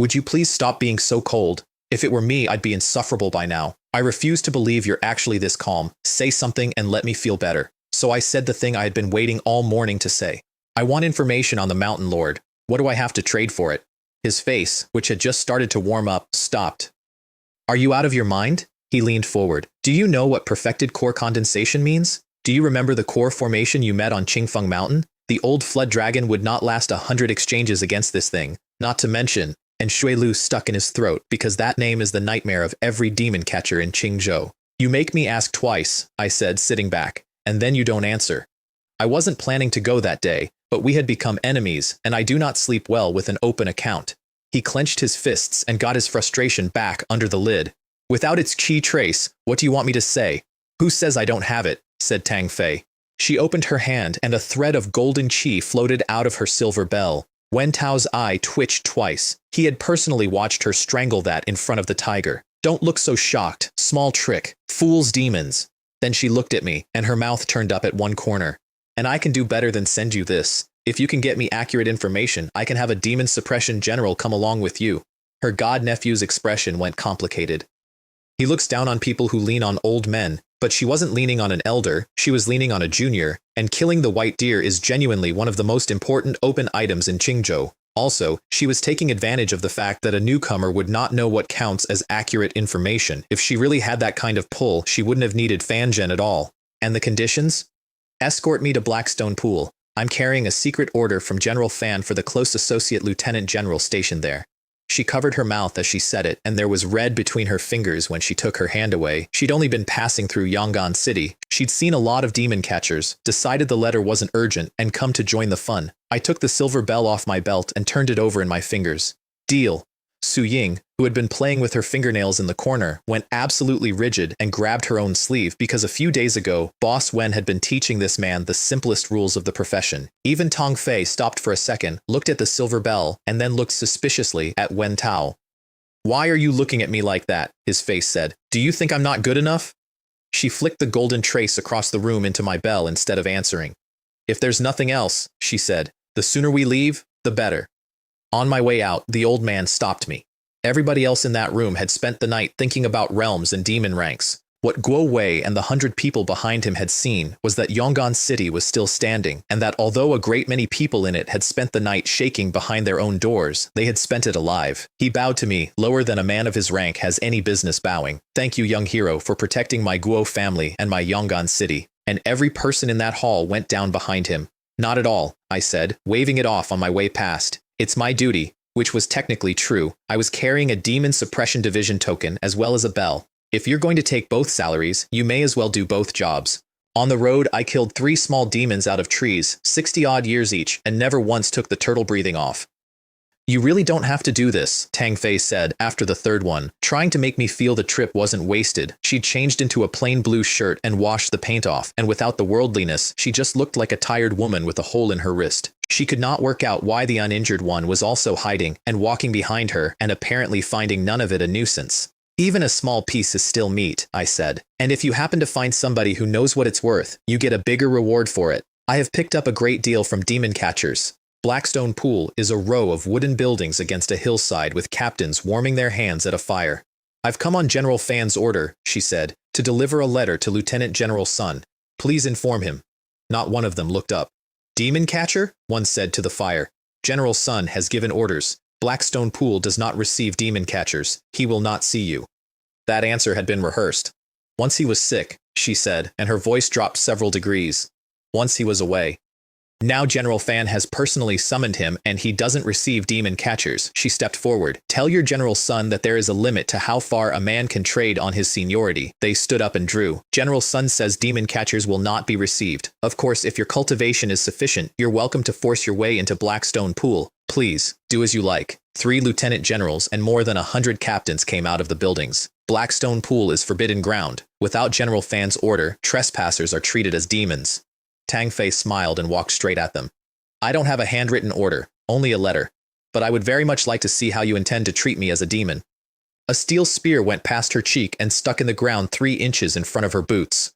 Would you please stop being so cold? If it were me, I'd be insufferable by now. I refuse to believe you're actually this calm. Say something and let me feel better. So I said the thing I had been waiting all morning to say. I want information on the Mountain Lord. What do I have to trade for it? His face, which had just started to warm up, stopped. Are you out of your mind? He leaned forward. Do you know what perfected core condensation means? Do you remember the core formation you met on Qingfeng Mountain? The old flood dragon would not last 100 exchanges against this thing, not to mention, and Shui Lu stuck in his throat because that name is the nightmare of every demon catcher in Qingzhou. You make me ask twice, I said, sitting back, and then you don't answer. I wasn't planning to go that day, but we had become enemies, and I do not sleep well with an open account. He clenched his fists and got his frustration back under the lid. Without its qi trace, what do you want me to say? Who says I don't have it? Said Tang Fei. She opened her hand and a thread of golden qi floated out of her silver bell. Wen Tao's eye twitched twice. He had personally watched her strangle that in front of the tiger. Don't look so shocked. Small trick. Fool's demons. Then she looked at me, and her mouth turned up at one corner. And I can do better than send you this. If you can get me accurate information, I can have a demon suppression general come along with you. Her god-nephew's expression went complicated. He looks down on people who lean on old men, but she wasn't leaning on an elder, she was leaning on a junior, and killing the white deer is genuinely one of the most important open items in Qingzhou. Also, she was taking advantage of the fact that a newcomer would not know what counts as accurate information. If she really had that kind of pull, she wouldn't have needed Fanzhen at all. And the conditions? Escort me to Blackstone Pool. I'm carrying a secret order from General Fan for the close associate lieutenant general stationed there. She covered her mouth as she said it, and there was red between her fingers when she took her hand away. She'd only been passing through Yongan City. She'd seen a lot of demon catchers, decided the letter wasn't urgent, and come to join the fun. I took the silver bell off my belt and turned it over in my fingers. Deal. Su Ying, who had been playing with her fingernails in the corner, went absolutely rigid and grabbed her own sleeve because a few days ago, Boss Wen had been teaching this man the simplest rules of the profession. Even Tong Fei stopped for a second, looked at the silver bell, and then looked suspiciously at Wen Tao. Why are you looking at me like that? His face said. Do you think I'm not good enough? She flicked the golden trace across the room into my bell instead of answering. If there's nothing else, she said, the sooner we leave, the better. On my way out, the old man stopped me. Everybody else in that room had spent the night thinking about realms and demon ranks. What Guo Wei and the 100 people behind him had seen was that Yongan City was still standing, and that although a great many people in it had spent the night shaking behind their own doors, they had spent it alive. He bowed to me, lower than a man of his rank has any business bowing. Thank you, young hero, for protecting my Guo family and my Yongan City. And every person in that hall went down behind him. Not at all, I said, waving it off on my way past. It's my duty, which was technically true. I was carrying a demon suppression division token as well as a bell. If you're going to take both salaries, you may as well do both jobs. On the road, I killed 3 small demons out of trees, 60-odd years each, and never once took the turtle breathing off. You really don't have to do this, Tang Fei said after the third one, trying to make me feel the trip wasn't wasted. She'd changed into a plain blue shirt and washed the paint off, and without the worldliness, she just looked like a tired woman with a hole in her wrist. She could not work out why the uninjured one was also hiding and walking behind her and apparently finding none of it a nuisance. Even a small piece is still meat, I said, and if you happen to find somebody who knows what it's worth, you get a bigger reward for it. I have picked up a great deal from demon catchers. Blackstone Pool is a row of wooden buildings against a hillside with captains warming their hands at a fire. I've come on General Fan's order, she said, to deliver a letter to Lieutenant General Sun. Please inform him. Not one of them looked up. Demon catcher? One said to the fire. General Sun has given orders. Blackstone Pool does not receive demon catchers. He will not see you. That answer had been rehearsed. Once he was sick, she said, and her voice dropped several degrees. Once he was away. Now General Fan has personally summoned him and he doesn't receive demon catchers. She stepped forward. Tell your General Sun that there is a limit to how far a man can trade on his seniority. They stood up and drew. General Sun says demon catchers will not be received. Of course, if your cultivation is sufficient, you're welcome to force your way into Blackstone Pool. Please, do as you like. 3 lieutenant generals and more than 100 captains came out of the buildings. Blackstone Pool is forbidden ground. Without General Fan's order, trespassers are treated as demons. Tang Fei smiled and walked straight at them. I don't have a handwritten order, only a letter. But I would very much like to see how you intend to treat me as a demon. A steel spear went past her cheek and stuck in the ground 3 inches in front of her boots.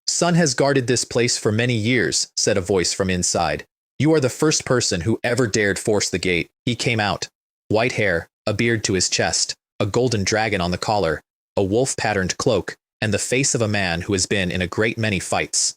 Sun has guarded this place for many years, said a voice from inside. You are the first person who ever dared force the gate. He came out. White hair, a beard to his chest, a golden dragon on the collar, a wolf-patterned cloak, and the face of a man who has been in a great many fights.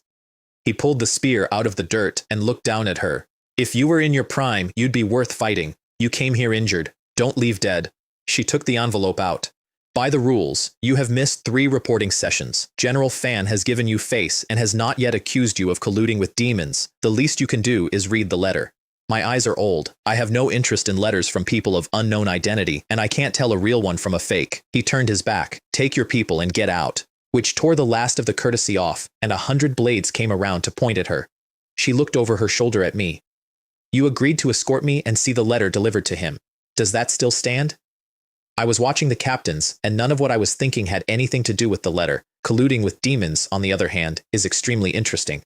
He pulled the spear out of the dirt and looked down at her. If you were in your prime, you'd be worth fighting. You came here injured. Don't leave dead. She took the envelope out. By the rules, you have missed 3 reporting sessions. General Fan has given you face and has not yet accused you of colluding with demons. The least you can do is read the letter. My eyes are old. I have no interest in letters from people of unknown identity, and I can't tell a real one from a fake. He turned his back. Take your people and get out. Which tore the last of the courtesy off, and 100 blades came around to point at her. She looked over her shoulder at me. You agreed to escort me and see the letter delivered to him. Does that still stand? I was watching the captains, and none of what I was thinking had anything to do with the letter. Colluding with demons, on the other hand, is extremely interesting.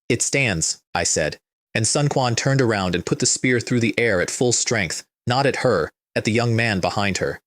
It stands, I said, and Sun Quan turned around and put the spear through the air at full strength, not at her, at the young man behind her.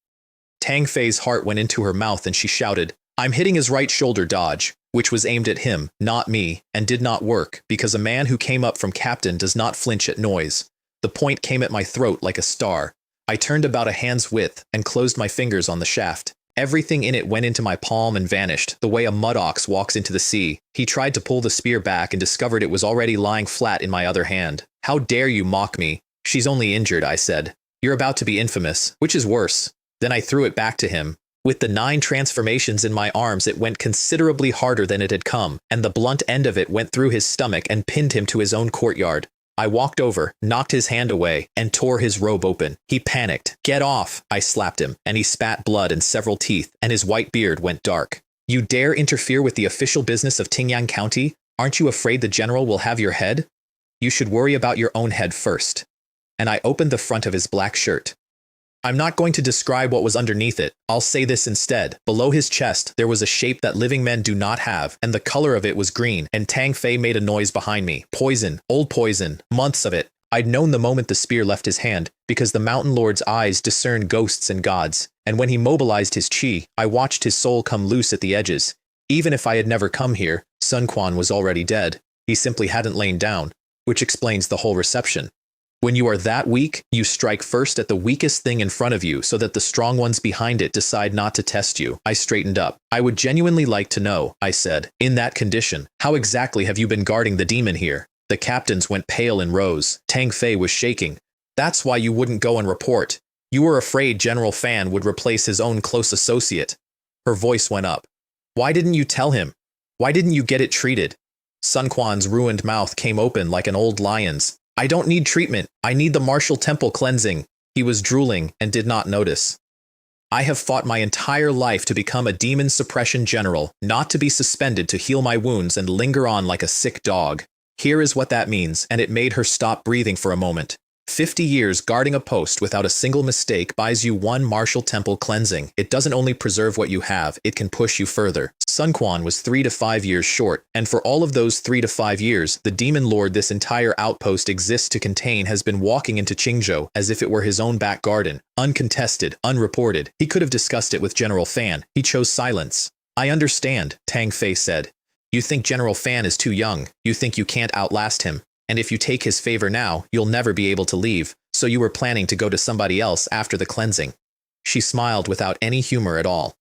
Tang Fei's heart went into her mouth and she shouted, I'm hitting his right shoulder dodge, which was aimed at him, not me, and did not work, because a man who came up from captain does not flinch at noise. The point came at my throat like a star. I turned about a hand's width and closed my fingers on the shaft. Everything in it went into my palm and vanished, the way a mud ox walks into the sea. He tried to pull the spear back and discovered it was already lying flat in my other hand. How dare you mock me? She's only injured, I said. You're about to be infamous, which is worse. Then I threw it back to him. With the 9 transformations in my arms, it went considerably harder than it had come, and the blunt end of it went through his stomach and pinned him to his own courtyard. I walked over, knocked his hand away, and tore his robe open. He panicked. Get off! I slapped him, and he spat blood and several teeth, and his white beard went dark. You dare interfere with the official business of Baiyun County? Aren't you afraid the general will have your head? You should worry about your own head first. And I opened the front of his black shirt. I'm not going to describe what was underneath it. I'll say this instead. Below his chest, there was a shape that living men do not have, and the color of it was green, and Tang Fei made a noise behind me. Poison. Old poison. Months of it. I'd known the moment the spear left his hand, because the Mountain Lord's eyes discern ghosts and gods, and when he mobilized his chi, I watched his soul come loose at the edges. Even if I had never come here, Sun Quan was already dead. He simply hadn't lain down, which explains the whole reception. When you are that weak, you strike first at the weakest thing in front of you so that the strong ones behind it decide not to test you. I straightened up. I would genuinely like to know, I said, in that condition, how exactly have you been guarding the demon here? The captains went pale and rose. Tang Fei was shaking. That's why you wouldn't go and report. You were afraid General Fan would replace his own close associate. Her voice went up. Why didn't you tell him? Why didn't you get it treated? Sun Quan's ruined mouth came open like an old lion's. I don't need treatment. I need the martial temple cleansing. He was drooling and did not notice. I have fought my entire life to become a demon suppression general, not to be suspended to heal my wounds and linger on like a sick dog. Here is what that means, and it made her stop breathing for a moment. 50 years guarding a post without a single mistake buys you 1 martial temple cleansing. It doesn't only preserve what you have, it can push you further. Sun Quan was 3 to 5 years short, and for all of those 3 to 5 years, the demon lord this entire outpost exists to contain has been walking into Qingzhou as if it were his own back garden, uncontested, unreported. He could have discussed it with General Fan. He chose silence. I understand, Tang Fei said. You think General Fan is too young. You think you can't outlast him. And if you take his favor now, you'll never be able to leave, so you were planning to go to somebody else after the cleansing. She smiled without any humor at all.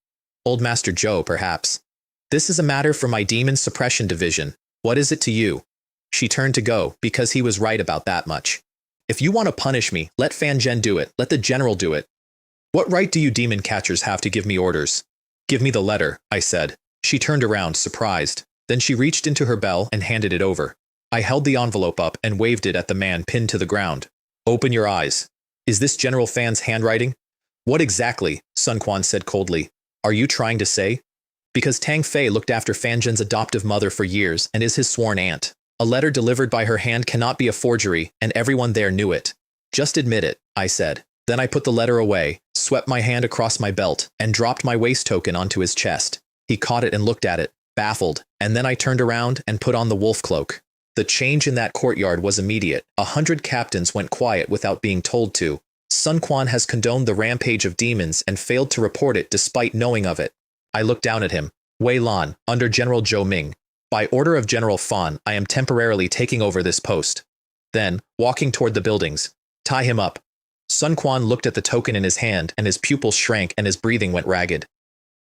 Old Master Zhou, perhaps. This is a matter for my demon suppression division. What is it to you? She turned to go, because he was right about that much. If you want to punish me, let Fan Zhen do it. Let the general do it. What right do you demon catchers have to give me orders? Give me the letter, I said. She turned around, surprised. Then she reached into her bell and handed it over. I held the envelope up and waved it at the man pinned to the ground. Open your eyes. Is this General Fan's handwriting? What exactly, Sun Quan said coldly, are you trying to say? Because Tang Fei looked after Fan Zhen's adoptive mother for years and is his sworn aunt. A letter delivered by her hand cannot be a forgery, and everyone there knew it. Just admit it, I said. Then I put the letter away, swept my hand across my belt, and dropped my waist token onto his chest. He caught it and looked at it, baffled, and then I turned around and put on the wolf cloak. The change in that courtyard was immediate. 100 captains went quiet without being told to. Sun Quan has condoned the rampage of demons and failed to report it despite knowing of it. I looked down at him. Wei Lan, under General Zhou Ming. By order of General Fan, I am temporarily taking over this post. Then, walking toward the buildings, tie him up. Sun Quan looked at the token in his hand and his pupils shrank and his breathing went ragged.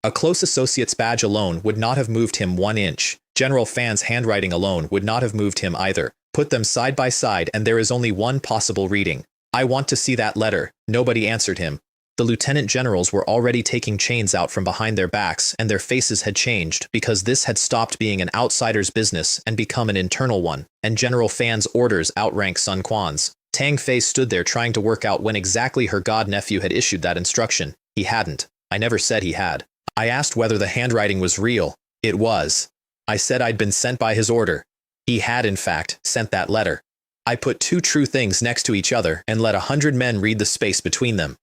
A close associate's badge alone would not have moved him 1 inch. General Fan's handwriting alone would not have moved him either. Put them side by side and there is only one possible reading. I want to see that letter. Nobody answered him. The lieutenant generals were already taking chains out from behind their backs and their faces had changed because this had stopped being an outsider's business and become an internal one, and General Fan's orders outrank Sun Quan's. Tang Fei stood there trying to work out when exactly her god-nephew had issued that instruction. He hadn't. I never said he had. I asked whether the handwriting was real. It was. I said I'd been sent by his order. He had, in fact, sent that letter. I put 2 true things next to each other and let 100 men read the space between them.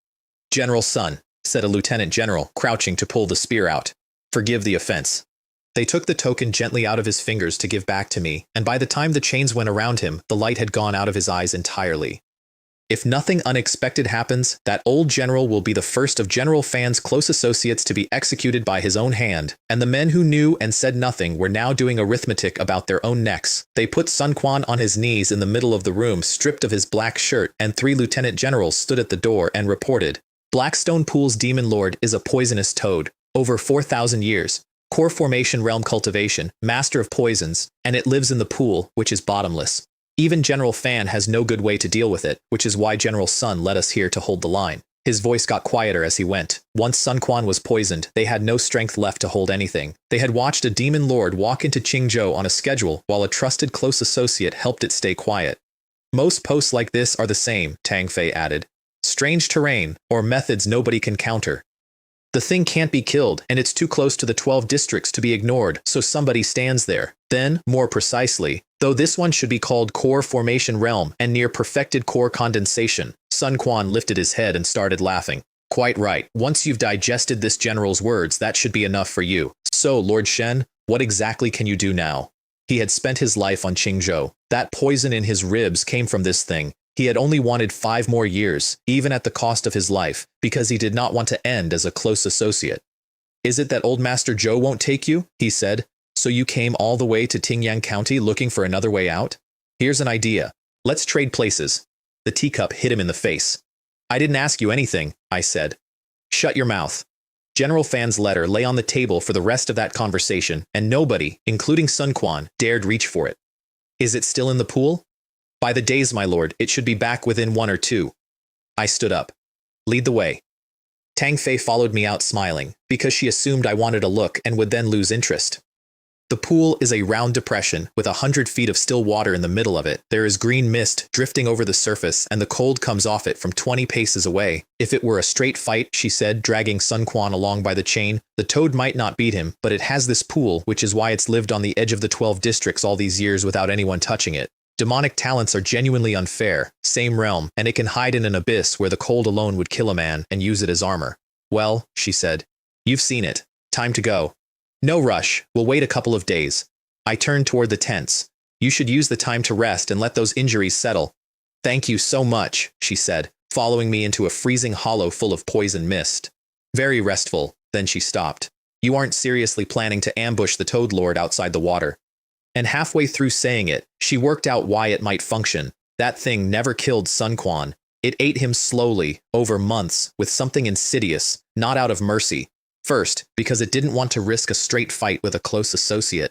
General Sun, said a lieutenant general, crouching to pull the spear out. Forgive the offense. They took the token gently out of his fingers to give back to me, and by the time the chains went around him, the light had gone out of his eyes entirely. If nothing unexpected happens, that old general will be the first of General Fan's close associates to be executed by his own hand, and the men who knew and said nothing were now doing arithmetic about their own necks. They put Sun Quan on his knees in the middle of the room, stripped of his black shirt, and 3 lieutenant generals stood at the door and reported. Blackstone Pool's demon lord is a poisonous toad. Over 4,000 years. Core formation realm cultivation, master of poisons, and it lives in the pool, which is bottomless. Even General Fan has no good way to deal with it, which is why General Sun led us here to hold the line. His voice got quieter as he went. Once Sun Quan was poisoned, they had no strength left to hold anything. They had watched a demon lord walk into Qingzhou on a schedule while a trusted close associate helped it stay quiet. Most posts like this are the same, Tang Fei added. Strange terrain, or methods nobody can counter. The thing can't be killed, and it's too close to the 12 districts to be ignored, so somebody stands there. Then, more precisely, though this one should be called Core Formation Realm and near perfected core condensation, Sun Quan lifted his head and started laughing. Quite right. Once you've digested this general's words, that should be enough for you. So, Lord Shen, what exactly can you do now? He had spent his life on Qingzhou. That poison in his ribs came from this thing. He had only wanted 5 more years, even at the cost of his life, because he did not want to end as a close associate. Is it that old Master Zhou won't take you? He said. So you came all the way to Baiyun County looking for another way out? Here's an idea. Let's trade places. The teacup hit him in the face. I didn't ask you anything, I said. Shut your mouth. General Fan's letter lay on the table for the rest of that conversation, and nobody, including Sun Quan, dared reach for it. Is it still in the pool? By the days, my lord, it should be back within 1 or 2. I stood up. Lead the way. Tang Fei followed me out smiling, because she assumed I wanted a look and would then lose interest. The pool is a round depression with 100 feet of still water in the middle of it. There is green mist drifting over the surface and the cold comes off it from 20 paces away. If it were a straight fight, she said, dragging Sun Quan along by the chain, the toad might not beat him, but it has this pool, which is why it's lived on the edge of the 12 districts all these years without anyone touching it. Demonic talents are genuinely unfair, same realm, and it can hide in an abyss where the cold alone would kill a man and use it as armor. Well, she said, you've seen it. Time to go. No rush, we'll wait a couple of days. I turned toward the tents. You should use the time to rest and let those injuries settle. Thank you so much, she said, following me into a freezing hollow full of poison mist. Very restful, then she stopped. You aren't seriously planning to ambush the Toad Lord outside the water. And halfway through saying it, she worked out why it might function. That thing never killed Sun Quan. It ate him slowly, over months, with something insidious, not out of mercy. First, because it didn't want to risk a straight fight with a close associate.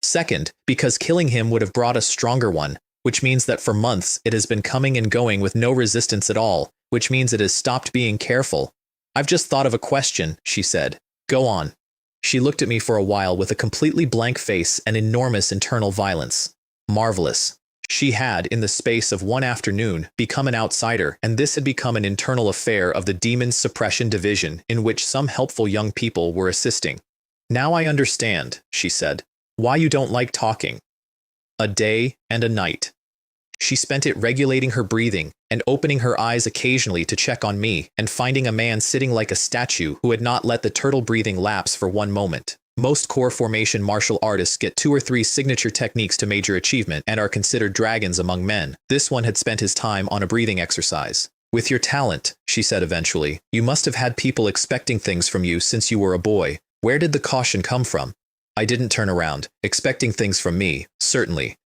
Second, because killing him would have brought a stronger one, which means that for months it has been coming and going with no resistance at all, which means it has stopped being careful. I've just thought of a question, she said. Go on. She looked at me for a while with a completely blank face and enormous internal violence. Marvelous. She had, in the space of 1 afternoon, become an outsider, and this had become an internal affair of the Demons Suppression Division in which some helpful young people were assisting. Now I understand, she said, why you don't like talking. A day and a night. She spent it regulating her breathing and opening her eyes occasionally to check on me and finding a man sitting like a statue who had not let the turtle breathing lapse for 1 moment. Most core formation martial artists get 2 or 3 signature techniques to major achievement and are considered dragons among men. This one had spent his time on a breathing exercise. With your talent, she said eventually, you must have had people expecting things from you since you were a boy. Where did the caution come from? I didn't turn around, expecting things from me, certainly.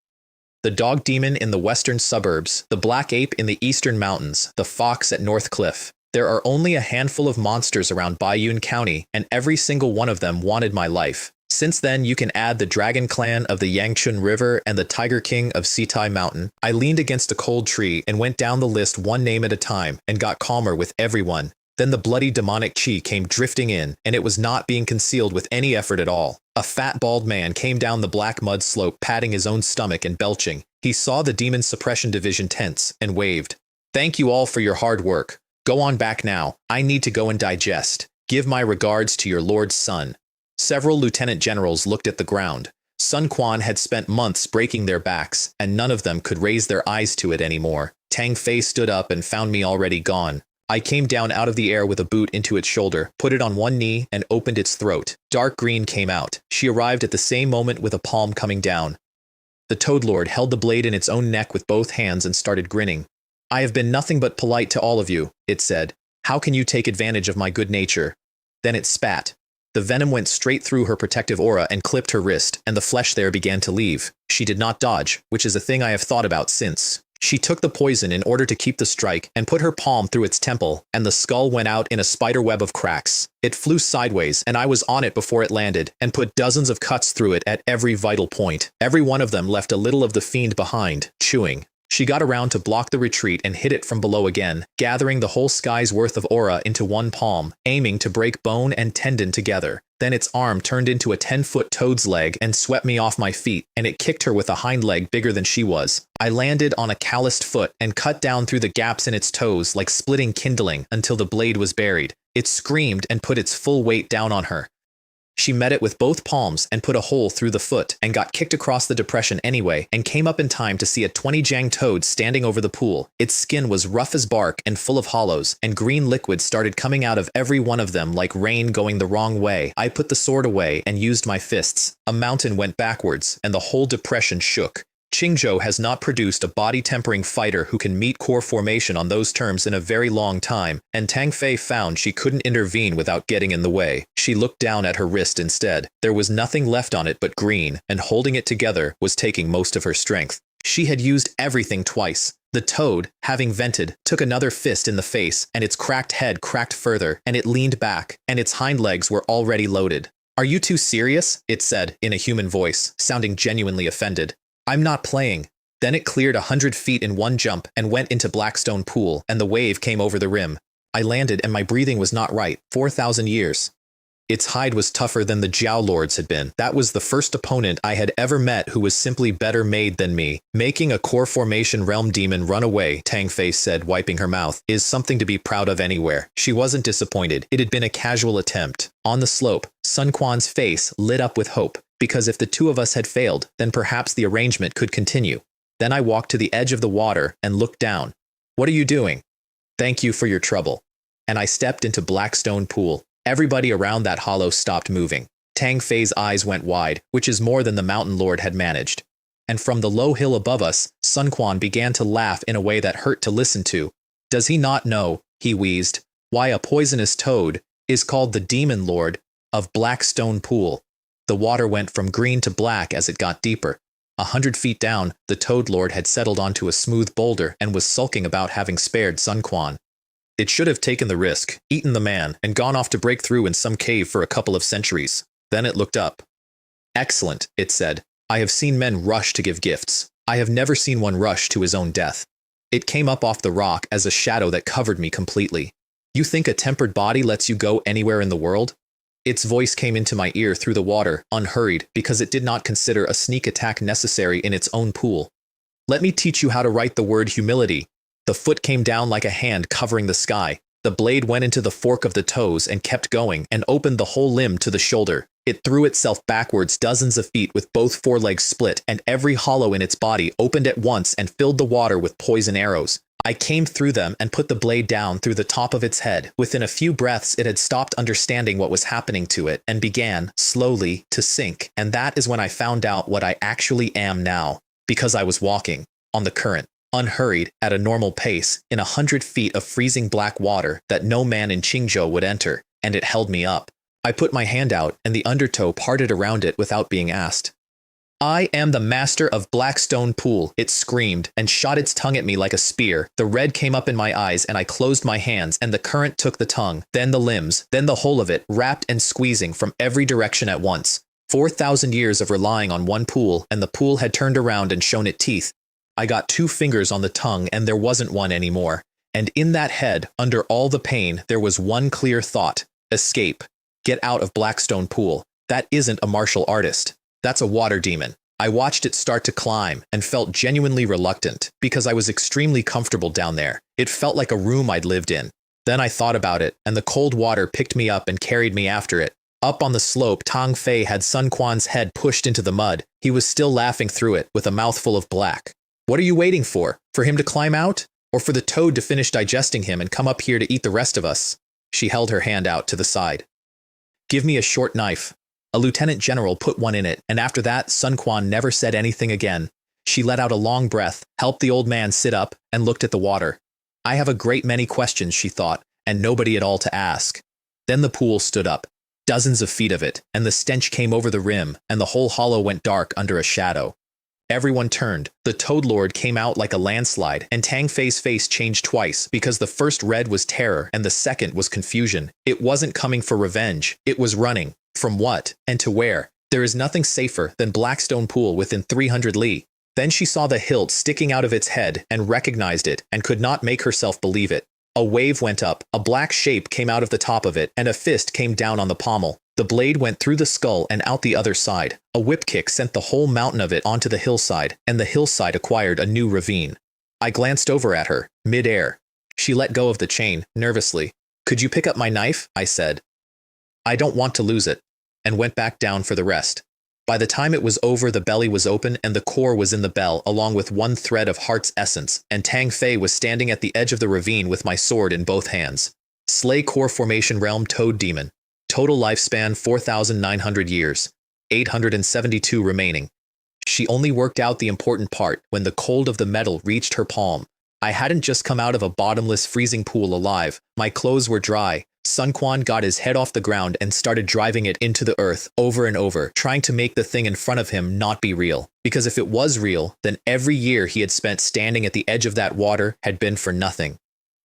the dog demon in the western suburbs, the black ape in the eastern mountains, the fox at North Cliff. There are only a handful of monsters around Baiyun County, and every single one of them wanted my life. Since then, you can add the Dragon Clan of the Yangchun River and the Tiger King of Sitai Mountain. I leaned against a cold tree and went down the list one name at a time and got calmer with everyone. Then the bloody demonic chi came drifting in, and it was not being concealed with any effort at all. A fat bald man came down the black mud slope patting his own stomach and belching. He saw the Demon Suppression Division tense and waved. "Thank you all for your hard work. Go on back now. I need to go and digest. Give my regards to your lord's son." Several lieutenant generals looked at the ground. Sun Quan had spent months breaking their backs, and none of them could raise their eyes to it anymore. Tang Fei stood up and found me already gone. I came down out of the air with a boot into its shoulder, put it on one knee, and opened its throat. Dark green came out. She arrived at the same moment with a palm coming down. The Toad Lord held the blade in its own neck with both hands and started grinning. "I have been nothing but polite to all of you," it said. "How can you take advantage of my good nature?" Then it spat. The venom went straight through her protective aura and clipped her wrist, and the flesh there began to leave. She did not dodge, which is a thing I have thought about since. She took the poison in order to keep the strike and put her palm through its temple, and the skull went out in a spider web of cracks. It flew sideways, and I was on it before it landed, and put dozens of cuts through it at every vital point. Every one of them left a little of the fiend behind, chewing. She got around to block the retreat and hit it from below again, gathering the whole sky's worth of aura into one palm, aiming to break bone and tendon together. Then its arm turned into a 10-foot toad's leg and swept me off my feet, and it kicked her with a hind leg bigger than she was. I landed on a calloused foot and cut down through the gaps in its toes like splitting kindling until the blade was buried. It screamed and put its full weight down on her. She met it with both palms and put a hole through the foot and got kicked across the depression anyway and came up in time to see a 20-jang toad standing over the pool. Its skin was rough as bark and full of hollows, and green liquid started coming out of every one of them like rain going the wrong way. I put the sword away and used my fists. A mountain went backwards and the whole depression shook. Qingzhou has not produced a body-tempering fighter who can meet core formation on those terms in a very long time, and Tang Fei found she couldn't intervene without getting in the way. She looked down at her wrist instead. There was nothing left on it but green, and holding it together was taking most of her strength. She had used everything twice. The toad, having vented, took another fist in the face, and its cracked head cracked further, and it leaned back, and its hind legs were already loaded. "Are you too serious?" it said, in a human voice, sounding genuinely offended. "I'm not playing." Then it cleared 100 feet in one jump and went into Blackstone Pool, and the wave came over the rim. I landed and my breathing was not right. 4,000 years. Its hide was tougher than the Jiao Lord's had been. That was the first opponent I had ever met who was simply better made than me. Making a core formation realm demon run away, Tang Fei said, wiping her mouth, is something to be proud of anywhere. She wasn't disappointed. It had been a casual attempt. On the slope, Sun Quan's face lit up with hope, because if the two of us had failed, then perhaps the arrangement could continue. Then I walked to the edge of the water and looked down. "What are you doing?" "Thank you for your trouble." And I stepped into Blackstone Pool. Everybody around that hollow stopped moving. Tang Fei's eyes went wide, which is more than the Mountain Lord had managed. And from the low hill above us, Sun Quan began to laugh in a way that hurt to listen to. "Does he not know," he wheezed, "why a poisonous toad is called the Demon Lord of Blackstone Pool?" The water went from green to black as it got deeper. 100 feet down, the Toad Lord had settled onto a smooth boulder and was sulking about having spared Sun Quan. It should have taken the risk, eaten the man, and gone off to break through in some cave for a couple of centuries. Then it looked up. "Excellent," it said. "I have seen men rush to give gifts. I have never seen one rush to his own death." It came up off the rock as a shadow that covered me completely. "You think a tempered body lets you go anywhere in the world?" Its voice came into my ear through the water, unhurried, because it did not consider a sneak attack necessary in its own pool. "Let me teach you how to write the word humility." The foot came down like a hand covering the sky. The blade went into the fork of the toes and kept going and opened the whole limb to the shoulder. It threw itself backwards dozens of feet with both forelegs split, and every hollow in its body opened at once and filled the water with poison arrows. I came through them and put the blade down through the top of its head. Within a few breaths, it had stopped understanding what was happening to it and began, slowly, to sink. And that is when I found out what I actually am now, because I was walking on the current, unhurried, at a normal pace, in 100 feet of freezing black water that no man in Qingzhou would enter, and it held me up. I put my hand out, and the undertow parted around it without being asked. I am the master of Blackstone Pool, it screamed, and shot its tongue at me like a spear. The red came up in my eyes, and I closed my hands, and the current took the tongue, then the limbs, then the whole of it, wrapped and squeezing from every direction at once. 4,000 years of relying on one pool, and the pool had turned around and shown it teeth. I got 2 fingers on the tongue, and there wasn't one anymore. And in that head, under all the pain, there was one clear thought. Escape. Get out of Blackstone Pool. That isn't a martial artist. That's a water demon. I watched it start to climb and felt genuinely reluctant because I was extremely comfortable down there. It felt like a room I'd lived in. Then I thought about it, and the cold water picked me up and carried me after it. Up on the slope, Tong Fei had Sun Quan's head pushed into the mud. He was still laughing through it with a mouthful of black. What are you waiting for? For him to climb out? Or for the toad to finish digesting him and come up here to eat the rest of us? She held her hand out to the side. Give me a short knife. A lieutenant general put one in it, and after that, Sun Quan never said anything again. She let out a long breath, helped the old man sit up, and looked at the water. I have a great many questions, she thought, and nobody at all to ask. Then the pool stood up, dozens of feet of it, and the stench came over the rim, and the whole hollow went dark under a shadow. Everyone turned. The Toad Lord came out like a landslide, and Tang Fei's face changed twice because the first red was terror and the second was confusion. It wasn't coming for revenge. It was running. From what? And to where? There is nothing safer than Blackstone Pool within 300 li. Then she saw the hilt sticking out of its head and recognized it and could not make herself believe it. A wave went up, a black shape came out of the top of it, and a fist came down on the pommel. The blade went through the skull and out the other side. A whip kick sent the whole mountain of it onto the hillside, and the hillside acquired a new ravine. I glanced over at her, mid-air. She let go of the chain, nervously. Could you pick up my knife? I said. I don't want to lose it, and went back down for the rest. By the time it was over, the belly was open and the core was in the bell, along with one thread of heart's essence, and Tang Fei was standing at the edge of the ravine with my sword in both hands. Slay Core Formation Realm Toad Demon. Total lifespan 4,900 years. 872 remaining. She only worked out the important part when the cold of the metal reached her palm. I hadn't just come out of a bottomless freezing pool alive. My clothes were dry. Sun Quan got his head off the ground and started driving it into the earth over and over, trying to make the thing in front of him not be real. Because if it was real, then every year he had spent standing at the edge of that water had been for nothing.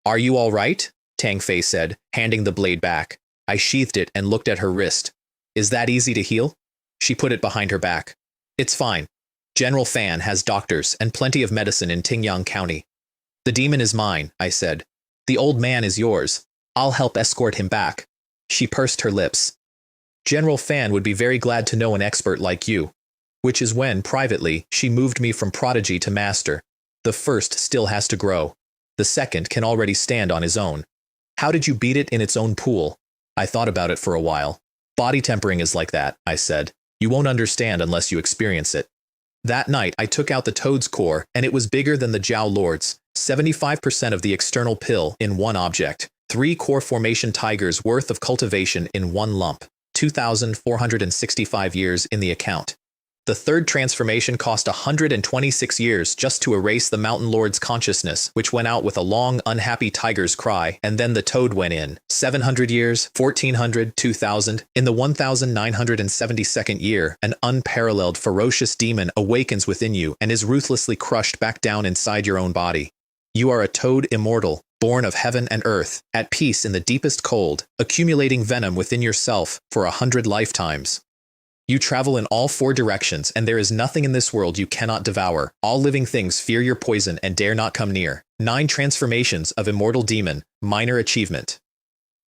Are you all right? Tang Fei said, handing the blade back. I sheathed it and looked at her wrist. Is that easy to heal? She put it behind her back. It's fine. General Fan has doctors and plenty of medicine in Baiyun County. The demon is mine, I said. The old man is yours. I'll help escort him back. She pursed her lips. General Fan would be very glad to know an expert like you. Which is when, privately, she moved me from prodigy to master. The first still has to grow. The second can already stand on his own. How did you beat it in its own pool? I thought about it for a while. Body tempering is like that, I said. You won't understand unless you experience it. That night, I took out the Toad's core, and it was bigger than the Jiao Lord's. 75% of the external pill in one object. 3 core formation tigers worth of cultivation in one lump. 2,465 years in the account. The third transformation cost 126 years just to erase the Mountain Lord's consciousness, which went out with a long, unhappy tiger's cry, and then the toad went in. 700 years, 1400, 2000. In the 1972nd year, an unparalleled, ferocious demon awakens within you and is ruthlessly crushed back down inside your own body. You are a toad immortal, born of heaven and earth, at peace in the deepest cold, accumulating venom within yourself for 100 lifetimes. You travel in all 4 directions, and there is nothing in this world you cannot devour. All living things fear your poison and dare not come near. 9 transformations of immortal demon, minor achievement.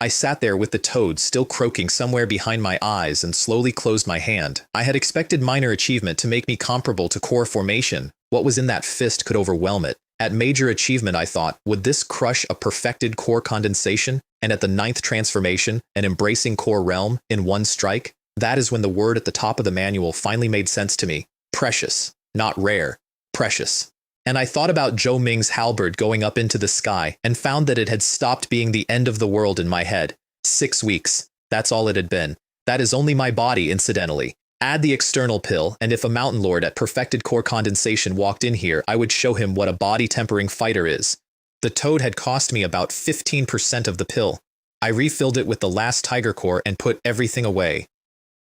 I sat there with the toad still croaking somewhere behind my eyes and slowly closed my hand. I had expected minor achievement to make me comparable to core formation. What was in that fist could overwhelm it. At major achievement, I thought, would this crush a perfected core condensation? And at the 9th transformation, an embracing core realm in one strike? That is when the word at the top of the manual finally made sense to me. Precious. Not rare. Precious. And I thought about Zhou Ming's halberd going up into the sky and found that it had stopped being the end of the world in my head. 6 weeks. That's all it had been. That is only my body, incidentally. Add the external pill, and if a Mountain Lord at perfected core condensation walked in here, I would show him what a body-tempering fighter is. The toad had cost me about 15% of the pill. I refilled it with the last tiger core and put everything away.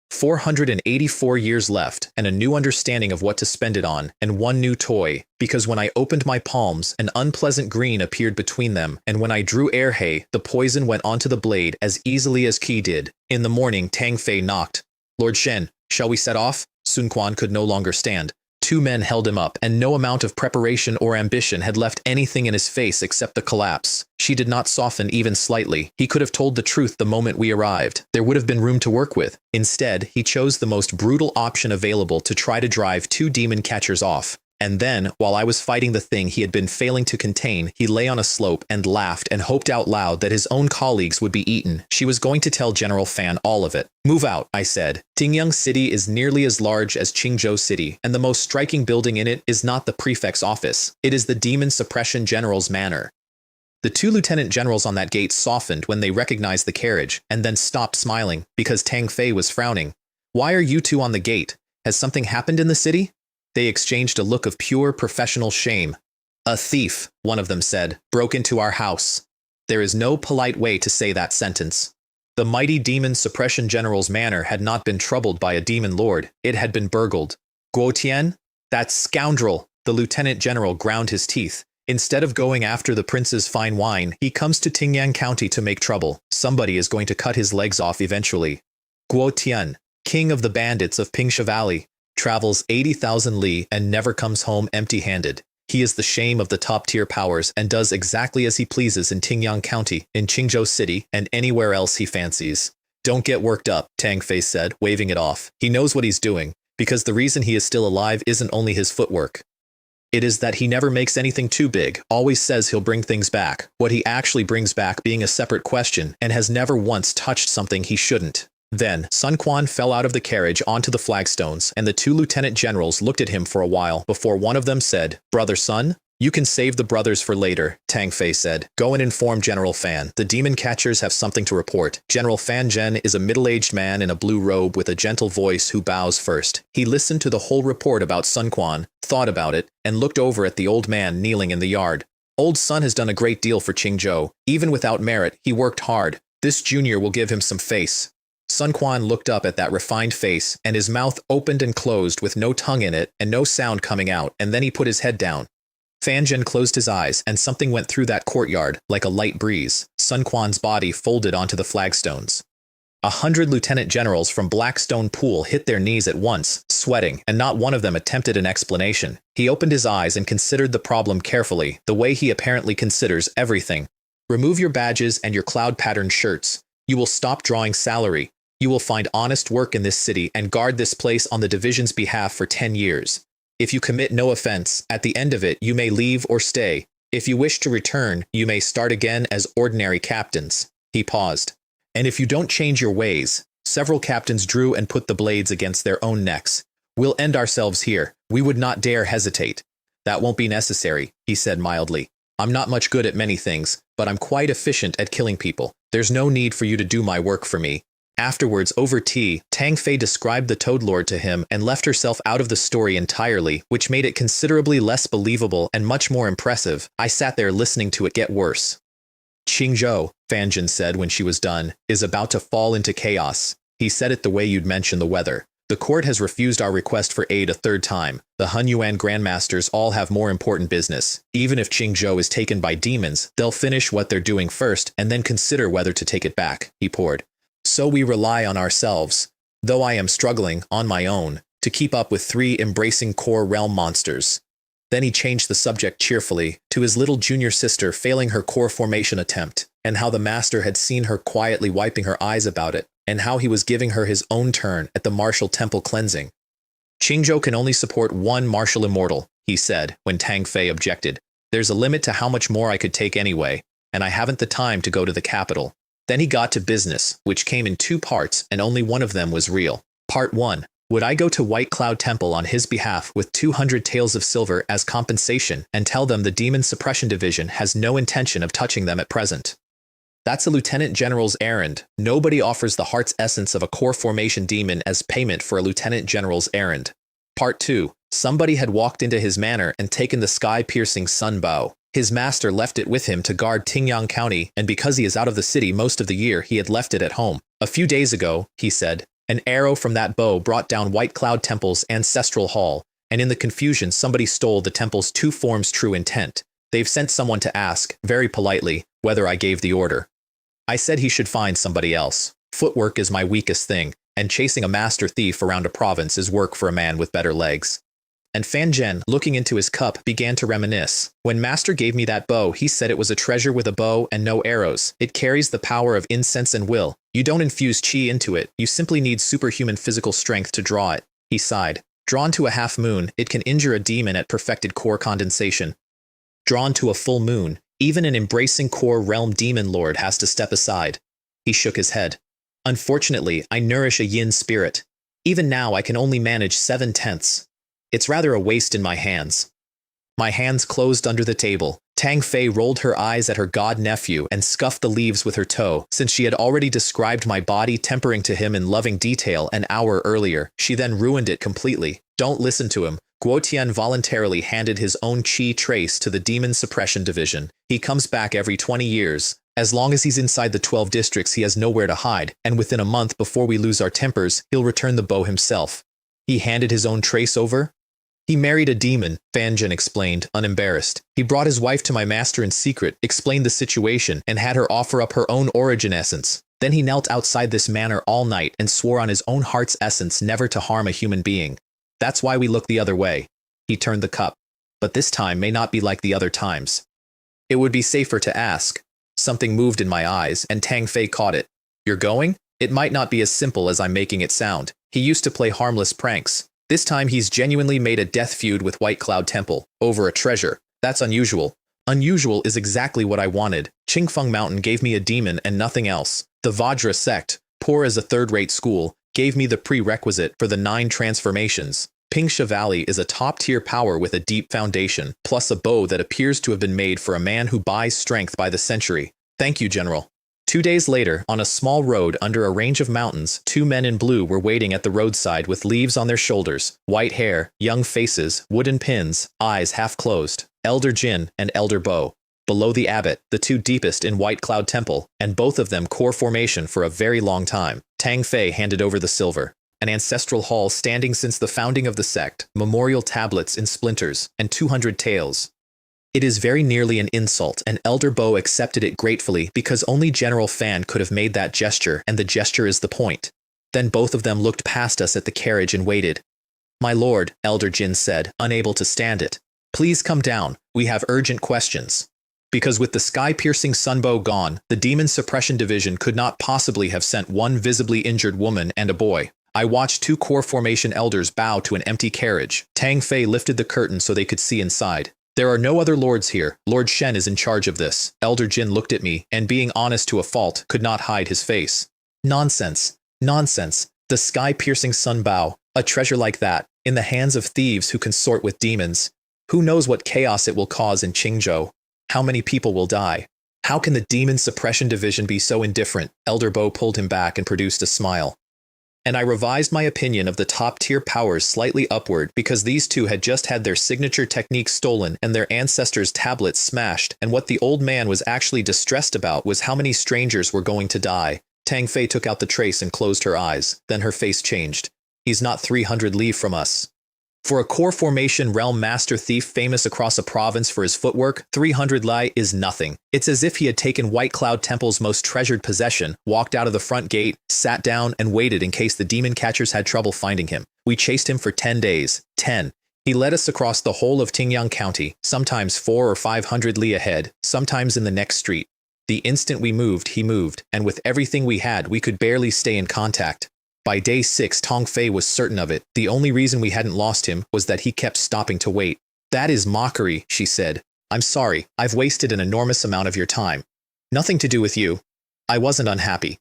484 years left, and a new understanding of what to spend it on, and one new toy, because when I opened my palms, an unpleasant green appeared between them, and when I drew air hay, the poison went onto the blade as easily as Qi did. In the morning, Tang Fei knocked. Lord Shen, shall we set off? Sun Quan could no longer stand. Two men held him up, and no amount of preparation or ambition had left anything in his face except the collapse. She did not soften even slightly. He could have told the truth the moment we arrived. There would have been room to work with. Instead, he chose the most brutal option available to try to drive two demon catchers off. And then, while I was fighting the thing he had been failing to contain, he lay on a slope and laughed and hoped out loud that his own colleagues would be eaten. She was going to tell General Fan all of it. Move out, I said. Tingyang City is nearly as large as Qingzhou City, and the most striking building in it is not the prefect's office. It is the Demon Suppression General's manor. The two lieutenant generals on that gate softened when they recognized the carriage, and then stopped smiling, because Tang Fei was frowning. Why are you two on the gate? Has something happened in the city? They exchanged a look of pure professional shame. A thief, one of them said, broke into our house. There is no polite way to say that sentence. The mighty Demon Suppression General's manor had not been troubled by a demon lord. It had been burgled. Guo Tian? That scoundrel! The lieutenant general ground his teeth. Instead of going after the prince's fine wine, he comes to Tingyang County to make trouble. Somebody is going to cut his legs off eventually. Guo Tian, king of the bandits of Pingsha Valley, travels 80,000 li and never comes home empty-handed. He is the shame of the top-tier powers and does exactly as he pleases in Tingyang County, in Qingzhou City, and anywhere else he fancies. Don't get worked up, Tang Fei said, waving it off. He knows what he's doing, because the reason he is still alive isn't only his footwork. It is that he never makes anything too big, always says he'll bring things back, what he actually brings back being a separate question, and has never once touched something he shouldn't. Then, Sun Quan fell out of the carriage onto the flagstones, and the two lieutenant generals looked at him for a while before one of them said, Brother Sun? You can save the brothers for later, Tang Fei said. Go and inform General Fan. The demon catchers have something to report. General Fan Zhen is a middle-aged man in a blue robe with a gentle voice who bows first. He listened to the whole report about Sun Quan, thought about it, and looked over at the old man kneeling in the yard. Old Sun has done a great deal for Qingzhou. Even without merit, he worked hard. This junior will give him some face. Sun Quan looked up at that refined face, and his mouth opened and closed with no tongue in it and no sound coming out, and then he put his head down. Fan Zhen closed his eyes, and something went through that courtyard, like a light breeze. Sun Quan's body folded onto the flagstones. 100 lieutenant generals from Blackstone Pool hit their knees at once, sweating, and not one of them attempted an explanation. He opened his eyes and considered the problem carefully, the way he apparently considers everything. Remove your badges and your cloud-patterned shirts. You will stop drawing salary. You will find honest work in this city and guard this place on the division's behalf for 10 years. If you commit no offense, at the end of it you may leave or stay. If you wish to return, you may start again as ordinary captains. He paused. And if you don't change your ways, several captains drew and put the blades against their own necks. We'll end ourselves here. We would not dare hesitate. That won't be necessary, he said mildly. I'm not much good at many things, but I'm quite efficient at killing people. There's no need for you to do my work for me. Afterwards, over tea, Tang Fei described the Toad Lord to him and left herself out of the story entirely, which made it considerably less believable and much more impressive. I sat there listening to it get worse. Qingzhou, Fan Zhen said when she was done, is about to fall into chaos. He said it the way you'd mention the weather. The court has refused our request for aid a third time. The Hunyuan Grandmasters all have more important business. Even if Qingzhou is taken by demons, they'll finish what they're doing first and then consider whether to take it back, he poured. So we rely on ourselves, though I am struggling, on my own, to keep up with 3 embracing core realm monsters. Then he changed the subject cheerfully, to his little junior sister failing her core formation attempt, and how the master had seen her quietly wiping her eyes about it, and how he was giving her his own turn at the martial temple cleansing. Qingzhou can only support 1 martial immortal, he said, when Tang Fei objected. There's a limit to how much more I could take anyway, and I haven't the time to go to the capital. Then he got to business, which came in 2 parts, and only one of them was real. Part 1. Would I go to White Cloud Temple on his behalf with 200 taels of silver as compensation and tell them the Demon Suppression Division has no intention of touching them at present? That's a lieutenant general's errand. Nobody offers the heart's essence of a core formation demon as payment for a lieutenant general's errand. Part 2. Somebody had walked into his manor and taken the sky-piercing sun bow. His master left it with him to guard Tingyang County, and because he is out of the city most of the year, he had left it at home. A few days ago, he said, An arrow from that bow brought down White Cloud Temple's ancestral hall, and in the confusion somebody stole the temple's two forms' true intent. They've sent someone to ask, very politely, whether I gave the order. I said he should find somebody else. Footwork is my weakest thing, and chasing a master thief around a province is work for a man with better legs. And Fan Zhen, looking into his cup, began to reminisce. When Master gave me that bow, he said it was a treasure with a bow and no arrows. It carries the power of incense and will. You don't infuse qi into it, you simply need superhuman physical strength to draw it. He sighed. Drawn to a half moon, it can injure a demon at perfected core condensation. Drawn to a full moon, even an embracing core realm demon lord has to step aside. He shook his head. Unfortunately, I nourish a yin spirit. Even now I can only manage 7/10. It's rather a waste in my hands. My hands closed under the table. Tang Fei rolled her eyes at her god-nephew and scuffed the leaves with her toe. Since she had already described my body tempering to him in loving detail an hour earlier, she then ruined it completely. Don't listen to him. Guo Tian voluntarily handed his own qi trace to the Demon Suppression Division. He comes back every 20 years. As long as he's inside the 12 districts, he has nowhere to hide, and within a month before we lose our tempers, he'll return the bow himself. He handed his own trace over? He married a demon, Fan Zhen explained, unembarrassed. He brought his wife to my master in secret, explained the situation, and had her offer up her own origin essence. Then he knelt outside this manor all night and swore on his own heart's essence never to harm a human being. That's why we look the other way. He turned the cup. But this time may not be like the other times. It would be safer to ask. Something moved in my eyes, and Tang Fei caught it. You're going? It might not be as simple as I'm making it sound. He used to play harmless pranks. This time he's genuinely made a death feud with White Cloud Temple, over a treasure. That's unusual. Unusual is exactly what I wanted. Qingfeng Mountain gave me a demon and nothing else. The Vajra sect, poor as a third-rate school, gave me the prerequisite for the 9 transformations. Pingsha Valley is a top-tier power with a deep foundation, plus a bow that appears to have been made for a man who buys strength by the century. Thank you, General. 2 days later, on a small road under a range of mountains, 2 men in blue were waiting at the roadside with leaves on their shoulders, white hair, young faces, wooden pins, eyes half closed, Elder Jin and Elder Bo. Below the abbot, the 2 deepest in White Cloud Temple, and both of them core formation for a very long time. Tang Fei handed over the silver. An ancestral hall standing since the founding of the sect, memorial tablets in splinters, and 200 tales. It is very nearly an insult, and Elder Bo accepted it gratefully because only General Fan could have made that gesture, and the gesture is the point. Then both of them looked past us at the carriage and waited. My lord, Elder Jin said, unable to stand it. Please come down, we have urgent questions. Because with the sky-piercing sunbow gone, the Demon Suppression Division could not possibly have sent one visibly injured woman and a boy. I watched 2 core formation elders bow to an empty carriage. Tang Fei lifted the curtain so they could see inside. There are no other lords here. Lord Shen is in charge of this. Elder Jin looked at me, and being honest to a fault, could not hide his face. Nonsense. Nonsense. The sky-piercing sunbow, a treasure like that, in the hands of thieves who consort with demons. Who knows what chaos it will cause in Qingzhou? How many people will die? How can the Demon Suppression Division be so indifferent? Elder Bo pulled him back and produced a smile. And I revised my opinion of the top-tier powers slightly upward because these 2 had just had their signature technique stolen and their ancestors' tablets smashed, and what the old man was actually distressed about was how many strangers were going to die. Tang Fei took out the trace and closed her eyes. Then her face changed. He's not 300 li from us. For a core formation realm master thief famous across a province for his footwork, 300 li is nothing. It's as if he had taken White Cloud Temple's most treasured possession, walked out of the front gate, sat down, and waited in case the demon catchers had trouble finding him. We chased him for 10 days. 10. He led us across the whole of Baiyun County, sometimes 400 or 500 li ahead, sometimes in the next street. The instant we moved, he moved, and with everything we had, we could barely stay in contact. By day 6, Tang Fei was certain of it. The only reason we hadn't lost him was that he kept stopping to wait. That is mockery, she said. I'm sorry, I've wasted an enormous amount of your time. Nothing to do with you. I wasn't unhappy.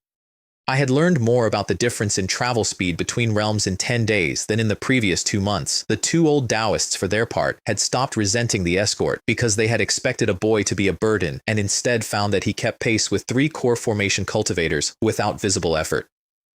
I had learned more about the difference in travel speed between realms in 10 days than in the previous 2 months. The 2 old Taoists, for their part, had stopped resenting the escort because they had expected a boy to be a burden and instead found that he kept pace with 3 core formation cultivators without visible effort.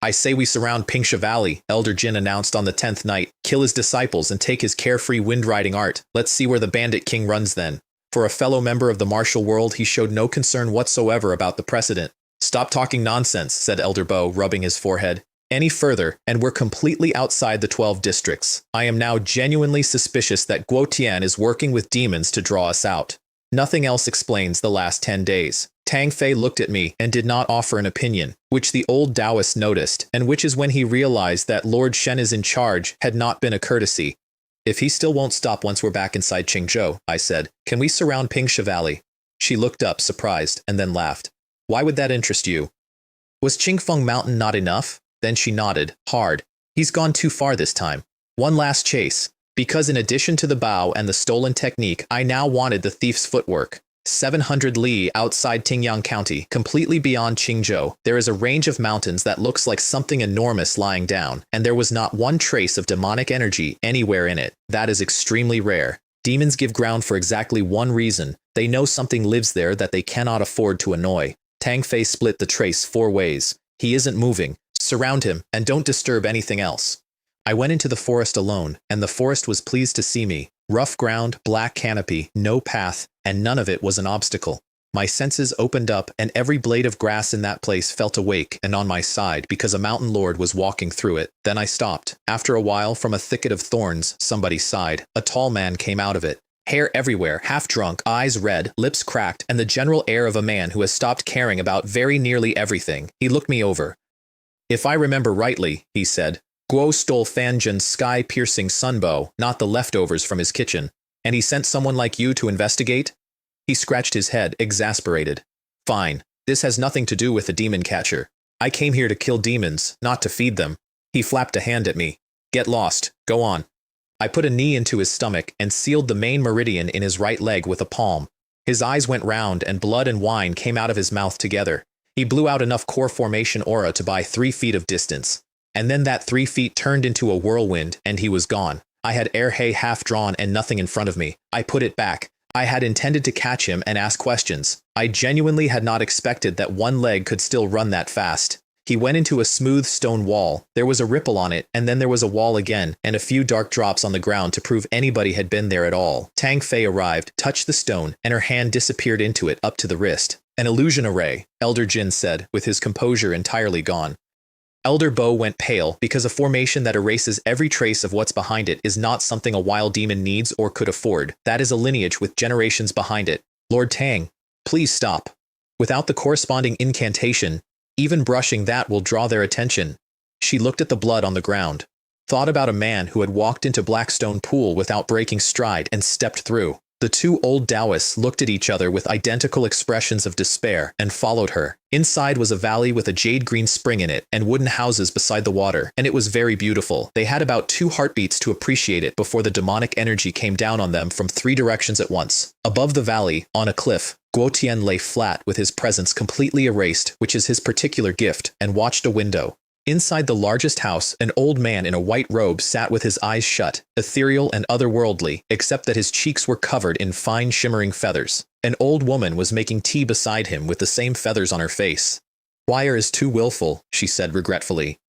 I say we surround Pingsha Valley, Elder Jin announced on the 10th night, kill his disciples and take his carefree wind-riding art. Let's see where the bandit king runs then. For a fellow member of the martial world, he showed no concern whatsoever about the precedent. Stop talking nonsense, said Elder Bo, rubbing his forehead. any further, and we're completely outside the 12 districts. I am now genuinely suspicious that Guo Tian is working with demons to draw us out. Nothing else explains the last 10 days. Tang Fei looked at me and did not offer an opinion, which the old Taoist noticed, and which is when he realized that Lord Shen is in charge had not been a courtesy. If he still won't stop once we're back inside Qingzhou, I said, can we surround Pingsha Valley? She looked up, surprised, and then laughed. Why would that interest you? Was Qingfeng Mountain not enough? Then she nodded, hard. He's gone too far this time. One last chase. Because in addition to the bow and the stolen technique, I now wanted the thief's footwork. 700 li outside Tingyang County, completely beyond Qingzhou, there is a range of mountains that looks like something enormous lying down, and there was not one trace of demonic energy anywhere in it. That is extremely rare. Demons give ground for exactly one reason. They know something lives there that they cannot afford to annoy. Tang Fei split the trace 4 ways. He isn't moving. Surround him, and don't disturb anything else. I went into the forest alone, and the forest was pleased to see me. Rough ground, black canopy, no path, and none of it was an obstacle. My senses opened up, and every blade of grass in that place felt awake and on my side because a mountain lord was walking through it. Then I stopped. After a while, from a thicket of thorns, somebody sighed. A tall man came out of it. Hair everywhere, half drunk, eyes red, lips cracked, and the general air of a man who has stopped caring about very nearly everything. He looked me over. If I remember rightly, he said, Guo stole Fanjin's sky-piercing sunbow, not the leftovers from his kitchen, and he sent someone like you to investigate? He scratched his head, exasperated. Fine, this has nothing to do with the demon catcher. I came here to kill demons, not to feed them. He flapped a hand at me. Get lost, go on. I put a knee into his stomach and sealed the main meridian in his right leg with a palm. His eyes went round and blood and wine came out of his mouth together. He blew out enough core formation aura to buy 3 feet of distance. And then that 3 feet turned into a whirlwind, and he was gone. I had air hay half drawn and nothing in front of me. I put it back. I had intended to catch him and ask questions. I genuinely had not expected that one leg could still run that fast. He went into a smooth stone wall. There was a ripple on it, and then there was a wall again, and a few dark drops on the ground to prove anybody had been there at all. Tang Fei arrived, touched the stone, and her hand disappeared into it up to the wrist. An illusion array, Elder Jin said, with his composure entirely gone. Elder Bo went pale because a formation that erases every trace of what's behind it is not something a wild demon needs or could afford. That is a lineage with generations behind it. Lord Tang, please stop. Without the corresponding incantation, even brushing that will draw their attention. She looked at the blood on the ground, thought about a man who had walked into Blackstone Pool without breaking stride and stepped through. The 2 old Taoists looked at each other with identical expressions of despair and followed her. Inside was a valley with a jade-green spring in it and wooden houses beside the water, and it was very beautiful. They had about 2 heartbeats to appreciate it before the demonic energy came down on them from 3 directions at once. Above the valley, on a cliff, Guo Tian lay flat with his presence completely erased, which is his particular gift, and watched a window. Inside the largest house, an old man in a white robe sat with his eyes shut, ethereal and otherworldly, except that his cheeks were covered in fine shimmering feathers. An old woman was making tea beside him with the same feathers on her face. Wire is too willful, she said regretfully.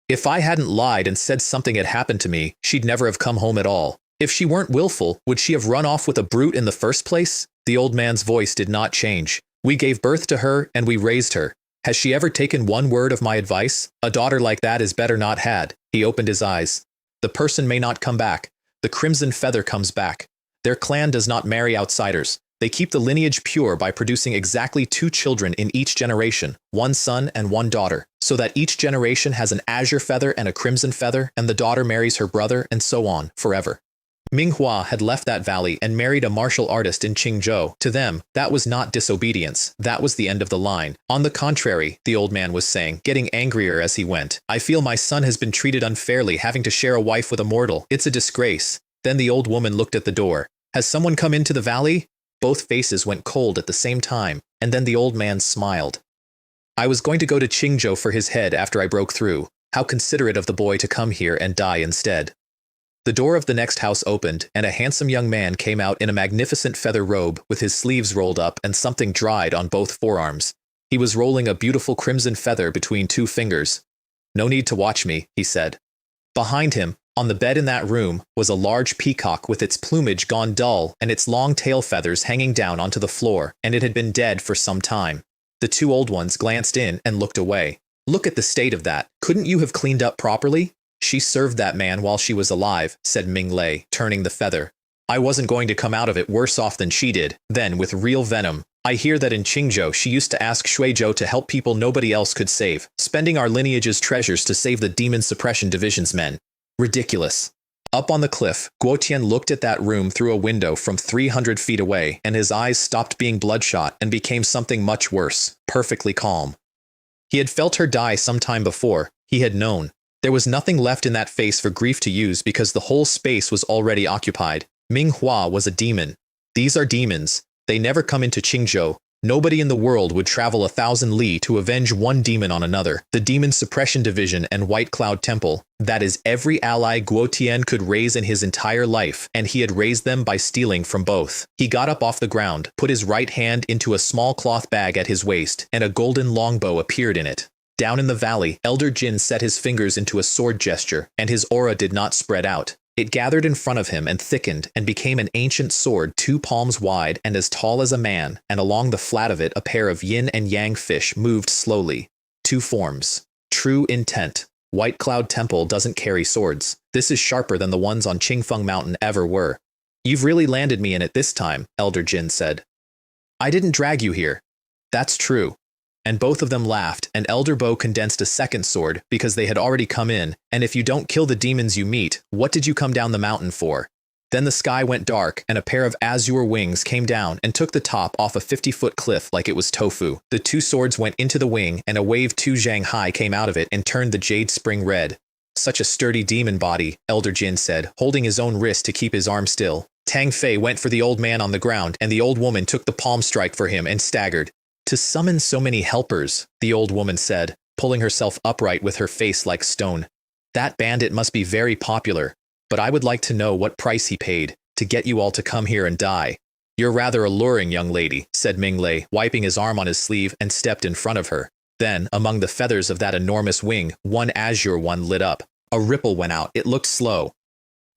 If I hadn't lied and said something had happened to me, she'd never have come home at all. If she weren't willful, would she have run off with a brute in the first place? The old man's voice did not change. We gave birth to her and we raised her. Has she ever taken one word of my advice? A daughter like that is better not had. He opened his eyes. The person may not come back. The Crimson Feather comes back. Their clan does not marry outsiders. They keep the lineage pure by producing exactly 2 children in each generation, 1 son and 1 daughter, so that each generation has an azure feather and a crimson feather, and the daughter marries her brother, and so on, forever. Manhwa had left that valley and married a martial artist in Qingzhou. To them, that was not disobedience. That was the end of the line. On the contrary, the old man was saying, getting angrier as he went, I feel my son has been treated unfairly, having to share a wife with a mortal. It's a disgrace. Then the old woman looked at the door. Has someone come into the valley? Both faces went cold at the same time, and then the old man smiled. I was going to go to Qingzhou for his head after I broke through. How considerate of the boy to come here and die instead. The door of the next house opened, and a handsome young man came out in a magnificent feather robe with his sleeves rolled up and something dried on both forearms. He was rolling a beautiful crimson feather between 2 fingers. No need to watch me, he said. Behind him, on the bed in that room, was a large peacock with its plumage gone dull and its long tail feathers hanging down onto the floor, and it had been dead for some time. The 2 old ones glanced in and looked away. Look at the state of that. Couldn't you have cleaned up properly? She served that man while she was alive, said Ming Lei, turning the feather. I wasn't going to come out of it worse off than she did, then with real venom. I hear that in Qingzhou she used to ask Shuizhou to help people nobody else could save, spending our lineage's treasures to save the Demon Suppression Division's men. Ridiculous. Up on the cliff, Guotian looked at that room through a window from 300 feet away, and his eyes stopped being bloodshot and became something much worse, perfectly calm. He had felt her die some time before. He had known. There was nothing left in that face for grief to use because the whole space was already occupied. Manhwa was a demon. These are demons. They never come into Qingzhou. Nobody in the world would travel 1,000 li to avenge one demon on another. The Demon Suppression Division and White Cloud Temple, that is every ally Guotian could raise in his entire life, and he had raised them by stealing from both. He got up off the ground, put his right hand into a small cloth bag at his waist, and a golden longbow appeared in it. Down in the valley, Elder Jin set his fingers into a sword gesture, and his aura did not spread out. It gathered in front of him and thickened and became an ancient sword 2 palms wide and as tall as a man, and along the flat of it a pair of yin and yang fish moved slowly. 2 forms. True intent. White Cloud Temple doesn't carry swords. This is sharper than the ones on Qingfeng Mountain ever were. You've really landed me in it this time, Elder Jin said. I didn't drag you here. That's true. And both of them laughed, and Elder Bo condensed a second sword, because they had already come in, and if you don't kill the demons you meet, what did you come down the mountain for? Then the sky went dark, and a pair of azure wings came down and took the top off a 50-foot cliff like it was tofu. The 2 swords went into the wing, and a wave 2 zhang high came out of it and turned the jade spring red. Such a sturdy demon body, Elder Jin said, holding his own wrist to keep his arm still. Tang Fei went for the old man on the ground, and the old woman took the palm strike for him and staggered. To summon so many helpers, the old woman said, pulling herself upright with her face like stone. That bandit must be very popular, but I would like to know what price he paid to get you all to come here and die. You're rather alluring, young lady, said Ming Lei, wiping his arm on his sleeve and stepped in front of her. Then, among the feathers of that enormous wing, one azure one lit up. A ripple went out. It looked slow.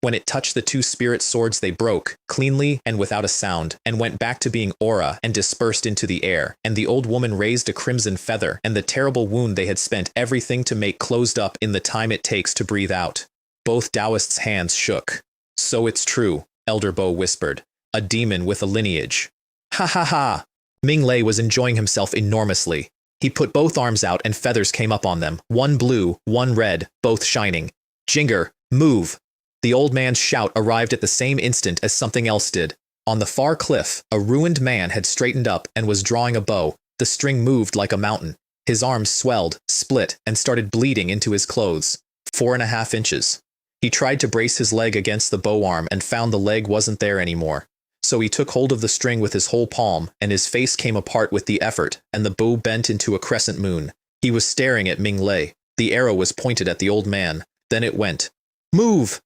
When it touched the 2 spirit swords, they broke, cleanly and without a sound, and went back to being aura and dispersed into the air, and the old woman raised a crimson feather, and the terrible wound they had spent everything to make closed up in the time it takes to breathe out. Both Taoists' hands shook. So it's true, Elder Bo whispered. A demon with a lineage. Ha ha ha! Ming Lei was enjoying himself enormously. He put both arms out and feathers came up on them, one blue, one red, both shining. Jinger, move! The old man's shout arrived at the same instant as something else did. On the far cliff, a ruined man had straightened up and was drawing a bow. The string moved like a mountain. His arms swelled, split, and started bleeding into his clothes. 4.5 inches. He tried to brace his leg against the bow arm and found the leg wasn't there anymore. So he took hold of the string with his whole palm, and his face came apart with the effort, and the bow bent into a crescent moon. He was staring at Ming Lei. The arrow was pointed at the old man. Then it went. Move!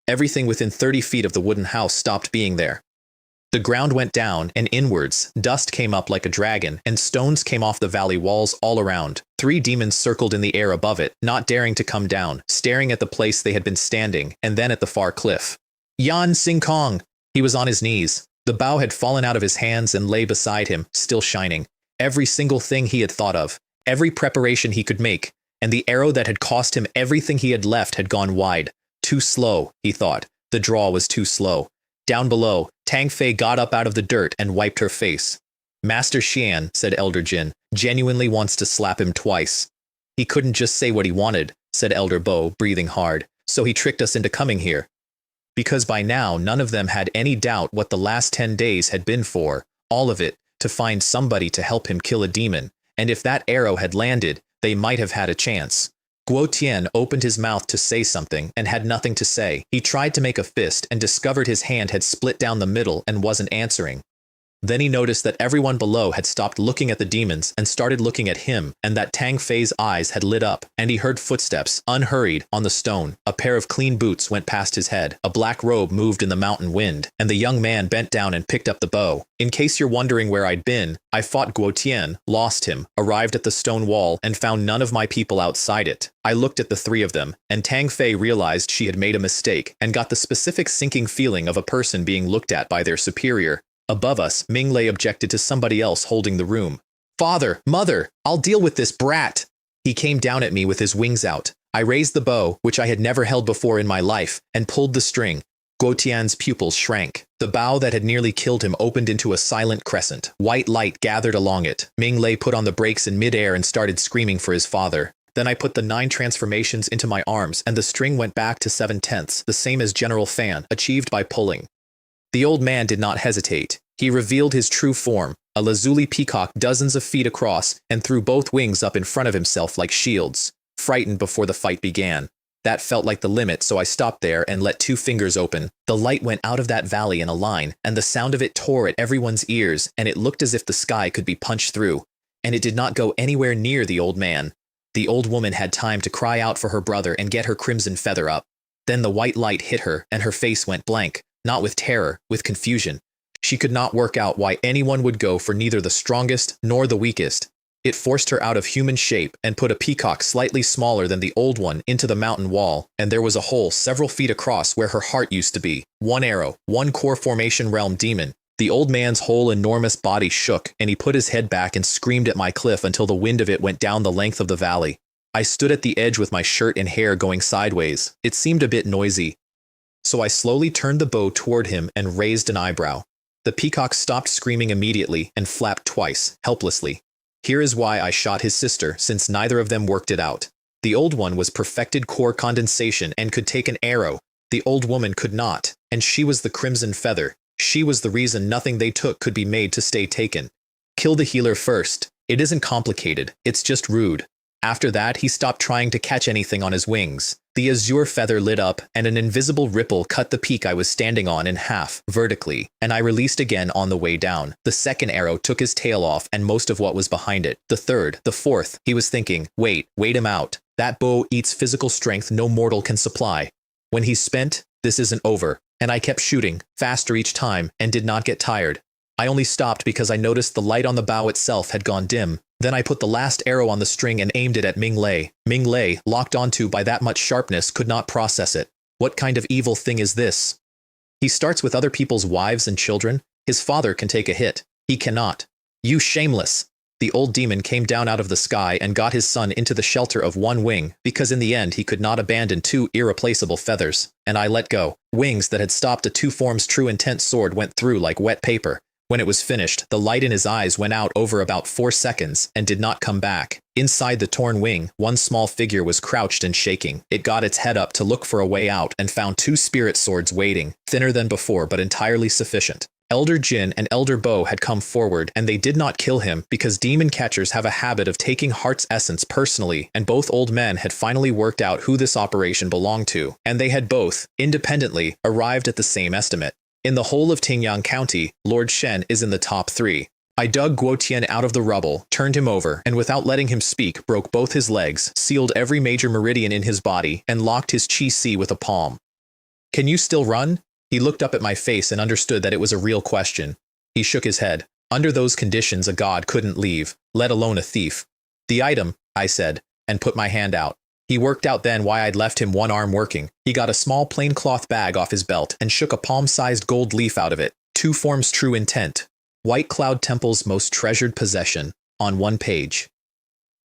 Everything within 30 feet of the wooden house stopped being there. The ground went down, and inwards, dust came up like a dragon, and stones came off the valley walls all around. 3 demons circled in the air above it, not daring to come down, staring at the place they had been standing, and then at the far cliff. Yan Sing Kong! He was on his knees. The bow had fallen out of his hands and lay beside him, still shining. Every single thing he had thought of, every preparation he could make, and the arrow that had cost him everything he had left had gone wide. Too slow, he thought. The draw was too slow. Down below, Tang Fei got up out of the dirt and wiped her face. Master Xian, said Elder Jin, genuinely wants to slap him twice. He couldn't just say what he wanted, said Elder Bo, breathing hard, so he tricked us into coming here. Because by now none of them had any doubt what the last 10 days had been for, all of it, to find somebody to help him kill a demon, and if that arrow had landed, they might have had a chance. Guo Tian opened his mouth to say something and had nothing to say. He tried to make a fist and discovered his hand had split down the middle and wasn't answering. Then he noticed that everyone below had stopped looking at the demons and started looking at him, and that Tang Fei's eyes had lit up, and he heard footsteps, unhurried, on the stone. A pair of clean boots went past his head, a black robe moved in the mountain wind, and the young man bent down and picked up the bow. In case you're wondering where I'd been, I fought Guo Tian, lost him, arrived at the stone wall, and found none of my people outside it. I looked at the 3 of them, and Tang Fei realized she had made a mistake, and got the specific sinking feeling of a person being looked at by their superior. Above us, Ming Lei objected to somebody else holding the room. Father, mother, I'll deal with this brat. He came down at me with his wings out. I raised the bow, which I had never held before in my life, and pulled the string. Guo Tian's pupils shrank. The bow that had nearly killed him opened into a silent crescent. White light gathered along it. Ming Lei put on the brakes in midair and started screaming for his father. Then I put the 9 transformations into my arms, and the string went back to 7/10, the same as General Fan, achieved by pulling. The old man did not hesitate. He revealed his true form, a lazuli peacock dozens of feet across, and threw both wings up in front of himself like shields, frightened before the fight began. That felt like the limit, so I stopped there and let 2 fingers open. The light went out of that valley in a line, and the sound of it tore at everyone's ears, and it looked as if the sky could be punched through. And it did not go anywhere near the old man. The old woman had time to cry out for her brother and get her crimson feather up. Then the white light hit her, and her face went blank, not with terror, with confusion. She could not work out why anyone would go for neither the strongest nor the weakest. It forced her out of human shape and put a peacock slightly smaller than the old one into the mountain wall, and there was a hole several feet across where her heart used to be. 1 arrow, 1 core formation realm demon. The old man's whole enormous body shook, and he put his head back and screamed at my cliff until the wind of it went down the length of the valley. I stood at the edge with my shirt and hair going sideways. It seemed a bit noisy. So I slowly turned the bow toward him and raised an eyebrow. The peacock stopped screaming immediately and flapped twice, helplessly. Here is why I shot his sister, since neither of them worked it out. The old one was perfected core condensation and could take an arrow. The old woman could not, and she was the crimson feather. She was the reason nothing they took could be made to stay taken. Kill the healer first. It isn't complicated, it's just rude. After that, he stopped trying to catch anything on his wings. The azure feather lit up, and an invisible ripple cut the peak I was standing on in half, vertically, and I released again on the way down. The second arrow took his tail off and most of what was behind it. The third, the fourth, he was thinking, wait him out. That bow eats physical strength no mortal can supply. When he's spent, this isn't over. And I kept shooting, faster each time, and did not get tired. I only stopped because I noticed the light on the bow itself had gone dim. Then I put the last arrow on the string and aimed it at Ming Lei. Ming Lei, locked onto by that much sharpness, could not process it. What kind of evil thing is this? He starts with other people's wives and children. His father can take a hit. He cannot. You shameless! The old demon came down out of the sky and got his son into the shelter of 1 wing, because in the end he could not abandon 2 irreplaceable feathers. And I let go. Wings that had stopped a 2 forms true intent sword went through like wet paper. When it was finished, the light in his eyes went out over about 4 seconds and did not come back. Inside the torn wing, 1 small figure was crouched and shaking. It got its head up to look for a way out and found 2 spirit swords waiting, thinner than before but entirely sufficient. Elder Jin and Elder Bo had come forward, and they did not kill him because demon catchers have a habit of taking Heart's essence personally, and both old men had finally worked out who this operation belonged to, and they had both, independently, arrived at the same estimate. In the whole of Baiyun County, Lord Shen is in the top 3. I dug Guo Tian out of the rubble, turned him over, and without letting him speak, broke both his legs, sealed every major meridian in his body, and locked his chi-si with a palm. Can you still run? He looked up at my face and understood that it was a real question. He shook his head. Under those conditions, a god couldn't leave, let alone a thief. The item, I said, and put my hand out. He worked out then why I'd left him 1 arm working. He got a small plain cloth bag off his belt and shook a palm-sized gold leaf out of it. 2 forms true intent. White Cloud Temple's most treasured possession, on 1 page.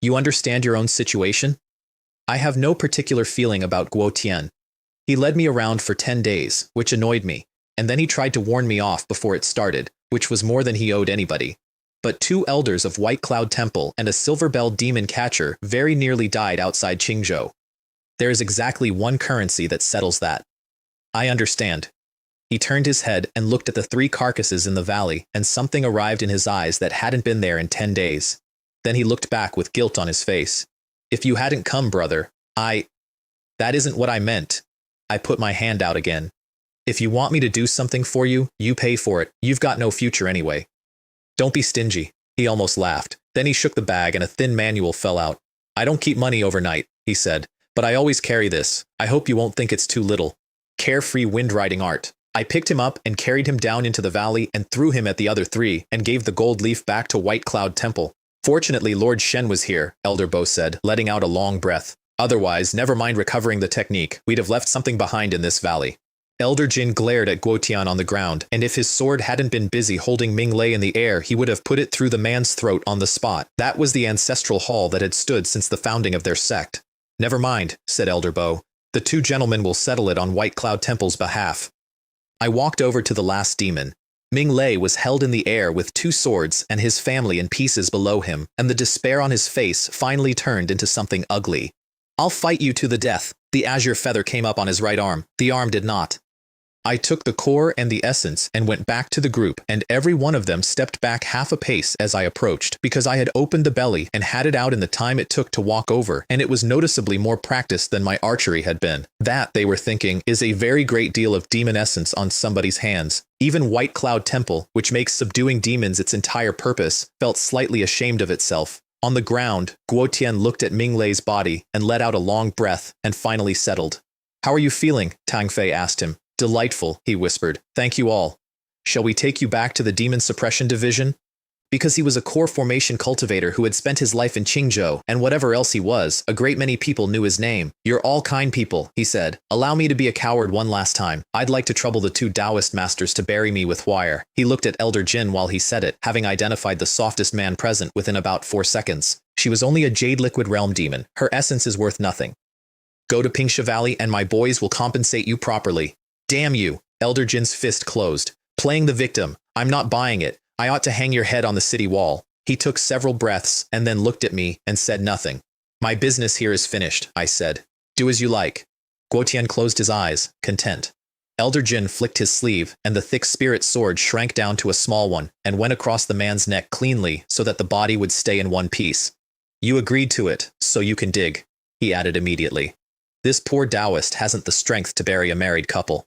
You understand your own situation? I have no particular feeling about Guo Tian. He led me around for 10 days, which annoyed me, and then he tried to warn me off before it started, which was more than he owed anybody. But 2 elders of White Cloud Temple and a silver bell demon catcher very nearly died outside Qingzhou. There is exactly 1 currency that settles that. I understand. He turned his head and looked at the 3 carcasses in the valley, and something arrived in his eyes that hadn't been there in 10 days. Then he looked back with guilt on his face. If you hadn't come, brother, That isn't what I meant. I put my hand out again. If you want me to do something for you, you pay for it. You've got no future anyway. Don't be stingy. He almost laughed. Then he shook the bag and a thin manual fell out. I don't keep money overnight, he said, but I always carry this. I hope you won't think it's too little. Carefree wind riding art. I picked him up and carried him down into the valley and threw him at the other 3 and gave the gold leaf back to White Cloud Temple. Fortunately, Lord Shen was here, Elder Bo said, letting out a long breath. Otherwise, never mind recovering the technique, we'd have left something behind in this valley. Elder Jin glared at Guotian on the ground, and if his sword hadn't been busy holding Ming Lei in the air, he would have put it through the man's throat on the spot. That was the ancestral hall that had stood since the founding of their sect. Never mind, said Elder Bo. The two gentlemen will settle it on White Cloud Temple's behalf. I walked over to the last demon. Ming Lei was held in the air with two swords and his family in pieces below him, and the despair on his face finally turned into something ugly. I'll fight you to the death. The azure feather came up on his right arm. The arm did not. I took the core and the essence and went back to the group, and every one of them stepped back half a pace as I approached, because I had opened the belly and had it out in the time it took to walk over, and it was noticeably more practiced than my archery had been. That, they were thinking, is a very great deal of demon essence on somebody's hands. Even White Cloud Temple, which makes subduing demons its entire purpose, felt slightly ashamed of itself. On the ground, Guotian looked at Ming Lei's body and let out a long breath and finally settled. How are you feeling? Tang Fei asked him. Delightful, he whispered. Thank you all. Shall we take you back to the Demon Suppression Division? Because he was a core formation cultivator who had spent his life in Qingzhou, and whatever else he was, a great many people knew his name. You're all kind people, he said. Allow me to be a coward one last time. I'd like to trouble the two Taoist masters to bury me with wire. He looked at Elder Jin while he said it, having identified the softest man present within about 4 seconds. She was only a Jade Liquid Realm demon. Her essence is worth nothing. Go to Pingsha Valley and my boys will compensate you properly. Damn you! Elder Jin's fist closed. Playing the victim. I'm not buying it. I ought to hang your head on the city wall. He took several breaths and then looked at me and said nothing. My business here is finished, I said. Do as you like. Guotian closed his eyes, content. Elder Jin flicked his sleeve, and the thick spirit sword shrank down to a small one and went across the man's neck cleanly so that the body would stay in one piece. You agreed to it, so you can dig, he added immediately. This poor Taoist hasn't the strength to bury a married couple.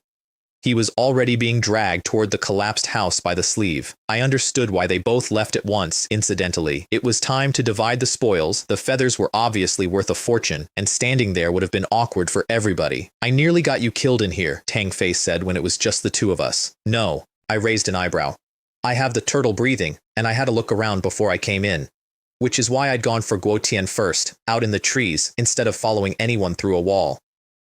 He was already being dragged toward the collapsed house by the sleeve. I understood why they both left at once, incidentally. It was time to divide the spoils. The feathers were obviously worth a fortune, and standing there would have been awkward for everybody. I nearly got you killed in here, Tang Fei said when it was just the two of us. No, I raised an eyebrow. I have the turtle breathing, and I had a look around before I came in. Which is why I'd gone for Guotian first, out in the trees, instead of following anyone through a wall.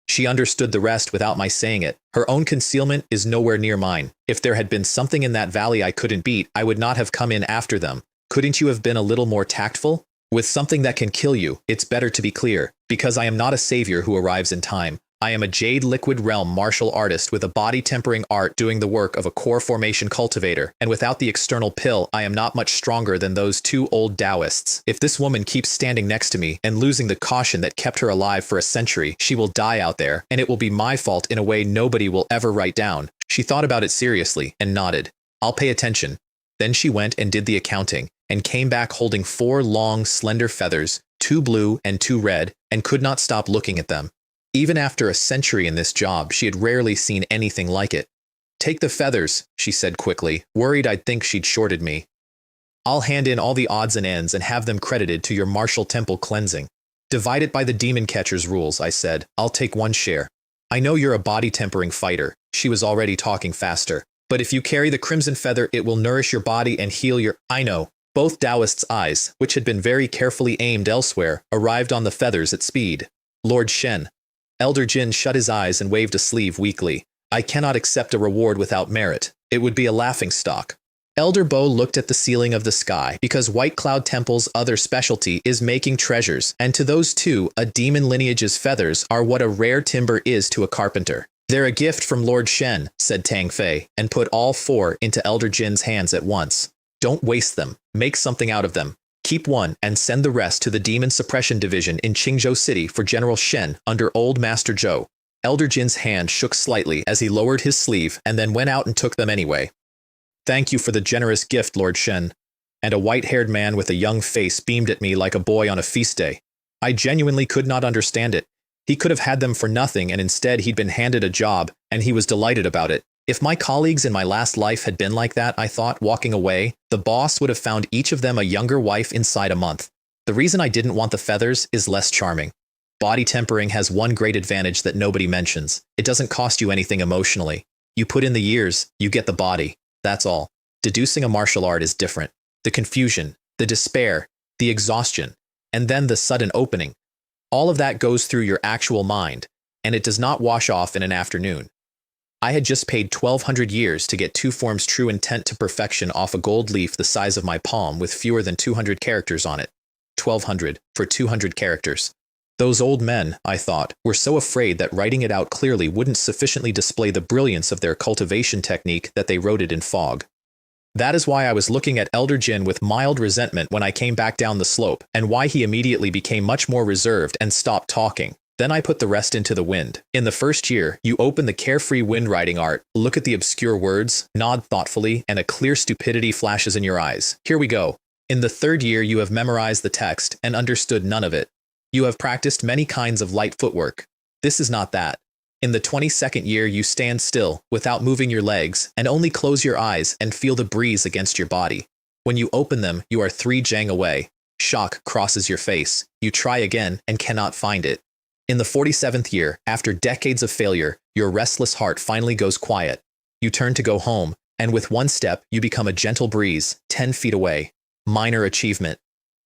She understood the rest without my saying it. Her own concealment is nowhere near mine. If there had been something in that valley I couldn't beat, I would not have come in after them. Couldn't you have been a little more tactful? With something that can kill you, it's better to be clear, because I am not a savior who arrives in time. I am a Jade Liquid Realm martial artist with a body-tempering art doing the work of a core formation cultivator, and without the external pill, I am not much stronger than those two old Taoists. If this woman keeps standing next to me and losing the caution that kept her alive for a century, she will die out there, and it will be my fault in a way nobody will ever write down. She thought about it seriously and nodded. I'll pay attention. Then she went and did the accounting, and came back holding 4 long, slender feathers, 2 blue and 2 red, and could not stop looking at them. Even after a century in this job, she had rarely seen anything like it. Take the feathers, she said quickly, worried I'd think she'd shorted me. I'll hand in all the odds and ends and have them credited to your martial temple cleansing. Divide it by the demon catcher's rules, I said. I'll take 1 share. I know you're a body-tempering fighter. She was already talking faster. But if you carry the crimson feather, it will nourish your body and heal your— I know. Both Taoists' eyes, which had been very carefully aimed elsewhere, arrived on the feathers at speed. Lord Shen. Elder Jin shut his eyes and waved a sleeve weakly. I cannot accept a reward without merit. It would be a laughingstock. Elder Bo looked at the ceiling of the sky, because White Cloud Temple's other specialty is making treasures, and to those two, a demon lineage's feathers are what a rare timber is to a carpenter. They're a gift from Lord Shen, said Tang Fei, and put all 4 into Elder Jin's hands at once. Don't waste them. Make something out of them. Keep 1 and send the rest to the Demon Suppression Division in Qingzhou City for General Shen under Old Master Zhou. Elder Jin's hand shook slightly as he lowered his sleeve and then went out and took them anyway. Thank you for the generous gift, Lord Shen. And a white-haired man with a young face beamed at me like a boy on a feast day. I genuinely could not understand it. He could have had them for nothing, and instead he'd been handed a job, and he was delighted about it. If my colleagues in my last life had been like that, I thought, walking away, the boss would have found each of them a younger wife inside a month. The reason I didn't want the feathers is less charming. Body tempering has one great advantage that nobody mentions. It doesn't cost you anything emotionally. You put in the years, you get the body. That's all. Deducing a martial art is different. The confusion, the despair, the exhaustion, and then the sudden opening. All of that goes through your actual mind, and it does not wash off in an afternoon. I had just paid 1,200 years to get two forms true intent to perfection off a gold leaf the size of my palm with fewer than 200 characters on it. 1,200 for 200 characters. Those old men, I thought, were so afraid that writing it out clearly wouldn't sufficiently display the brilliance of their cultivation technique that they wrote it in fog. That is why I was looking at Elder Jin with mild resentment when I came back down the slope, and why he immediately became much more reserved and stopped talking. Then I put the rest into the wind. In the first year, you open the carefree wind writing art, look at the obscure words, nod thoughtfully, and a clear stupidity flashes in your eyes. Here we go. In the third year, you have memorized the text and understood none of it. You have practiced many kinds of light footwork. This is not that. In the 22nd year, you stand still, without moving your legs, and only close your eyes and feel the breeze against your body. When you open them, you are 3 jang away. Shock crosses your face. You try again and cannot find it. In the 47th year, after decades of failure, your restless heart finally goes quiet. You turn to go home, and with one step, you become a gentle breeze, 10 feet away. Minor achievement.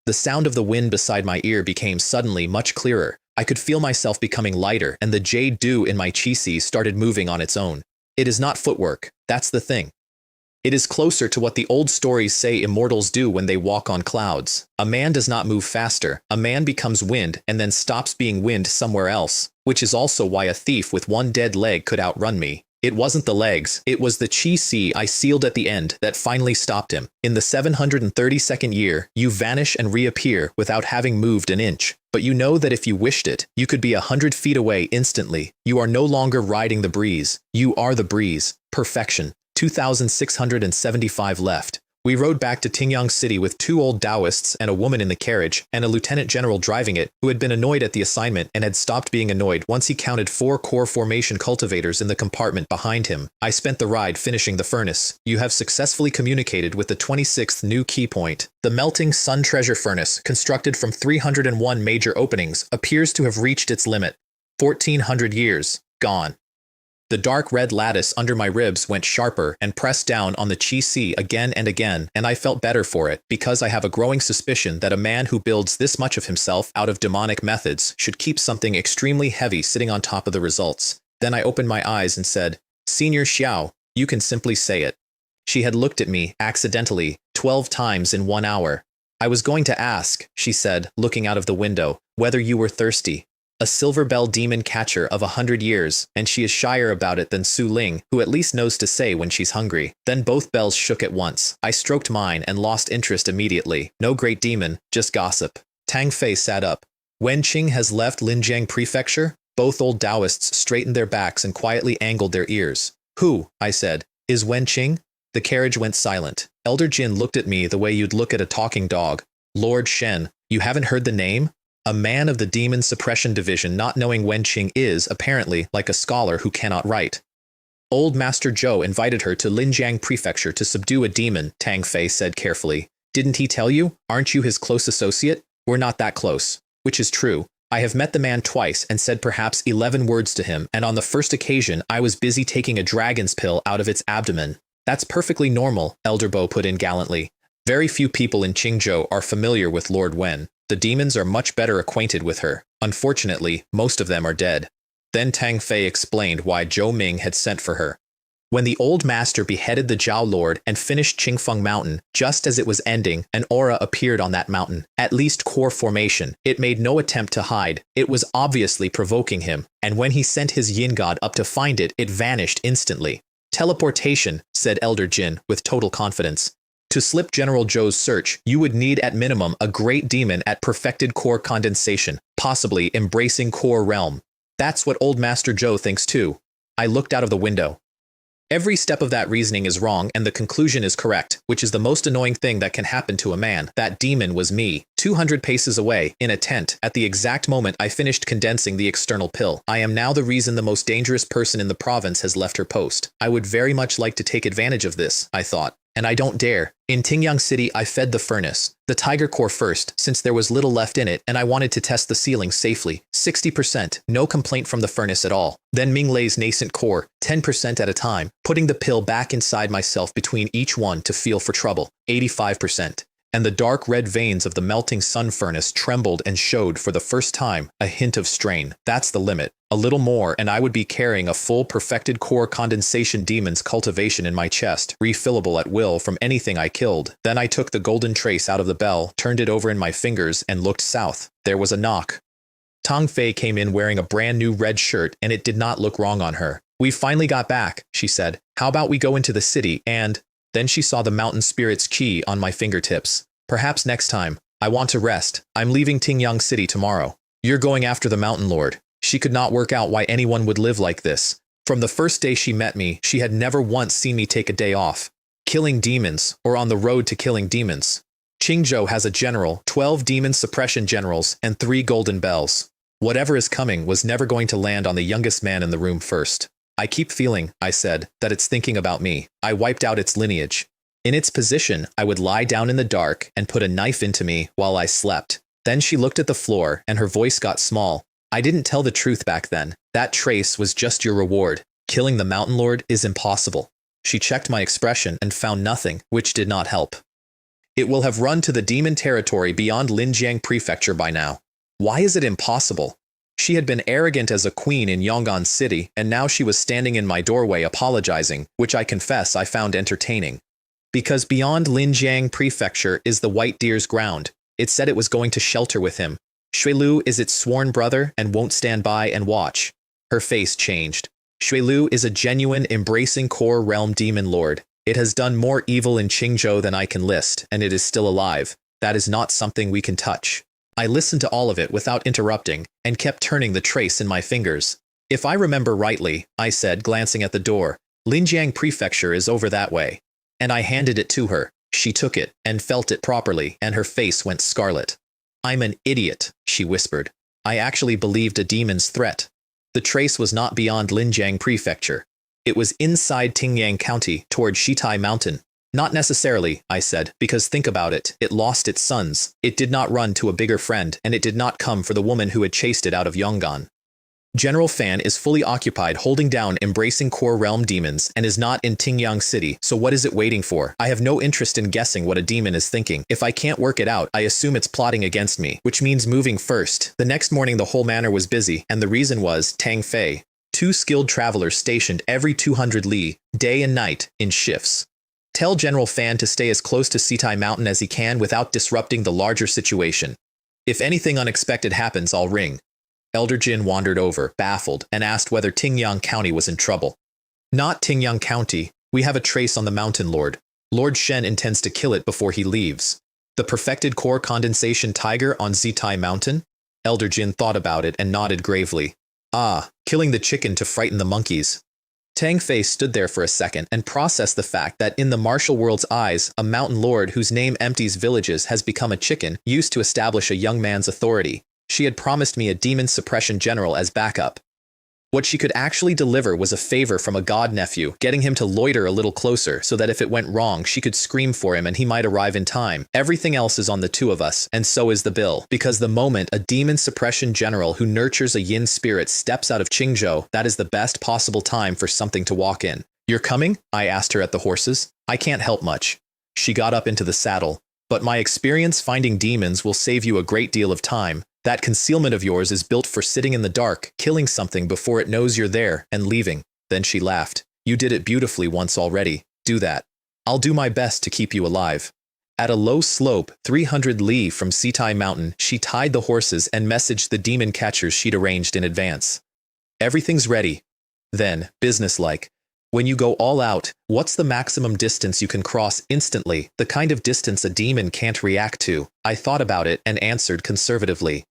The sound of the wind beside my ear became suddenly much clearer. I could feel myself becoming lighter, and the jade dew in my chi started moving on its own. It is not footwork, that's the thing. It is closer to what the old stories say immortals do when they walk on clouds. A man does not move faster, a man becomes wind and then stops being wind somewhere else, which is also why a thief with one dead leg could outrun me. It wasn't the legs, it was the chi I sealed at the end that finally stopped him. In the 732nd year, you vanish and reappear without having moved an inch. But you know that if you wished it, you could be 100 feet away instantly. You are no longer riding the breeze. You are the breeze. Perfection. 2,675 left. We rode back to Tingyang City with 2 old Taoists and a woman in the carriage, and a lieutenant general driving it, who had been annoyed at the assignment and had stopped being annoyed once he counted 4 core formation cultivators in the compartment behind him. I spent the ride finishing the furnace. You have successfully communicated with the 26th new key point. The melting sun treasure furnace, constructed from 301 major openings, appears to have reached its limit. 1,400 years. Gone. The dark red lattice under my ribs went sharper and pressed down on the chi again and again, and I felt better for it, because I have a growing suspicion that a man who builds this much of himself out of demonic methods should keep something extremely heavy sitting on top of the results. Then I opened my eyes and said, "Senior Xiao, you can simply say it." She had looked at me, accidentally, 12 times in 1 hour. "I was going to ask," she said, looking out of the window, "whether you were thirsty." A silver bell demon catcher of 100 years, and she is shyer about it than Su Ling, who at least knows to say when she's hungry. Then both bells shook at once. I stroked mine and lost interest immediately. No great demon, just gossip. Tang Fei sat up. "Wen Qing has left Linjiang Prefecture?" Both old Taoists straightened their backs and quietly angled their ears. "Who?" I said. "Is Wen Qing?" The carriage went silent. Elder Jin looked at me the way you'd look at a talking dog. "Lord Shen, you haven't heard the name?" A man of the Demon Suppression Division not knowing Wen Qing is, apparently, like a scholar who cannot write. "Old Master Zhou invited her to Linjiang Prefecture to subdue a demon," Tang Fei said carefully. "Didn't he tell you? Aren't you his close associate?" "We're not that close." "Which is true. I have met the man twice and said perhaps 11 words to him, and on the first occasion I was busy taking a dragon's pill out of its abdomen." "That's perfectly normal," Elder Bo put in gallantly. "Very few people in Qingzhou are familiar with Lord Wen. The demons are much better acquainted with her. Unfortunately, most of them are dead." Then Tang Fei explained why Zhou Ming had sent for her. When the old master beheaded the Zhao Lord and finished Qingfeng Mountain, just as it was ending, an aura appeared on that mountain. At least core formation. It made no attempt to hide. It was obviously provoking him, and when he sent his yin god up to find it, it vanished instantly. "Teleportation," said Elder Jin with total confidence. "To slip General Zhou's search, you would need at minimum a great demon at perfected core condensation, possibly embracing core realm. That's what old Master Zhou thinks too." I looked out of the window. Every step of that reasoning is wrong and the conclusion is correct, which is the most annoying thing that can happen to a man. That demon was me, 200 paces away, in a tent, at the exact moment I finished condensing the external pill. I am now the reason the most dangerous person in the province has left her post. I would very much like to take advantage of this, I thought. And I don't dare. In Tingyang City, I fed the furnace, the tiger core first, since there was little left in it, and I wanted to test the ceiling safely. 60%, no complaint from the furnace at all. Then Minglei's nascent core, 10% at a time, putting the pill back inside myself between each one to feel for trouble. 85%. and the dark red veins of the melting sun furnace trembled and showed for the first time a hint of strain. That's the limit. A little more and I would be carrying a full perfected core condensation demon's cultivation in my chest, refillable at will from anything I killed. Then I took the golden trace out of the bell, turned it over in my fingers, and looked south. There was a knock. Tong Fei came in wearing a brand new red shirt, and it did not look wrong on her. "We finally got back," she said. "How about we go into the city and—" Then she saw the mountain spirit's key on my fingertips. "Perhaps next time. I want to rest. I'm leaving Tingyang City tomorrow." "You're going after the mountain lord." She could not work out why anyone would live like this. From the first day she met me, she had never once seen me take a day off. Killing demons, or on the road to killing demons. Qingzhou has a general, 12 demon suppression generals, and 3 golden bells. Whatever is coming was never going to land on the youngest man in the room first. "I keep feeling," I said, "that it's thinking about me." I wiped out its lineage. In its position, I would lie down in the dark and put a knife into me while I slept. Then she looked at the floor and her voice got small. "I didn't tell the truth back then. That trace was just your reward. Killing the mountain lord is impossible." She checked my expression and found nothing, which did not help. "It will have run to the demon territory beyond Linjiang Prefecture by now." Why is it impossible? She had been arrogant as a queen in Yong'an City, and now she was standing in my doorway apologizing, which I confess I found entertaining. "Because beyond Linjiang Prefecture is the White Deer's ground. It said it was going to shelter with him. Xuelu is its sworn brother and won't stand by and watch." Her face changed. "Xuelu is a genuine, embracing core realm demon lord. It has done more evil in Qingzhou than I can list, and it is still alive. That is not something we can touch." I listened to all of it without interrupting, and kept turning the trace in my fingers. "If I remember rightly," I said, glancing at the door, "Linjiang Prefecture is over that way." And I handed it to her. She took it, and felt it properly, and her face went scarlet. "I'm an idiot," she whispered. "I actually believed a demon's threat. The trace was not beyond Linjiang Prefecture. It was inside Tingyang County, toward Shitai Mountain." "Not necessarily," I said, "because think about it. It lost its sons. It did not run to a bigger friend, and it did not come for the woman who had chased it out of Yong'an. General Fan is fully occupied holding down embracing core realm demons and is not in Tingyang City, so what is it waiting for? I have no interest in guessing what a demon is thinking. If I can't work it out, I assume it's plotting against me, which means moving first." The next morning the whole manor was busy, and the reason was Tang Fei. 2 skilled travelers stationed every 200 li, day and night, in shifts. "Tell General Fan to stay as close to Sitai Mountain as he can without disrupting the larger situation. If anything unexpected happens, I'll ring." Elder Jin wandered over, baffled, and asked whether Tingyang County was in trouble. "Not Tingyang County. We have a trace on the mountain lord. Lord Shen intends to kill it before he leaves." "The perfected core condensation tiger on Zitai Mountain?" Elder Jin thought about it and nodded gravely. "Ah, killing the chicken to frighten the monkeys." Tang Fei stood there for a second and processed the fact that in the martial world's eyes, a mountain lord whose name empties villages has become a chicken used to establish a young man's authority. She had promised me a demon suppression general as backup. What she could actually deliver was a favor from a god-nephew, getting him to loiter a little closer so that if it went wrong, she could scream for him and he might arrive in time. Everything else is on the 2 of us, and so is the bill. Because the moment a demon suppression general who nurtures a yin spirit steps out of Qingzhou, that is the best possible time for something to walk in. "You're coming?" I asked her at the horses. "I can't help much." She got up into the saddle. "But my experience finding demons will save you a great deal of time. That concealment of yours is built for sitting in the dark, killing something before it knows you're there, and leaving." Then she laughed. "You did it beautifully once already. Do that. I'll do my best to keep you alive." At a low slope, 300 li from Sitai Mountain, she tied the horses and messaged the demon catchers she'd arranged in advance. "Everything's ready." Then, businesslike, "When you go all out, what's the maximum distance you can cross instantly, the kind of distance a demon can't react to?" I thought about it and answered conservatively.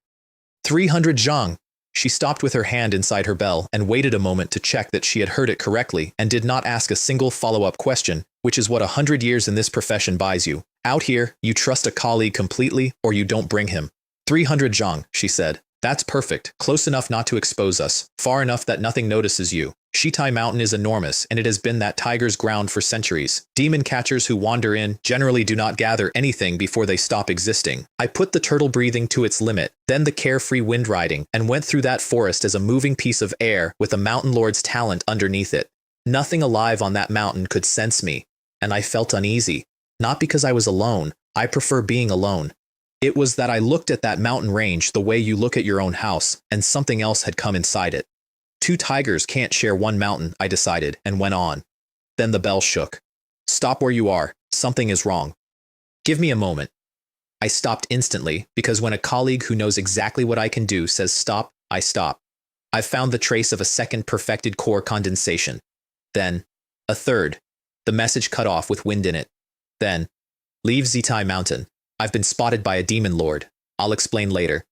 300 zhang. She stopped with her hand inside her bell and waited a moment to check that she had heard it correctly and did not ask a single follow-up question, which is what 100 years in this profession buys you. Out here, you trust a colleague completely or you don't bring him. 300 zhang, she said. "That's perfect, close enough not to expose us, far enough that nothing notices you. Shitai Mountain is enormous, and it has been that tiger's ground for centuries. Demon catchers who wander in generally do not gather anything before they stop existing. I put the turtle breathing to its limit, then the carefree wind riding, and went through that forest as a moving piece of air with a mountain lord's talent underneath it. Nothing alive on that mountain could sense me, and I felt uneasy. Not because I was alone, I prefer being alone. It was that I looked at that mountain range the way you look at your own house, and something else had come inside it. Two tigers can't share one mountain, I decided, and went on. Then the bell shook. Stop where you are. Something is wrong. Give me a moment. I stopped instantly, because when a colleague who knows exactly what I can do says stop, I stop. I've found the trace of a second perfected core condensation. Then, a third. The message cut off with wind in it. Then, leave Zitai Mountain. I've been spotted by a demon lord. I'll explain later.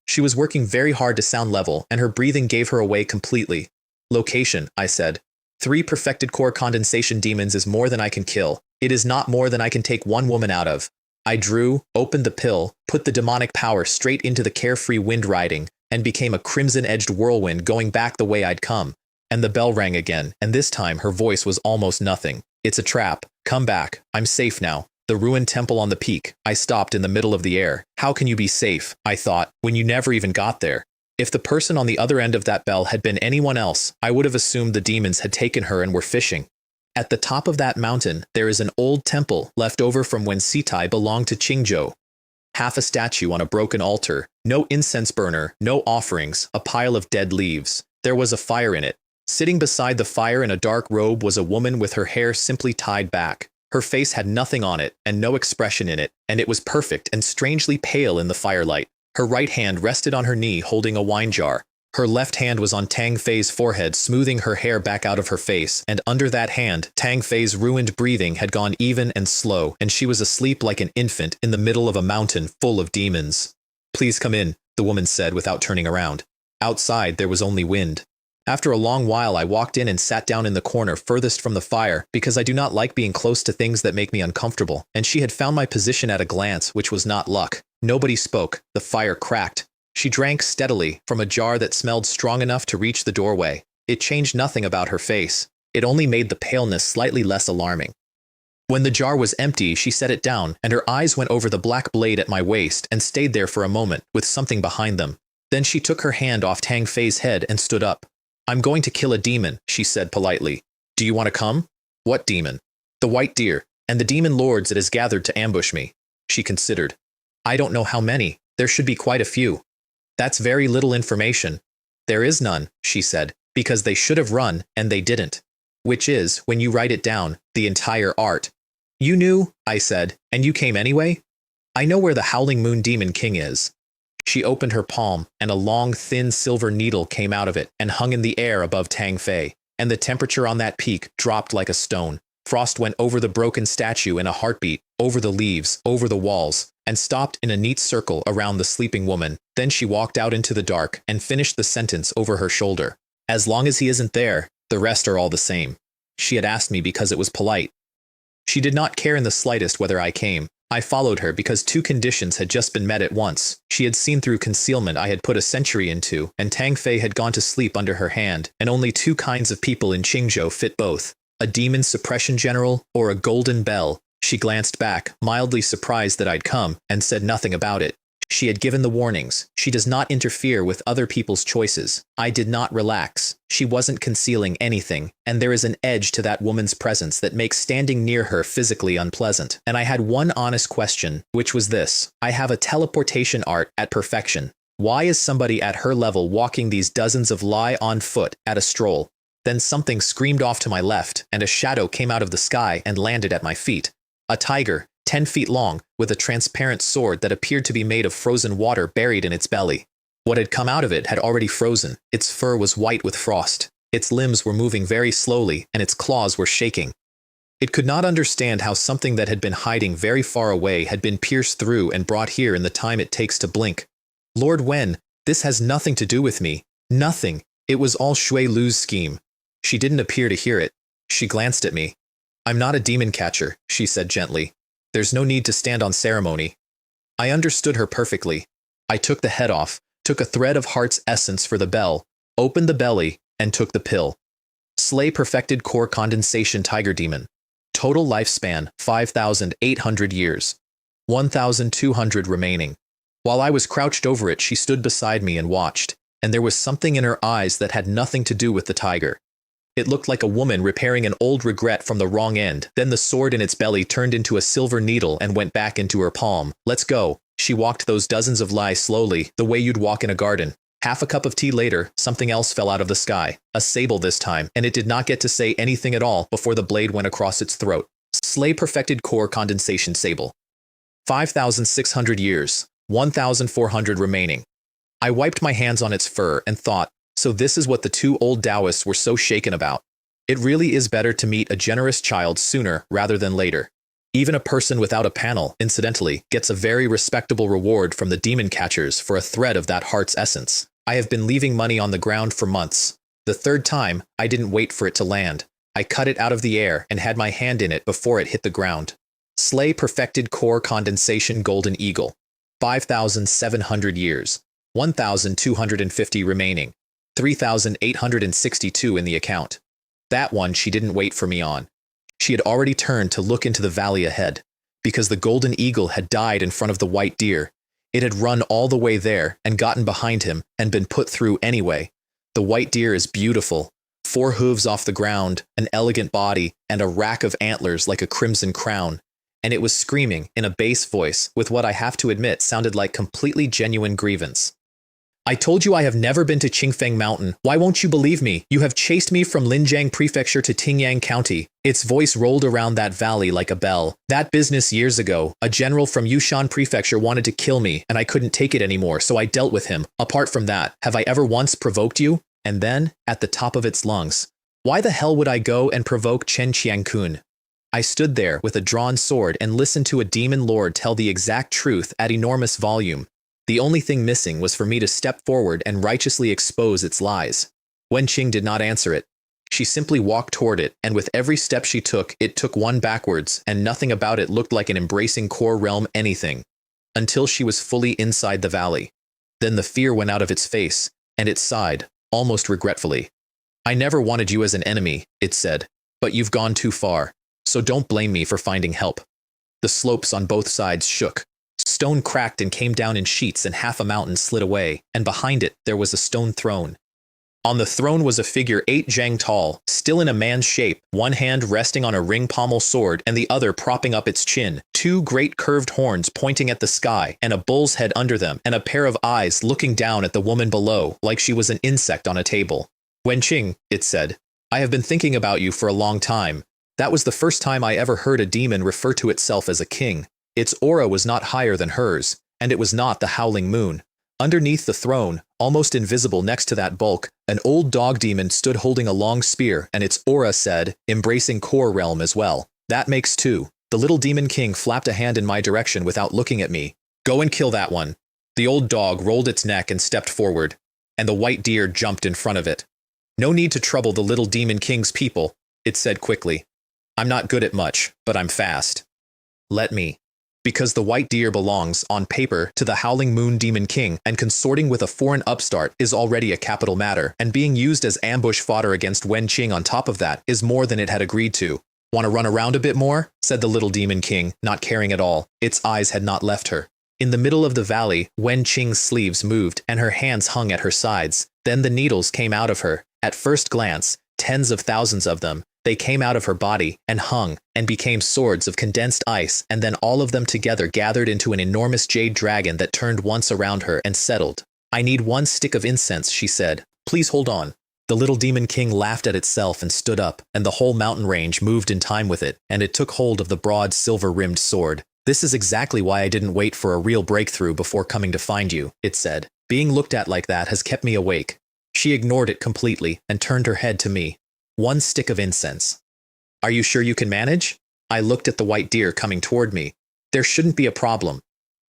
She was working very hard to sound level, and her breathing gave her away completely. Location, I said. 3 perfected core condensation demons is more than I can kill. It is not more than I can take one woman out of. I drew, opened the pill, put the demonic power straight into the carefree wind riding, and became a crimson-edged whirlwind going back the way I'd come. And the bell rang again, and this time her voice was almost nothing. It's a trap. Come back. I'm safe now. The ruined temple on the peak. I stopped in the middle of the air. How can you be safe, I thought, when you never even got there? If the person on the other end of that bell had been anyone else, I would have assumed the demons had taken her and were fishing. At the top of that mountain, there is an old temple left over from when Sitai belonged to Qingzhou. Half a statue on a broken altar, no incense burner, no offerings, a pile of dead leaves. There was a fire in it. Sitting beside the fire in a dark robe was a woman with her hair simply tied back. Her face had nothing on it and no expression in it, and it was perfect and strangely pale in the firelight. Her right hand rested on her knee holding a wine jar. Her left hand was on Tang Fei's forehead, smoothing her hair back out of her face, and under that hand, Tang Fei's ruined breathing had gone even and slow, and she was asleep like an infant in the middle of a mountain full of demons. Please come in, the woman said without turning around. Outside, there was only wind. After a long while, I walked in and sat down in the corner furthest from the fire, because I do not like being close to things that make me uncomfortable, and she had found my position at a glance, which was not luck. Nobody spoke. The fire cracked. She drank steadily from a jar that smelled strong enough to reach the doorway. It changed nothing about her face. It only made the paleness slightly less alarming. When the jar was empty, she set it down, and her eyes went over the black blade at my waist and stayed there for a moment, with something behind them. Then she took her hand off Tang Fei's head and stood up. I'm going to kill a demon, she said politely. Do you want to come? What demon? The white deer, and the demon lords it has gathered to ambush me. She considered. I don't know how many. There should be quite a few. That's very little information. There is none, she said, because they should have run, and they didn't. Which is, when you write it down, the entire art. You knew, I said, and you came anyway? I know where the Howling Moon Demon King is. She opened her palm, and a long, thin silver needle came out of it and hung in the air above Tang Fei, and the temperature on that peak dropped like a stone. Frost went over the broken statue in a heartbeat, over the leaves, over the walls, and stopped in a neat circle around the sleeping woman. Then she walked out into the dark and finished the sentence over her shoulder. As long as he isn't there, the rest are all the same. She had asked me because it was polite. She did not care in the slightest whether I came. I followed her because 2 conditions had just been met at once. She had seen through concealment I had put a century into, and Tang Fei had gone to sleep under her hand, and only 2 kinds of people in Qingzhou fit both. A demon suppression general or a golden bell. She glanced back, mildly surprised that I'd come, and said nothing about it. She had given the warnings. She does not interfere with other people's choices. I did not relax. She wasn't concealing anything, and there is an edge to that woman's presence that makes standing near her physically unpleasant. And I had one honest question, which was this. I have a teleportation art at perfection. Why is somebody at her level walking these dozens of lie on foot at a stroll? Then something screamed off to my left, and a shadow came out of the sky and landed at my feet. A tiger, 10 feet long, with a transparent sword that appeared to be made of frozen water buried in its belly. What had come out of it had already frozen. Its fur was white with frost. Its limbs were moving very slowly, and its claws were shaking. It could not understand how something that had been hiding very far away had been pierced through and brought here in the time it takes to blink. Lord Wen, this has nothing to do with me. Nothing. It was all Shui Lu's scheme. She didn't appear to hear it. She glanced at me. I'm not a demon catcher, she said gently. There's no need to stand on ceremony. I understood her perfectly. I took the head off, took a thread of heart's essence for the bell, opened the belly, and took the pill. Slay perfected core condensation tiger demon. Total lifespan, 5,800 years. 1,200 remaining. While I was crouched over it, she stood beside me and watched, and there was something in her eyes that had nothing to do with the tiger. It looked like a woman repairing an old regret from the wrong end. Then the sword in its belly turned into a silver needle and went back into her palm. Let's go. She walked those dozens of lies slowly, the way you'd walk in a garden. Half a cup of tea later, something else fell out of the sky. A sable this time, and it did not get to say anything at all before the blade went across its throat. Slay perfected core condensation sable. 5,600 years. 1,400 remaining. I wiped my hands on its fur and thought, so this is what the two old Taoists were so shaken about. It really is better to meet a generous child sooner rather than later. Even a person without a panel, incidentally, gets a very respectable reward from the demon catchers for a thread of that heart's essence. I have been leaving money on the ground for months. The third time, I didn't wait for it to land. I cut it out of the air and had my hand in it before it hit the ground. Slay perfected core condensation golden eagle. 5,700 years. 1,250 remaining. 3,862 in the account. That one she didn't wait for me on. She had already turned to look into the valley ahead, because the golden eagle had died in front of the white deer. It had run all the way there and gotten behind him and been put through anyway. The white deer is beautiful. 4 hooves off the ground, an elegant body, and a rack of antlers like a crimson crown. And it was screaming in a bass voice with what I have to admit sounded like completely genuine grievance. I told you I have never been to Qingfeng Mountain. Why won't you believe me? You have chased me from Linjiang Prefecture to Tingyang County. Its voice rolled around that valley like a bell. That business years ago, a general from Yushan Prefecture wanted to kill me, and I couldn't take it anymore, so I dealt with him. Apart from that, have I ever once provoked you? And then, at the top of its lungs, why the hell would I go and provoke Chen Qiangkun? I stood there with a drawn sword and listened to a demon lord tell the exact truth at enormous volume. The only thing missing was for me to step forward and righteously expose its lies. Wen Qing did not answer it. She simply walked toward it, and with every step she took, it took one backwards, and nothing about it looked like an embracing core realm anything. Until she was fully inside the valley. Then the fear went out of its face, and it sighed, almost regretfully. I never wanted you as an enemy, it said, but you've gone too far, so don't blame me for finding help. The slopes on both sides shook. Stone cracked and came down in sheets, and half a mountain slid away, and behind it there was a stone throne. On the throne was a figure 8 jang tall, still in a man's shape, one hand resting on a ring pommel sword and the other propping up its chin, 2 great curved horns pointing at the sky, and a bull's head under them, and a pair of eyes looking down at the woman below, like she was an insect on a table. Wen Qing, it said, I have been thinking about you for a long time. That was the first time I ever heard a demon refer to itself as a king. Its aura was not higher than hers, and it was not the howling moon. Underneath the throne, almost invisible next to that bulk, an old dog demon stood holding a long spear, and its aura said, embracing core realm as well. That makes 2. The little demon king flapped a hand in my direction without looking at me. Go and kill that one. The old dog rolled its neck and stepped forward, and the white deer jumped in front of it. No need to trouble the little demon king's people, it said quickly. I'm not good at much, but I'm fast. Let me. Because the white deer belongs, on paper, to the Howling Moon Demon King, and consorting with a foreign upstart is already a capital matter, and being used as ambush fodder against Wen Qing on top of that is more than it had agreed to. Want to run around a bit more? Said the little Demon King, not caring at all. Its eyes had not left her. In the middle of the valley, Wen Qing's sleeves moved, and her hands hung at her sides. Then the needles came out of her. At first glance, tens of thousands of them. They came out of her body, and hung, and became swords of condensed ice, and then all of them together gathered into an enormous jade dragon that turned once around her and settled. I need 1 stick of incense, she said. Please hold on. The little demon king laughed at itself and stood up, and the whole mountain range moved in time with it, and it took hold of the broad silver-rimmed sword. This is exactly why I didn't wait for a real breakthrough before coming to find you, it said. Being looked at like that has kept me awake. She ignored it completely and turned her head to me. 1 stick of incense. Are you sure you can manage? I looked at the white deer coming toward me. There shouldn't be a problem.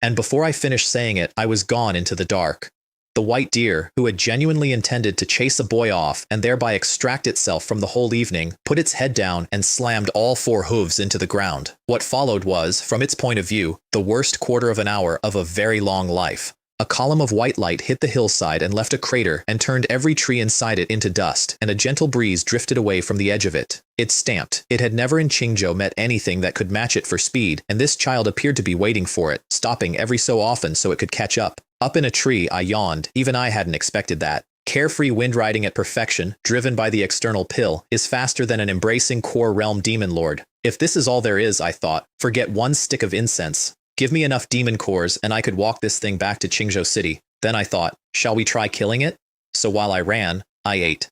And before I finished saying it, I was gone into the dark. The white deer, who had genuinely intended to chase a boy off and thereby extract itself from the whole evening, put its head down and slammed all 4 hooves into the ground. What followed was, from its point of view, the worst quarter of an hour of a very long life. A column of white light hit the hillside and left a crater and turned every tree inside it into dust, and a gentle breeze drifted away from the edge of it. It stamped. It had never in Qingzhou met anything that could match it for speed, and this child appeared to be waiting for it, stopping every so often so it could catch up. Up in a tree, I yawned. Even I hadn't expected that. Carefree wind riding at perfection, driven by the external pill, is faster than an embracing core realm demon lord. If this is all there is, I thought, forget one stick of incense. Give me enough demon cores and I could walk this thing back to Qingzhou City. Then I thought, shall we try killing it? So while I ran, I ate.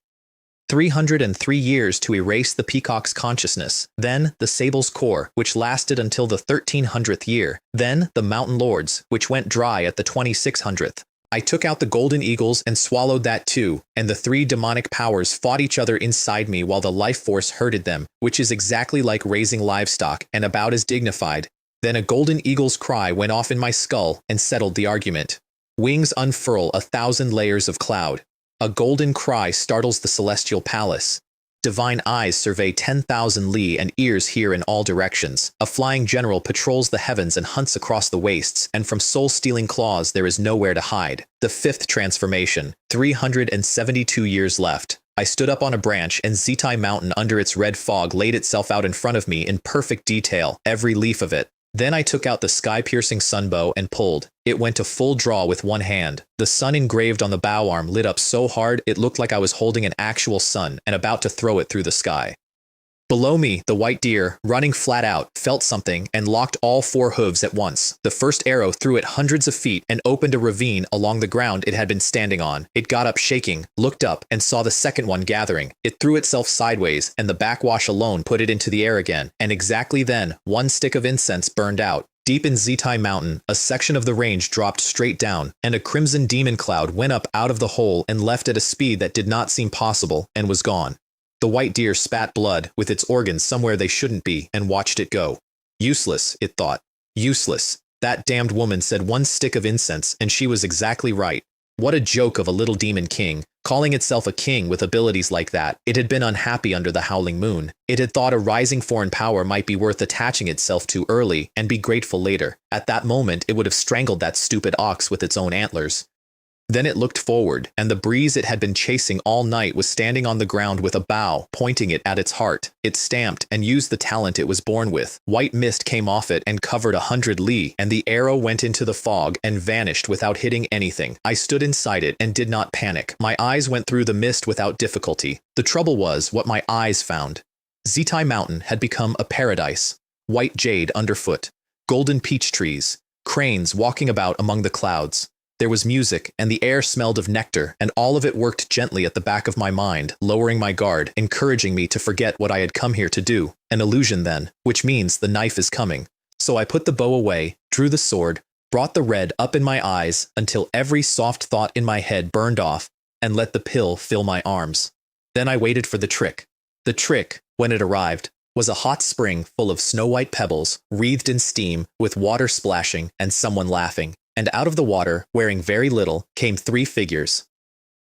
303 years to erase the peacock's consciousness, then the sable's core, which lasted until the 1300th year, then the mountain lords, which went dry at the 2600th. I took out the golden eagles and swallowed that too, and the three demonic powers fought each other inside me while the life force herded them, which is exactly like raising livestock and about as dignified. Then a golden eagle's cry went off in my skull and settled the argument. Wings unfurl 1,000 layers of cloud. A golden cry startles the celestial palace. Divine eyes survey 10,000 li and ears hear in all directions. A flying general patrols the heavens and hunts across the wastes, and from soul-stealing claws there is nowhere to hide. The fifth transformation, 372 years left. I stood up on a branch and Zitai Mountain under its red fog laid itself out in front of me in perfect detail, every leaf of it. Then I took out the sky-piercing sunbow and pulled. It went to full draw with one hand. The sun engraved on the bow arm lit up so hard it looked like I was holding an actual sun and about to throw it through the sky. Below me, the white deer, running flat out, felt something and locked all four hooves at once. The first arrow threw it hundreds of feet and opened a ravine along the ground it had been standing on. It got up shaking, looked up, and saw the second one gathering. It threw itself sideways, and the backwash alone put it into the air again. And exactly then, one stick of incense burned out. Deep in Zitai Mountain, a section of the range dropped straight down, and a crimson demon cloud went up out of the hole and left at a speed that did not seem possible, and was gone. The white deer spat blood, with its organs somewhere they shouldn't be, and watched it go. Useless, it thought. Useless. That damned woman said one stick of incense, and she was exactly right. What a joke of a little demon king, calling itself a king with abilities like that. It had been unhappy under the howling moon. It had thought a rising foreign power might be worth attaching itself to early, and be grateful later. At that moment, it would have strangled that stupid ox with its own antlers. Then it looked forward, and the breeze it had been chasing all night was standing on the ground with a bow, pointing it at its heart. It stamped and used the talent it was born with. White mist came off it and covered 100 li, and the arrow went into the fog and vanished without hitting anything. I stood inside it and did not panic. My eyes went through the mist without difficulty. The trouble was what my eyes found. Zitai Mountain had become a paradise. White jade underfoot, golden peach trees, cranes walking about among the clouds. There was music, and the air smelled of nectar, and all of it worked gently at the back of my mind, lowering my guard, encouraging me to forget what I had come here to do. An illusion then, which means the knife is coming. So I put the bow away, drew the sword, brought the red up in my eyes until every soft thought in my head burned off, and let the pill fill my arms. Then I waited for the trick. The trick, when it arrived, was a hot spring full of snow-white pebbles, wreathed in steam, with water splashing and someone laughing. And out of the water, wearing very little, came 3 figures.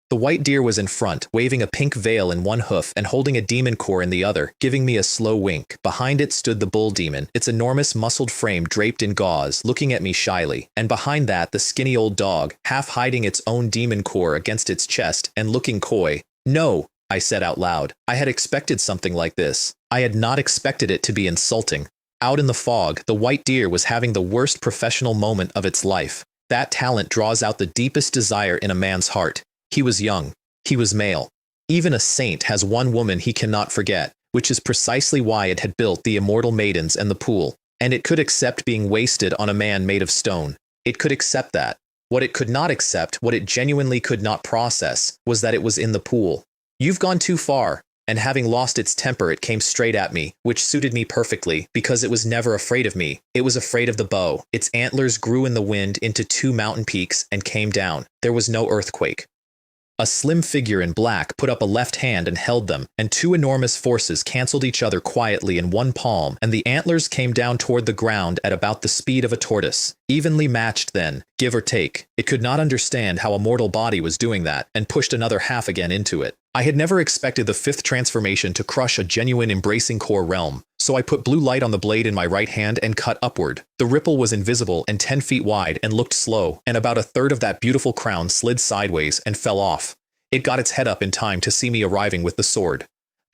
The white deer was in front, waving a pink veil in one hoof and holding a demon core in the other, giving me a slow wink. Behind it stood the bull demon, its enormous muscled frame draped in gauze, looking at me shyly. And behind that, the skinny old dog, half hiding its own demon core against its chest and looking coy. No, I said out loud. I had expected something like this. I had not expected it to be insulting. Out in the fog, the white deer was having the worst professional moment of its life. That talent draws out the deepest desire in a man's heart. He was young. He was male. Even a saint has one woman he cannot forget, which is precisely why it had built the immortal maidens and the pool. And it could accept being wasted on a man made of stone. It could accept that. What it could not accept, what it genuinely could not process, was that it was in the pool. You've gone too far. And having lost its temper, it came straight at me, which suited me perfectly, because it was never afraid of me. It was afraid of the bow. Its antlers grew in the wind into 2 mountain peaks and came down. There was no earthquake. A slim figure in black put up a left hand and held them, and 2 enormous forces canceled each other quietly in one palm, and the antlers came down toward the ground at about the speed of a tortoise. Evenly matched then, give or take. It could not understand how a mortal body was doing that, and pushed another half again into it. I had never expected the 5th transformation to crush a genuine embracing core realm, so I put blue light on the blade in my right hand and cut upward. The ripple was invisible and 10 feet wide and looked slow, and about a third of that beautiful crown slid sideways and fell off. It got its head up in time to see me arriving with the sword.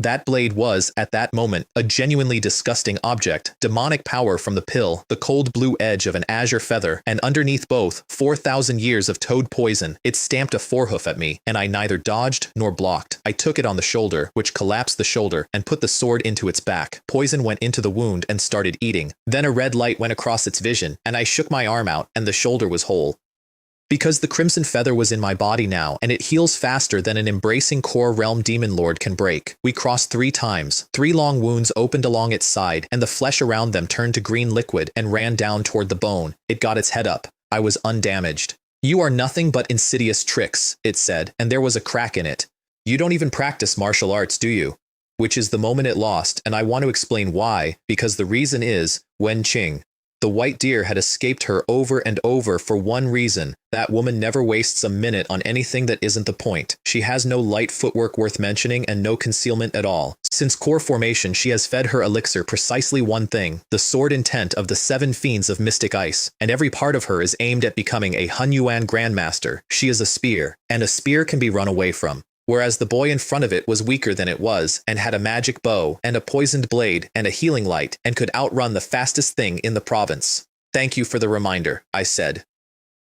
That blade was, at that moment, a genuinely disgusting object, demonic power from the pill, the cold blue edge of an azure feather, and underneath both, 4,000 years of toad poison. It stamped a forehoof at me, and I neither dodged nor blocked. I took it on the shoulder, which collapsed the shoulder, and put the sword into its back. Poison went into the wound and started eating. Then a red light went across its vision, and I shook my arm out, and the shoulder was whole. Because the crimson feather was in my body now, and it heals faster than an embracing core realm demon lord can break. We crossed 3 times. 3 long wounds opened along its side, and the flesh around them turned to green liquid and ran down toward the bone. It got its head up. I was undamaged. "You are nothing but insidious tricks," it said, and there was a crack in it. "You don't even practice martial arts, do you?" Which is the moment it lost, and I want to explain why, because the reason is, Wen Qing. The white deer had escaped her over and over for one reason. That woman never wastes a minute on anything that isn't the point. She has no light footwork worth mentioning and no concealment at all. Since core formation, she has fed her elixir precisely one thing, the sword intent of the 7 fiends of mystic ice, and every part of her is aimed at becoming a Hunyuan grandmaster. She is a spear, and a spear can be run away from. Whereas the boy in front of it was weaker than it was, and had a magic bow, and a poisoned blade, and a healing light, and could outrun the fastest thing in the province. "Thank you for the reminder," I said,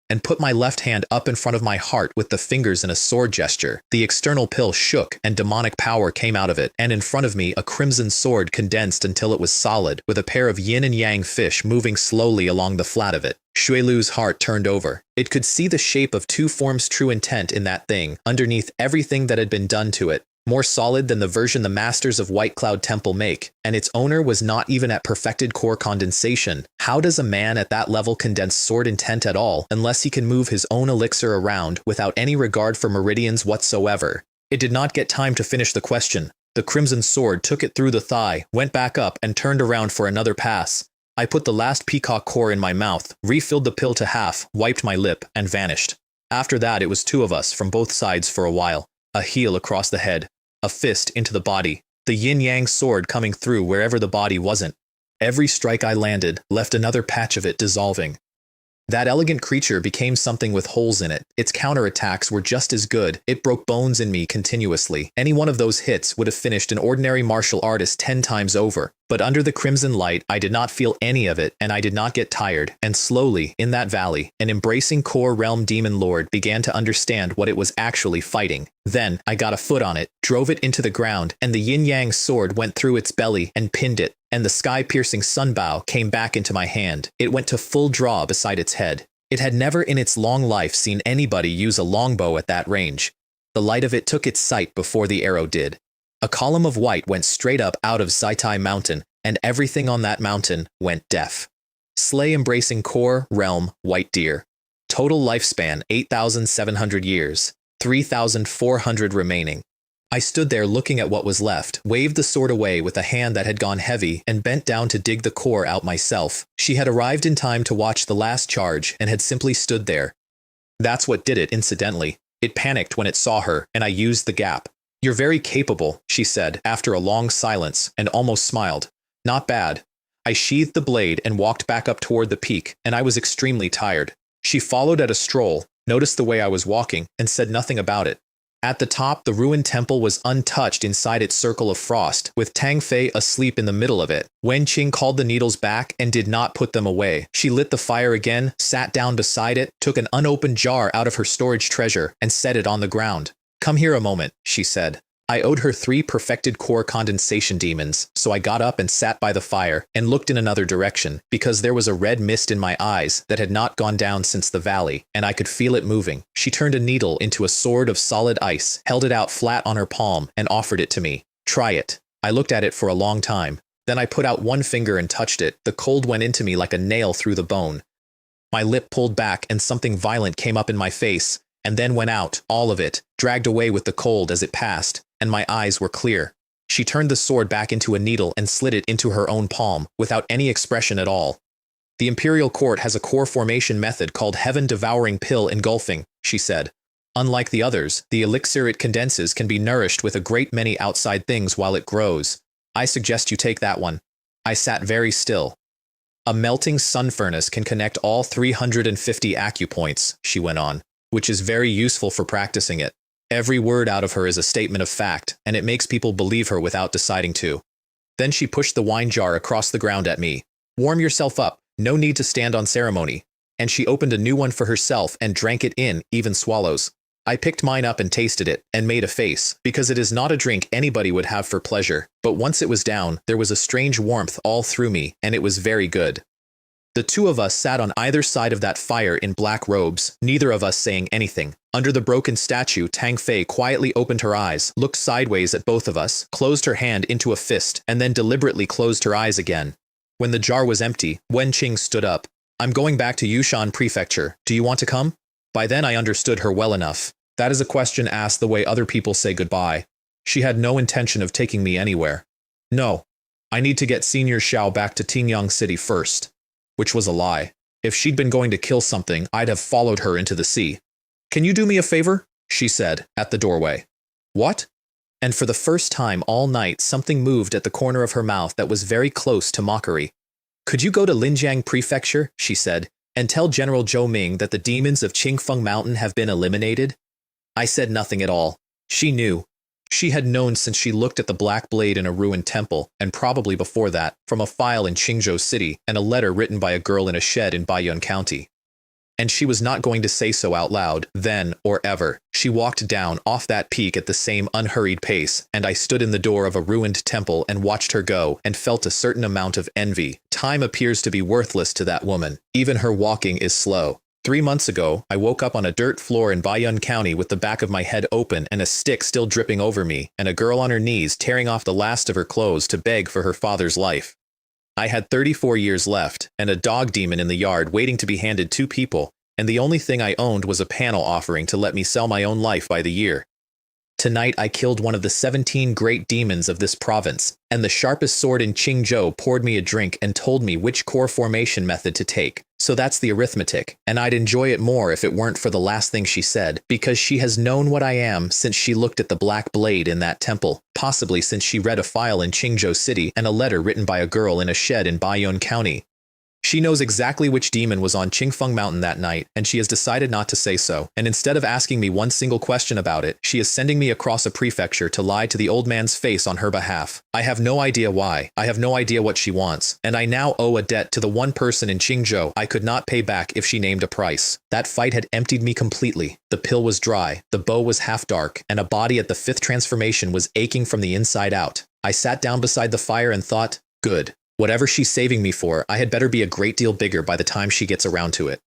and put my left hand up in front of my heart with the fingers in a sword gesture. The external pill shook, and demonic power came out of it, and in front of me a crimson sword condensed until it was solid, with a pair of yin and yang fish moving slowly along the flat of it. Xuelu's heart turned over. It could see the shape of 2 forms' true intent in that thing, underneath everything that had been done to it. More solid than the version the masters of White Cloud Temple make, and its owner was not even at perfected core condensation. How does a man at that level condense sword intent at all, unless he can move his own elixir around without any regard for meridians whatsoever? It did not get time to finish the question. The crimson sword took it through the thigh, went back up, and turned around for another pass. I put the last peacock core in my mouth, refilled the pill to half, wiped my lip, and vanished. After that, it was 2 of us from both sides for a while. A heel across the head, a fist into the body, the yin-yang sword coming through wherever the body wasn't. Every strike I landed left another patch of it dissolving. That elegant creature became something with holes in it. Its counterattacks were just as good. It broke bones in me continuously. Any one of those hits would have finished an ordinary martial artist 10 times over. But under the crimson light, I did not feel any of it, and I did not get tired. And slowly, in that valley, an embracing core realm demon lord began to understand what it was actually fighting. Then, I got a foot on it, drove it into the ground, and the yin-yang sword went through its belly and pinned it, and the sky-piercing sunbow came back into my hand. It went to full draw beside its head. It had never in its long life seen anybody use a longbow at that range. The light of it took its sight before the arrow did. A column of white went straight up out of Zaitai Mountain, and everything on that mountain went deaf. Slay embracing core, realm, white deer. Total lifespan 8,700 years, 3,400 remaining. I stood there looking at what was left, waved the sword away with a hand that had gone heavy, and bent down to dig the core out myself. She had arrived in time to watch the last charge and had simply stood there. That's what did it, incidentally. It panicked when it saw her, and I used the gap. "You're very capable," she said, after a long silence, and almost smiled. "Not bad." I sheathed the blade and walked back up toward the peak, and I was extremely tired. She followed at a stroll, noticed the way I was walking, and said nothing about it. At the top, the ruined temple was untouched inside its circle of frost, with Tang Fei asleep in the middle of it. Wen Qing called the needles back and did not put them away. She lit the fire again, sat down beside it, took an unopened jar out of her storage treasure, and set it on the ground. "Come here a moment," she said. I owed her 3 perfected core condensation demons, so I got up and sat by the fire and looked in another direction, because there was a red mist in my eyes that had not gone down since the valley, and I could feel it moving. She turned a needle into a sword of solid ice, held it out flat on her palm, and offered it to me. "Try it." I looked at it for a long time. Then I put out one finger and touched it. The cold went into me like a nail through the bone. My lip pulled back and something violent came up in my face, and then went out, all of it, dragged away with the cold as it passed, and my eyes were clear. She turned the sword back into a needle and slid it into her own palm, without any expression at all. "The Imperial Court has a core formation method called Heaven-Devouring Pill Engulfing," she said. "Unlike the others, the elixir it condenses can be nourished with a great many outside things while it grows. I suggest you take that one." I sat very still. "A melting sun furnace can connect all 350 acupoints," she went on, "which is very useful for practicing it. Every word out of her is a statement of fact, and it makes people believe her without deciding to. Then she pushed the wine jar across the ground at me. Warm yourself up, no need to stand on ceremony. And she opened a new one for herself and drank it in even swallows. I picked mine up and tasted it, and made a face, because it is not a drink anybody would have for pleasure. But once it was down, there was a strange warmth all through me, and it was very good. The two of us sat on either side of that fire in black robes, neither of us saying anything. Under the broken statue, Tang Fei quietly opened her eyes, looked sideways at both of us, closed her hand into a fist, and then deliberately closed her eyes again. When the jar was empty, Wen Qing stood up. I'm going back to Yushan Prefecture. Do you want to come? By then I understood her well enough. That is a question asked the way other people say goodbye. She had no intention of taking me anywhere. No. I need to get Senior Xiao back to Tingyang City first. Which was a lie. If she'd been going to kill something, I'd have followed her into the sea. Can you do me a favor? She said, at the doorway. What? And for the first time all night something moved at the corner of her mouth that was very close to mockery. Could you go to Linjiang Prefecture, she said, and tell General Zhou Ming that the demons of Qingfeng Mountain have been eliminated? I said nothing at all. She knew. She had known since she looked at the black blade in a ruined temple, and probably before that, from a file in Qingzhou City and a letter written by a girl in a shed in Baiyun County. And she was not going to say so out loud, then or ever. She walked down off that peak at the same unhurried pace, and I stood in the door of a ruined temple and watched her go and felt a certain amount of envy. Time appears to be worthless to that woman. Even her walking is slow. 3 months ago, I woke up on a dirt floor in Baiyun County with the back of my head open and a stick still dripping over me, and a girl on her knees tearing off the last of her clothes to beg for her father's life. I had 34 years left, and a dog demon in the yard waiting to be handed 2 people, and the only thing I owned was a panel offering to let me sell my own life by the year. Tonight I killed one of the 17 great demons of this province, and the sharpest sword in Qingzhou poured me a drink and told me which core formation method to take. So that's the arithmetic, and I'd enjoy it more if it weren't for the last thing she said, because she has known what I am since she looked at the black blade in that temple, possibly since she read a file in Qingzhou City and a letter written by a girl in a shed in Baiyun County. She knows exactly which demon was on Qingfeng Mountain that night, and she has decided not to say so, and instead of asking me one single question about it, she is sending me across a prefecture to lie to the old man's face on her behalf. I have no idea why, I have no idea what she wants, and I now owe a debt to the one person in Qingzhou I could not pay back if she named a price. That fight had emptied me completely. The pill was dry, the bow was half dark, and a body at the 5th transformation was aching from the inside out. I sat down beside the fire and thought, good. Whatever she's saving me for, I had better be a great deal bigger by the time she gets around to it.